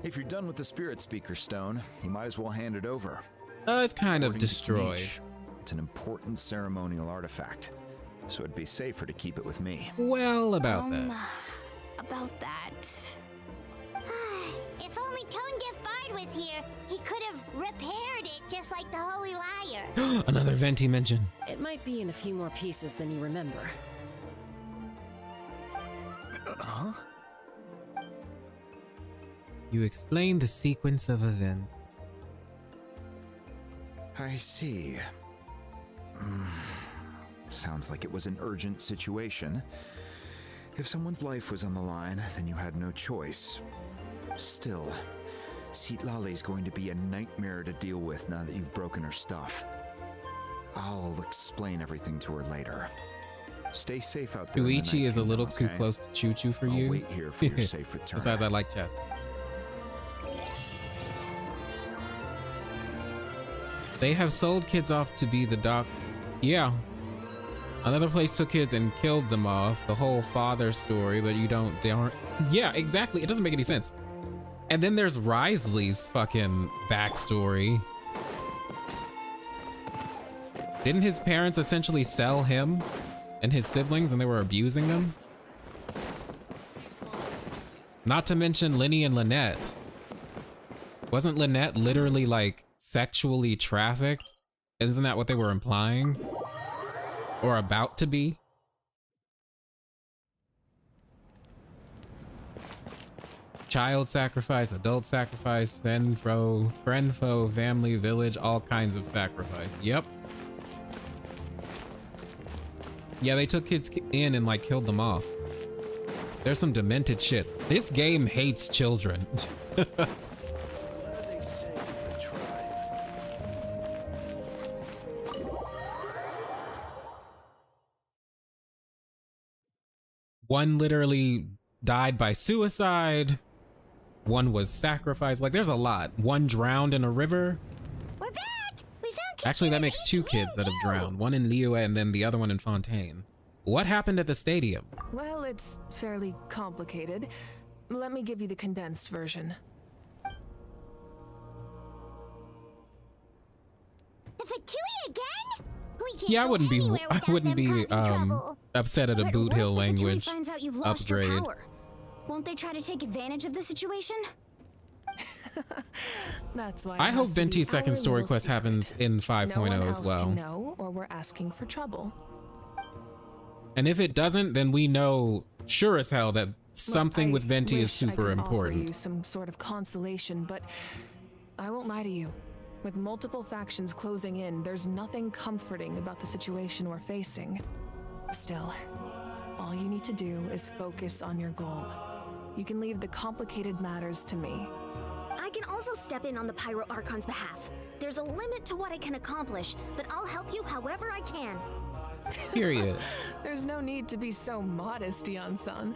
If you're done with the Spirit Speaker Stone, you might as well hand it over. It's kind of According to destroyed. Knish, It's an important ceremonial artifact, so it'd be safer to keep it with me. Well, about that. About that. If only Tone-Gift Bard was here, he could have repaired it just like the Holy Liar. Another Venti mention. It might be in a few more pieces than you remember. Huh? You explain the sequence of events. I see. Sounds like it was an urgent situation. If someone's life was on the line, then you had no choice. Still, Citlali's going to be a nightmare to deal with now that you've broken her stuff. I'll explain everything to her later. Stay safe out there. Shuichi is a little too close to Choo Choo for you. I'll wait here for your safe return. Besides, I like chess. They have sold kids off to be the doc. Yeah. Another place took kids and killed them off. The whole father story, but they aren't. Yeah, exactly. It doesn't make any sense. And then there's Wriothesley's fucking backstory. Didn't his parents essentially sell him and his siblings and they were abusing them? Not to mention Lenny and Lynette. Wasn't Lynette literally like sexually trafficked? Isn't that what they were implying? Or about to be? Child sacrifice, adult sacrifice, friend, foe, family, village, all kinds of sacrifice. Yep. Yeah, they took kids in and like killed them off. There's some demented shit. This game hates children. One literally died by suicide. One was sacrificed. Like, there's a lot. One drowned in a river. We're back! We found Actually, that makes two kids that have drowned. One in Liyue and then the other one in Fontaine. What happened at the stadium? Well, it's fairly complicated. Let me give you the condensed version. The Fatui again? We can't Yeah, I go wouldn't be anywhere without them causing trouble. upset at a Boot Hill What if Fatui language finds out you've lost your upgrade. power? Won't they try to take advantage of the situation? That's why I hope Venti's second story quest happens in 5.0 as well. No, or we're asking for trouble. And if it doesn't, then we know sure as hell that something with Venti is super Offer important. you some sort of consolation, but I won't lie to you. With multiple factions closing in, there's nothing comforting about the situation we're facing. Still, all you need to do is focus on your goal. You can leave the complicated matters to me. I can also step in on the Pyro Archon's behalf. There's a limit to what I can accomplish, but I'll help you however I can. Period. There's no need to be so modest, Yan-san.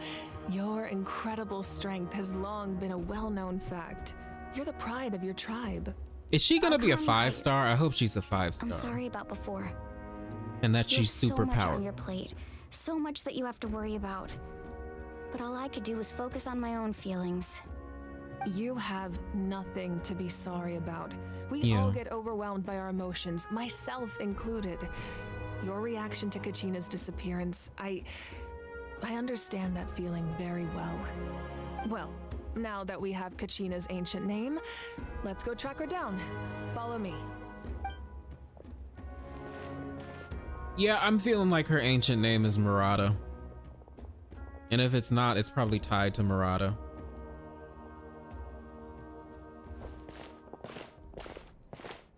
Your incredible strength has long been a well-known fact. You're the pride of your tribe. Is she gonna be a 5-star? I hope she's a 5-star. I'm sorry about before. And that she's super so much on powerful. your plate, so much that you have to worry about. But all I could do was focus on my own feelings. You have nothing to be sorry about. We Yeah. all get overwhelmed by our emotions, myself included. Your reaction to Kachina's disappearance, I understand that feeling very well. Well, now that we have Kachina's ancient name, let's go track her down. Follow me. Yeah, I'm feeling like her ancient name is Murata. And if it's not, it's probably tied to Murata.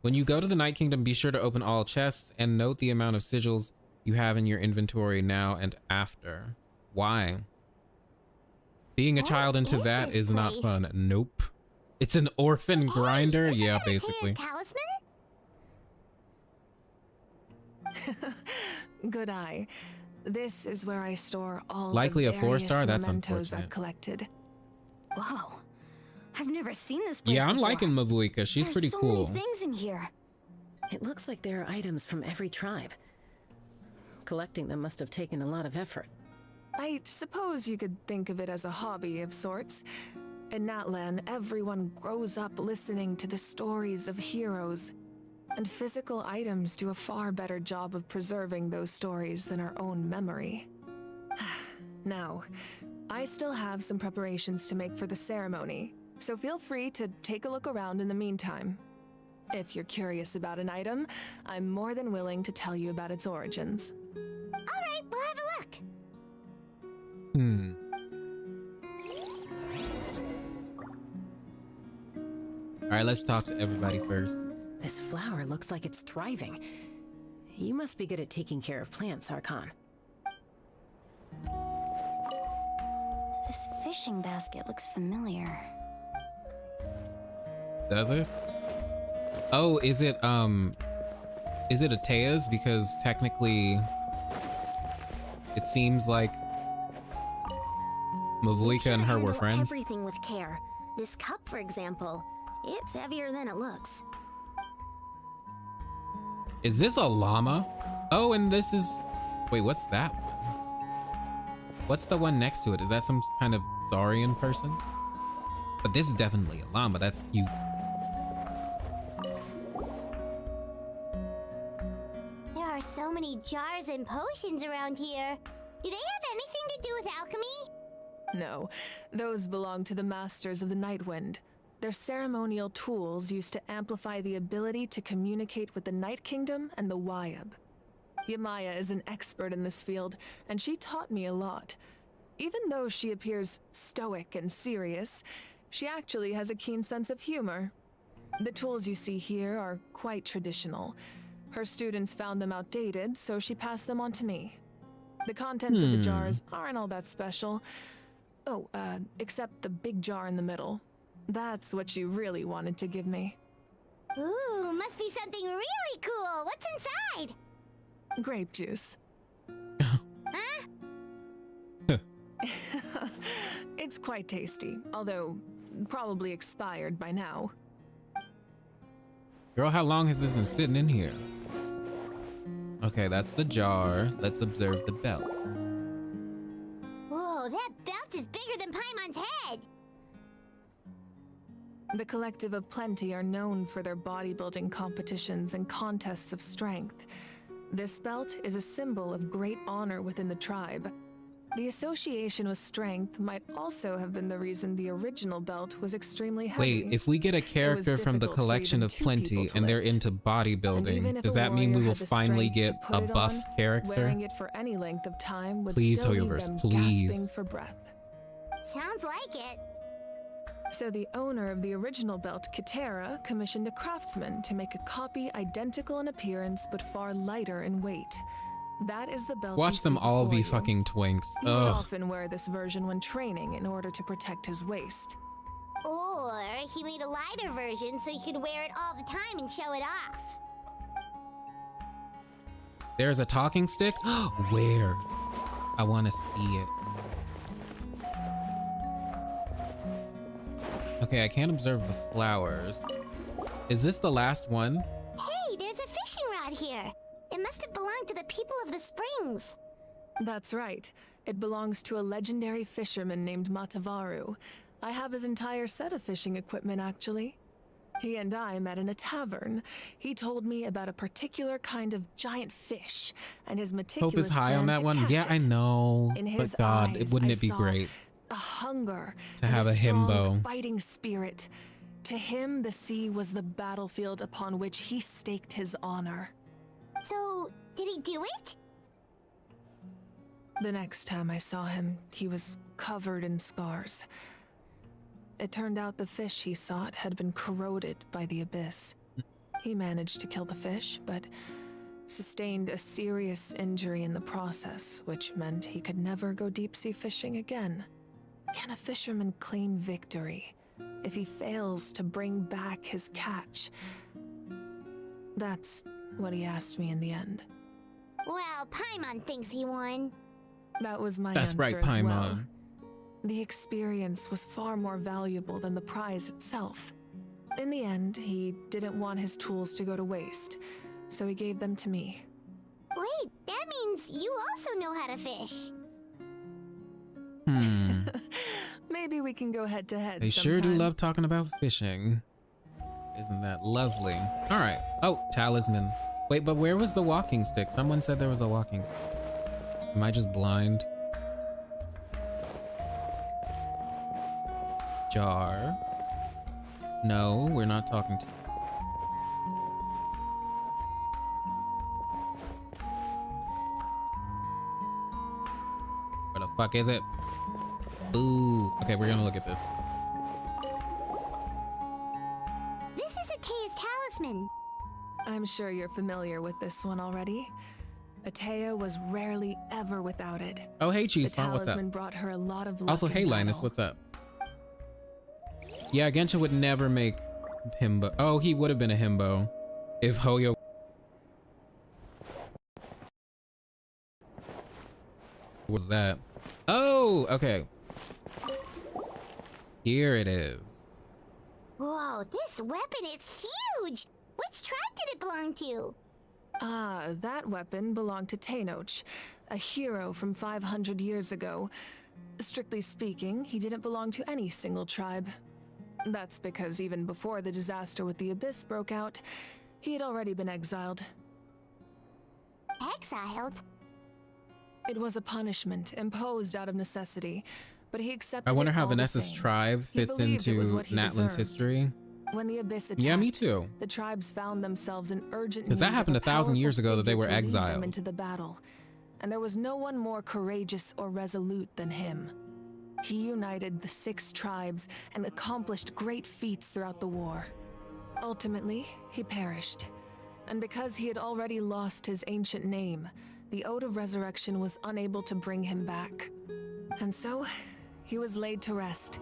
When you go to the Night Kingdom, be sure to open all chests and note the amount of sigils you have in your inventory now and after. Why? Being a child into that is not fun. Nope. It's an orphan grinder? Yeah, basically. Talisman? Good eye. This is where I store all Likely the a 4-star? That's mementos I've unfortunate. collected. Whoa. I've never seen this place Yeah, I'm before. liking Mabuika. She's There's pretty so cool. many things in here. It looks like there are items from every tribe. Collecting them must have taken a lot of effort. I suppose you could think of it as a hobby of sorts. In Natlan, everyone grows up listening to the stories of heroes. And physical items do a far better job of preserving those stories than our own memory. Now, I still have some preparations to make for the ceremony, so feel free to take a look around in the meantime. If you're curious about an item, I'm more than willing to tell you about its origins. Alright, we'll have a look. Alright, let's talk to everybody first. This flower looks like it's thriving. You must be good at taking care of plants, Archon. This fishing basket looks familiar. Does it? Oh, is it Atea's? Because technically it seems like Mavuika and her were friends. Everything with care. This cup, for example, it's heavier than it looks. Is this a llama? Oh, and this is... Wait, what's that one? What's the one next to it? Is that some kind of Zarian person? But this is definitely a llama. That's cute. There are so many jars and potions around here. Do they have anything to do with alchemy? No, those belong to the Masters of the Nightwind. They're ceremonial tools used to amplify the ability to communicate with the Night Kingdom and the Wyab. Yamaya is an expert in this field, and she taught me a lot. Even though she appears stoic and serious, she actually has a keen sense of humor. The tools you see here are quite traditional. Her students found them outdated, so she passed them on to me. The contents of the jars aren't all that special. Oh, except the big jar in the middle. That's what she really wanted to give me. Ooh, must be something really cool. What's inside? Grape juice. Huh? It's quite tasty, although probably expired by now. Girl, how long has this been sitting in here? Okay, that's the jar. Let's observe the belt. Whoa, that belt is bigger than Paimon's head! The Collective of Plenty are known for their bodybuilding competitions and contests of strength. This belt is a symbol of great honor within the tribe. The association with strength might also have been the reason the original belt was extremely heavy. Wait, if we get a character from the Collection of Plenty and they're into bodybuilding, does that mean we will finally get a buff character? Wearing it for any length of time would Please, still leave Hoyoverse, them please. gasping for breath. Sounds like it. So the owner of the original belt, Kitera, commissioned a craftsman to make a copy identical in appearance but far lighter in weight. That is the belt. Watch them all be fucking twinks. He would Ugh. often wear this version when training in order to protect his waist. Or he made a lighter version so he could wear it all the time and show it off. There's a talking stick? Where? I want to see it. Okay, I can't observe the flowers. Is this the last one? Hey, there's a fishing rod here. It must have belonged to the people of the springs. That's right. It belongs to a legendary fisherman named Matavaru. I have his entire set of fishing equipment, actually. He and I met in a tavern. He told me about a particular kind of giant fish and his meticulous Hope is high on plan that to one. catch Yeah, I it. know. In his But God, eyes, wouldn't I it be saw great a hunger to and have a strong himbo? fighting spirit. To him, the sea was the battlefield upon which he staked his honor. So, did he do it? The next time I saw him, he was covered in scars. It turned out the fish he sought had been corroded by the abyss. He managed to kill the fish, but sustained a serious injury in the process, which meant he could never go deep-sea fishing again. Can a fisherman claim victory if he fails to bring back his catch? That's what he asked me in the end. Well, Paimon thinks he won. That was my That's answer right, as well. Paimon. The experience was far more valuable than the prize itself. In the end, he didn't want his tools to go to waste, so he gave them to me. Wait, that means you also know how to fish. Maybe we can go head to head. They sure do love talking about fishing. Isn't that lovely? All right. Oh, talisman. Wait, but where was the walking stick? Someone said there was a walking stick. Am I just blind? Jar. No, we're not talking to you. Where the fuck is it? Ooh. Okay, we're gonna look at this. This is Atea's talisman. I'm sure you're familiar with this one already. Atea was rarely ever without it. Oh, hey, The Cheese Spawn, what's up? talisman brought her a lot of luck Also, in hey, Linus, battle. what's up? Yeah, Genshin would never make himbo. Oh, he would have been a himbo if Hoyo. Was that? Oh, okay. Here it is. Whoa, this weapon is huge! Which tribe did it belong to? Ah, that weapon belonged to Tenoch, a hero from 500 years ago. Strictly speaking, he didn't belong to any single tribe. That's because even before the disaster with the Abyss broke out, he had already been exiled. Exiled? It was a punishment imposed out of necessity, but he accepted I wonder it how all the Vanessa's same. tribe He fits believed it into was what he Natlan's deserved. history. When the Abyss attacked, Yeah, me too. the tribes found themselves in urgent need 'Cause that of happened a 1,000 years powerful ago that they figure were to lead them exiled. into the battle, and there was no one more courageous or resolute than him. He united the 6 tribes and accomplished great feats throughout the war. Ultimately, he perished, and because he had already lost his ancient name, the Ode of Resurrection was unable to bring him back. And so, he was laid to rest,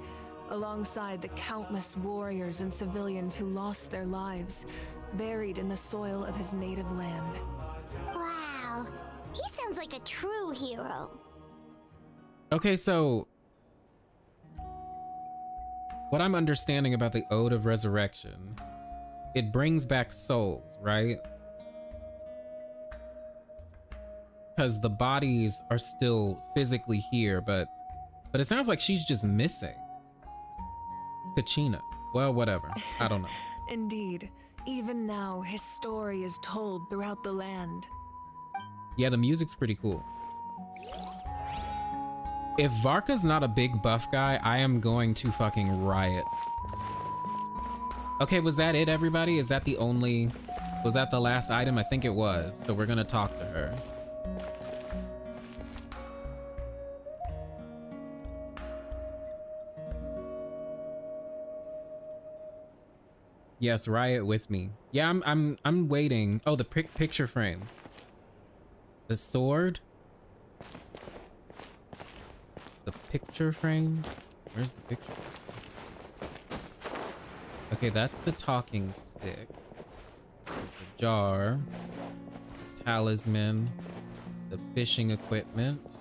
alongside the countless warriors and civilians who lost their lives, buried in the soil of his native land. Wow, he sounds like a true hero. Okay, so what I'm understanding about the Ode of Resurrection, it brings back souls, right? Because the bodies are still physically here, but it sounds like she's just missing. Kachina. Well, whatever. I don't know. Indeed, even now his story is told throughout the land. Yeah, the music's pretty cool. If Varka's not a big buff guy, I am going to fucking riot. Okay, was that it, everybody? Is that the only... Was that the last item? I think it was. So we're gonna talk to her. Yes, riot with me. Yeah, I'm waiting. Oh, the picture frame. The sword. The picture frame. Where's the picture? Okay, that's the talking stick. There's a jar. Talisman. The fishing equipment.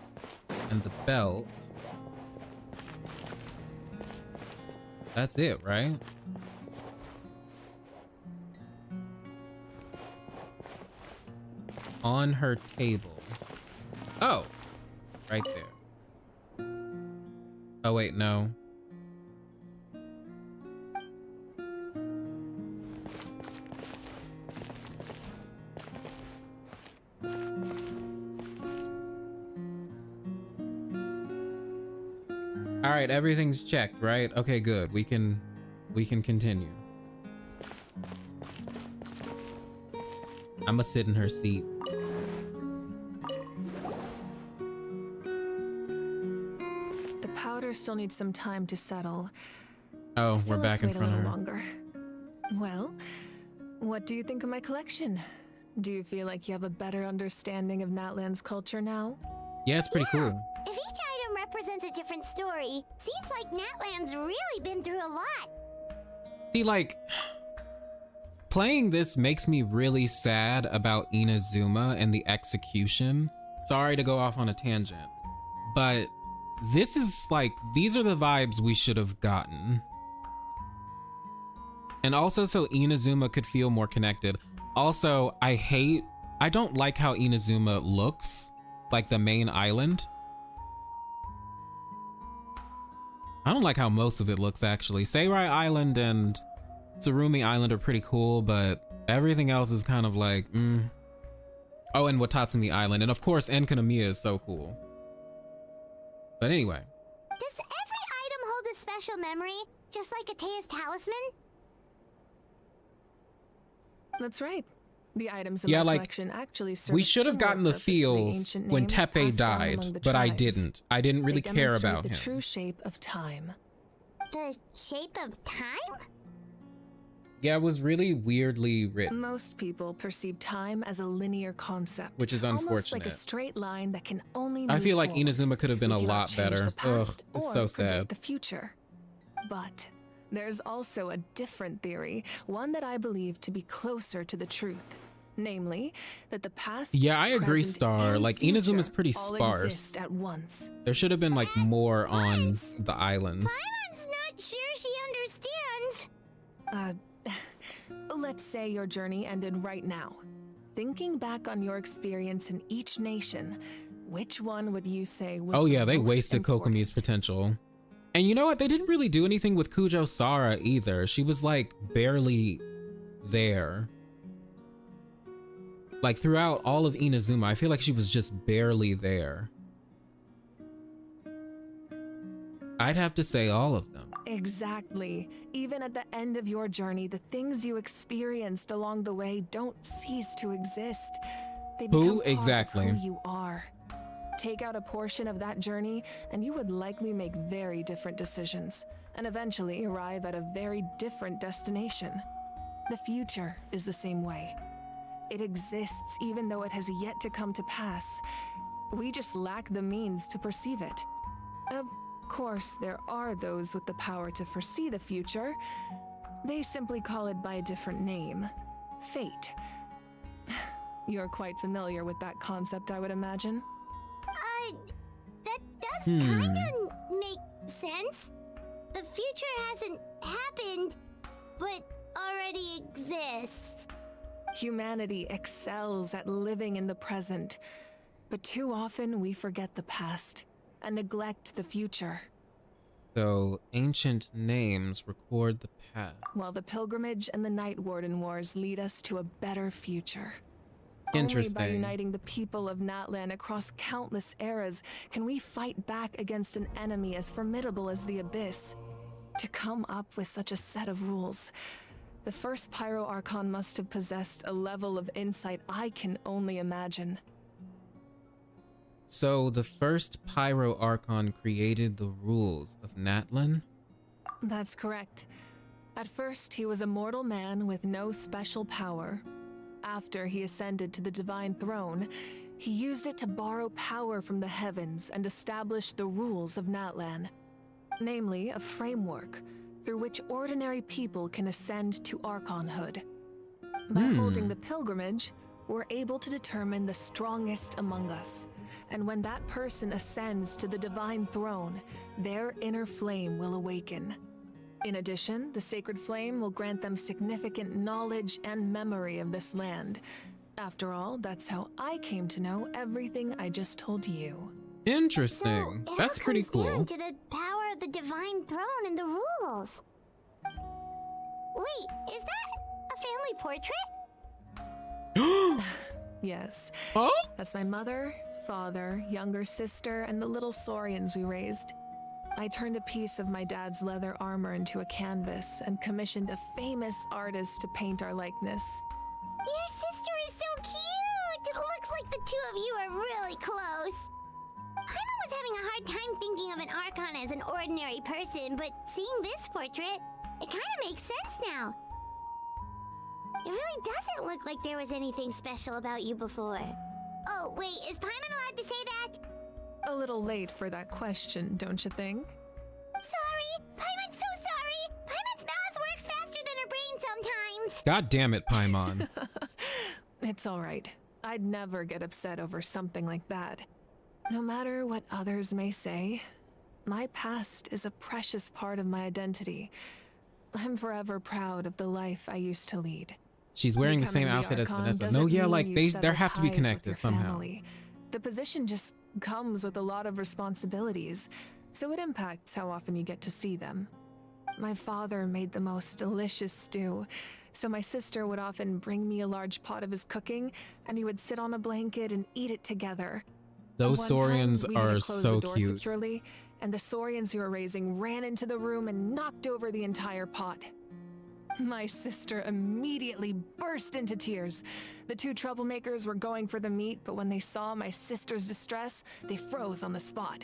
And the belt. That's it, right? On her table. Oh, right there. Oh wait, no. All right, everything's checked, right? Okay, good. We can continue. I'ma sit in her seat. The powder still needs some time to settle. Oh, So we're back let's in wait a front of little her. longer. Well, what do you think of my collection? Do you feel like you have a better understanding of Natlan's culture now? Yeah, it's pretty cool. If each item represents a different story, seems like Natlan's really been through a lot. See, like, playing this makes me really sad about Inazuma and the execution. Sorry to go off on a tangent, but this is like, these are the vibes we should have gotten. And also so Inazuma could feel more connected. Also, I don't like how Inazuma looks, like the main island. I don't like how most of it looks, actually. Seirai Island and Tsurumi Island are pretty cool, but everything else is kind of like, Oh, and Watatsumi Island. And of course, Enkanomiya is so cool. But anyway. Does every item hold a special memory, just like Atea's talisman? That's right. The items in Yeah, my like, collection actually serve we a should have similar gotten the purpose to feels ancient when names Tepe passed down died, among the but I tribes. didn't. I didn't really They care demonstrate about the him. true shape of time. The shape of time? Yeah, it was really weirdly written, Most people perceive time as a linear concept, which is almost like unfortunate. a straight line that can only I move feel like forward. Inazuma could have been We a cannot lot change better. the past Ugh, it's or so predict sad. the future. But there's also a different theory, one that I believe to be closer to the truth. Namely, that the past, Yeah, I agree, present, Star. and Like, future Inazuma's pretty all sparse. exist at once. There should have been like more on the islands. Paimon's not sure she understands. Let's say your journey ended right now. Thinking back on your experience in each nation, which one would you say was Oh yeah, the they most wasted important? Kokomi's potential. And you know what? They didn't really do anything with Kujo Sara either. She was like barely there. Like throughout all of Inazuma, I feel like she was just barely there. I'd have to say all of them. Exactly. Even at the end of your journey, the things you experienced along the way don't cease to exist. They become Who part exactly? of who you are. Take out a portion of that journey, and you would likely make very different decisions, and eventually arrive at a very different destination. The future is the same way. It exists even though it has yet to come to pass. We just lack the means to perceive it. Of course, there are those with the power to foresee the future. They simply call it by a different name. Fate. You're quite familiar with that concept, I would imagine. That does kinda make sense. The future hasn't happened, but already exists. Humanity excels at living in the present, but too often we forget the past and neglect the future. So ancient names record the past. While the pilgrimage and the Night Warden Wars lead us to a better future. Interesting. Only by uniting the people of Natlan across countless eras can we fight back against an enemy as formidable as the Abyss. To come up with such a set of rules, the first Pyro Archon must have possessed a level of insight I can only imagine. So the first Pyro Archon created the rules of Natlan? That's correct. At first, he was a mortal man with no special power. After he ascended to the Divine Throne, he used it to borrow power from the heavens and establish the rules of Natlan. Namely, a framework through which ordinary people can ascend to Archonhood. By holding the pilgrimage, we're able to determine the strongest among us. And when that person ascends to the Divine Throne, their inner flame will awaken. In addition, the sacred flame will grant them significant knowledge and memory of this land. After all, that's how I came to know everything I just told you. Interesting. So, That's pretty cool. down to the power of the Divine Throne and the rules. Wait, is that a family portrait? Yes. Oh? That's my mother, father, younger sister, and the little saurians we raised. I turned a piece of my dad's leather armor into a canvas and commissioned a famous artist to paint our likeness. Your sister is so cute! It looks like the two of you are really close. Paimon was having a hard time thinking of an Archon as an ordinary person, but seeing this portrait, it kind of makes sense now. It really doesn't look like there was anything special about you before. Oh, wait, is Paimon allowed to say that? A little late for that question, don't you think? Sorry! Paimon's so sorry! Paimon's mouth works faster than her brain sometimes! God damn it, Paimon. It's all right. I'd never get upset over something like that. No matter what others may say, my past is a precious part of my identity. I'm forever proud of the life I used to lead. She's wearing the same Becoming outfit as Archon Vanessa. doesn't No, yeah, mean like you they sever have to be ties with connected your somehow. family. The position just comes with a lot of responsibilities, so it impacts how often you get to see them. My father made the most delicious stew, so my sister would often bring me a large pot of his cooking, and we would sit on a blanket and eat it together. Those One time, Saurians we are didn't close so the door cute. securely, and the Saurians you were raising ran into the room and knocked over the entire pot. My sister immediately burst into tears. The two troublemakers were going for the meat, but when they saw my sister's distress, they froze on the spot.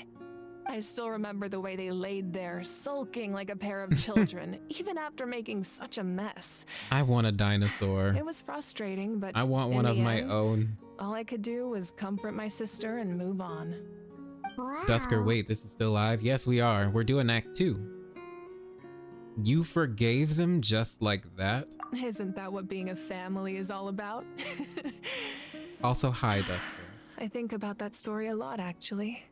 I still remember the way they laid there, sulking like a pair of children, even after making such a mess. I want a dinosaur. It was frustrating, but I want in one of the my end, own. all I could do was comfort my sister and move on. Wow. Dusker, wait, this is still live? Yes, we are. We're doing Act 2. You forgave them just like that? Isn't that what being a family is all about? Also, hi, Dusker. I think about that story a lot, actually.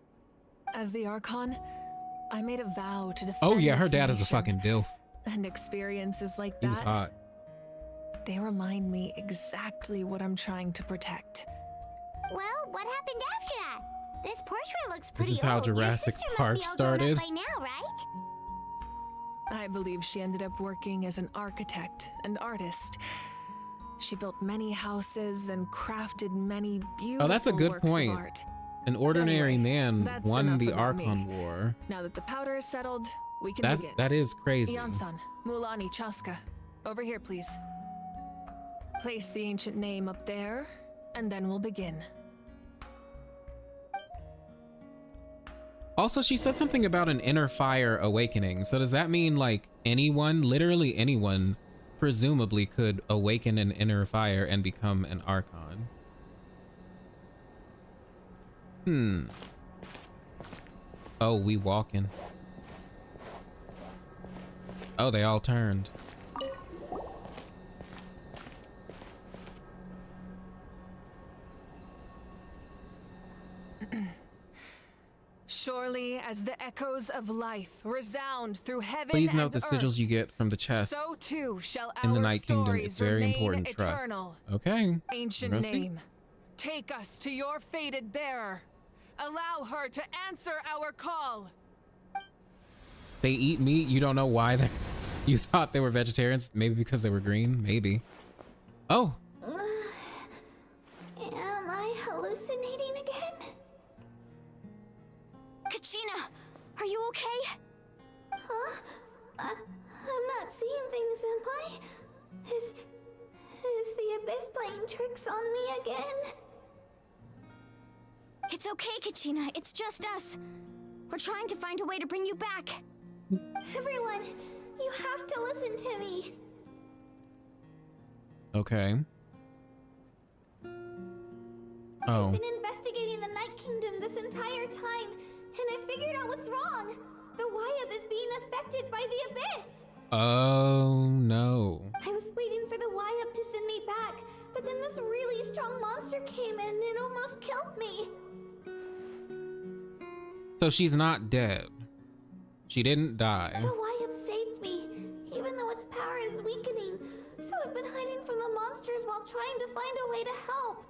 As the Archon, I made a vow to defend Oh yeah, her this dad is a nation. fucking dilf. And experiences like He was that, hot. they remind me exactly what I'm trying to protect. Well, what happened after that? This portrait looks pretty This is how old. Your Jurassic sister Park must be all grown started. up by now, right? I believe she ended up working as an architect and artist. She built many houses and crafted many beautiful Oh, that's a good works of point. art. An ordinary Anyway, man that's won enough the about me. Archon War. Now that the powder is settled, we can begin. That is crazy. Iansan, Mulani, Chaska, over here, please. Place the ancient name up there, and then we'll begin. Also, she said something about an inner fire awakening. So does that mean like anyone, literally anyone, presumably could awaken an inner fire and become an Archon? Oh, we walking. Oh, they all turned. Surely as the echoes of life resound through heaven Please and note the earth, sigils you get from the chest so too shall in the our Night Kingdom. stories It's very remain important. Trust. eternal. Okay. Ancient We're gonna see. name, take us to your fated bearer. Allow her to answer our call. They eat meat. You don't know why they. You thought they were vegetarians? Maybe because they were green. Maybe. Oh. Am I hallucinating again? Kachina, are you okay? Huh? I'm not seeing things, am I? Is the Abyss playing tricks on me again? It's okay, Kachina. It's just us. We're trying to find a way to bring you back. Everyone, you have to listen to me. Okay. Oh. I've been investigating the Night Kingdom this entire time, and I figured out what's wrong. The whelp is being affected by the Abyss. Oh no. I was waiting for the whelp to send me back, but then this really strong monster came in and it almost killed me. So she's not dead. She didn't die. The whelp saved me, even though its power is weakening. So I've been hiding from the monsters while trying to find a way to help.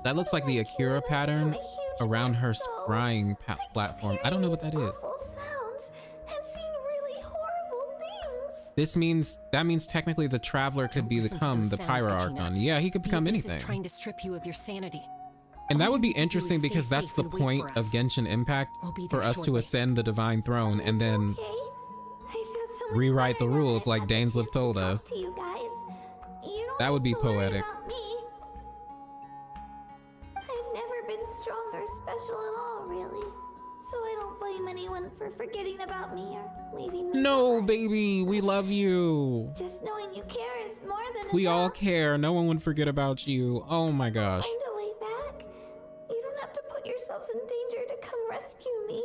That looks like the Akira pattern around her scrying platform. I don't know what that is. Awful sounds and seeing really horrible things. That means technically the Traveler could become the Pyro Archon. Yeah, he could become The Abyss anything. is trying to strip you of your sanity. And that All would be you need to do interesting is stay because that's safe the and wait point for of us. Genshin Impact, We'll be for there us to shortly. ascend the Divine Throne and then rewrite the rules like Dainsleif told us. To you guys, you don't That would be need to worry poetic. about me. I've never been strong or special at all, really. So I don't blame anyone for forgetting about me or leaving me. No, baby, we love you. Just knowing you care is more than We enough. all care. No one would forget about you. Oh my gosh. Find a way back. You don't have to put yourselves in danger to come rescue me.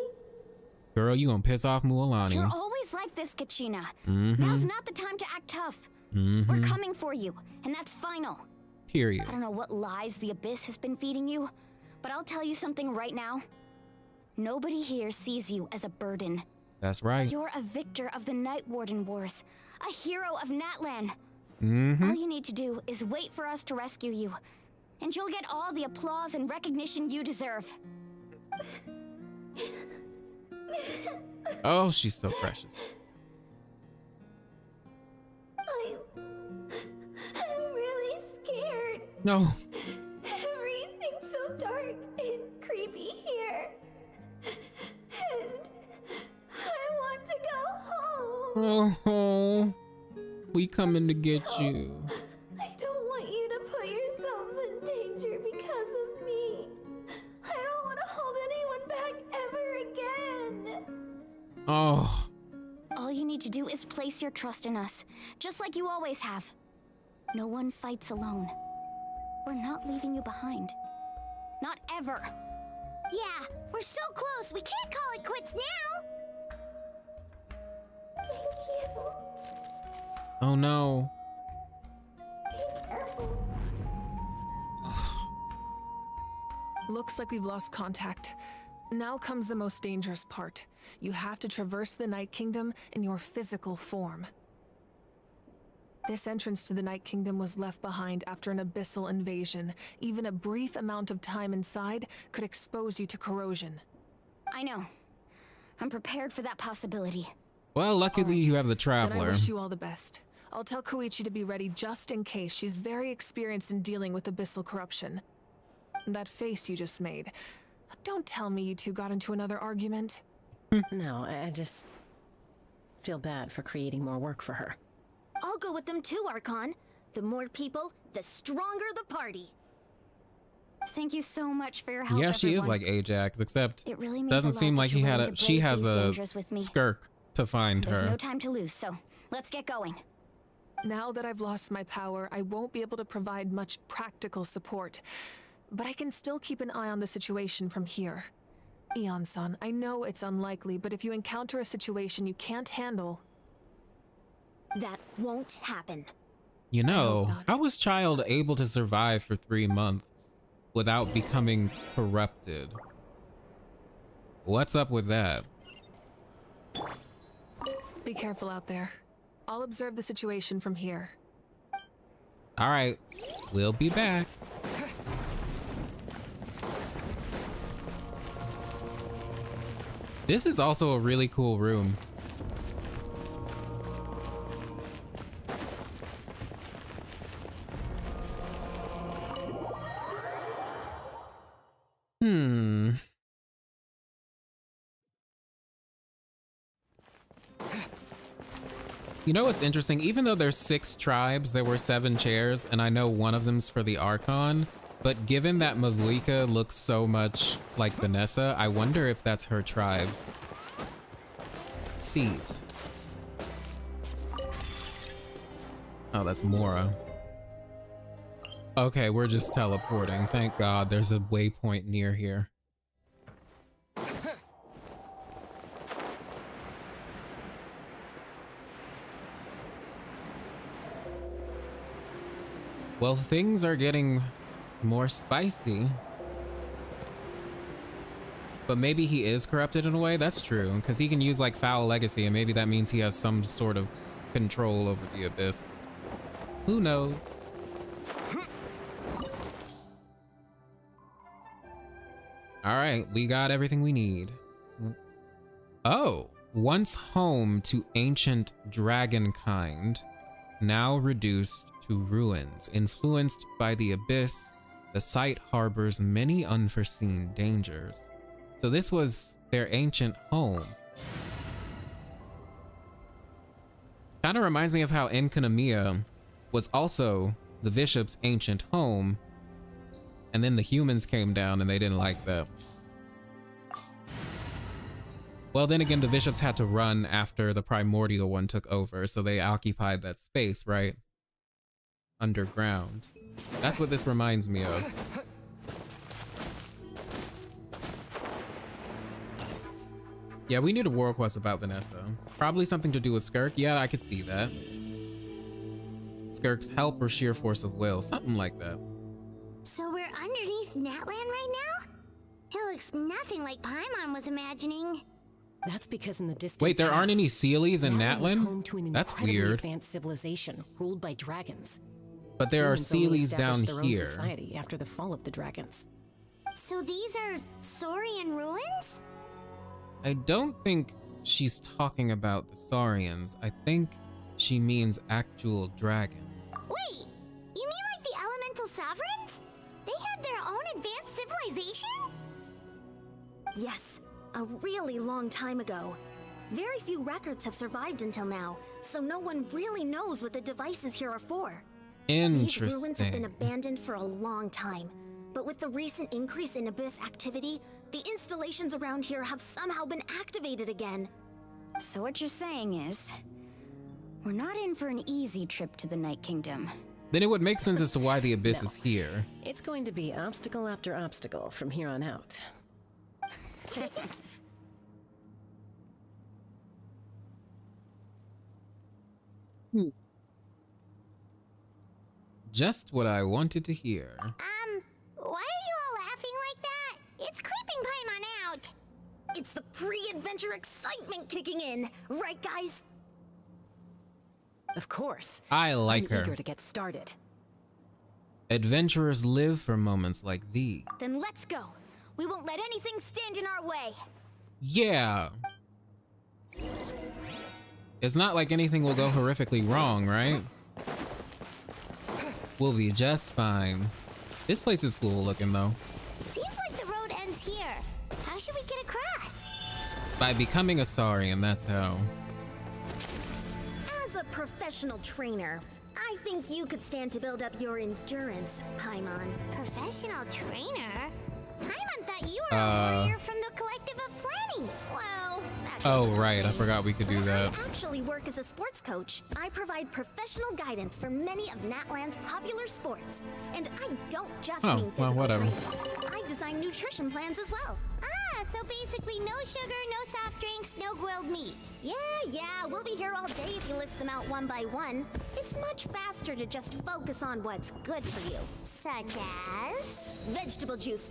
Girl, you gonna piss off Mualani. You're always like this, Kachina. Mhm. Now's not the time to act tough. Mhm. We're coming for you, and that's final. Period. I don't know what lies the Abyss has been feeding you, but I'll tell you something right now. Nobody here sees you as a burden. That's right. You're a victor of the Night Warden Wars, a hero of Natlan. Mm-hmm. All you need to do is wait for us to rescue you, and you'll get all the applause and recognition you deserve. Oh, she's so precious. I'm really scared. No. Everything's so dark and creepy here. And I want to go home. Oh, we coming to get you. I don't want you to put yourselves in danger because of me. I don't want to hold anyone back ever again. Oh. All you need to do is place your trust in us, just like you always have. No one fights alone. We're not leaving you behind. Not ever. Yeah, we're so close. We can't call it quits now. Thank you. Oh no. Looks like we've lost contact. Now comes the most dangerous part. You have to traverse the Night Kingdom in your physical form. This entrance to the Night Kingdom was left behind after an abyssal invasion. Even a brief amount of time inside could expose you to corrosion. I know. I'm prepared for that possibility. Well, luckily you have the Then I Traveler. wish you all the best. I'll tell Koichi to be ready just in case. She's very experienced in dealing with abyssal corruption. That face you just made. Don't tell me you two got into another argument. No, I just feel bad for creating more work for her. I'll go with them too, Archon. The more people, the stronger the party. Thank you so much for your help, Yeah, she is everyone. like Ajax, except It really means doesn't a lot seem that like you're he had willing a. to She brave has these a dangers with me. skirk to find There's her. no time to lose, so let's get going. Now that I've lost my power, I won't be able to provide much practical support. But I can still keep an eye on the situation from here. Eon-san, I know it's unlikely, but if you encounter a situation you can't handle... That won't happen. You know, how was Child able to survive for 3 months without becoming corrupted? What's up with that? Be careful out there. I'll observe the situation from here. All right, we'll be back. This is also a really cool room. You know what's interesting? Even though there's 6 tribes, there were 7 chairs, and I know one of them's for the Archon, but given that Mavuika looks so much like Vanessa, I wonder if that's her tribe's seat. Oh, that's Mora. Okay, we're just teleporting. Thank God there's a waypoint near here. Well, things are getting more spicy. But maybe he is corrupted in a way? That's true, because he can use like Foul Legacy, and maybe that means he has some sort of control over the Abyss. Who knows? Alright, we got everything we need. Oh, once home to ancient dragonkind, now reduced to ruins. Influenced by the Abyss, the site harbors many unforeseen dangers. So this was their ancient home. Kind of reminds me of how Enkanomiya was also the Bishop's ancient home, and then the humans came down and they didn't like that. Well, then again, the Bishops had to run after the primordial one took over, so they occupied that space, right? Underground. That's what this reminds me of. Yeah, we need a world quest about Vanessa. Probably something to do with Skirk. Yeah, I could see that. Skirk's help or sheer force of will. Something like that. So we're underneath Natlan right now? It looks nothing like Paimon was imagining. That's because in the distant Wait, there aren't past, any Sealies in was home Natlan? to an That's incredibly weird. advanced civilization ruled by dragons. But there are Humans only Sealies down established their own here. society after the fall of the dragons. So these are Saurian ruins? I don't think she's talking about the Saurians. I think she means actual dragons. Wait, you mean like the elemental sovereigns? They had their own advanced civilization? Yes, a really long time ago. Very few records have survived until now, so no one really knows what the devices here are for. These ruins have been Interesting. abandoned for a long time, but with the recent increase in Abyss activity, the installations around here have somehow been activated again. So what you're saying is, we're not in for an easy trip to the Night Kingdom. Then it would make sense as to why the Abyss is here. It's going to be obstacle after obstacle from here on out. Just what I wanted to hear. Why are you all laughing like that? It's creeping Paimon out. It's the pre-adventure excitement kicking in, right guys? Of course. I like I'm her. eager to get started. Adventurers live for moments like these. Then let's go. We won't let anything stand in our way. Yeah. It's not like anything will go horrifically wrong, right? We'll be just fine. This place is cool looking though. Seems like the road ends here. How should we get across? By becoming a Saurian, that's how. As a professional trainer, I think you could stand to build up your endurance, Paimon. Professional trainer? Paimon thought you were a warrior from the Collective of Planning. Well, Oh, right. I forgot we could do that. I actually work as a sports coach. I provide professional guidance for many of Natlan's popular sports. And I don't just mean physical well, whatever. training. I design nutrition plans as well. Ah, so basically no sugar, no soft drinks, no grilled meat. Yeah, we'll be here all day if you list them out one by one. It's much faster to just focus on what's good for you. Such as? Vegetable juice.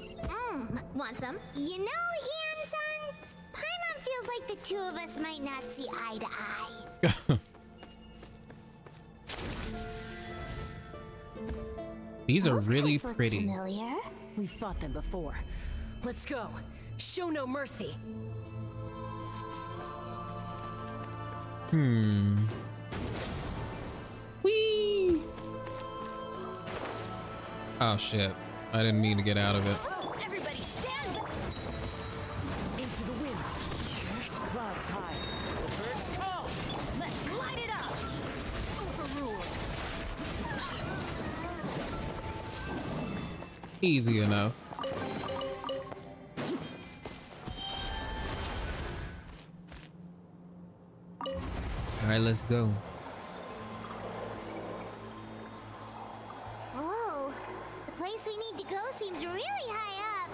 Want some? You know, Ian-san, Paimon feels like the two of us might not see eye to eye. These are Those really guys look pretty. familiar. We've fought them before. Let's go. Show no mercy. Whee! Oh shit. I didn't mean to get out of it. Everybody stand! Into the wind. Clouds high. The birds call. Let's light it up! Overruled. Easy enough. Alright, let's go. Whoa, the place we need to go seems really high up.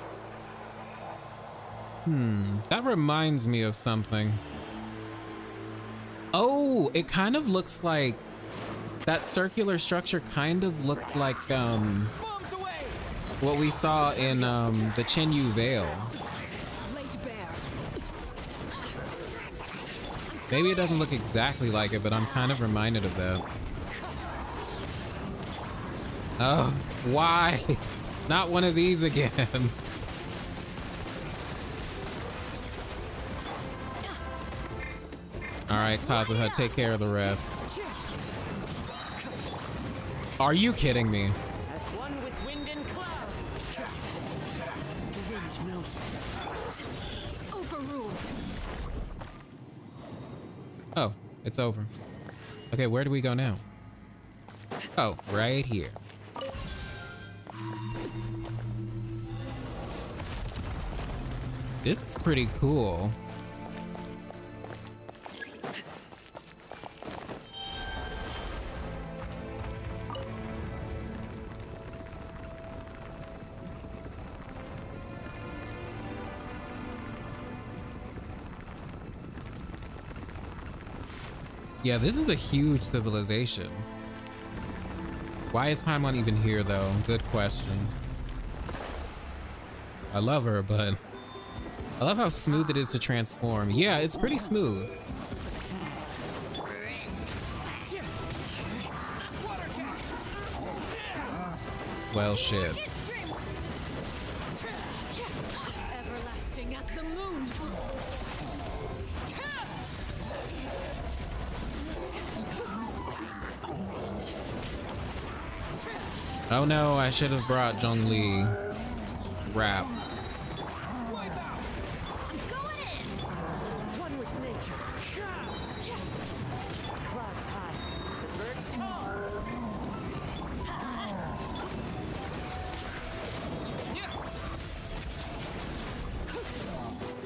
That reminds me of something. Oh, it kind of looks like that circular structure kind of looked like what we saw in the Chenyu Vale. Maybe it doesn't look exactly like it, but I'm kind of reminded of that. Oh, why? Not one of these again. All right, Kazuha, take care of the rest. Are you kidding me? As one with wind and cloud. The wind knows me. Overruled. Oh, it's over. Okay, where do we go now? Oh, right here. This is pretty cool. Yeah, this is a huge civilization. Why is Paimon even here, though? Good question. I love her, but I love how smooth it is to transform. Yeah, it's pretty smooth. Well, shit. Everlasting as the moon. Oh no, I should have brought Zhongli Rap. One with nature. Clouds high, the birds call.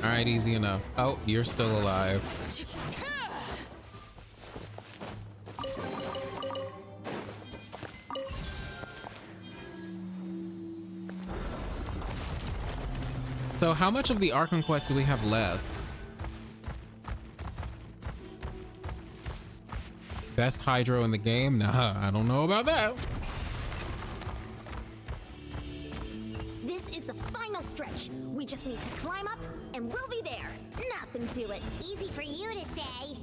All right, easy enough. Oh, you're still alive. So how much of the Archon Quest do we have left? Best hydro in the game? Nah, I don't know about that. This is the final stretch. We just need to climb up and we'll be there. Nothing to it. Easy for you to say.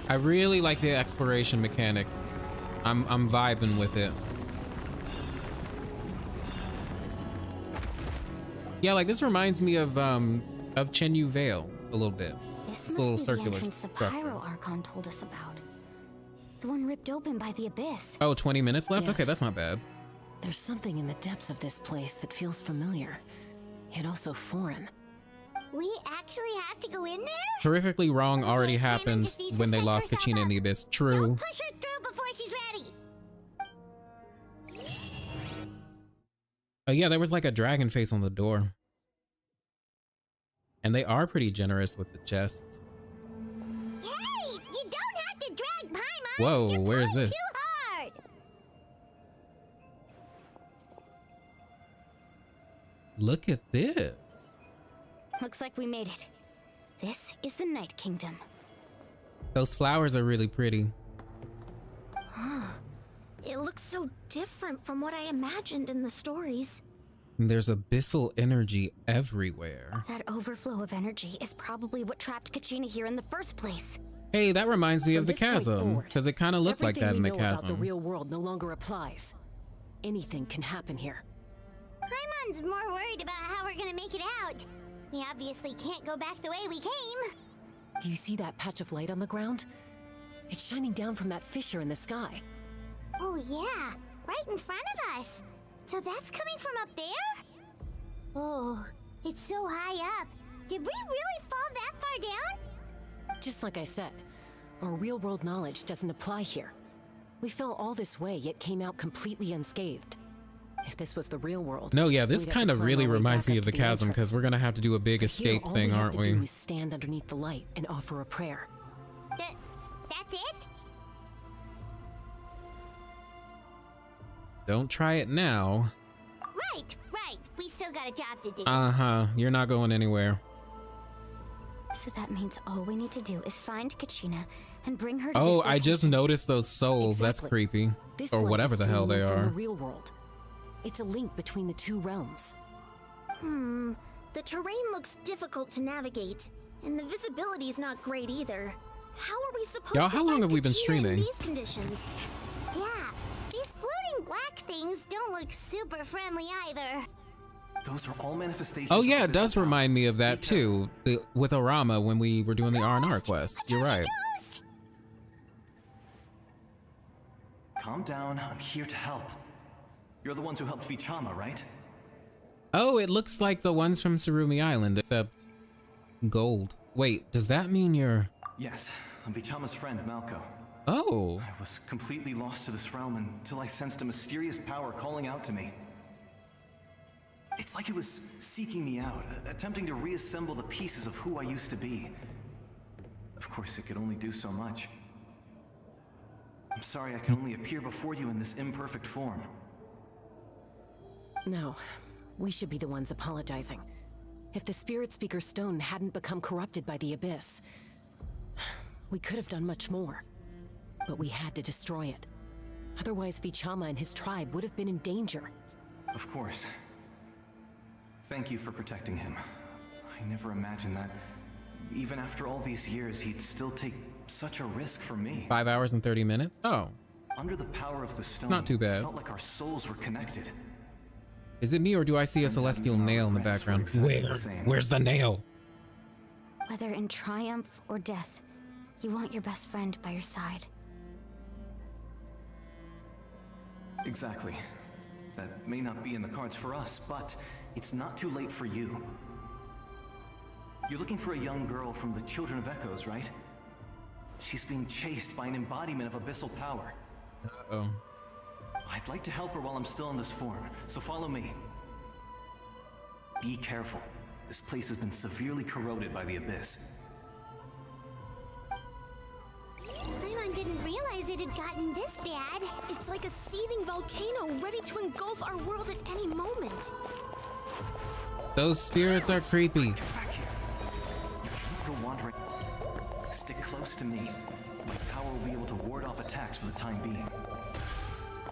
I really like the exploration mechanics. I'm vibing with it. Yeah, like this reminds me of Chenyu Vale a little bit. This It's must a little be circular the entrance the structure. Pyro Archon told us about. The one ripped open by the Abyss. Oh, 20 minutes left? Okay, Yes. that's not bad. There's something in the depths of this place that feels familiar, yet also foreign. We actually have to go in there? Horrifically wrong already happened when they lost Kachina in the Abyss. True. Push her through before she's ready. Oh yeah, there was like a dragon face on the door. And they are pretty generous with the chests. Hey, you don't have to drag Paimon. Whoa, where is this? Too hard. Look at this. Looks like we made it. This is the Night Kingdom. Those flowers are really pretty. It looks so different from what I imagined in the stories. There's abyssal energy everywhere. That overflow of energy is probably what trapped Kachina here in the first place. Hey, that reminds me of From the this point chasm, forward, because it kind of looked like that in the everything we know about the chasm. real world no longer applies. Anything can happen here. Paimon's more worried about how we're gonna make it out. We obviously can't go back the way we came. Do you see that patch of light on the ground? It's shining down from that fissure in the sky. Oh yeah, right in front of us. So that's coming from up there? Oh, it's so high up. Did we really fall that far down? Just like I said, our real-world knowledge doesn't apply here. We fell all this way, yet came out completely unscathed. If this was the real world... No, yeah, this we'd have kind to of climb really our way reminds back me up of the to chasm, because entrance. we're gonna have to do a big Here, escape all thing, we have aren't to we? do is stand underneath the light and offer a prayer. That's it? Don't try it now. Right. We still got a job to do. Uh-huh, you're not going anywhere. So that means all we need to do is find Kachina and bring her to Oh, this I just location. noticed those souls. That's Exactly. creepy. This Or light whatever is the hell they streaming from are. the real world. It's a link between the two realms. The terrain looks difficult to navigate, and the visibility is not great either. How are we supposed Y'all, to how long find have we been Kachina streaming? in these conditions? Yeah, these floating black things don't look super friendly either. Those are all manifestations. Oh of yeah, it abyssal does power. remind me of that too. With Orama when we were doing the R&R quest. You're right. Calm down, I'm here to help. You're the ones who helped Vichama, right? Oh, it looks like the ones from Surumi Island, except gold. Wait, does that mean you're... Yes, I'm Vichama's friend, Malco. Oh. I was completely lost to this realm until I sensed a mysterious power calling out to me. It's like it was seeking me out, attempting to reassemble the pieces of who I used to be. Of course, it could only do so much. I'm sorry I can only appear before you in this imperfect form. No, we should be the ones apologizing. If the Spirit Speaker Stone hadn't become corrupted by the Abyss, we could have done much more. But we had to destroy it. Otherwise, Vichama and his tribe would have been in danger. Of course. Thank you for protecting him. I never imagined that, even after all these years, he'd still take such a risk for me. 5 hours and 30 minutes? Oh. Under the power of the stone, Not too bad. It felt like our souls were connected. Is it me or do I see a celestial nail in the background? Where's the nail? Whether in triumph or death, you want your best friend by your side. Exactly. That may not be in the cards for us, but it's not too late for you. You're looking for a young girl from the Children of Echoes, right? She's being chased by an embodiment of abyssal power. Uh-oh. I'd like to help her while I'm still in this form, so follow me. Be careful. This place has been severely corroded by the Abyss. Paimon didn't realize it had gotten this bad. It's like a seething volcano ready to engulf our world at any moment. Those spirits are creepy. Get back here. You can't go wandering. Stick close to me. My power will be able to ward off attacks for the time being.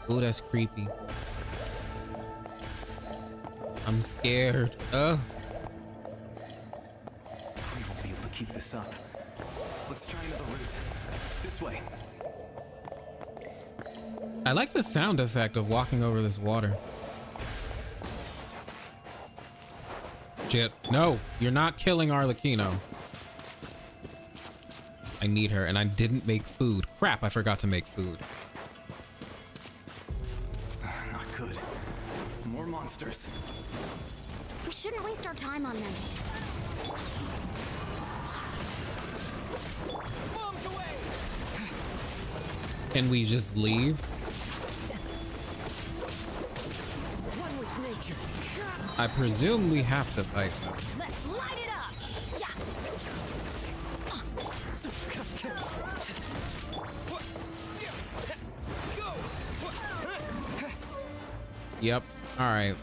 Oh, that's creepy. I'm scared. Oh. We won't be able to keep this up. Let's try another route. This way. I like the sound effect of walking over this water. Shit. No, you're not killing Arlecchino. I need her, and I didn't make food. Crap, I forgot to make food. Not good. More monsters. We shouldn't waste our time on them. Bombs away! Can we just leave? One with nature. I presume we have to fight them. Let's light it up! Yep. All right.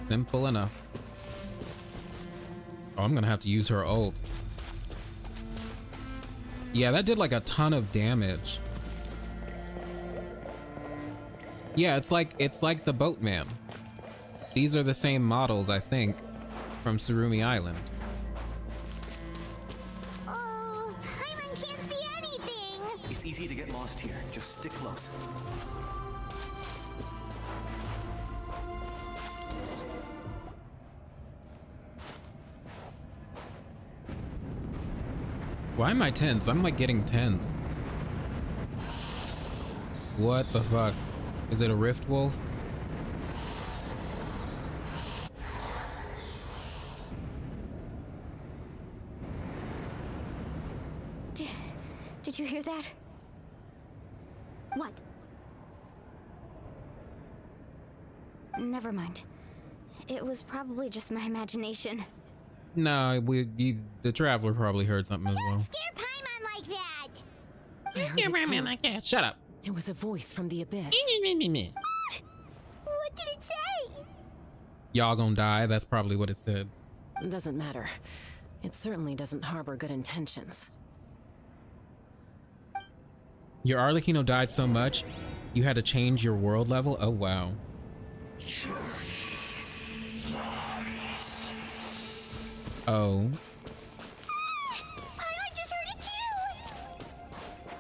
Simple enough. Oh, I'm gonna have to use her ult. Yeah, that did like a ton of damage. Yeah, it's like the boatman. These are the same models, I think, from Surumi Island. Oh, Paimon can't see anything. It's easy to get lost here. Just stick close. Why am I tense? I'm like getting tense. What the fuck? Is it a rift wolf? Did you hear that? What? Never mind. It was probably just my imagination. No, the traveler probably heard something as well. Scare Paimon like that. I heard it too. Shut up. It was a voice from the abyss. What did it say? Y'all gonna die. That's probably what it said. Doesn't matter. It certainly doesn't harbor good intentions. Your Arlecchino died so much, you had to change your world level? Oh, wow. Oh. Paimon just heard it too.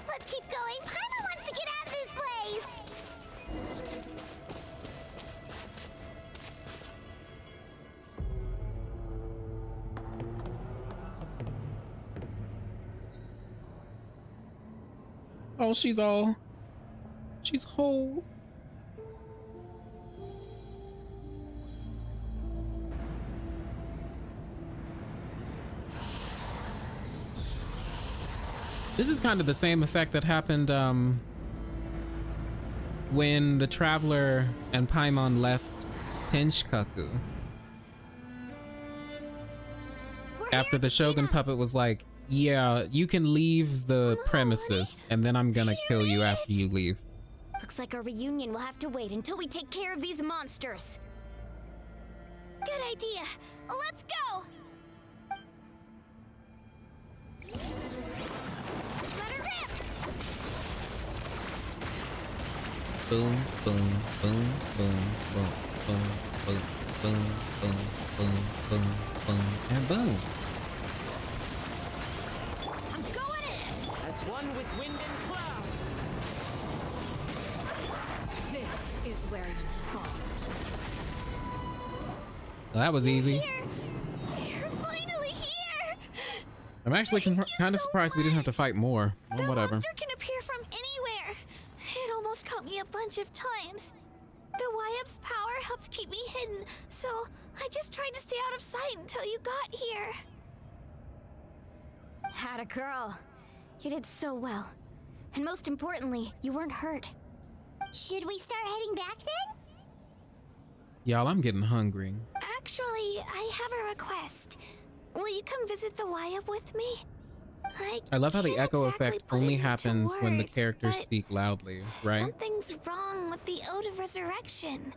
Let's keep going. Paimon wants to get out of this place. Oh, she's whole. This is kind of the same effect that happened when the Traveler and Paimon left Tenshikaku. After the Shogun puppet was like, yeah, you can leave the premises and then I'm gonna kill you after you leave. Looks like our reunion will have to wait until we take care of these monsters. Good idea. Let's go. Let her rip. Boom, boom, boom, boom, boom, boom, boom, boom, boom, boom, boom, boom, and boom. I'm going! one with wind and cloud. This is where you fall. Well, that was easy. You're finally here. I'm actually kind of surprised we didn't have to fight more. Well, whatever. Monster can appear from anywhere. It almost caught me a bunch of times. The Wyap's power helped keep me hidden, so I just tried to stay out of sight until you got here. Had a girl. You did so well. And most importantly, you weren't hurt. Should we start heading back then? Y'all, I'm getting hungry. Actually, I have a request. Will you come visit the Wyap with me? I love how the can't echo exactly effect put it only into happens when the words, characters but speak loudly, right? Something's wrong with the Ode of Resurrection.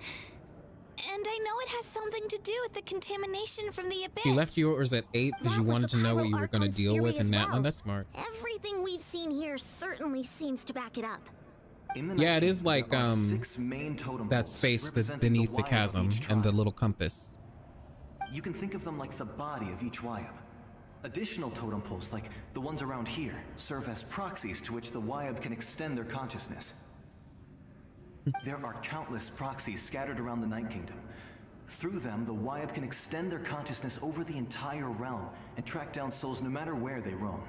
And I know it has something to do with the contamination from the Abyss. You left yours at 8 because you wanted to know what you were going to deal with in Natlan. well. That's smart. Everything we've seen here certainly seems to back it up. Yeah, it is like there are 6 main totem that poles space representing beneath the Wyap of chasm each and the tribe. little compass. You can think of them like the body of each Wyap. Additional totem poles, like the ones around here, serve as proxies to which the Wyap can extend their consciousness. There are countless proxies scattered around the Night Kingdom. Through them, the Wyap can extend their consciousness over the entire realm and track down souls no matter where they roam.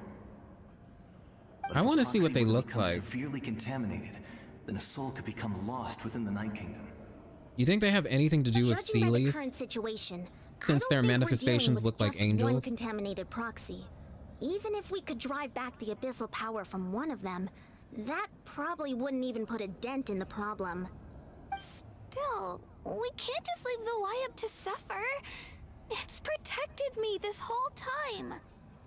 But I if a want to see what proxy they were to look become like. Severely contaminated, then a soul could become lost within the Night Kingdom. You think they have anything to do with Judging by the Seelies? current situation, Since their manifestations look like one angels? contaminated proxy. Even if we could drive back the abyssal power from one of them, that probably wouldn't even put a dent in the problem. Still, we can't just leave the Wyap to suffer. It's protected me this whole time.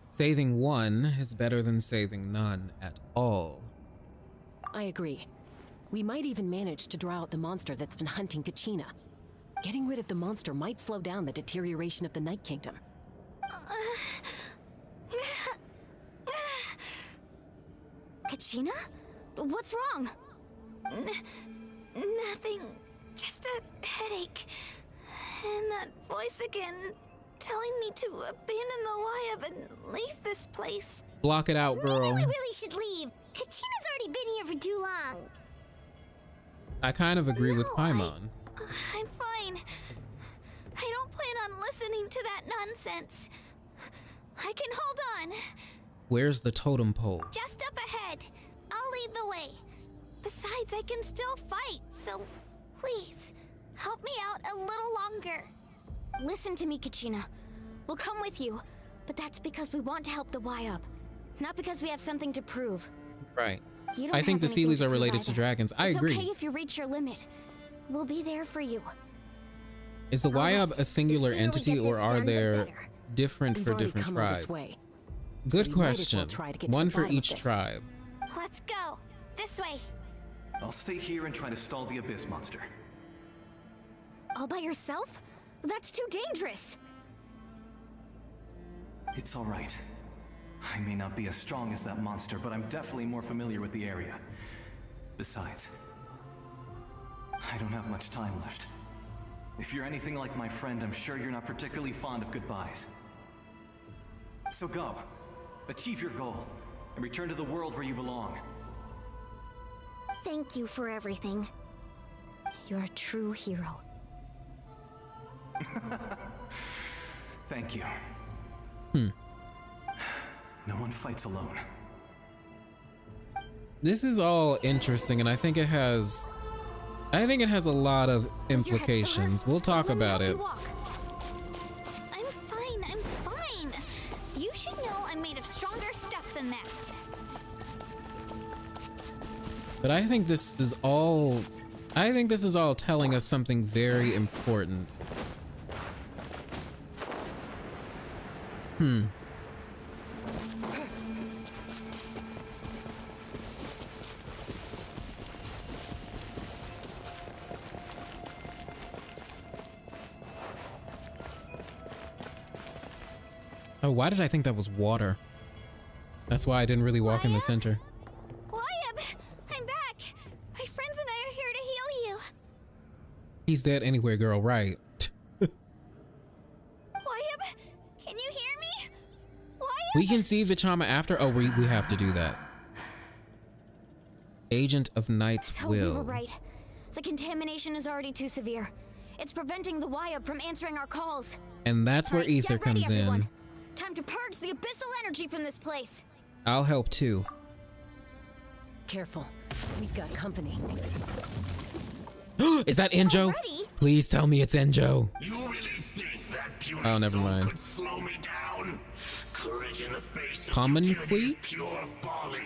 Saving one is better than saving none at all. I agree. We might even manage to draw out the monster that's been hunting Kachina. Getting rid of the monster might slow down the deterioration of the Night Kingdom. Kachina? What's wrong? Nothing. Just a headache. And that voice again, telling me to abandon the Wyap and leave this place. Block it out, girl. Maybe we really should leave. Kachina's already been here for too long. I kind of agree with Paimon. I'm fine. I don't plan on listening to that nonsense. I can hold on. Where's the totem pole? Just up ahead. I'll lead the way. Besides, I can still fight, so please, help me out a little longer. Listen to me, Kachina. We'll come with you, but that's because we want to help the Wyap, not because we have something to prove. Right. You don't I think have the anything Seelies to are prove related to either. dragons. I agree. It's okay if you reach your limit. We'll be there for you. Is the Wyap a singular sooner we entity, get or this are done, the there better. different We've for already different come all this tribes? way. Good So we might as well question. try to get to One the for bottom of each this. tribe. Let's go. This way. I'll stay here and try to stall the Abyss monster. All by yourself? That's too dangerous. It's all right. I may not be as strong as that monster, but I'm definitely more familiar with the area. Besides, I don't have much time left. If you're anything like my friend, I'm sure you're not particularly fond of goodbyes. So go. Achieve your goal, and return to the world where you belong. Thank you for everything. You're a true hero. Thank you. Hmm. No one fights alone. This is all interesting, and I think it has a lot of implications. We'll talk about it. I'm fine. I'm fine. You should know I'm made of stronger stuff than that. But I think this is all telling us something very important. Oh, why did I think that was water? That's why I didn't really walk in the center. Wyap, I'm back. My friends and I are here to heal you. He's dead anyway, girl, right? Wyap, can you hear me? Wyap? We can see Vichama after. Oh, we have to do that. Agent of Night's So we were Will. right. The contamination is already too severe. It's preventing the Wyatt from answering our calls. And that's where Alright, Ether get ready, comes everyone. in. Time to purge the abyssal energy from this place. I'll help too. Careful. We've got company. Is that Enjo? Please tell me it's Enjo. You really think that puny Oh, never soul mind. could slow me down? Courage in the face of Common stupidity is Queen? pure folly.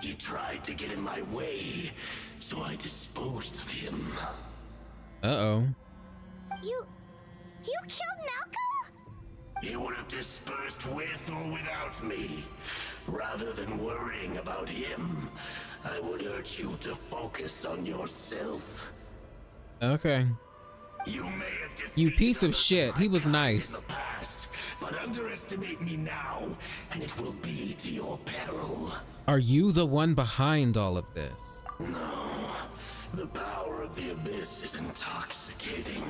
He tried to get in my way, so I disposed of him. Uh-oh. You killed Malco? He would have dispersed with or without me. Rather than worrying about him, I would urge you to focus on yourself. Okay. You may have defeated You piece of others shit. in He my was kind nice. in the past, but underestimate me now, and it will be to your peril. Are you the one behind all of this? No. The power of the Abyss is intoxicating.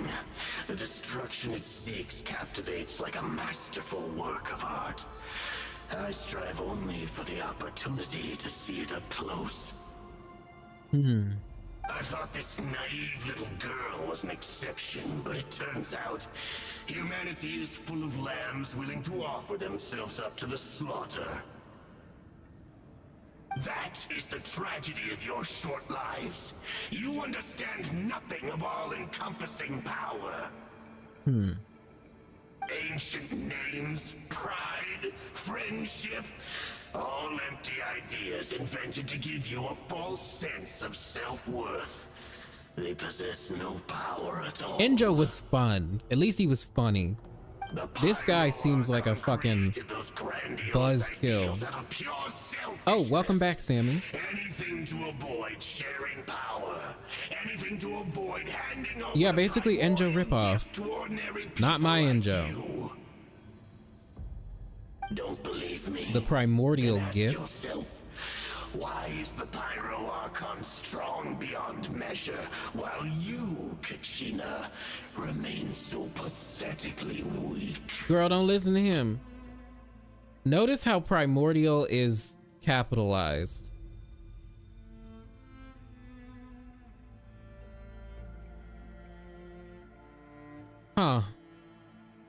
The destruction it seeks captivates like a masterful work of art. I strive only for the opportunity to see it up close. I thought this naive little girl was an exception, but it turns out humanity is full of lambs willing to offer themselves up to the slaughter. That is the tragedy of your short lives. You understand nothing of all-encompassing power. Ancient names, pride, friendship, all empty ideas invented to give you a false sense of self-worth. They possess no power at all. Enjo was fun. At least he was funny. This guy seems like a fucking buzzkill. Oh, welcome back, Sammy. Anything to avoid sharing power. Anything to avoid handing over. Yeah, basically Enjo ripoff. Not my Enjo. Don't believe me. The primordial Ask gift. yourself, why is the Pyro Archon strong beyond measure, while you, Kachina, remain so pathetically weak? Girl, don't listen to him. Notice how primordial is capitalized. Huh.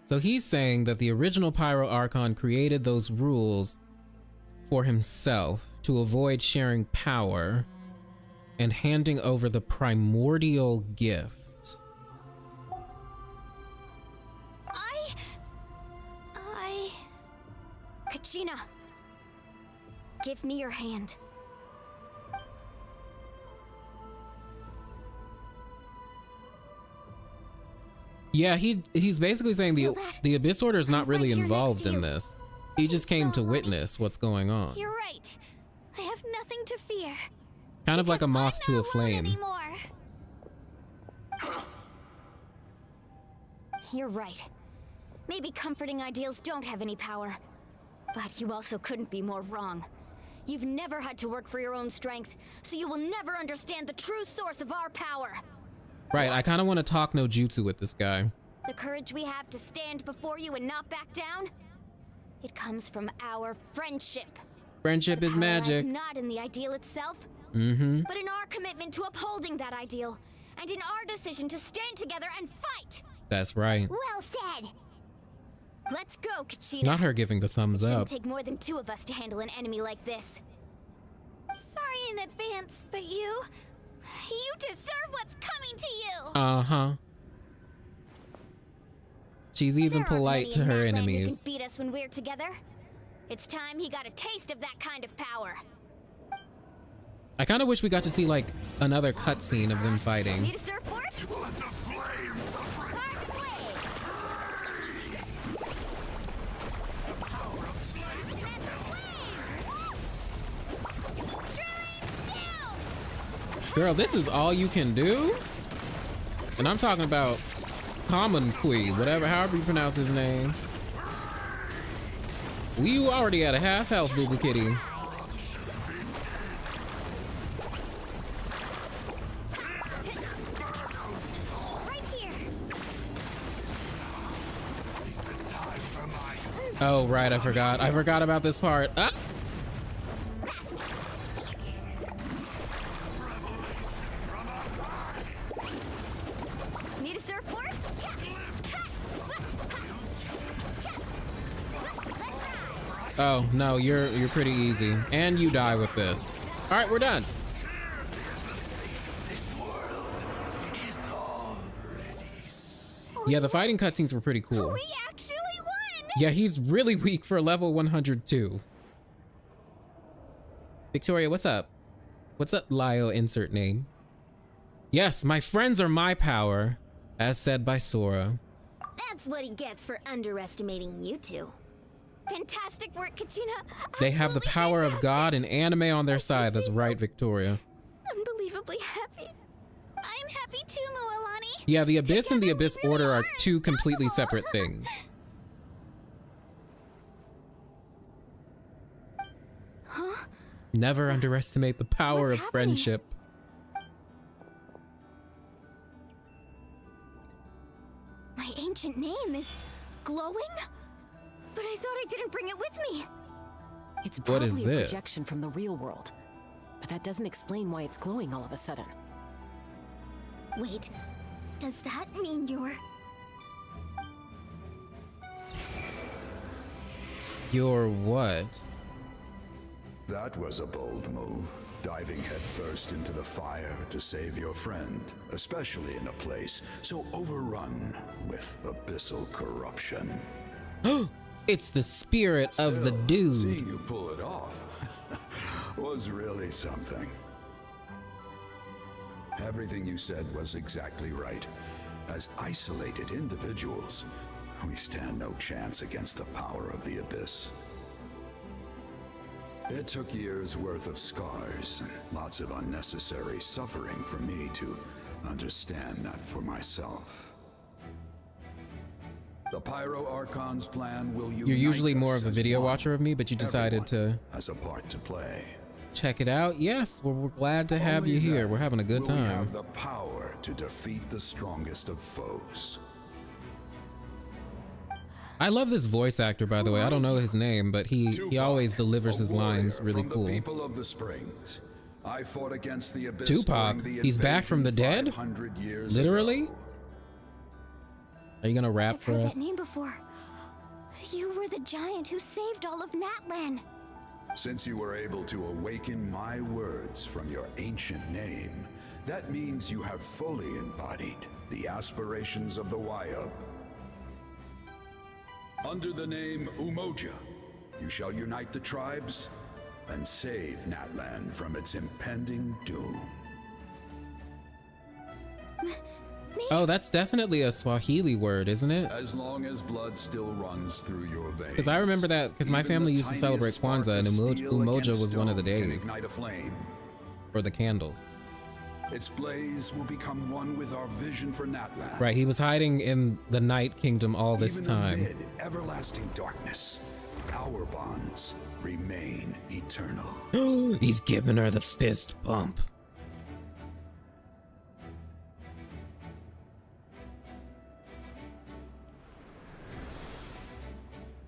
So he's saying that the original Pyro Archon created those rules for himself to avoid sharing power and handing over the primordial gift. Kachina, give me your hand. Yeah, he's basically saying the Abyss Order is not really involved in this. He just came to witness what's going on. You're right. I have nothing to fear. Kind of like a moth to a flame. Anymore. You're right. Maybe comforting ideals don't have any power. But you also couldn't be more wrong. You've never had to work for your own strength, so you will never understand the true source of our power. Right, I kind of want to talk no jutsu with this guy. The courage we have to stand before you and not back down, it comes from our friendship. Friendship is magic. Lies not in the ideal itself, but in our commitment to upholding that ideal, and in our decision to stand together and fight. That's right. Well said. Let's go, Kachina. Not her giving the thumbs It up. shouldn't take more than two of us to handle an enemy like this. Sorry in advance, but you deserve what's coming to you. Uh-huh. She's even polite to her enemies. Who can beat us when we're together. It's time he got a taste of that kind of power. I kind of wish we got to see like another cutscene of them fighting. Need a surfboard? Let the flames Girl, this is all you can do? And I'm talking about Common Queen, however you pronounce his name. We already at a half health, Boo Boo Kitty. Oh, right, I forgot. I forgot about this part. Ah! Oh, no, you're pretty easy. And you die with this. All right, we're done. Yeah, the fighting cutscenes were pretty cool. We actually won! Yeah, he's really weak for level 102. Victoria, what's up? What's up, Lio insert name? Yes, my friends are my power, as said by Sora. That's what he gets for underestimating you two. Fantastic work, Kachina. They have the power of God and anime on their side. That's right, Victoria. Unbelievably happy. I'm happy too, Mualani. Yeah, the Abyss and the Abyss Order are two completely separate things. Huh? Never underestimate the power of friendship. My ancient name is glowing? But I thought I didn't bring it with me. It's What probably is a this? projection from the real world. But that doesn't explain why it's glowing all of a sudden. Wait, does that mean you're... You're what? That was a bold move, diving headfirst into the fire to save your friend, especially in a place so overrun with abyssal corruption. It's the spirit of the dude. Seeing you pull it off was really something. Everything you said was exactly right. As isolated individuals, we stand no chance against the power of the Abyss. It took years' worth of scars and lots of unnecessary suffering for me to understand that for myself. The Pyro Archon's plan will unite. You're usually more us of a as video one. watcher of me, but you decided to has a part to play. check it out. Yes, we're glad to have Only you here. then We're having a good will we time. have the power to defeat the strongest of foes. I love this voice actor, by the way. I don't know his name, but he always delivers his lines really From cool. The people of the Springs. I fought against the Abyss Tupac, during the he's back from the dead? 500 years Literally? ago. Are you gonna rap I've for heard us? that name before. You were the giant who saved all of Natlan. Since you were able to awaken my words from your ancient name, that means you have fully embodied the aspirations of the Whyub. Under the name Umoja, you shall unite the tribes and save Natlan from its impending doom. Oh, that's definitely a Swahili word, isn't it? As long as blood still runs through your veins. Because I remember that, because my even family the used to celebrate tiniest Kwanzaa, and spark of steel Umoja against was one of the stone can days. ignite a flame. For the candles. Its blaze will become one with our vision for Natlan. Right, he was hiding in the Night Kingdom all this Even time. amid everlasting darkness, our bonds remain eternal. He's giving her the fist bump.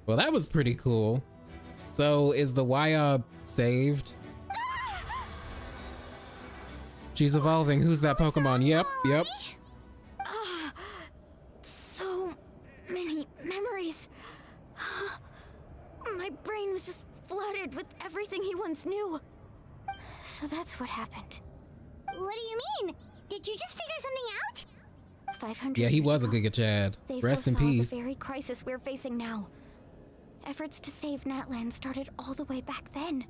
Well, that was pretty cool. So is the Whyub saved? She's evolving. Who's that Pokemon? Yep. So many memories. My brain was just flooded with everything he once knew. So that's what happened. What do you mean? Did you just figure something out? 500 Yeah, he years was a ago, good Chad. they Rest in foresaw peace. the very crisis we're facing now. Efforts to save Natlan started all the way back then.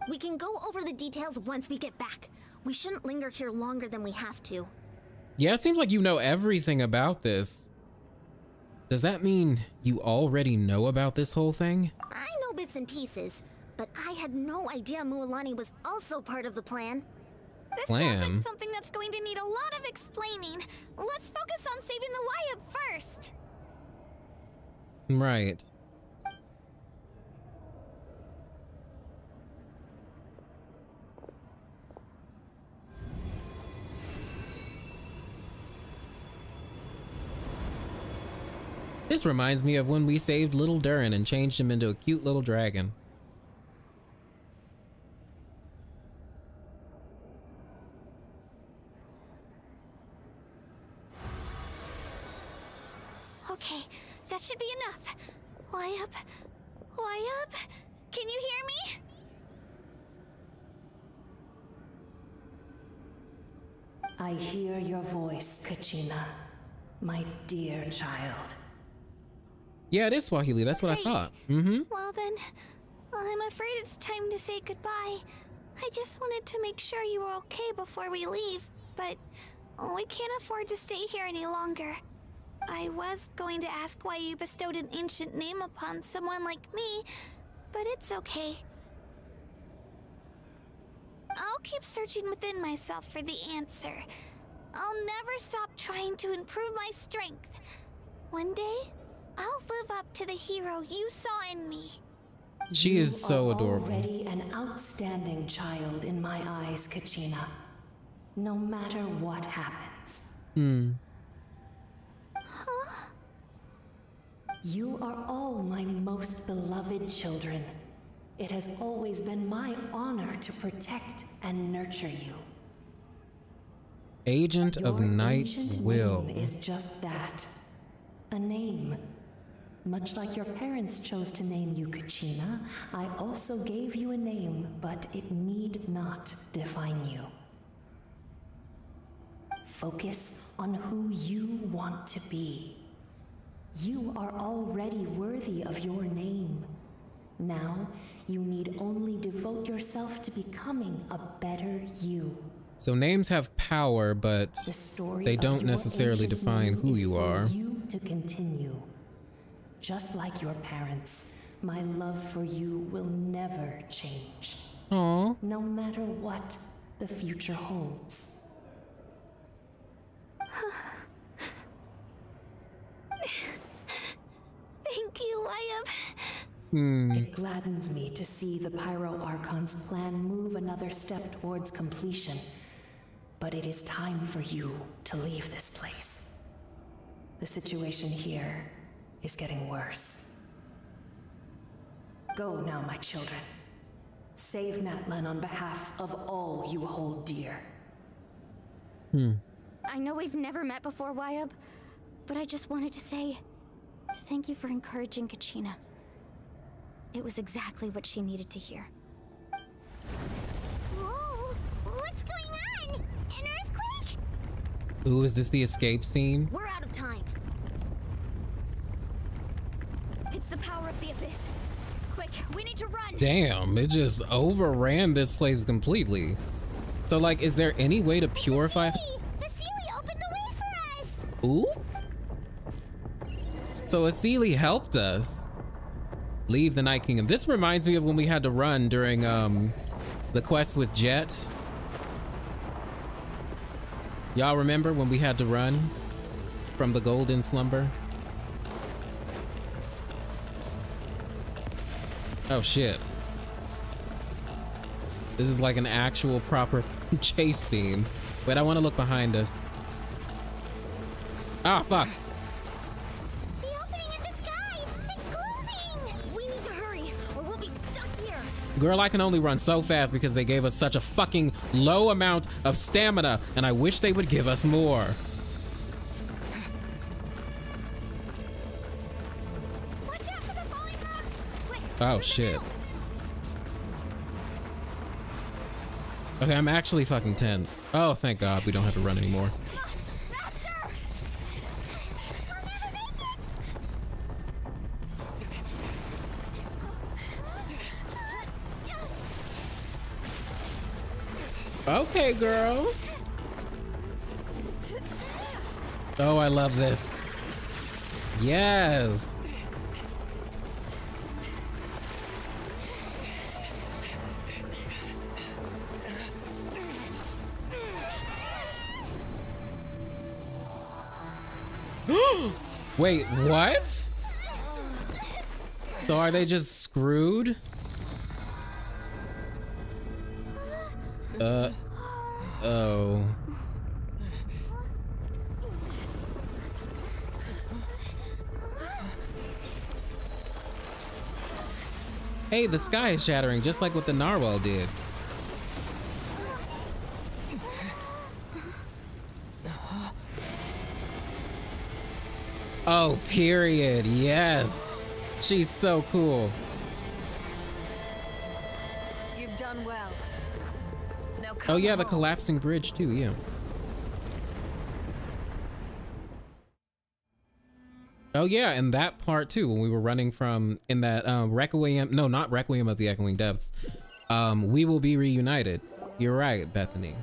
We can go over the details once we get back. We shouldn't linger here longer than we have to. Yeah, it seems like you know everything about this. Does that mean you already know about this whole thing? I know bits and pieces, but I had no idea Mualani was also part of the plan. This Plan? sounds like something that's going to need a lot of explaining. Let's focus on saving the Whyub first. Right. This reminds me of when we saved little Durin and changed him into a cute little dragon. Okay, that should be enough. Whyub, Why up? Can you hear me? I hear your voice, Kachina, my dear child. Yeah, it is Swahili. That's what I thought. Mm-hmm. Well then, I'm afraid it's time to say goodbye. I just wanted to make sure you were okay before we leave, but we can't afford to stay here any longer. I was going to ask why you bestowed an ancient name upon someone like me, but it's okay. I'll keep searching within myself for the answer. I'll never stop trying to improve my strength. One day, I'll live up to the hero you saw in me. She is so You are adorable. already an outstanding child in my eyes, Kachina. No matter what happens. Huh? You are all my most beloved children. It has always been my honor to protect and nurture you. Agent of Your Night's ancient Will. name is just that. A name. Much like your parents chose to name you Kachina, I also gave you a name, but it need not define you. Focus on who you want to be. You are already worthy of your name. Now, you need only devote yourself to becoming a better you. So names have power, but they don't necessarily define who you are. You to continue. Just like your parents, my love for you will never change. Aww. No matter what the future holds. Thank you, Wyatt. It gladdens me to see the Pyro Archon's plan move another step towards completion. But it is time for you to leave this place. The situation here is getting worse. Go now, my children. Save Natlan on behalf of all you hold dear. I know we've never met before, Wyatt, but I just wanted to say thank you for encouraging Kachina. It was exactly what she needed to hear. Whoa! What's going on? An earthquake? Ooh, is this the escape scene? We're out of time. It's the power of the Abyss. Quick, we need to run. Damn, it just overran this place completely. So like, is there any way to purify? Vasily opened the way for us! Ooh? So Asili helped us leave the Night Kingdom. This reminds me of when we had to run during the quest with Jet. Y'all remember when we had to run from the Golden Slumber? Oh shit. This is like an actual proper chase scene. Wait, I want to look behind us. Ah, fuck. The opening in the sky! It's closing! We need to hurry, or we'll be stuck here. Girl, I can only run so fast because they gave us such a fucking low amount of stamina, and I wish they would give us more. Watch out for the falling rocks! Quick, Oh shit. Okay, I'm actually fucking tense. Oh, thank God we don't have to run anymore. Okay, girl. Oh, I love this. Yes. Wait, what? So are they just screwed? Oh. Hey, the sky is shattering just like what the narwhal did. Oh, period. Yes. She's so cool. Oh yeah, the collapsing bridge too, yeah. Oh yeah, and that part too, when we were running from in that Requiem, no, not Requiem of the Echoing Depths. We will be reunited. You're right, Bethany.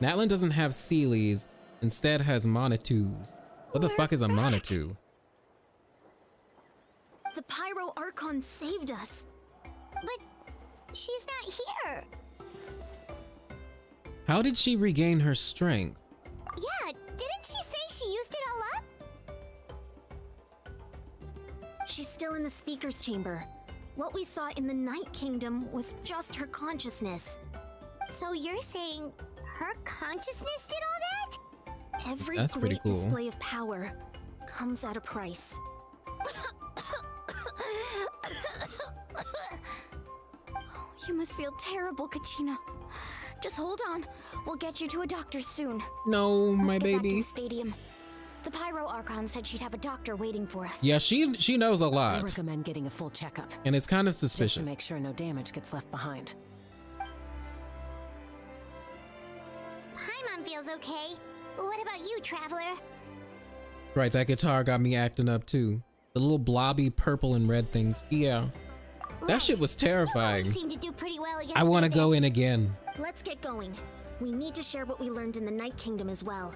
Natlan doesn't have Seelies, instead has Monitors. What the fuck is a Monitor? The Pyro Archon saved us. But she's not here. How did she regain her strength? Yeah, didn't she say she used it all up? She's still in the speaker's chamber. What we saw in the Night Kingdom was just her consciousness. So you're saying her consciousness did all that? Every That's pretty great cool. display of power comes at a price. You must feel terrible, Kachina. Just hold on. We'll get you to a doctor soon. No, my Let's get back to baby. the stadium. The Pyro Archon said she'd have a doctor waiting for us. Yeah, she knows a I lot. recommend getting a full checkup. And it's kind of Just suspicious. to make sure no damage gets left behind. Paimon feels okay. What about you, Traveler? Right, that guitar got me acting up too. The little blobby purple and red things. Yeah. That shit was terrifying. You seem to do pretty well against I want to the go Abyss. in again. Let's get going. We need to share what we learned in the Night Kingdom as well.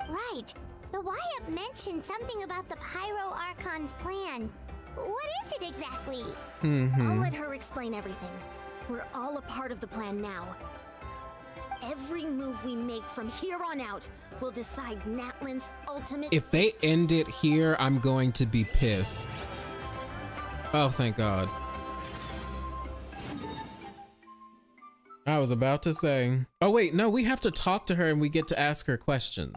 Right. The Wyatt mentioned something about the Pyro Archon's plan. What is it exactly? I'll let her explain everything. We're all a part of the plan now. Every move we make from here on out will decide Natlan's ultimate If they end it here, I'm going to be pissed. Oh, thank God. I was about to say. Oh, wait, no, we have to talk to her and we get to ask her questions.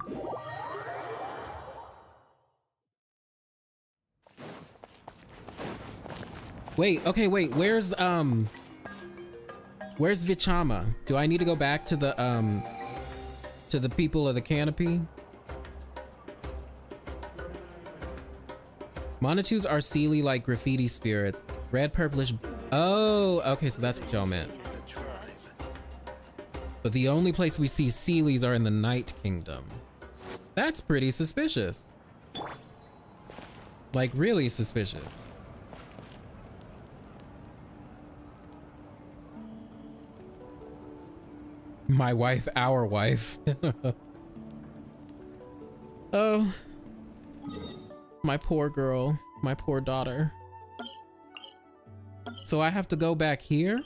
Wait, okay, wait, where's Vichama? Do I need to go back to the people of the canopy? Monitors are Seelie like graffiti spirits. Red, purplish. Oh, okay, so that's what y'all meant. But the only place we see Seelies are in the Night Kingdom. That's pretty suspicious. Like, really suspicious. My wife, our wife. Oh. My poor girl. My poor daughter. So I have to go back here?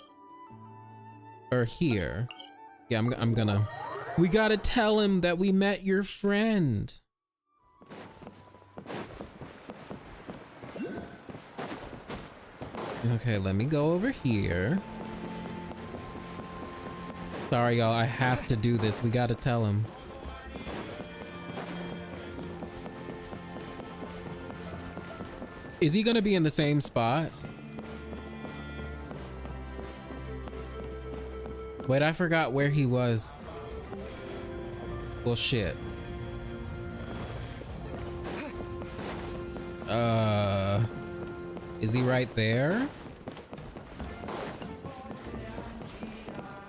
Or here? Yeah, I'm gonna... We gotta tell him that we met your friend. Okay, let me go over here. Sorry, y'all, I have to do this. We gotta tell him. Is he gonna be in the same spot? Wait, I forgot where he was. Well, shit. Is he right there?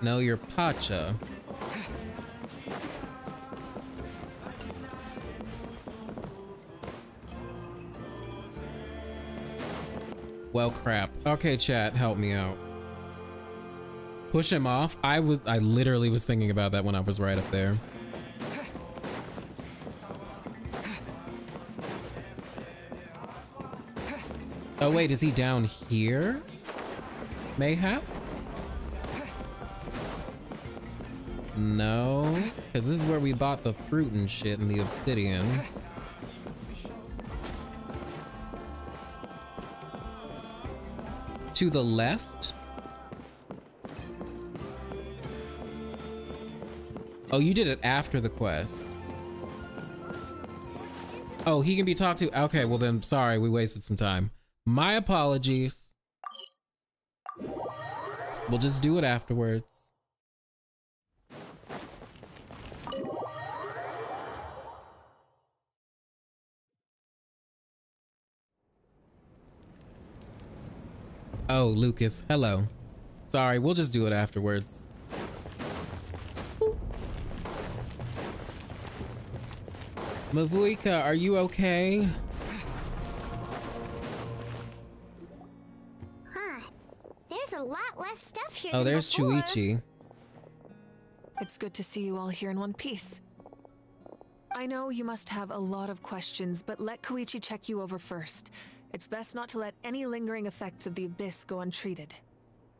No, you're Pacha. Well, crap. Okay, chat, help me out. Push him off? I literally was thinking about that when I was right up there. Oh wait, is he down here? Mayhap? No, because this is where we bought the fruit and shit and the obsidian. To the left? Oh, you did it after the quest. Oh, he can be talked to? Okay, well then, sorry, we wasted some time. My apologies. We'll just do it afterwards. Oh, Lucas, hello. Sorry, we'll just do it afterwards. Mavuika, are you okay? Huh. There's a lot less stuff here. Oh, than there's before. Chuichi. It's good to see you all here in one piece. I know you must have a lot of questions, but let Koichi check you over first. It's best not to let any lingering effects of the Abyss go untreated.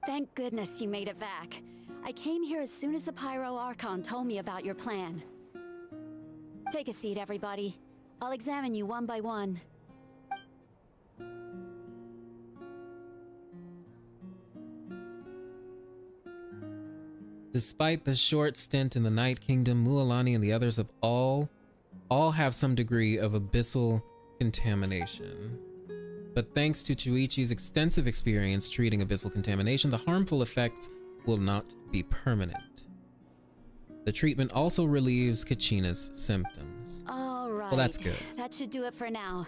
Thank goodness you made it back. I came here as soon as the Pyro Archon told me about your plan. Take a seat, everybody. I'll examine you one by one. Despite the short stint in the Night Kingdom, Mualani and the others have all have some degree of abyssal contamination. But thanks to Chuichi's extensive experience treating abyssal contamination, the harmful effects will not be permanent. The treatment also relieves Kachina's symptoms. All right. Well, that's good. That should do it for now.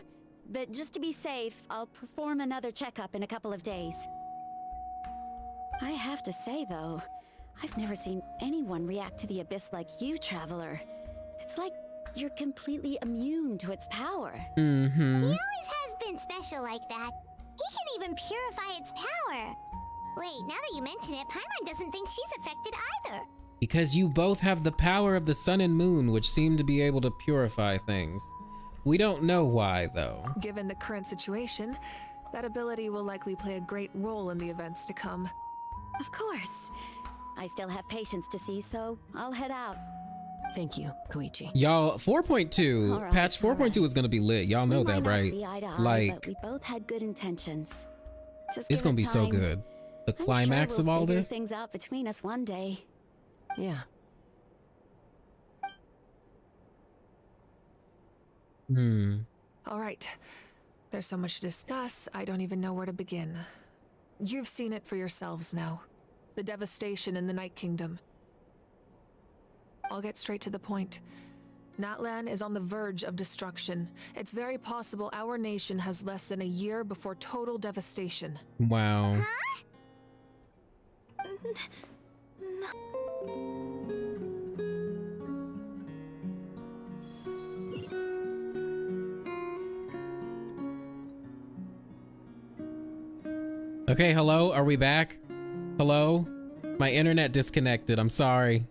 But just to be safe, I'll perform another checkup in a couple of days. I have to say, though, I've never seen anyone react to the Abyss like you, Traveler. It's like you're completely immune to its power. Mm-hmm. He always has been special like that. He can even purify its power. Wait, now that you mention it, Paimon doesn't think she's affected either. Because you both have the power of the sun and moon, which seem to be able to purify things. We don't know why, though. Given the current situation, that ability will likely play a great role in the events to come. Of course. I still have patients to see, so I'll head out. Thank you, Koichi. Y'all, 4.2, All right, patch 4.2 is gonna be lit. Y'all know that, right? See eye to eye, Like, but we both had good intentions. Just it's give gonna it be so time. good. The I'm climax sure of we'll all figure this. things out between us one day. Yeah. All right. There's so much to discuss, I don't even know where to begin. You've seen it for yourselves now. The devastation in the Night Kingdom. I'll get straight to the point. Natlan is on the verge of destruction. It's very possible our nation has less than a year before total devastation. Wow. Okay, hello, are we back? Hello? My internet disconnected, I'm sorry.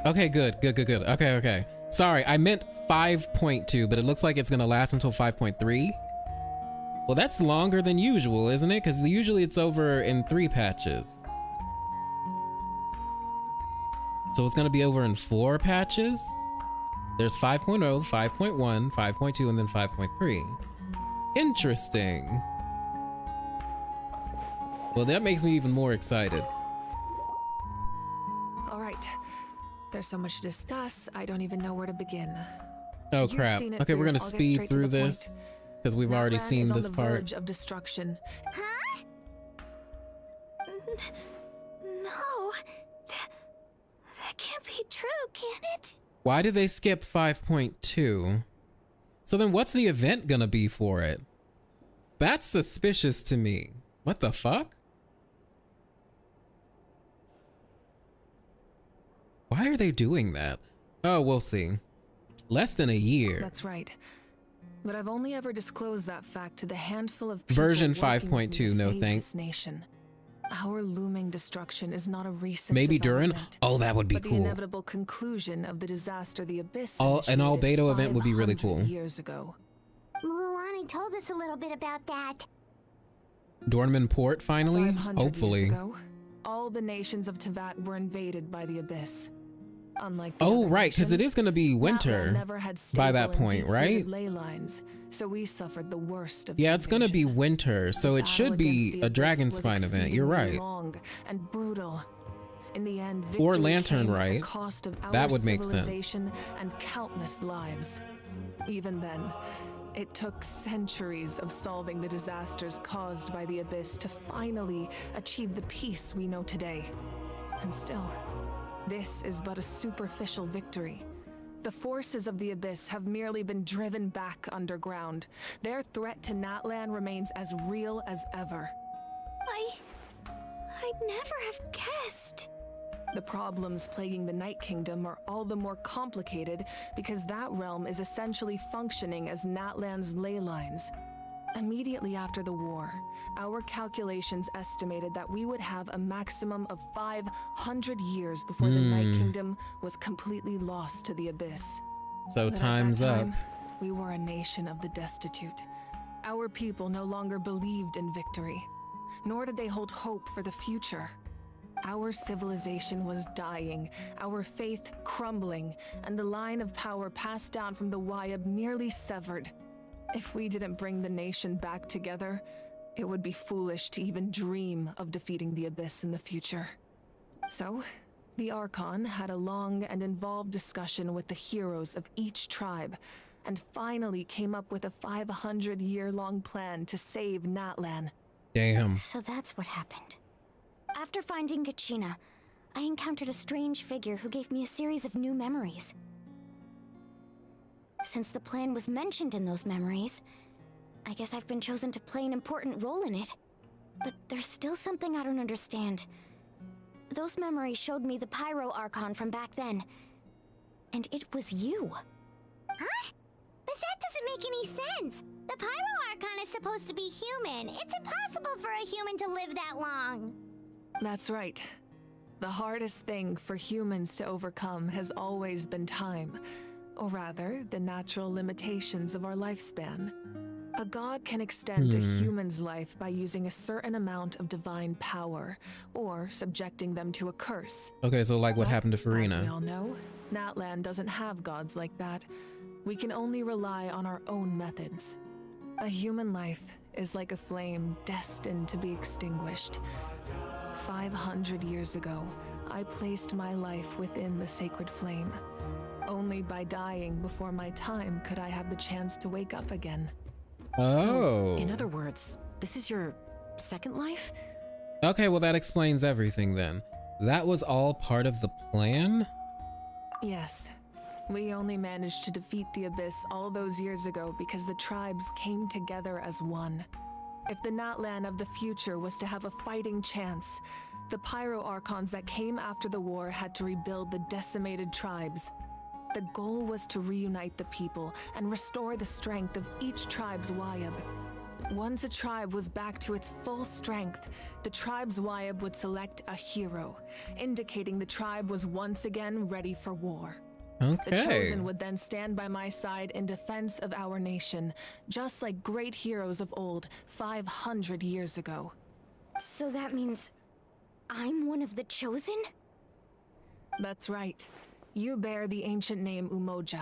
Okay, good. Okay. Sorry, I meant 5.2, but it looks like it's gonna last until 5.3. Well, that's longer than usual, isn't it? Because usually it's over in 3 patches. So it's gonna be over in 4 patches? There's 5.0, 5.1, 5.2, and then 5.3. Interesting. Well, that makes me even more excited. All right. There's so much to discuss, I don't even know where to begin. Oh You've crap. seen it Okay, for we're gonna yourself. I'll get speed straight to through the this point. because we've already Natlan seen is on this the part. verge of destruction. Huh? No. That can't be true, can it? Why did they skip 5.2? So then what's the event gonna be for it? That's suspicious to me. What the fuck? Why are they doing that? Oh, we'll see. Less than a year. That's right. But I've only ever disclosed that fact to the handful of people Version working with me 5.2, to no save thanks. this nation. Our looming destruction is not a recent Maybe Durin? development, Oh, that would be but cool. the inevitable conclusion of the disaster the Abyss An all initiated beta event would be really 500 cool. years ago. Mualani told us a little bit about that. Dornman Port finally? 500 Hopefully. years ago, all the nations of Teyvat were invaded by the Abyss. Unlike the Oh, other right, because it nations, is going to be Natlan winter never had by that stable and point, right? deep-rooted ley lines, so we suffered the worst of Yeah, the it's going to be winter, so it should be a Dragon Spine event. You're right. Long and brutal. In the end, Or victory Lantern came at the Rite. cost of our That would make sense. civilization and countless lives. Even then, it took centuries of solving the disasters caused by the Abyss to finally achieve the peace we know today. And still, this is but a superficial victory. The forces of the Abyss have merely been driven back underground. Their threat to Natlan remains as real as ever. I'd never have guessed. The problems plaguing the Night Kingdom are all the more complicated because that realm is essentially functioning as Natlan's ley lines. Immediately after the war, our calculations estimated that we would have a maximum of 500 years before the Night Kingdom was completely lost to the Abyss. So But time's at that up. time, we were a nation of the destitute. Our people no longer believed in victory, nor did they hold hope for the future. Our civilization was dying, our faith crumbling, and the line of power passed down from the Whyab nearly severed. If we didn't bring the nation back together, it would be foolish to even dream of defeating the Abyss in the future. So, the Archon had a long and involved discussion with the heroes of each tribe, and finally came up with a 500-year-long plan to save Natlan. Damn. So that's what happened. After finding Kachina, I encountered a strange figure who gave me a series of new memories. Since the plan was mentioned in those memories, I guess I've been chosen to play an important role in it. But there's still something I don't understand. Those memories showed me the Pyro Archon from back then. And it was you. Huh? But that doesn't make any sense. The Pyro Archon is supposed to be human. It's impossible for a human to live that long. That's right. The hardest thing for humans to overcome has always been time. Or rather, the natural limitations of our lifespan. A god can extend a human's life by using a certain amount of divine power, or subjecting them to a curse. Okay, so like what happened to As we Farina. all know, Natlan doesn't have gods like that. We can only rely on our own methods. A human life is like a flame destined to be extinguished. 500 years ago, I placed my life within the sacred flame. Only by dying before my time could I have the chance to wake up again. Oh. So, in other words, this is your second life? Okay, well that explains everything then. That was all part of the plan? Yes. We only managed to defeat the Abyss all those years ago because the tribes came together as one. If the Natlan of the future was to have a fighting chance, the Pyro Archons that came after the war had to rebuild the decimated tribes. The goal was to reunite the people and restore the strength of each tribe's Whyab. Once a tribe was back to its full strength, the tribe's Whyab would select a hero, indicating the tribe was once again ready for war. Okay. The Chosen would then stand by my side in defense of our nation, just like great heroes of old 500 years ago. So that means I'm one of the Chosen? That's right. You bear the ancient name Umoja,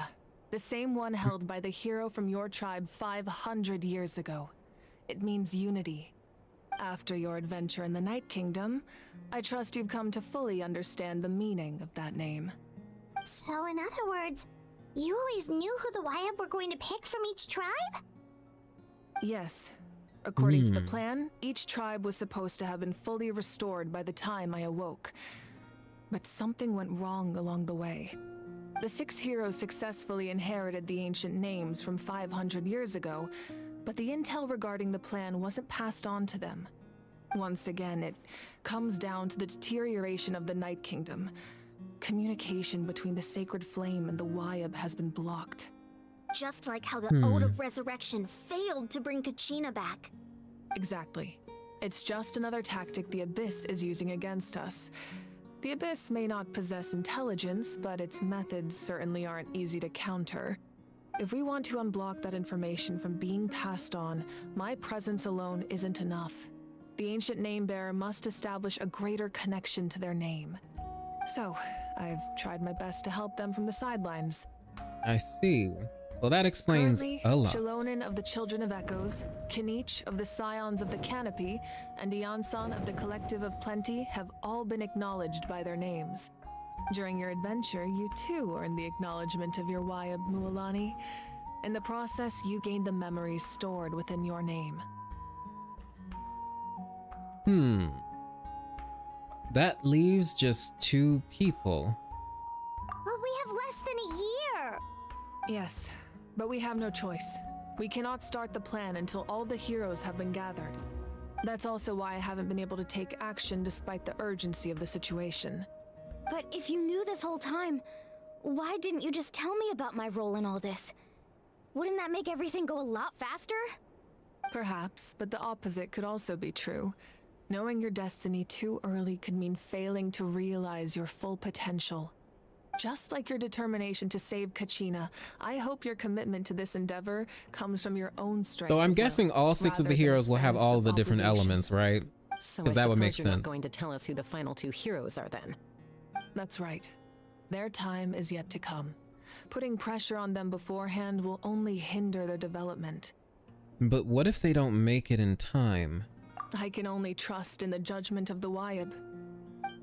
the same one held by the hero from your tribe 500 years ago. It means unity. After your adventure in the Night Kingdom, I trust you've come to fully understand the meaning of that name. So in other words, you always knew who the Whyab were going to pick from each tribe? Yes. According to the plan, each tribe was supposed to have been fully restored by the time I awoke. But something went wrong along the way. The 6 heroes successfully inherited the ancient names from 500 years ago, but the intel regarding the plan wasn't passed on to them. Once again, it comes down to the deterioration of the Night Kingdom. Communication between the Sacred Flame and the Whyab has been blocked. Just like how the Ode of Resurrection failed to bring Kachina back. Exactly. It's just another tactic the Abyss is using against us. The Abyss may not possess intelligence, but its methods certainly aren't easy to counter. If we want to unblock that information from being passed on, my presence alone isn't enough. The ancient name-bearer must establish a greater connection to their name. So, I've tried my best to help them from the sidelines. I see. Well, that explains Currently, a lot. Shalonin of the Children of Echoes, Kinich of the Scions of the Canopy, and Iansan of the Collective of Plenty have all been acknowledged by their names. During your adventure, you too earned the acknowledgement of your Whyab, Mualani. In the process, you gained the memories stored within your name. That leaves just 2 people. Well, we have less than a year. Yes, but we have no choice. We cannot start the plan until all the heroes have been gathered. That's also why I haven't been able to take action despite the urgency of the situation. But if you knew this whole time, why didn't you just tell me about my role in all this? Wouldn't that make everything go a lot faster? Perhaps, but the opposite could also be true. Knowing your destiny too early could mean failing to realize your full potential. Just like your determination to save Kachina, I hope your commitment to this endeavor comes from your own strength. So I'm guessing all 6 of the heroes will have all the different elements, right? So Because that would make you're not sense. going to tell us who the final 2 heroes are then. That's right. Their time is yet to come. Putting pressure on them beforehand will only hinder their development. But what if they don't make it in time? I can only trust in the judgment of the Wyab.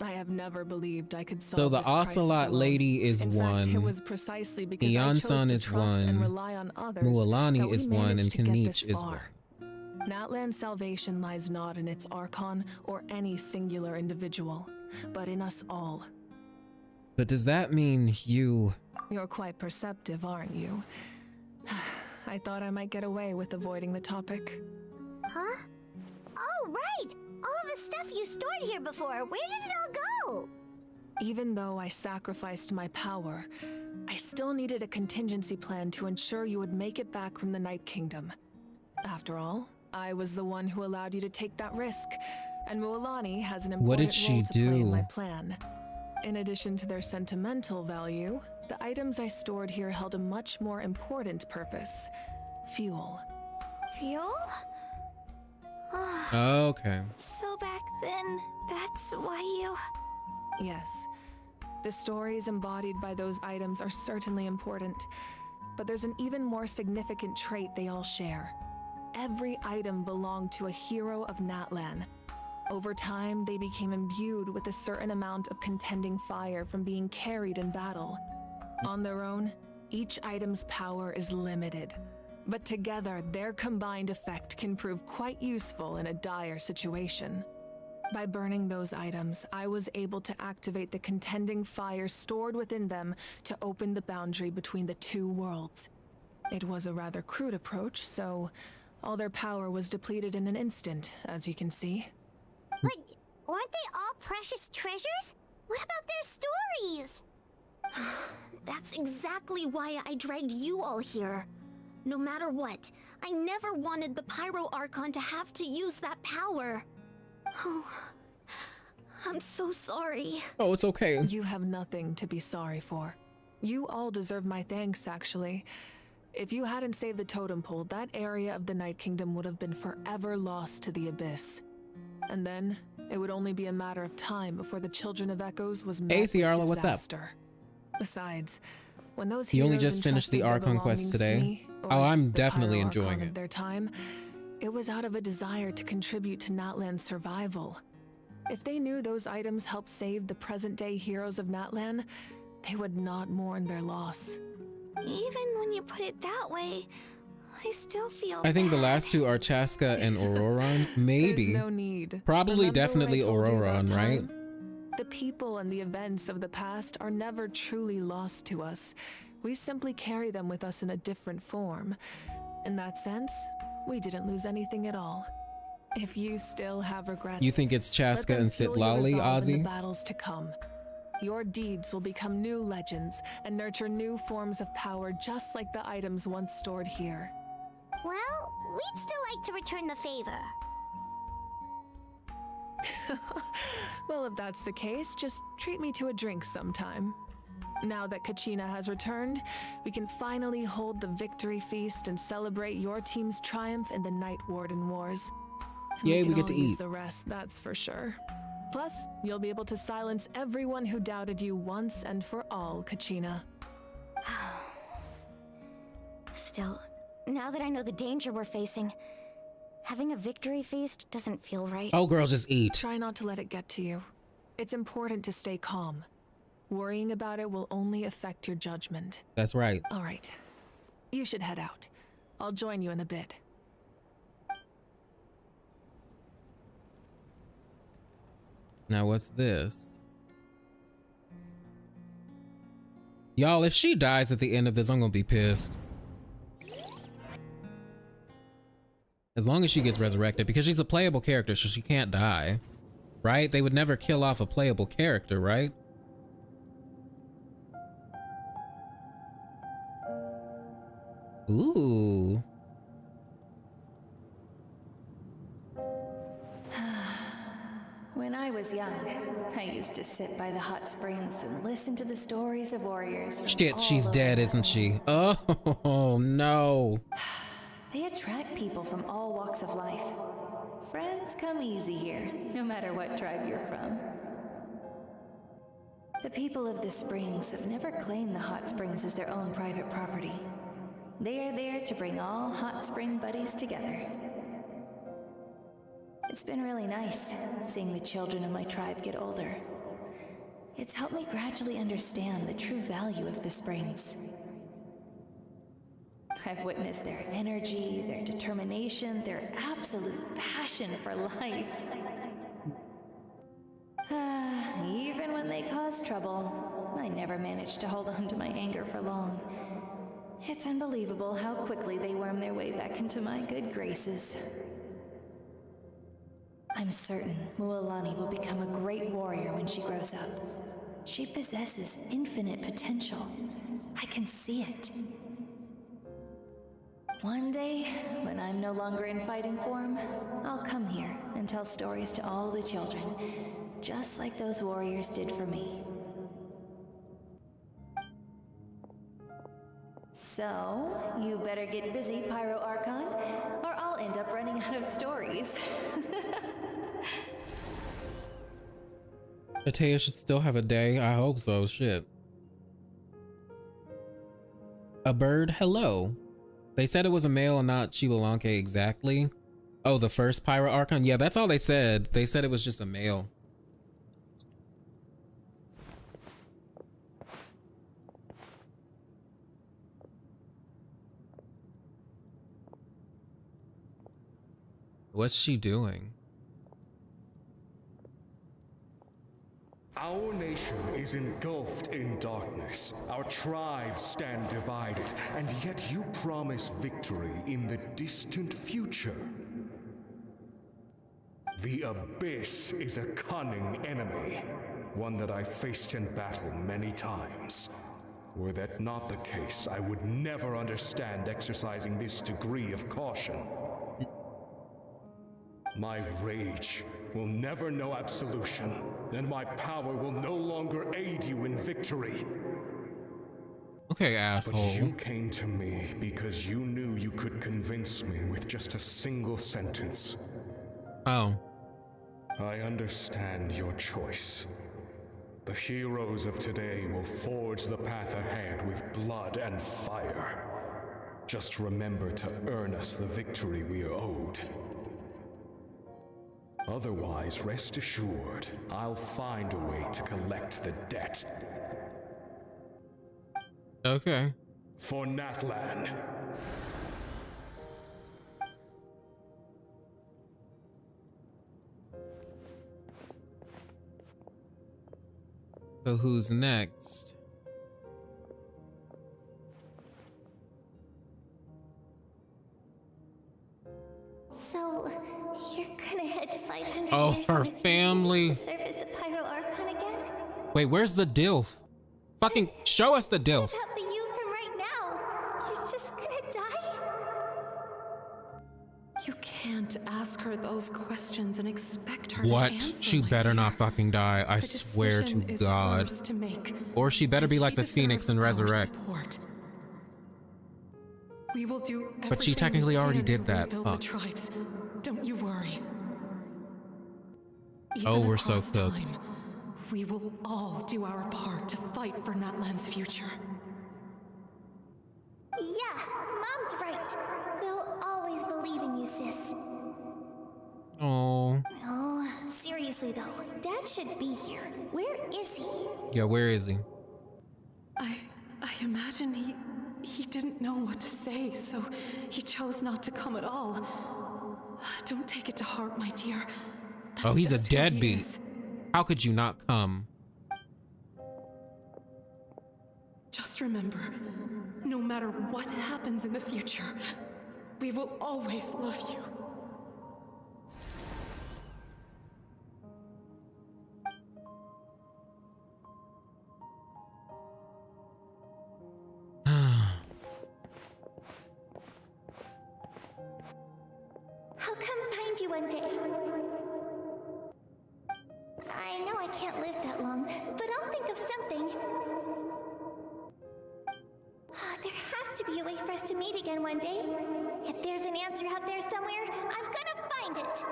I have never believed I could solve So the this crisis Ocelot alone. lady is In fact, one. it was precisely because I chose Eonsun to is trust and one. rely on others Mualani that we is one, and managed to get this Kanich is far. one. Natlan's salvation lies not in its Archon or any singular individual, but in us all. But does that mean you... You're quite perceptive, aren't you? I thought I might get away with avoiding the topic. Huh? Oh, right! All the stuff you stored here before, where did it all go? Even though I sacrificed my power, I still needed a contingency plan to ensure you would make it back from the Night Kingdom. After all, I was the one who allowed you to take that risk, and Mualani has an What did important she role to play in do? my plan. In addition to their sentimental value, the items I stored here held a much more important purpose: fuel. Fuel? Okay. So back then, that's why you... Yes. The stories embodied by those items are certainly important, but there's an even more significant trait they all share. Every item belonged to a hero of Natlan. Over time, they became imbued with a certain amount of contending fire from being carried in battle. On their own, each item's power is limited, but together, their combined effect can prove quite useful in a dire situation. By burning those items, I was able to activate the contending fire stored within them to open the boundary between the 2 worlds. It was a rather crude approach, so all their power was depleted in an instant, as you can see. But weren't they all precious treasures? What about their stories? That's exactly why I dragged you all here. No matter what, I never wanted the Pyro Archon to have to use that power. Oh, I'm so sorry. Oh, it's okay. You have nothing to be sorry for. You all deserve my thanks, actually. If you hadn't saved the totem pole, that area of the Night Kingdom would have been forever lost to the Abyss. And then, it would only be a matter of time before the Children of Echoes was met Hey, with Ciarla, what's up? disaster. Besides, when those You only heroes just finished the entrusted their Archon Quest belongings to today? me, or Oh, I'm the definitely Pyro enjoying Archon of it. their time, it was out of a desire to contribute to Natlan's survival. If they knew those items helped save the present-day heroes of Natlan, they would not mourn their loss. Even when you put it that way, I still feel I think the bad. last 2 are Chaska and Auroron. Maybe. There's no need. Probably, Remember when I definitely told you about Auroron, right? time? The people and the events of the past are never truly lost to us. We simply carry them with us in a different form. In that sense, we didn't lose anything at all. If you still have regrets, You think it's let Chaska them and fuel your Sitlali, resolve in the Ozzy? battles to come. Your deeds will become new legends and nurture new forms of power, just like the items once stored here. Well, we'd still like to return the favor. Well, if that's the case, just treat me to a drink sometime. Now that Kachina has returned, we can finally hold the victory feast and celebrate your team's triumph in the Night Warden Wars. And Yay, we can get all to use eat. the rest, that's for sure. Plus, you'll be able to silence everyone who doubted you once and for all, Kachina. Still, now that I know the danger we're facing, having a victory feast doesn't feel right. Oh, girl, just eat. Try not to let it get to you. It's important to stay calm. Worrying about it will only affect your judgment. That's right. All right. You should head out. I'll join you in a bit. Now what's this? Y'all, if she dies at the end of this, I'm gonna be pissed. As long as she gets resurrected, because she's a playable character, so she can't die. Right? They would never kill off a playable character, right? Ooh. When I was young, I used to sit by the hot springs and listen to the stories of warriors. Shit, she's dead, isn't she? Oh, no. They attract people from all walks of life. Friends come easy here, no matter what tribe you're from. The people of the springs have never claimed the hot springs as their own private property. They are there to bring all hot spring buddies together. It's been really nice seeing the children of my tribe get older. It's helped me gradually understand the true value of the springs. I've witnessed their energy, their determination, their absolute passion for life. Even when they cause trouble, I never managed to hold on to my anger for long. It's unbelievable how quickly they worm their way back into my good graces. I'm certain Mualani will become a great warrior when she grows up. She possesses infinite potential. I can see it. One day, when I'm no longer in fighting form, I'll come here and tell stories to all the children, just like those warriors did for me. So, you better get busy, Pyro Archon, or I'll end up running out of stories. Atea should still have a day. I hope so. Shit. A bird, hello. They said it was a male and not Chibalanke exactly. Oh, the first Pyro Archon? Yeah, that's all they said. They said it was just a male. What's she doing? Our nation is engulfed in darkness. Our tribes stand divided, and yet you promise victory in the distant future. The Abyss is a cunning enemy, one that I faced in battle many times. Were that not the case, I would never understand exercising this degree of caution. My rage will never know absolution, and my power will no longer aid you in victory. Okay, asshole. But you came to me because you knew you could convince me with just a single sentence. Oh. I understand your choice. The heroes of today will forge the path ahead with blood and fire. Just remember to earn us the victory we are owed. Otherwise, rest assured, I'll find a way to collect the debt. Okay. For Natlan. So who's next? So, you're gonna head 500 Oh, years her in the future family. to serve as the Pyro Archon again? Wait, where's the DILF? Fucking show us the DILF. What about the you from right now? You're just gonna die? You can't ask her those questions and expect her What? to answer. She my better dear. not fucking die. I The swear to decision is God. hers to make, Or she better and be like she the Phoenix deserves and our resurrect. support. We will do But she everything technically we already can did to that. rebuild Fuck. the tribes. Don't you worry. Oh, Even we're so across cooked. time, we will all do our part to fight for Natlan's future. Yeah, Mom's right. We'll always believe in you, sis. Oh. Oh, seriously though, Dad should be here. Where is he? Yeah, where is he? I imagine he didn't know what to say, so he chose not to come at all. Don't take it to heart, my dear. Oh, he's a just who he deadbeat. is. How could you not come? Just Just remember, no matter what happens in the future, we will always love you. I'll come find you one day. I know I can't live that long, but I'll think of something. There has to be a way for us to meet again one day. If there's an answer out there somewhere, I'm gonna find it.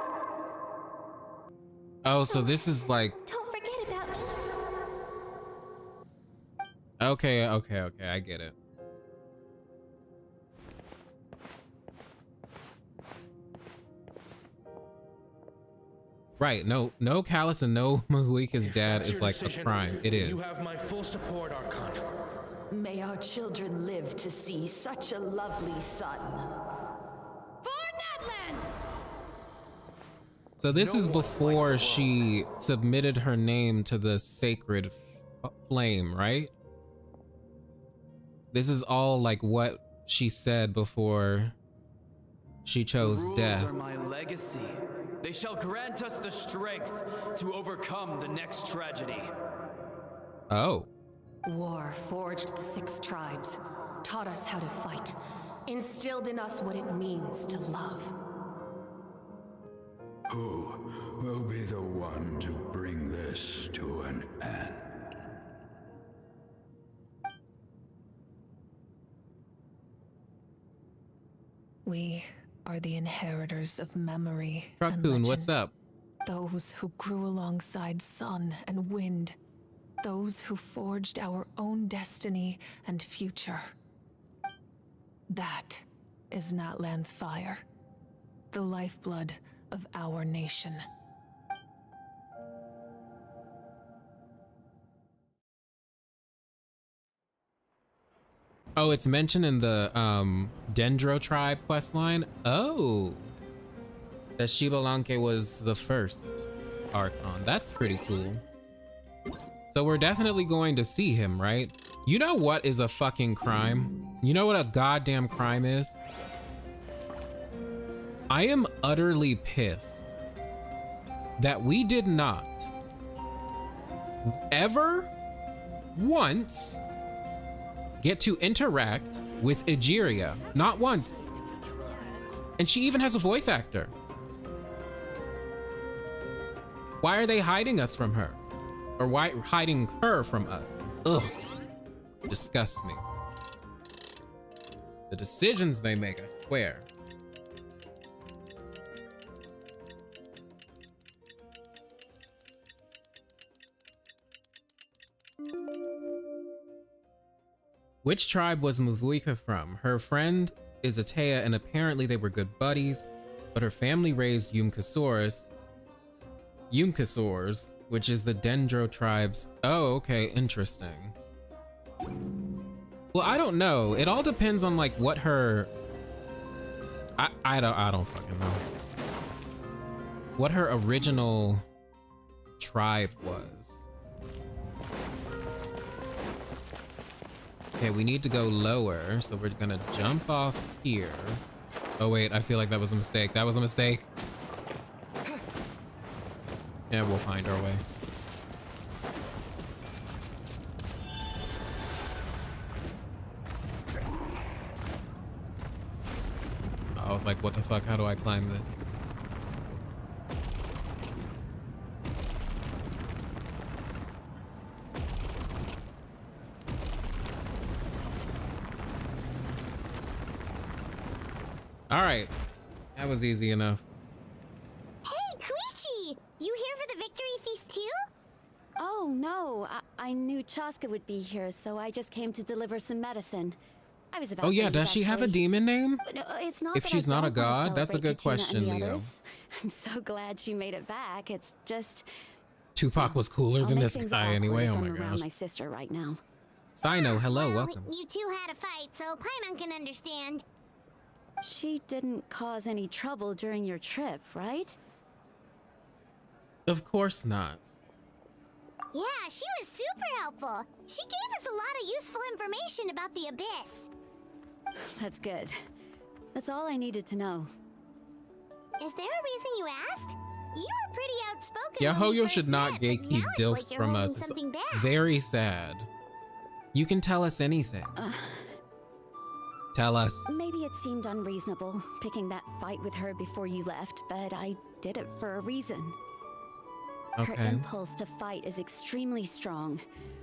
Oh, so this is like... Don't forget about me. Okay, I get it. Right, no Callus and no Mahuika's dad is like a crime. It is. You have my full support, Archon. May our children live to see such a lovely son. For Natlan! So this is before she submitted her name to the sacred flame, right? This is all like what she said before she chose death. The rules are my legacy. They shall grant us the strength to overcome the next tragedy. Oh. War forged the 6 tribes, taught us how to fight, instilled in us what it means to love. Who will be the one to bring this to an end? We are the inheritors of memory. Truckpoon, what's up? Those who grew alongside sun and wind. Those who forged our own destiny and future. That is Natlan's fire. The lifeblood of our nation. Oh, it's mentioned in the Dendro tribe questline. Oh, that Shibalanke was the first Archon. That's pretty cool. So we're definitely going to see him, right? You know what is a fucking crime? You know what a goddamn crime is? I am utterly pissed that we did not ever once get to interact with Egeria. Not once. And she even has a voice actor. Why are they hiding us from her? Or why hiding her from us? Ugh. Disgusts me. The decisions they make, I swear. Which tribe was Mavuika from? Her friend is Atea, and apparently they were good buddies, but her family raised Yumkasaurs, which is the Dendro tribes. Oh, okay, interesting. Well, I don't know. It all depends on like what her... I don't fucking know. What her original tribe was. Okay, we need to go lower, so we're gonna jump off here. Oh wait, I feel like that was a mistake. That was a mistake. Yeah, we'll find our way. I was like, what the fuck? How do I climb this? All right, that was easy enough. Hey, Koichi! You here for the victory feast too? Oh, no. I knew Chaska would be here, so I just came to deliver some medicine. I was about Oh to yeah, leave, does she have a actually. demon name? No, it's not If that she's I not a don't wanna god, that's a good celebrate Kachina and question, the Leo. others. I'm so glad she made it back. It's just... Tupac was cooler I'll than make this things guy awkward anyway. if Oh I'm my around gosh. my sister right now. Sino, hello, welcome. You two had a fight, so Paimon can understand. She didn't cause any trouble during your trip, right? Of course not. Yeah, she was super helpful. She gave us a lot of useful information about the Abyss. That's good. That's all I needed to know. Is there a reason you asked? You were pretty outspoken. Yeah, when we Hoyo first should not met, but gatekeep now it's dilfs like you're from holding us. It's something back. very sad. You can tell us anything. Tell us. Maybe it seemed unreasonable, picking that fight with her before you left, but I did it for a reason. Her Okay. impulse to fight is extremely strong.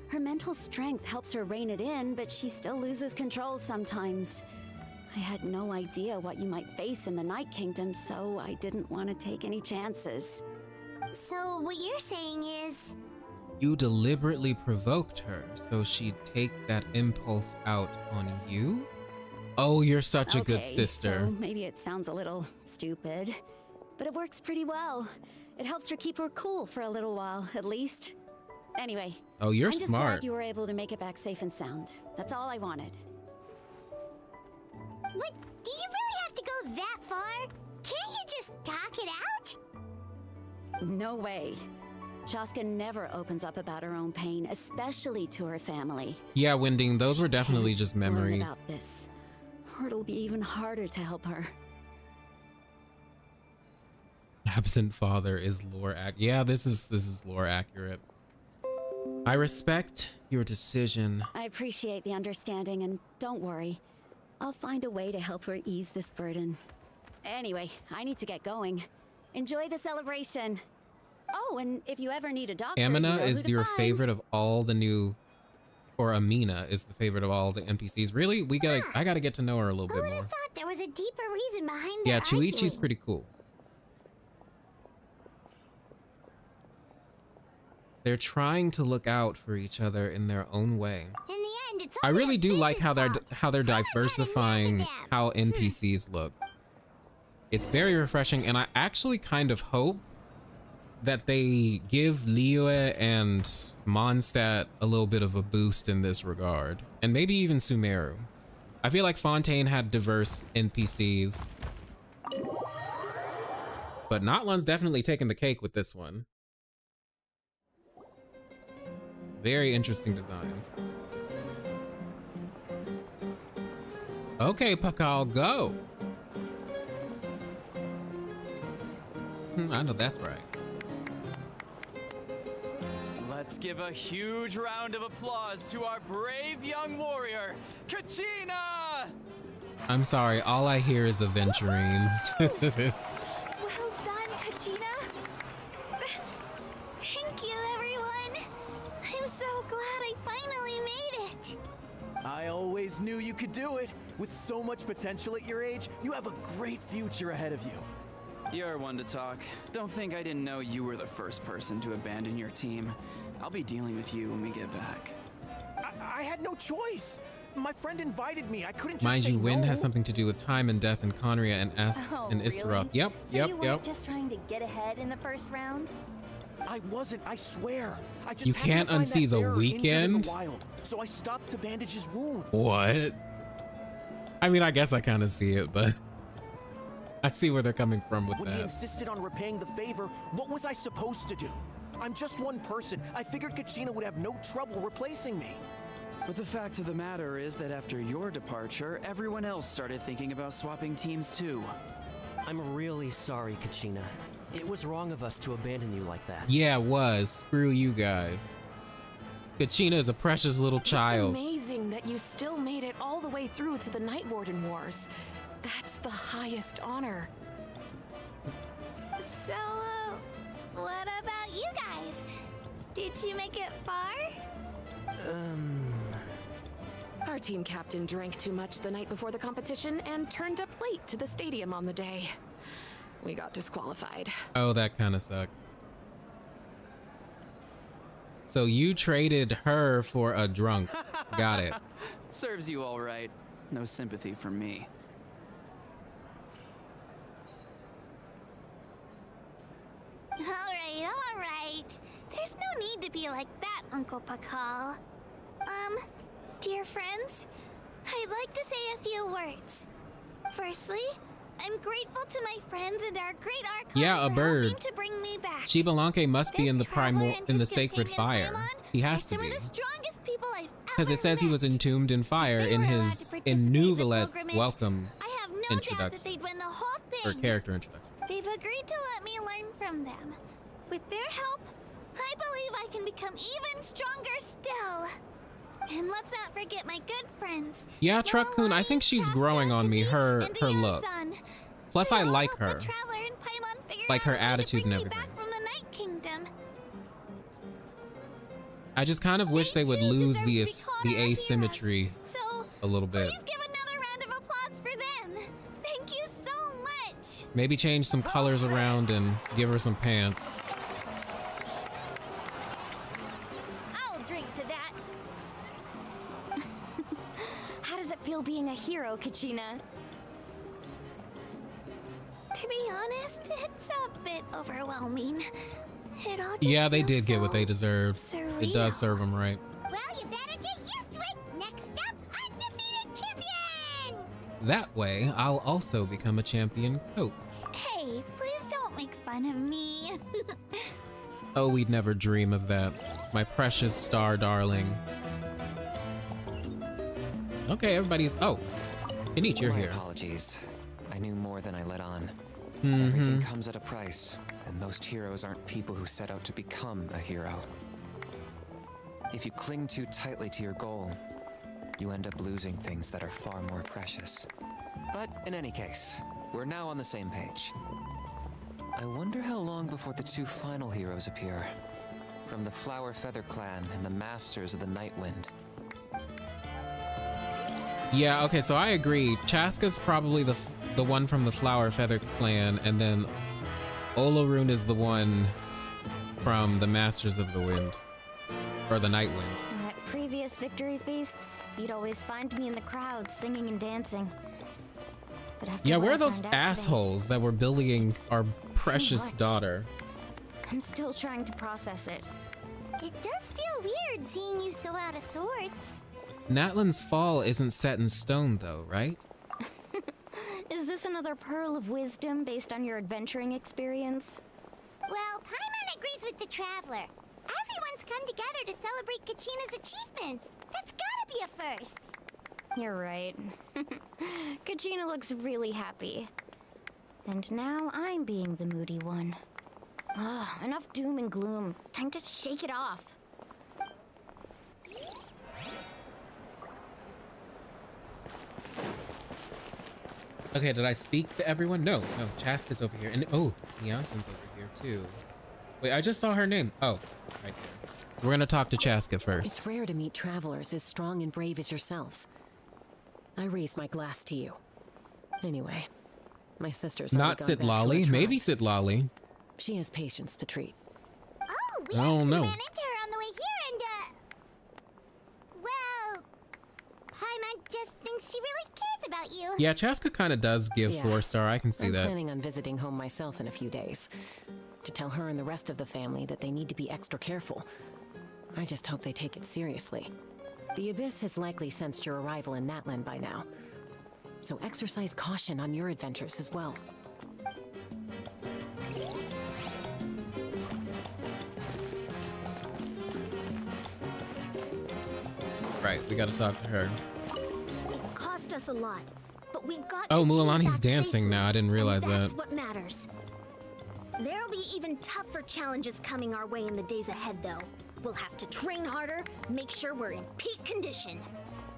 Her mental strength helps her rein it in, but she still loses control sometimes. I had no idea what you might face in the Night Kingdom, so I didn't want to take any chances. So what you're saying is... You deliberately provoked her, so she'd take that impulse out on you? Oh, you're such a good Okay, sister. So maybe it sounds a little stupid, but it works pretty well. It helps her keep her cool for a little while, at least. Anyway, Oh, you're I'm just smart. glad you were able to make it back safe and sound. That's all I wanted. What? Do you really have to go that far? Can't you just talk it out? No way. Chaska never opens up about her own pain, especially to her family. Yeah, Winding, those were definitely just Learn memories. about this, or it'll be even harder to help her. Absent father is lore Yeah, this is lore accurate. I respect your decision. I appreciate the understanding, and don't worry. I'll find a way to help her ease this burden. Anyway, I need to get going. Enjoy the celebration. Oh, and if you ever need a doctor, Amina you know is who to your find. favorite of all the new, or Amina is the favorite of all the NPCs. Really? I gotta get to know her a little bit more. I thought there was a deeper reason behind Yeah, their Chuichi's arguing. pretty cool. They're trying to look out for each other in their own way. In the end, it's I all really the do like Abyss's how they're diversifying how NPCs look. It's very refreshing, and I actually kind of hope that they give Liyue and Mondstadt a little bit of a boost in this regard, and maybe even Sumeru. I feel like Fontaine had diverse NPCs, but Natlan's definitely taking the cake with this one. Very interesting designs. Okay, Pakal, go. I know that's right. Let's give a huge round of applause to our brave young warrior, Kachina! I'm sorry, all I hear is aventurine. Well done, Kachina. Thank you, everyone. I'm so glad I finally made it. I always knew you could do it. With so much potential at your age, you have a great future ahead of you. You're one to talk. Don't think I didn't know you were the first person to abandon your team. I'll be dealing with you when we get back. I had no choice. My friend invited me. I couldn't just Mind say you, wind no. has something to do with time and death and Conria and Isra. Really? Yep, So yep, you weren't yep. just trying to get ahead in the first round? I wasn't, I swear. I just You happened can't to find unsee that the bearer injured in weekend? the wild, so I stopped to bandage his wounds. What? I mean, I guess I kind of see it, but I see where they're coming from with When he that. insisted on repaying the favor, what was I supposed to do? I'm just one person. I figured Kachina would have no trouble replacing me. But the fact of the matter is that after your departure, everyone else started thinking about swapping teams too. I'm really sorry, Kachina. It was wrong of us to abandon you like that. Yeah, it was. Screw you guys. Kachina is a precious little child. It's amazing that you still made it all the way through to the Night Warden Wars. That's the highest honor. So, what about you guys? Did you make it far? Our team captain drank too much the night before the competition and turned up late to the stadium on the day. We got disqualified. Oh, that kind of sucks. So you traded her for a drunk. Got it. Serves you all right. No sympathy from me. All right. There's no need to be like that, Uncle Pakal. Dear friends, I'd like to say a few words. Firstly, I'm grateful to my friends and our great Archon Yeah, a for bird. helping to bring me back. Shibalanke must be in the primal, in the his sacred companion fire. He has to Some be. of the strongest people I've Because it says he was entombed in fire in his, in Nouvelette's welcome I have no doubt introduction. that they'd win the whole Or thing. character introduction. They've agreed to let me learn from them. With their help, I believe I can become even stronger still. And let's not forget my good friends. Yeah, Truck-kun, I think she's growing on me, her look. Plus, I like her. Like her attitude and everything. From the Night Kingdom. I just kind of wish they would lose the asymmetry a little bit. Please give another round of applause for them. Thank you so much. Maybe change some colors around and give her some pants. I'll drink to that. How does it feel being a hero, Kachina? To be honest, it's a bit overwhelming. It all just Yeah, they feels did get so what they deserved. It does serve them right. Well, you better get used to it. Next up, undefeated champion! That way, I'll also become a champion coach. Hey, please don't make fun of me. Oh, we'd never dream of that. My precious star darling. Okay, everybody's... Oh, Kenichi, you're My here. Apologies. I knew more than I let on. Mhm. Everything comes at a price, and most heroes aren't people who set out to become a hero. If you cling too tightly to your goal, you end up losing things that are far more precious. But in any case, we're now on the same page. I wonder how long before the two final heroes appear. From the Flower Feather Clan and the Masters of the Night Wind. Yeah, okay, so I agree. Chaska's probably the one from the Flower Feather clan, and then Olorun is the one from the Masters of the Wind. Or the Night Wind. At previous victory feasts, you'd always find me in the crowd singing and dancing. But after Yeah, what where I are those found out assholes that were bullying our precious much. daughter? today, I'm still trying to process it. It does feel weird seeing you so out of sorts. Natlan's fall isn't set in stone though, right? Is this another pearl of wisdom based on your adventuring experience? Well, Paimon agrees with the Traveler. Everyone's come together to celebrate Kachina's achievements. That's gotta be a first. You're right. Kachina looks really happy. And now I'm being the moody one. Ah, enough doom and gloom. Time to shake it off. Okay, did I speak to everyone? No, Chaska's over here. And oh, Beyonce's over here too. Wait, I just saw her name. Oh, right there. We're gonna talk to Chaska first. It's rare to meet travelers as strong and brave as yourselves. I raise my glass to you. Anyway, my sister's Not Sitlali, maybe Sitlali. She has patients to treat. Oh, we I don't actually know. ran into her on the way here and, well, Paimon just thinks she really cares about you. Yeah, Chaska kind of does give Yeah. 4-star. I can see I'm that. planning on visiting home myself in a few days. To tell her and the rest of the family that they need to be extra careful. I just hope they take it seriously. The Abyss has likely sensed your arrival in Natlan by now. So exercise caution on your adventures as well. Right, we gotta talk to her. It cost us a lot, but we got Oh, Kachina Mulanani's back dancing safely, now. I didn't realize and that's that. what matters. There'll be even tougher challenges coming our way in the days ahead, though. We'll have to train harder, make sure we're in peak condition.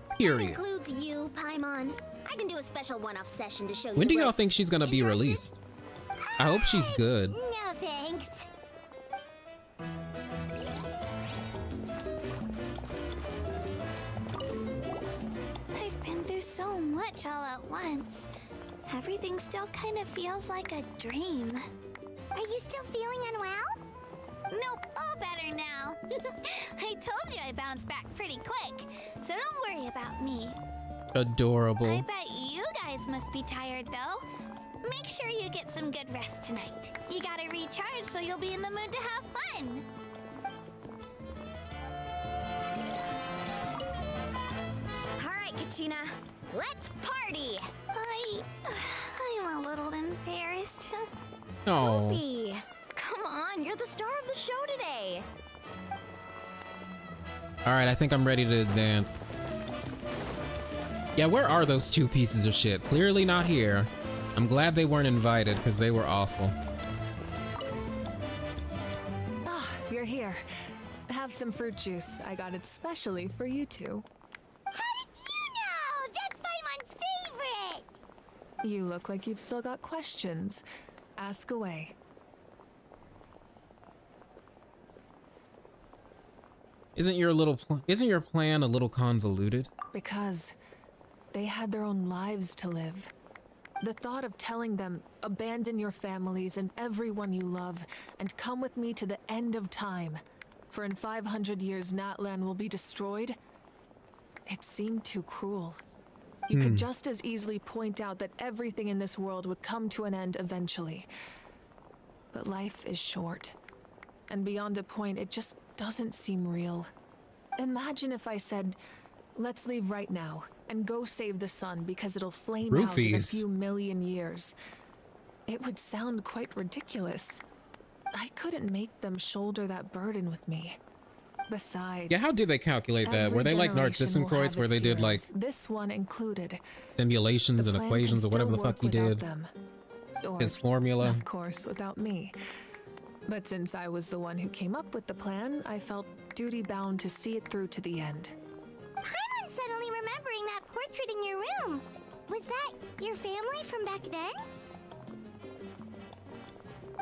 That Period. includes you, Paimon. I can do a special one-off session to show you. When do y'all what's think she's gonna be released? I hope she's good. No thanks. I've been through so much all at once. Everything still kind of feels like a dream. Are you still feeling unwell? Nope, all better now. I told you I bounced back pretty quick, so don't worry about me. Adorable. I bet you guys must be tired though. Make sure you get some good rest tonight. You gotta recharge so you'll be in the mood to have fun. All right, Kachina, let's party. I'm I'm a little embarrassed. Oh. Don't be. Come on, you're the star of the show today. All right, I think I'm ready to advance. Yeah, where are those two pieces of shit? Clearly not here. I'm glad they weren't invited because they were awful. Ah, you're here. Have some fruit juice. I got it specially for you two. How did you know? That's Paimon's favorite! You look like you've still got questions. Ask away. Isn't your plan a little convoluted? Because they had their own lives to live. The thought of telling them, abandon your families and everyone you love, and come with me to the end of time, for in 500 years Natlan will be destroyed, it seemed too cruel. You could just as easily point out that everything in this world would come to an end eventually. But life is short, and beyond a point, it just doesn't seem real. Imagine if I said, let's leave right now and go save the sun because it'll flame out in a few million years. It would sound quite ridiculous. I couldn't make them shoulder that burden with me. Besides, Yeah, how did they calculate that? Were they like Narcissenkreuz where they did like this one included simulations and equations or whatever the fuck he did? His formula? Of course, without me. But since I was the one who came up with the plan, I felt duty-bound to see it through to the end. Paimon's suddenly remembering that portrait in your room. Was that your family from back then?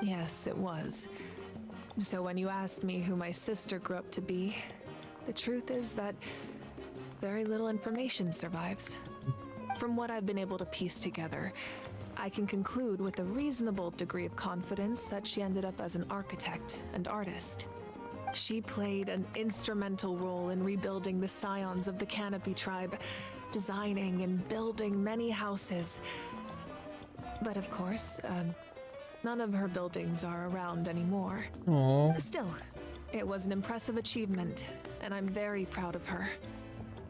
Yes, it was. So when you asked me who my sister grew up to be, the truth is that very little information survives. From what I've been able to piece together, I can conclude with a reasonable degree of confidence that she ended up as an architect and artist. She played an instrumental role in rebuilding the scions of the Canopy tribe, designing and building many houses. But of course, none of her buildings are around anymore. Aww. Still, it was an impressive achievement, and I'm very proud of her.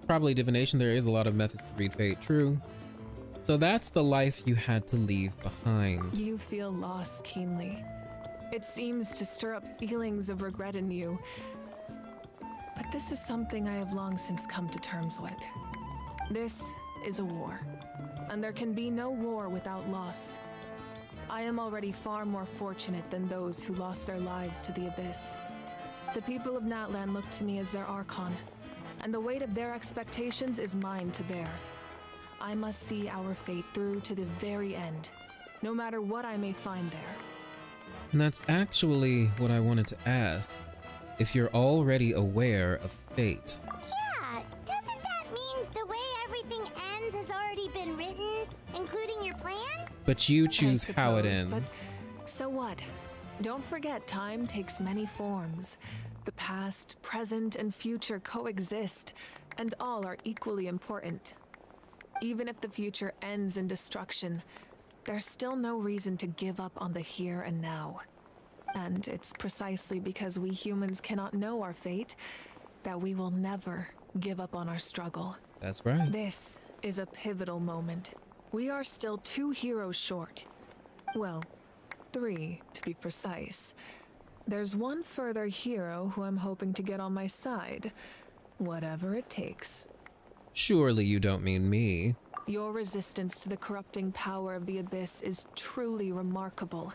Probably divination. There is a lot of methods to read fate. True. So that's the life you had to leave behind. You feel loss keenly. It seems to stir up feelings of regret in you. But this is something I have long since come to terms with. This is a war, and there can be no war without loss. I am already far more fortunate than those who lost their lives to the Abyss. The people of Natlan look to me as their Archon, and the weight of their expectations is mine to bear. I must see our fate through to the very end, no matter what I may find there. And that's actually what I wanted to ask. If you're already aware of fate. Yeah, doesn't that mean the way everything ends has already been written, including your plan? But you choose I how it suppose, ends. But so what? Don't forget, time takes many forms. The past, present, and future coexist, and all are equally important. Even if the future ends in destruction, there's still no reason to give up on the here and now. And it's precisely because we humans cannot know our fate that we will never give up on our struggle. That's right. This is a pivotal moment. We are still 2 heroes short. Well, 3 to be precise. There's one further hero who I'm hoping to get on my side, whatever it takes. Surely you don't mean me. Your resistance to the corrupting power of the Abyss is truly remarkable.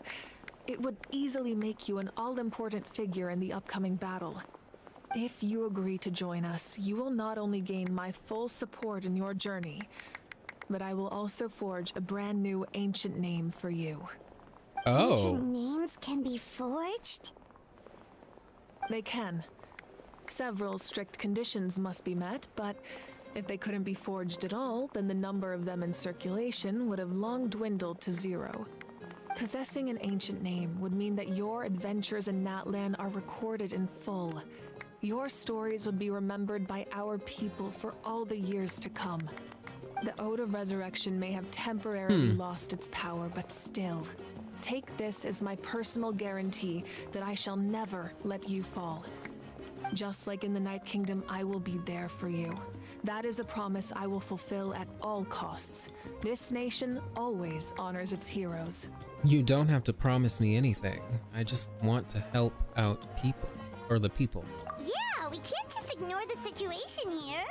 It would easily make you an all-important figure in the upcoming battle. If you agree to join us, you will not only gain my full support in your journey, but I will also forge a brand new ancient name for you. Oh. Ancient names can be forged? They can. Several strict conditions must be met, but if they couldn't be forged at all, then the number of them in circulation would have long dwindled to 0. Possessing an ancient name would mean that your adventures in Natlan are recorded in full. Your stories would be remembered by our people for all the years to come. The Ode of Resurrection may have temporarily lost its power, but still, take this as my personal guarantee that I shall never let you fall. Just like in the Night Kingdom, I will be there for you. That is a promise I will fulfill at all costs. This nation always honors its heroes. You don't have to promise me anything. I just want to help out people, or the people. Yeah, we can't just ignore the situation here.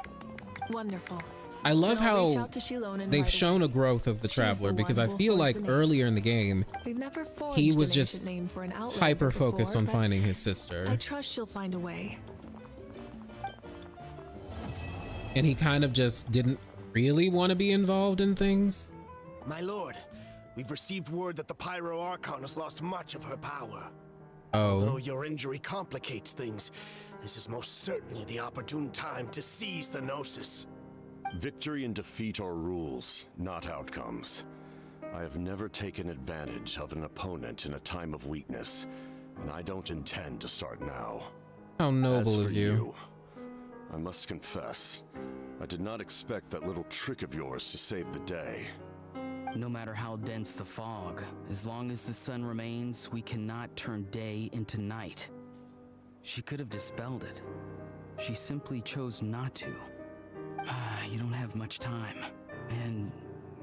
Wonderful. I love I'll reach how out to Shilone they've right shown away. a growth of the She's Traveler, the because one I who'll feel forge like the name. earlier in the game, We've never he forged was an just ancient name for an outlander hyper focused before, on but finding his sister. I trust she'll find a way. And he kind of just didn't really want to be involved in things. My lord, we've received word that the Pyro Archon has lost much of her power. Oh. Although your injury complicates things, this is most certainly the opportune time to seize the Gnosis. Victory and defeat are rules, not outcomes. I have never taken advantage of an opponent in a time of weakness, and I don't intend to start now. How noble As of for you. I must confess, I did not expect that little trick of yours to save the day. No matter how dense the fog, as long as the sun remains, we cannot turn day into night. She could have dispelled it. She simply chose not to. You don't have much time, and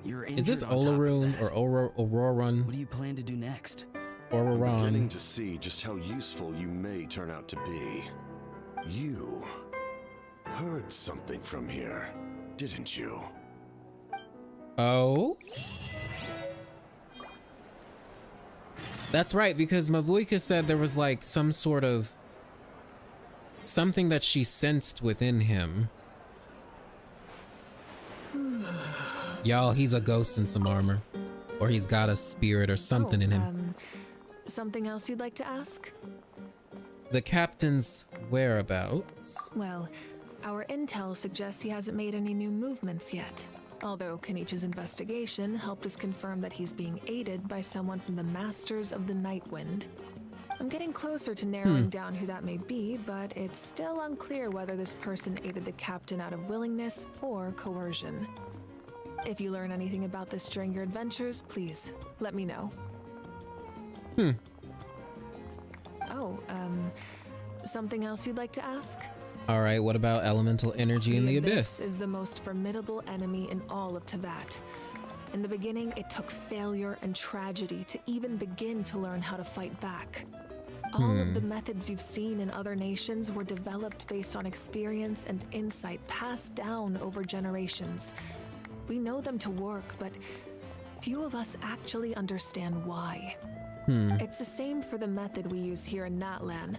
you're injured. Is this on top of Olarun that. or Auroran? What do you plan to do next? I'm beginning Auroran. to see just how useful you may turn out to be. You heard something from here, didn't you? Oh? That's right, because Mavuika said there was like some sort of something that she sensed within him. Y'all, he's a ghost in some armor. Or he's got a spirit or something in him. Something else you'd like to ask? The captain's whereabouts. Well, our intel suggests he hasn't made any new movements yet. Although Kanich's investigation helped us confirm that he's being aided by someone from the Masters of the Nightwind. I'm getting closer to narrowing down who that may be, but it's still unclear whether this person aided the captain out of willingness or coercion. If you learn anything about this during your adventures, please let me know. Oh, something else you'd like to ask? Alright, what about elemental energy in the abyss? Is the most formidable enemy in all of Teyvat. In the beginning, it took failure and tragedy to even begin to learn how to fight back. All of the methods you've seen in other nations were developed based on experience and insight passed down over generations. We know them to work, but few of us actually understand why. It's the same for the method we use here in Natlan.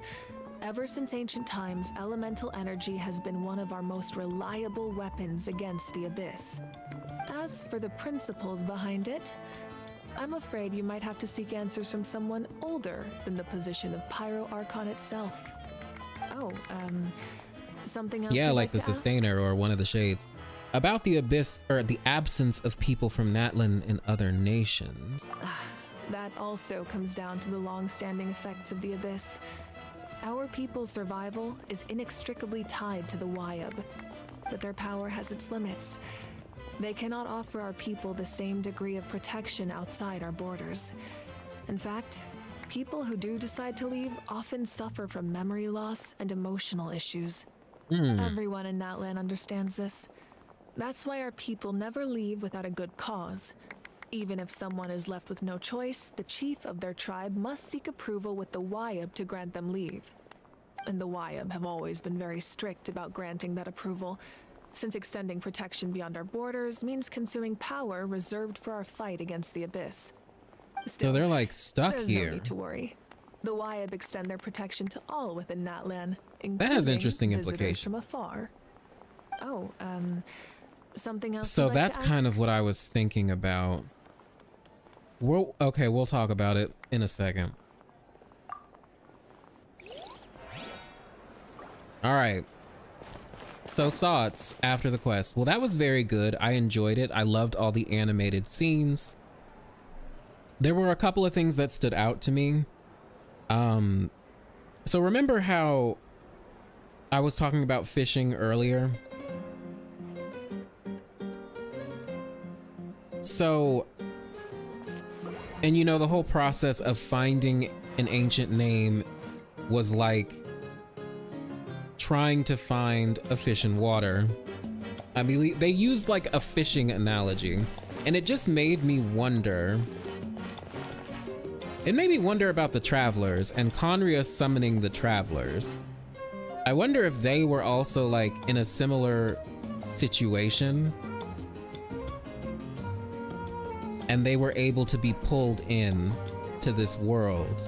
Ever since ancient times, elemental energy has been one of our most reliable weapons against the Abyss. As for the principles behind it, I'm afraid you might have to seek answers from someone older than the position of Pyro Archon itself. Oh, something else Yeah, you'd like the to ask? Sustainer or one of the Shades. About the abyss, or the absence of people from Natlan in other nations. That also comes down to the long-standing effects of the Abyss. Our people's survival is inextricably tied to the Wyab, but their power has its limits. They cannot offer our people the same degree of protection outside our borders. In fact, people who do decide to leave often suffer from memory loss and emotional issues. Everyone in Natlan understands this. That's why our people never leave without a good cause. Even if someone is left with no choice, the chief of their tribe must seek approval with the Wyab to grant them leave. And the Wyab have always been very strict about granting that approval, since extending protection beyond our borders means consuming power reserved for our fight against the Abyss. Still, So they're like stuck there's here. no need to worry. The Wyab extend their protection to all within Natlan, That has including interesting visitors implications. from afar. Oh, something else. So you'd like that's to kind ask? of what I was thinking about. We'll talk about it in a second. All right. So thoughts after the quest. Well, that was very good. I enjoyed it. I loved all the animated scenes. There were a couple of things that stood out to me. So remember how I was talking about fishing earlier? So, and you know, the whole process of finding an ancient name was like trying to find a fish in water. I mean, they used like a fishing analogy, and it just made me wonder. It made me wonder about the Travelers and Conria summoning the Travelers. I wonder if they were also like in a similar situation and they were able to be pulled in to this world.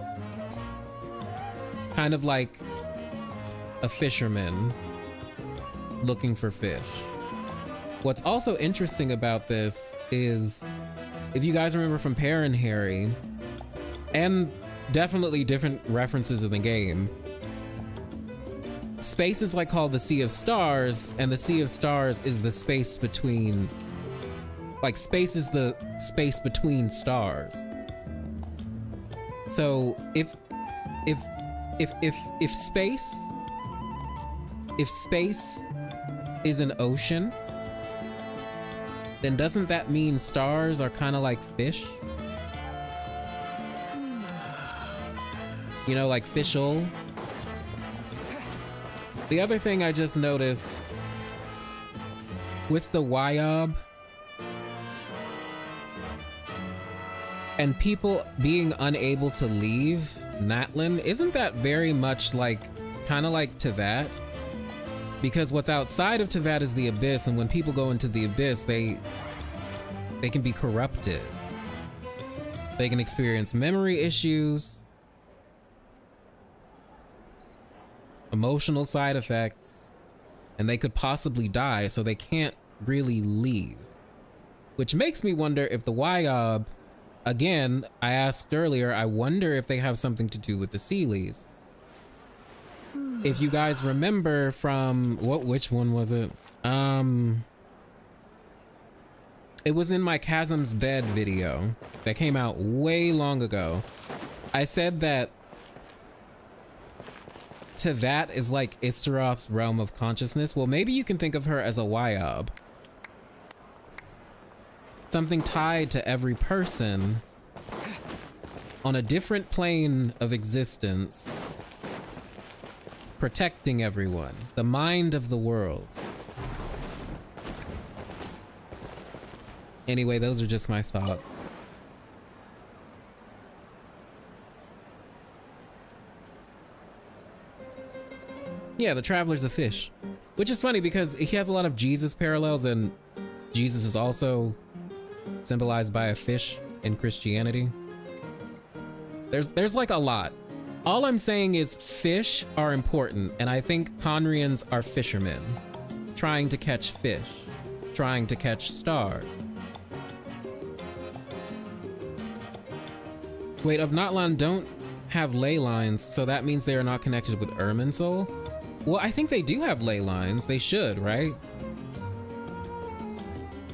Kind of like a fisherman looking for fish. What's also interesting about this is, if you guys remember from Per and Harry, and definitely different references in the game, space is like called the Sea of Stars, and the Sea of Stars is the space between, like space is the space between stars. So if space is an ocean, then doesn't that mean stars are kind of like fish? You know, like fishel. The other thing I just noticed with the Wyob and people being unable to leave Natlan, isn't that very much like, kind of like Teyvat? Because what's outside of Teyvat is the Abyss, and when people go into the Abyss, they can be corrupted. They can experience memory issues, emotional side effects, and they could possibly die, so they can't really leave. Which makes me wonder if the Wyob, again, I asked earlier, I wonder if they have something to do with the Seelies. If you guys remember from, which one was it? It was in my Chasm's Bed video that came out way long ago. I said that Teyvat is like Istaroth's realm of consciousness. Well, maybe you can think of her as a Wyob. Something tied to every person on a different plane of existence, protecting everyone, the mind of the world. Anyway, those are just my thoughts. Yeah, the Traveler's a fish, which is funny because he has a lot of Jesus parallels, and Jesus is also symbolized by a fish in Christianity. There's like a lot. All I'm saying is fish are important, and I think Conrians are fishermen, trying to catch fish, trying to catch stars. Wait, of Natlan don't have ley lines, so that means they are not connected with Irminsul? Well, I think they do have ley lines. They should, right?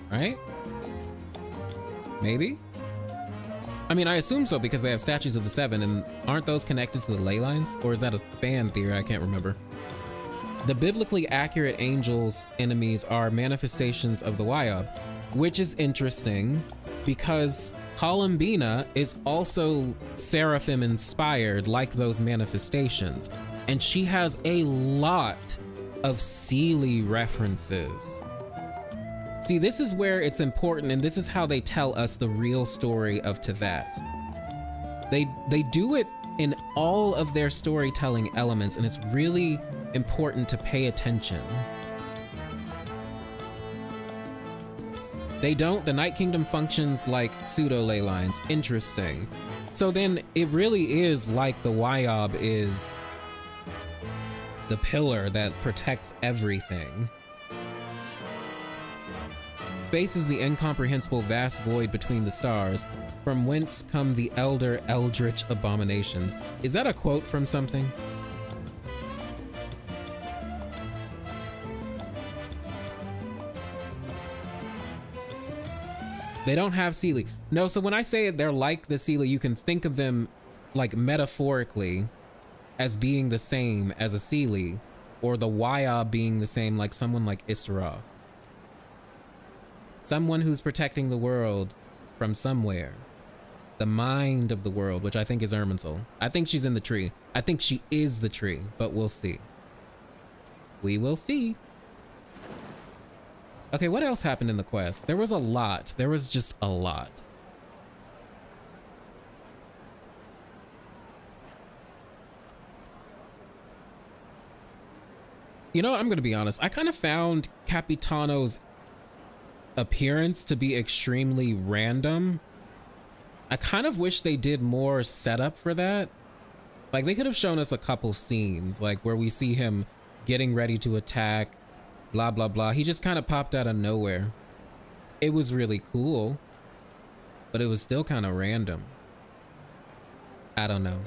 Right? Maybe? I mean, I assume so because they have statues of the Seven, and aren't those connected to the ley lines? Or is that a fan theory? I can't remember. The biblically accurate angels' enemies are manifestations of the Wyob, which is interesting because Columbina is also seraphim inspired like those manifestations. And she has a lot of Seelie references. See, this is where it's important, and this is how they tell us the real story of Teyvat. They do it in all of their storytelling elements, and it's really important to pay attention. They don't, the Night Kingdom functions like pseudo ley lines. Interesting. So then it really is like the Wyob is the pillar that protects everything. Space is the incomprehensible vast void between the stars, from whence come the elder eldritch abominations. Is that a quote from something? They don't have Seelie. No, so when I say they're like the Seelie, you can think of them like metaphorically as being the same as a Seelie, or the Wyob being the same like someone like Istaroth. Someone who's protecting the world from somewhere. The mind of the world, which I think is Irminsul. I think she's in the tree. I think she is the tree, but we'll see. We will see. Okay, what else happened in the quest? There was a lot. There was just a lot. You know, I'm gonna be honest. I kind of found Capitano's appearance to be extremely random. I kind of wish they did more setup for that. Like, they could have shown us a couple scenes, like where we see him getting ready to attack, blah, blah, blah. He just kind of popped out of nowhere. It was really cool, but it was still kind of random. I don't know.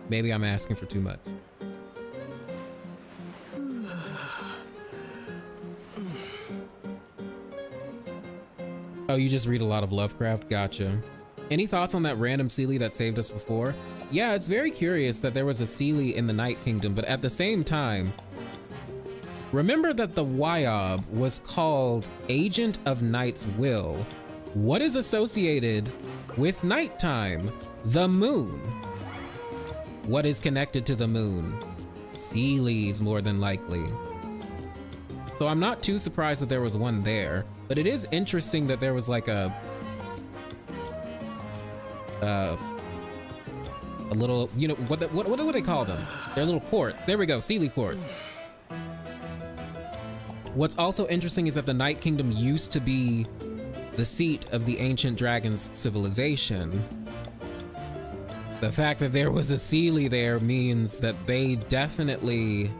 Maybe I'm asking for too much. Oh, you just read a lot of Lovecraft? Gotcha. Any thoughts on that random Seelie that saved us before? Yeah, it's very curious that there was a Seelie in the Night Kingdom, but at the same time, remember that the Wyob was called Agent of Night's Will. What is associated with nighttime? The moon. What is connected to the moon? Seelies, more than likely. So I'm not too surprised that there was one there, but it is interesting that there was like a little, you know, what do they call them? They're little quartz. There we go, Seelie quartz. What's also interesting is that the Night Kingdom used to be the seat of the ancient dragon's civilization. The fact that there was a Seelie there means that they definitely,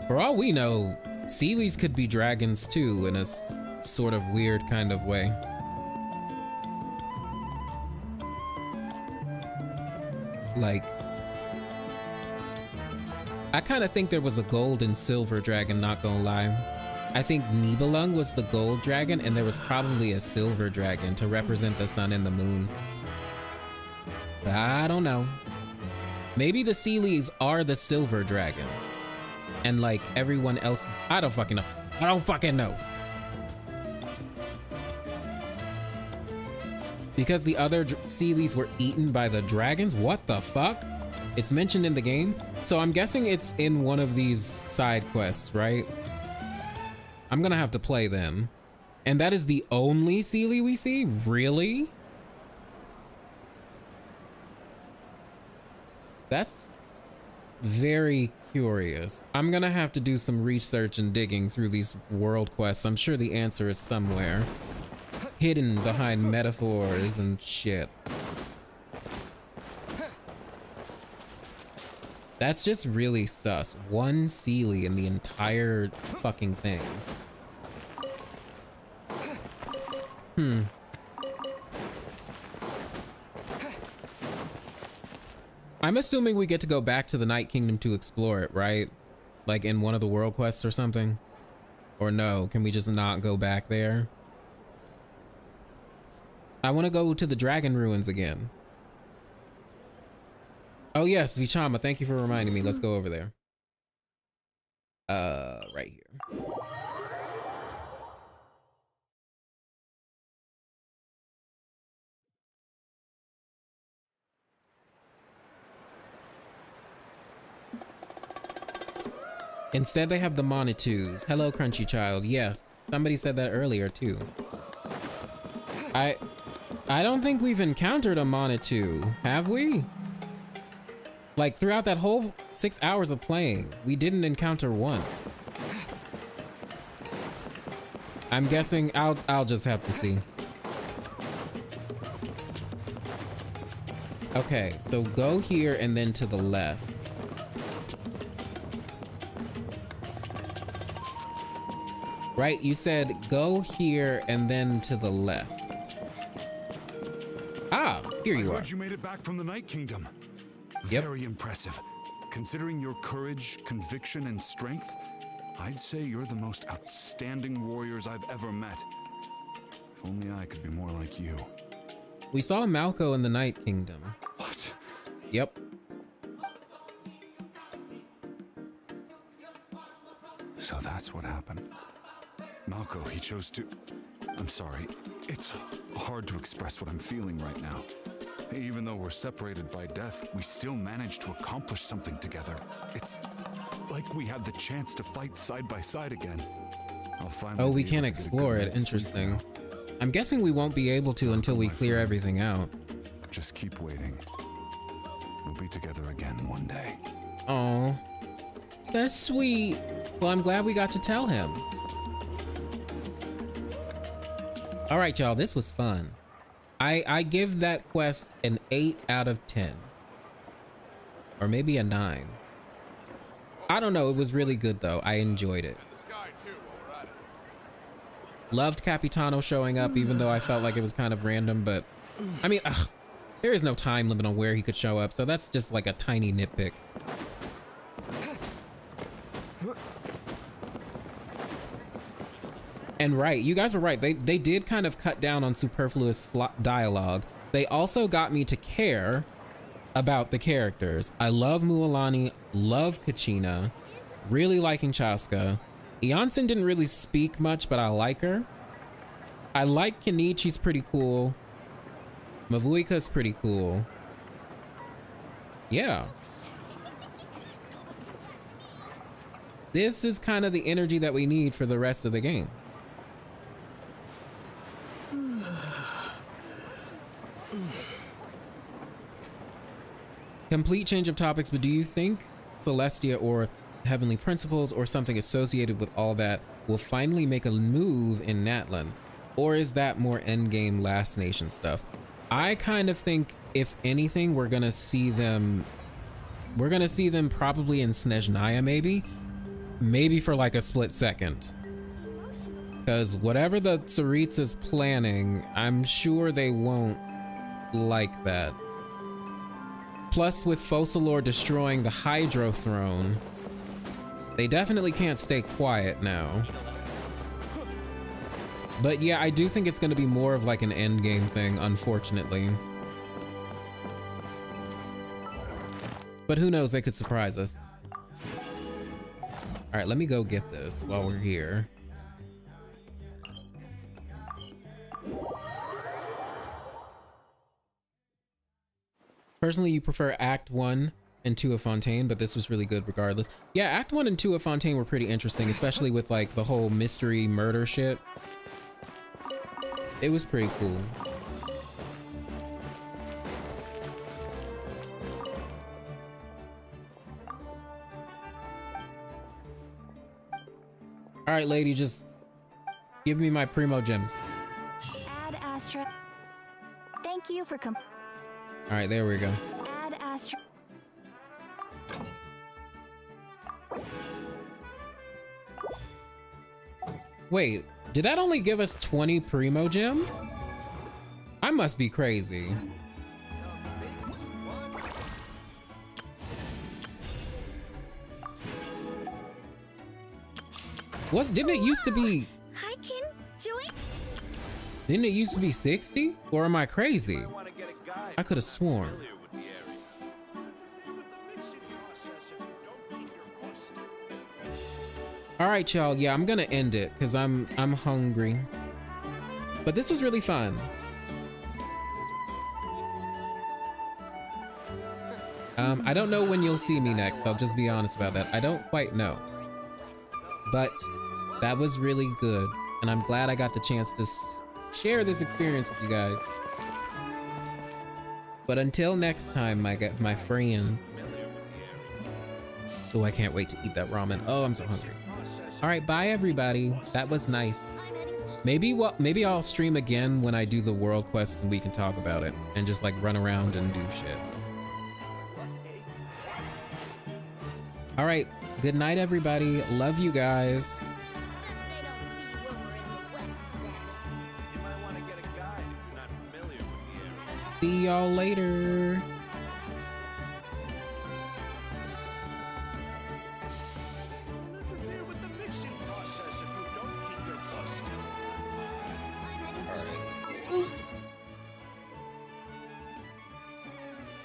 for all we know, Seelies could be dragons too, in a sort of weird kind of way. Like, I kind of think there was a gold and silver dragon, not gonna lie. I think Nibelung was the gold dragon, and there was probably a silver dragon to represent the sun and the moon. But I don't know. Maybe the Seelies are the silver dragon. And like everyone else, I don't fucking know. I don't fucking know. Because the other Seelies were eaten by the dragons? What the fuck? It's mentioned in the game, so I'm guessing it's in one of these side quests, right? I'm gonna have to play them. And that is the only Seelie we see? Really? That's very curious. I'm gonna have to do some research and digging through these world quests. I'm sure the answer is somewhere, hidden behind metaphors and shit. That's just really sus. One Seelie in the entire fucking thing. I'm assuming we get to go back to the Night Kingdom to explore it, right? Like in one of the world quests or something? Or no, can we just not go back there? I want to go to the Dragon Ruins again. Oh yes, Vichama, thank you for reminding me. Let's go over there. Right here. Instead, they have the Monitors. Hello, Crunchy Child. Yes, somebody said that earlier too. I don't think we've encountered a Monitor, have we? Like throughout that whole 6 hours of playing, we didn't encounter one. I'm guessing I'll just have to see. Okay, so go here and then to the left. Right, you said go here and then to the left. Ah, here you are. I heard you made it back from the Night Kingdom. Yep. Very impressive. Considering your courage, conviction, and strength, I'd say you're the most outstanding warriors I've ever met. If only I could be more like you. We saw Malco in the Night Kingdom. What? Yep. So that's what happened. Malco, he chose to... I'm sorry. It's hard to express what I'm feeling right now. Even though we're separated by death, we still managed to accomplish something together. It's like we had the chance to fight side by side again. Oh, we can't explore it. Interesting. I'm guessing we won't be able to until we clear everything out. Just keep waiting. We'll be together again one day. Oh, that's sweet. Well, I'm glad we got to tell him. All right, y'all, this was fun. I give that quest an 8 out of 10. Or maybe a 9. I don't know, it was really good though. I enjoyed it. Loved Capitano showing up, even though I felt like it was kind of random, but I mean, there is no time limit on where he could show up, so that's just like a tiny nitpick. And right, you guys were right. They did kind of cut down on superfluous dialogue. They also got me to care about the characters. I love Mualani, love Kachina, really liking Chaska. Eonsen didn't really speak much, but I like her. I like Kenichi, she's pretty cool. Mavuika's pretty cool. Yeah. This is kind of the energy that we need for the rest of the game. Complete change of topics, but do you think Celestia or Heavenly Principles or something associated with all that will finally make a move in Natlan? Or is that more endgame Last Nation stuff? I kind of think, if anything, we're gonna see them probably in Snezhnaya, maybe for like a split second. Because whatever the Tsaritsa's planning, I'm sure they won't like that. Plus, with Focalor destroying the Hydro Throne, they definitely can't stay quiet now. But yeah, I do think it's going to be more of like an endgame thing, unfortunately. But who knows, they could surprise us. All right, let me go get this while we're here. Personally, you prefer Act 1 and 2 of Fontaine, but this was really good regardless. Yeah, Act 1 and 2 of Fontaine were pretty interesting, especially with like the whole mystery murder shit. It was pretty cool. All right, lady, just give me my primo gems. Add Astra. Thank you for All right, there we go. Add Astra. Wait, did that only give us 20 primo gems? I must be crazy. Didn't it used to be? I can join. Didn't it used to be 60? Or am I crazy? I could have sworn. All right, y'all. Yeah, I'm gonna end it because I'm hungry. But this was really fun. I don't know when you'll see me next. I'll just be honest about that. I don't quite know. But that was really good, and I'm glad I got the chance to share this experience with you guys. But until next time, my friends. Oh, I can't wait to eat that ramen. Oh, I'm so hungry. All right, bye everybody. That was nice. Maybe I'll stream again when I do the world quests and we can talk about it and just like run around and do shit. All right, good night everybody. Love you guys. See y'all later.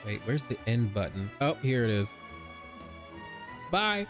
Wait, where's the end button? Oh, here it is. Bye.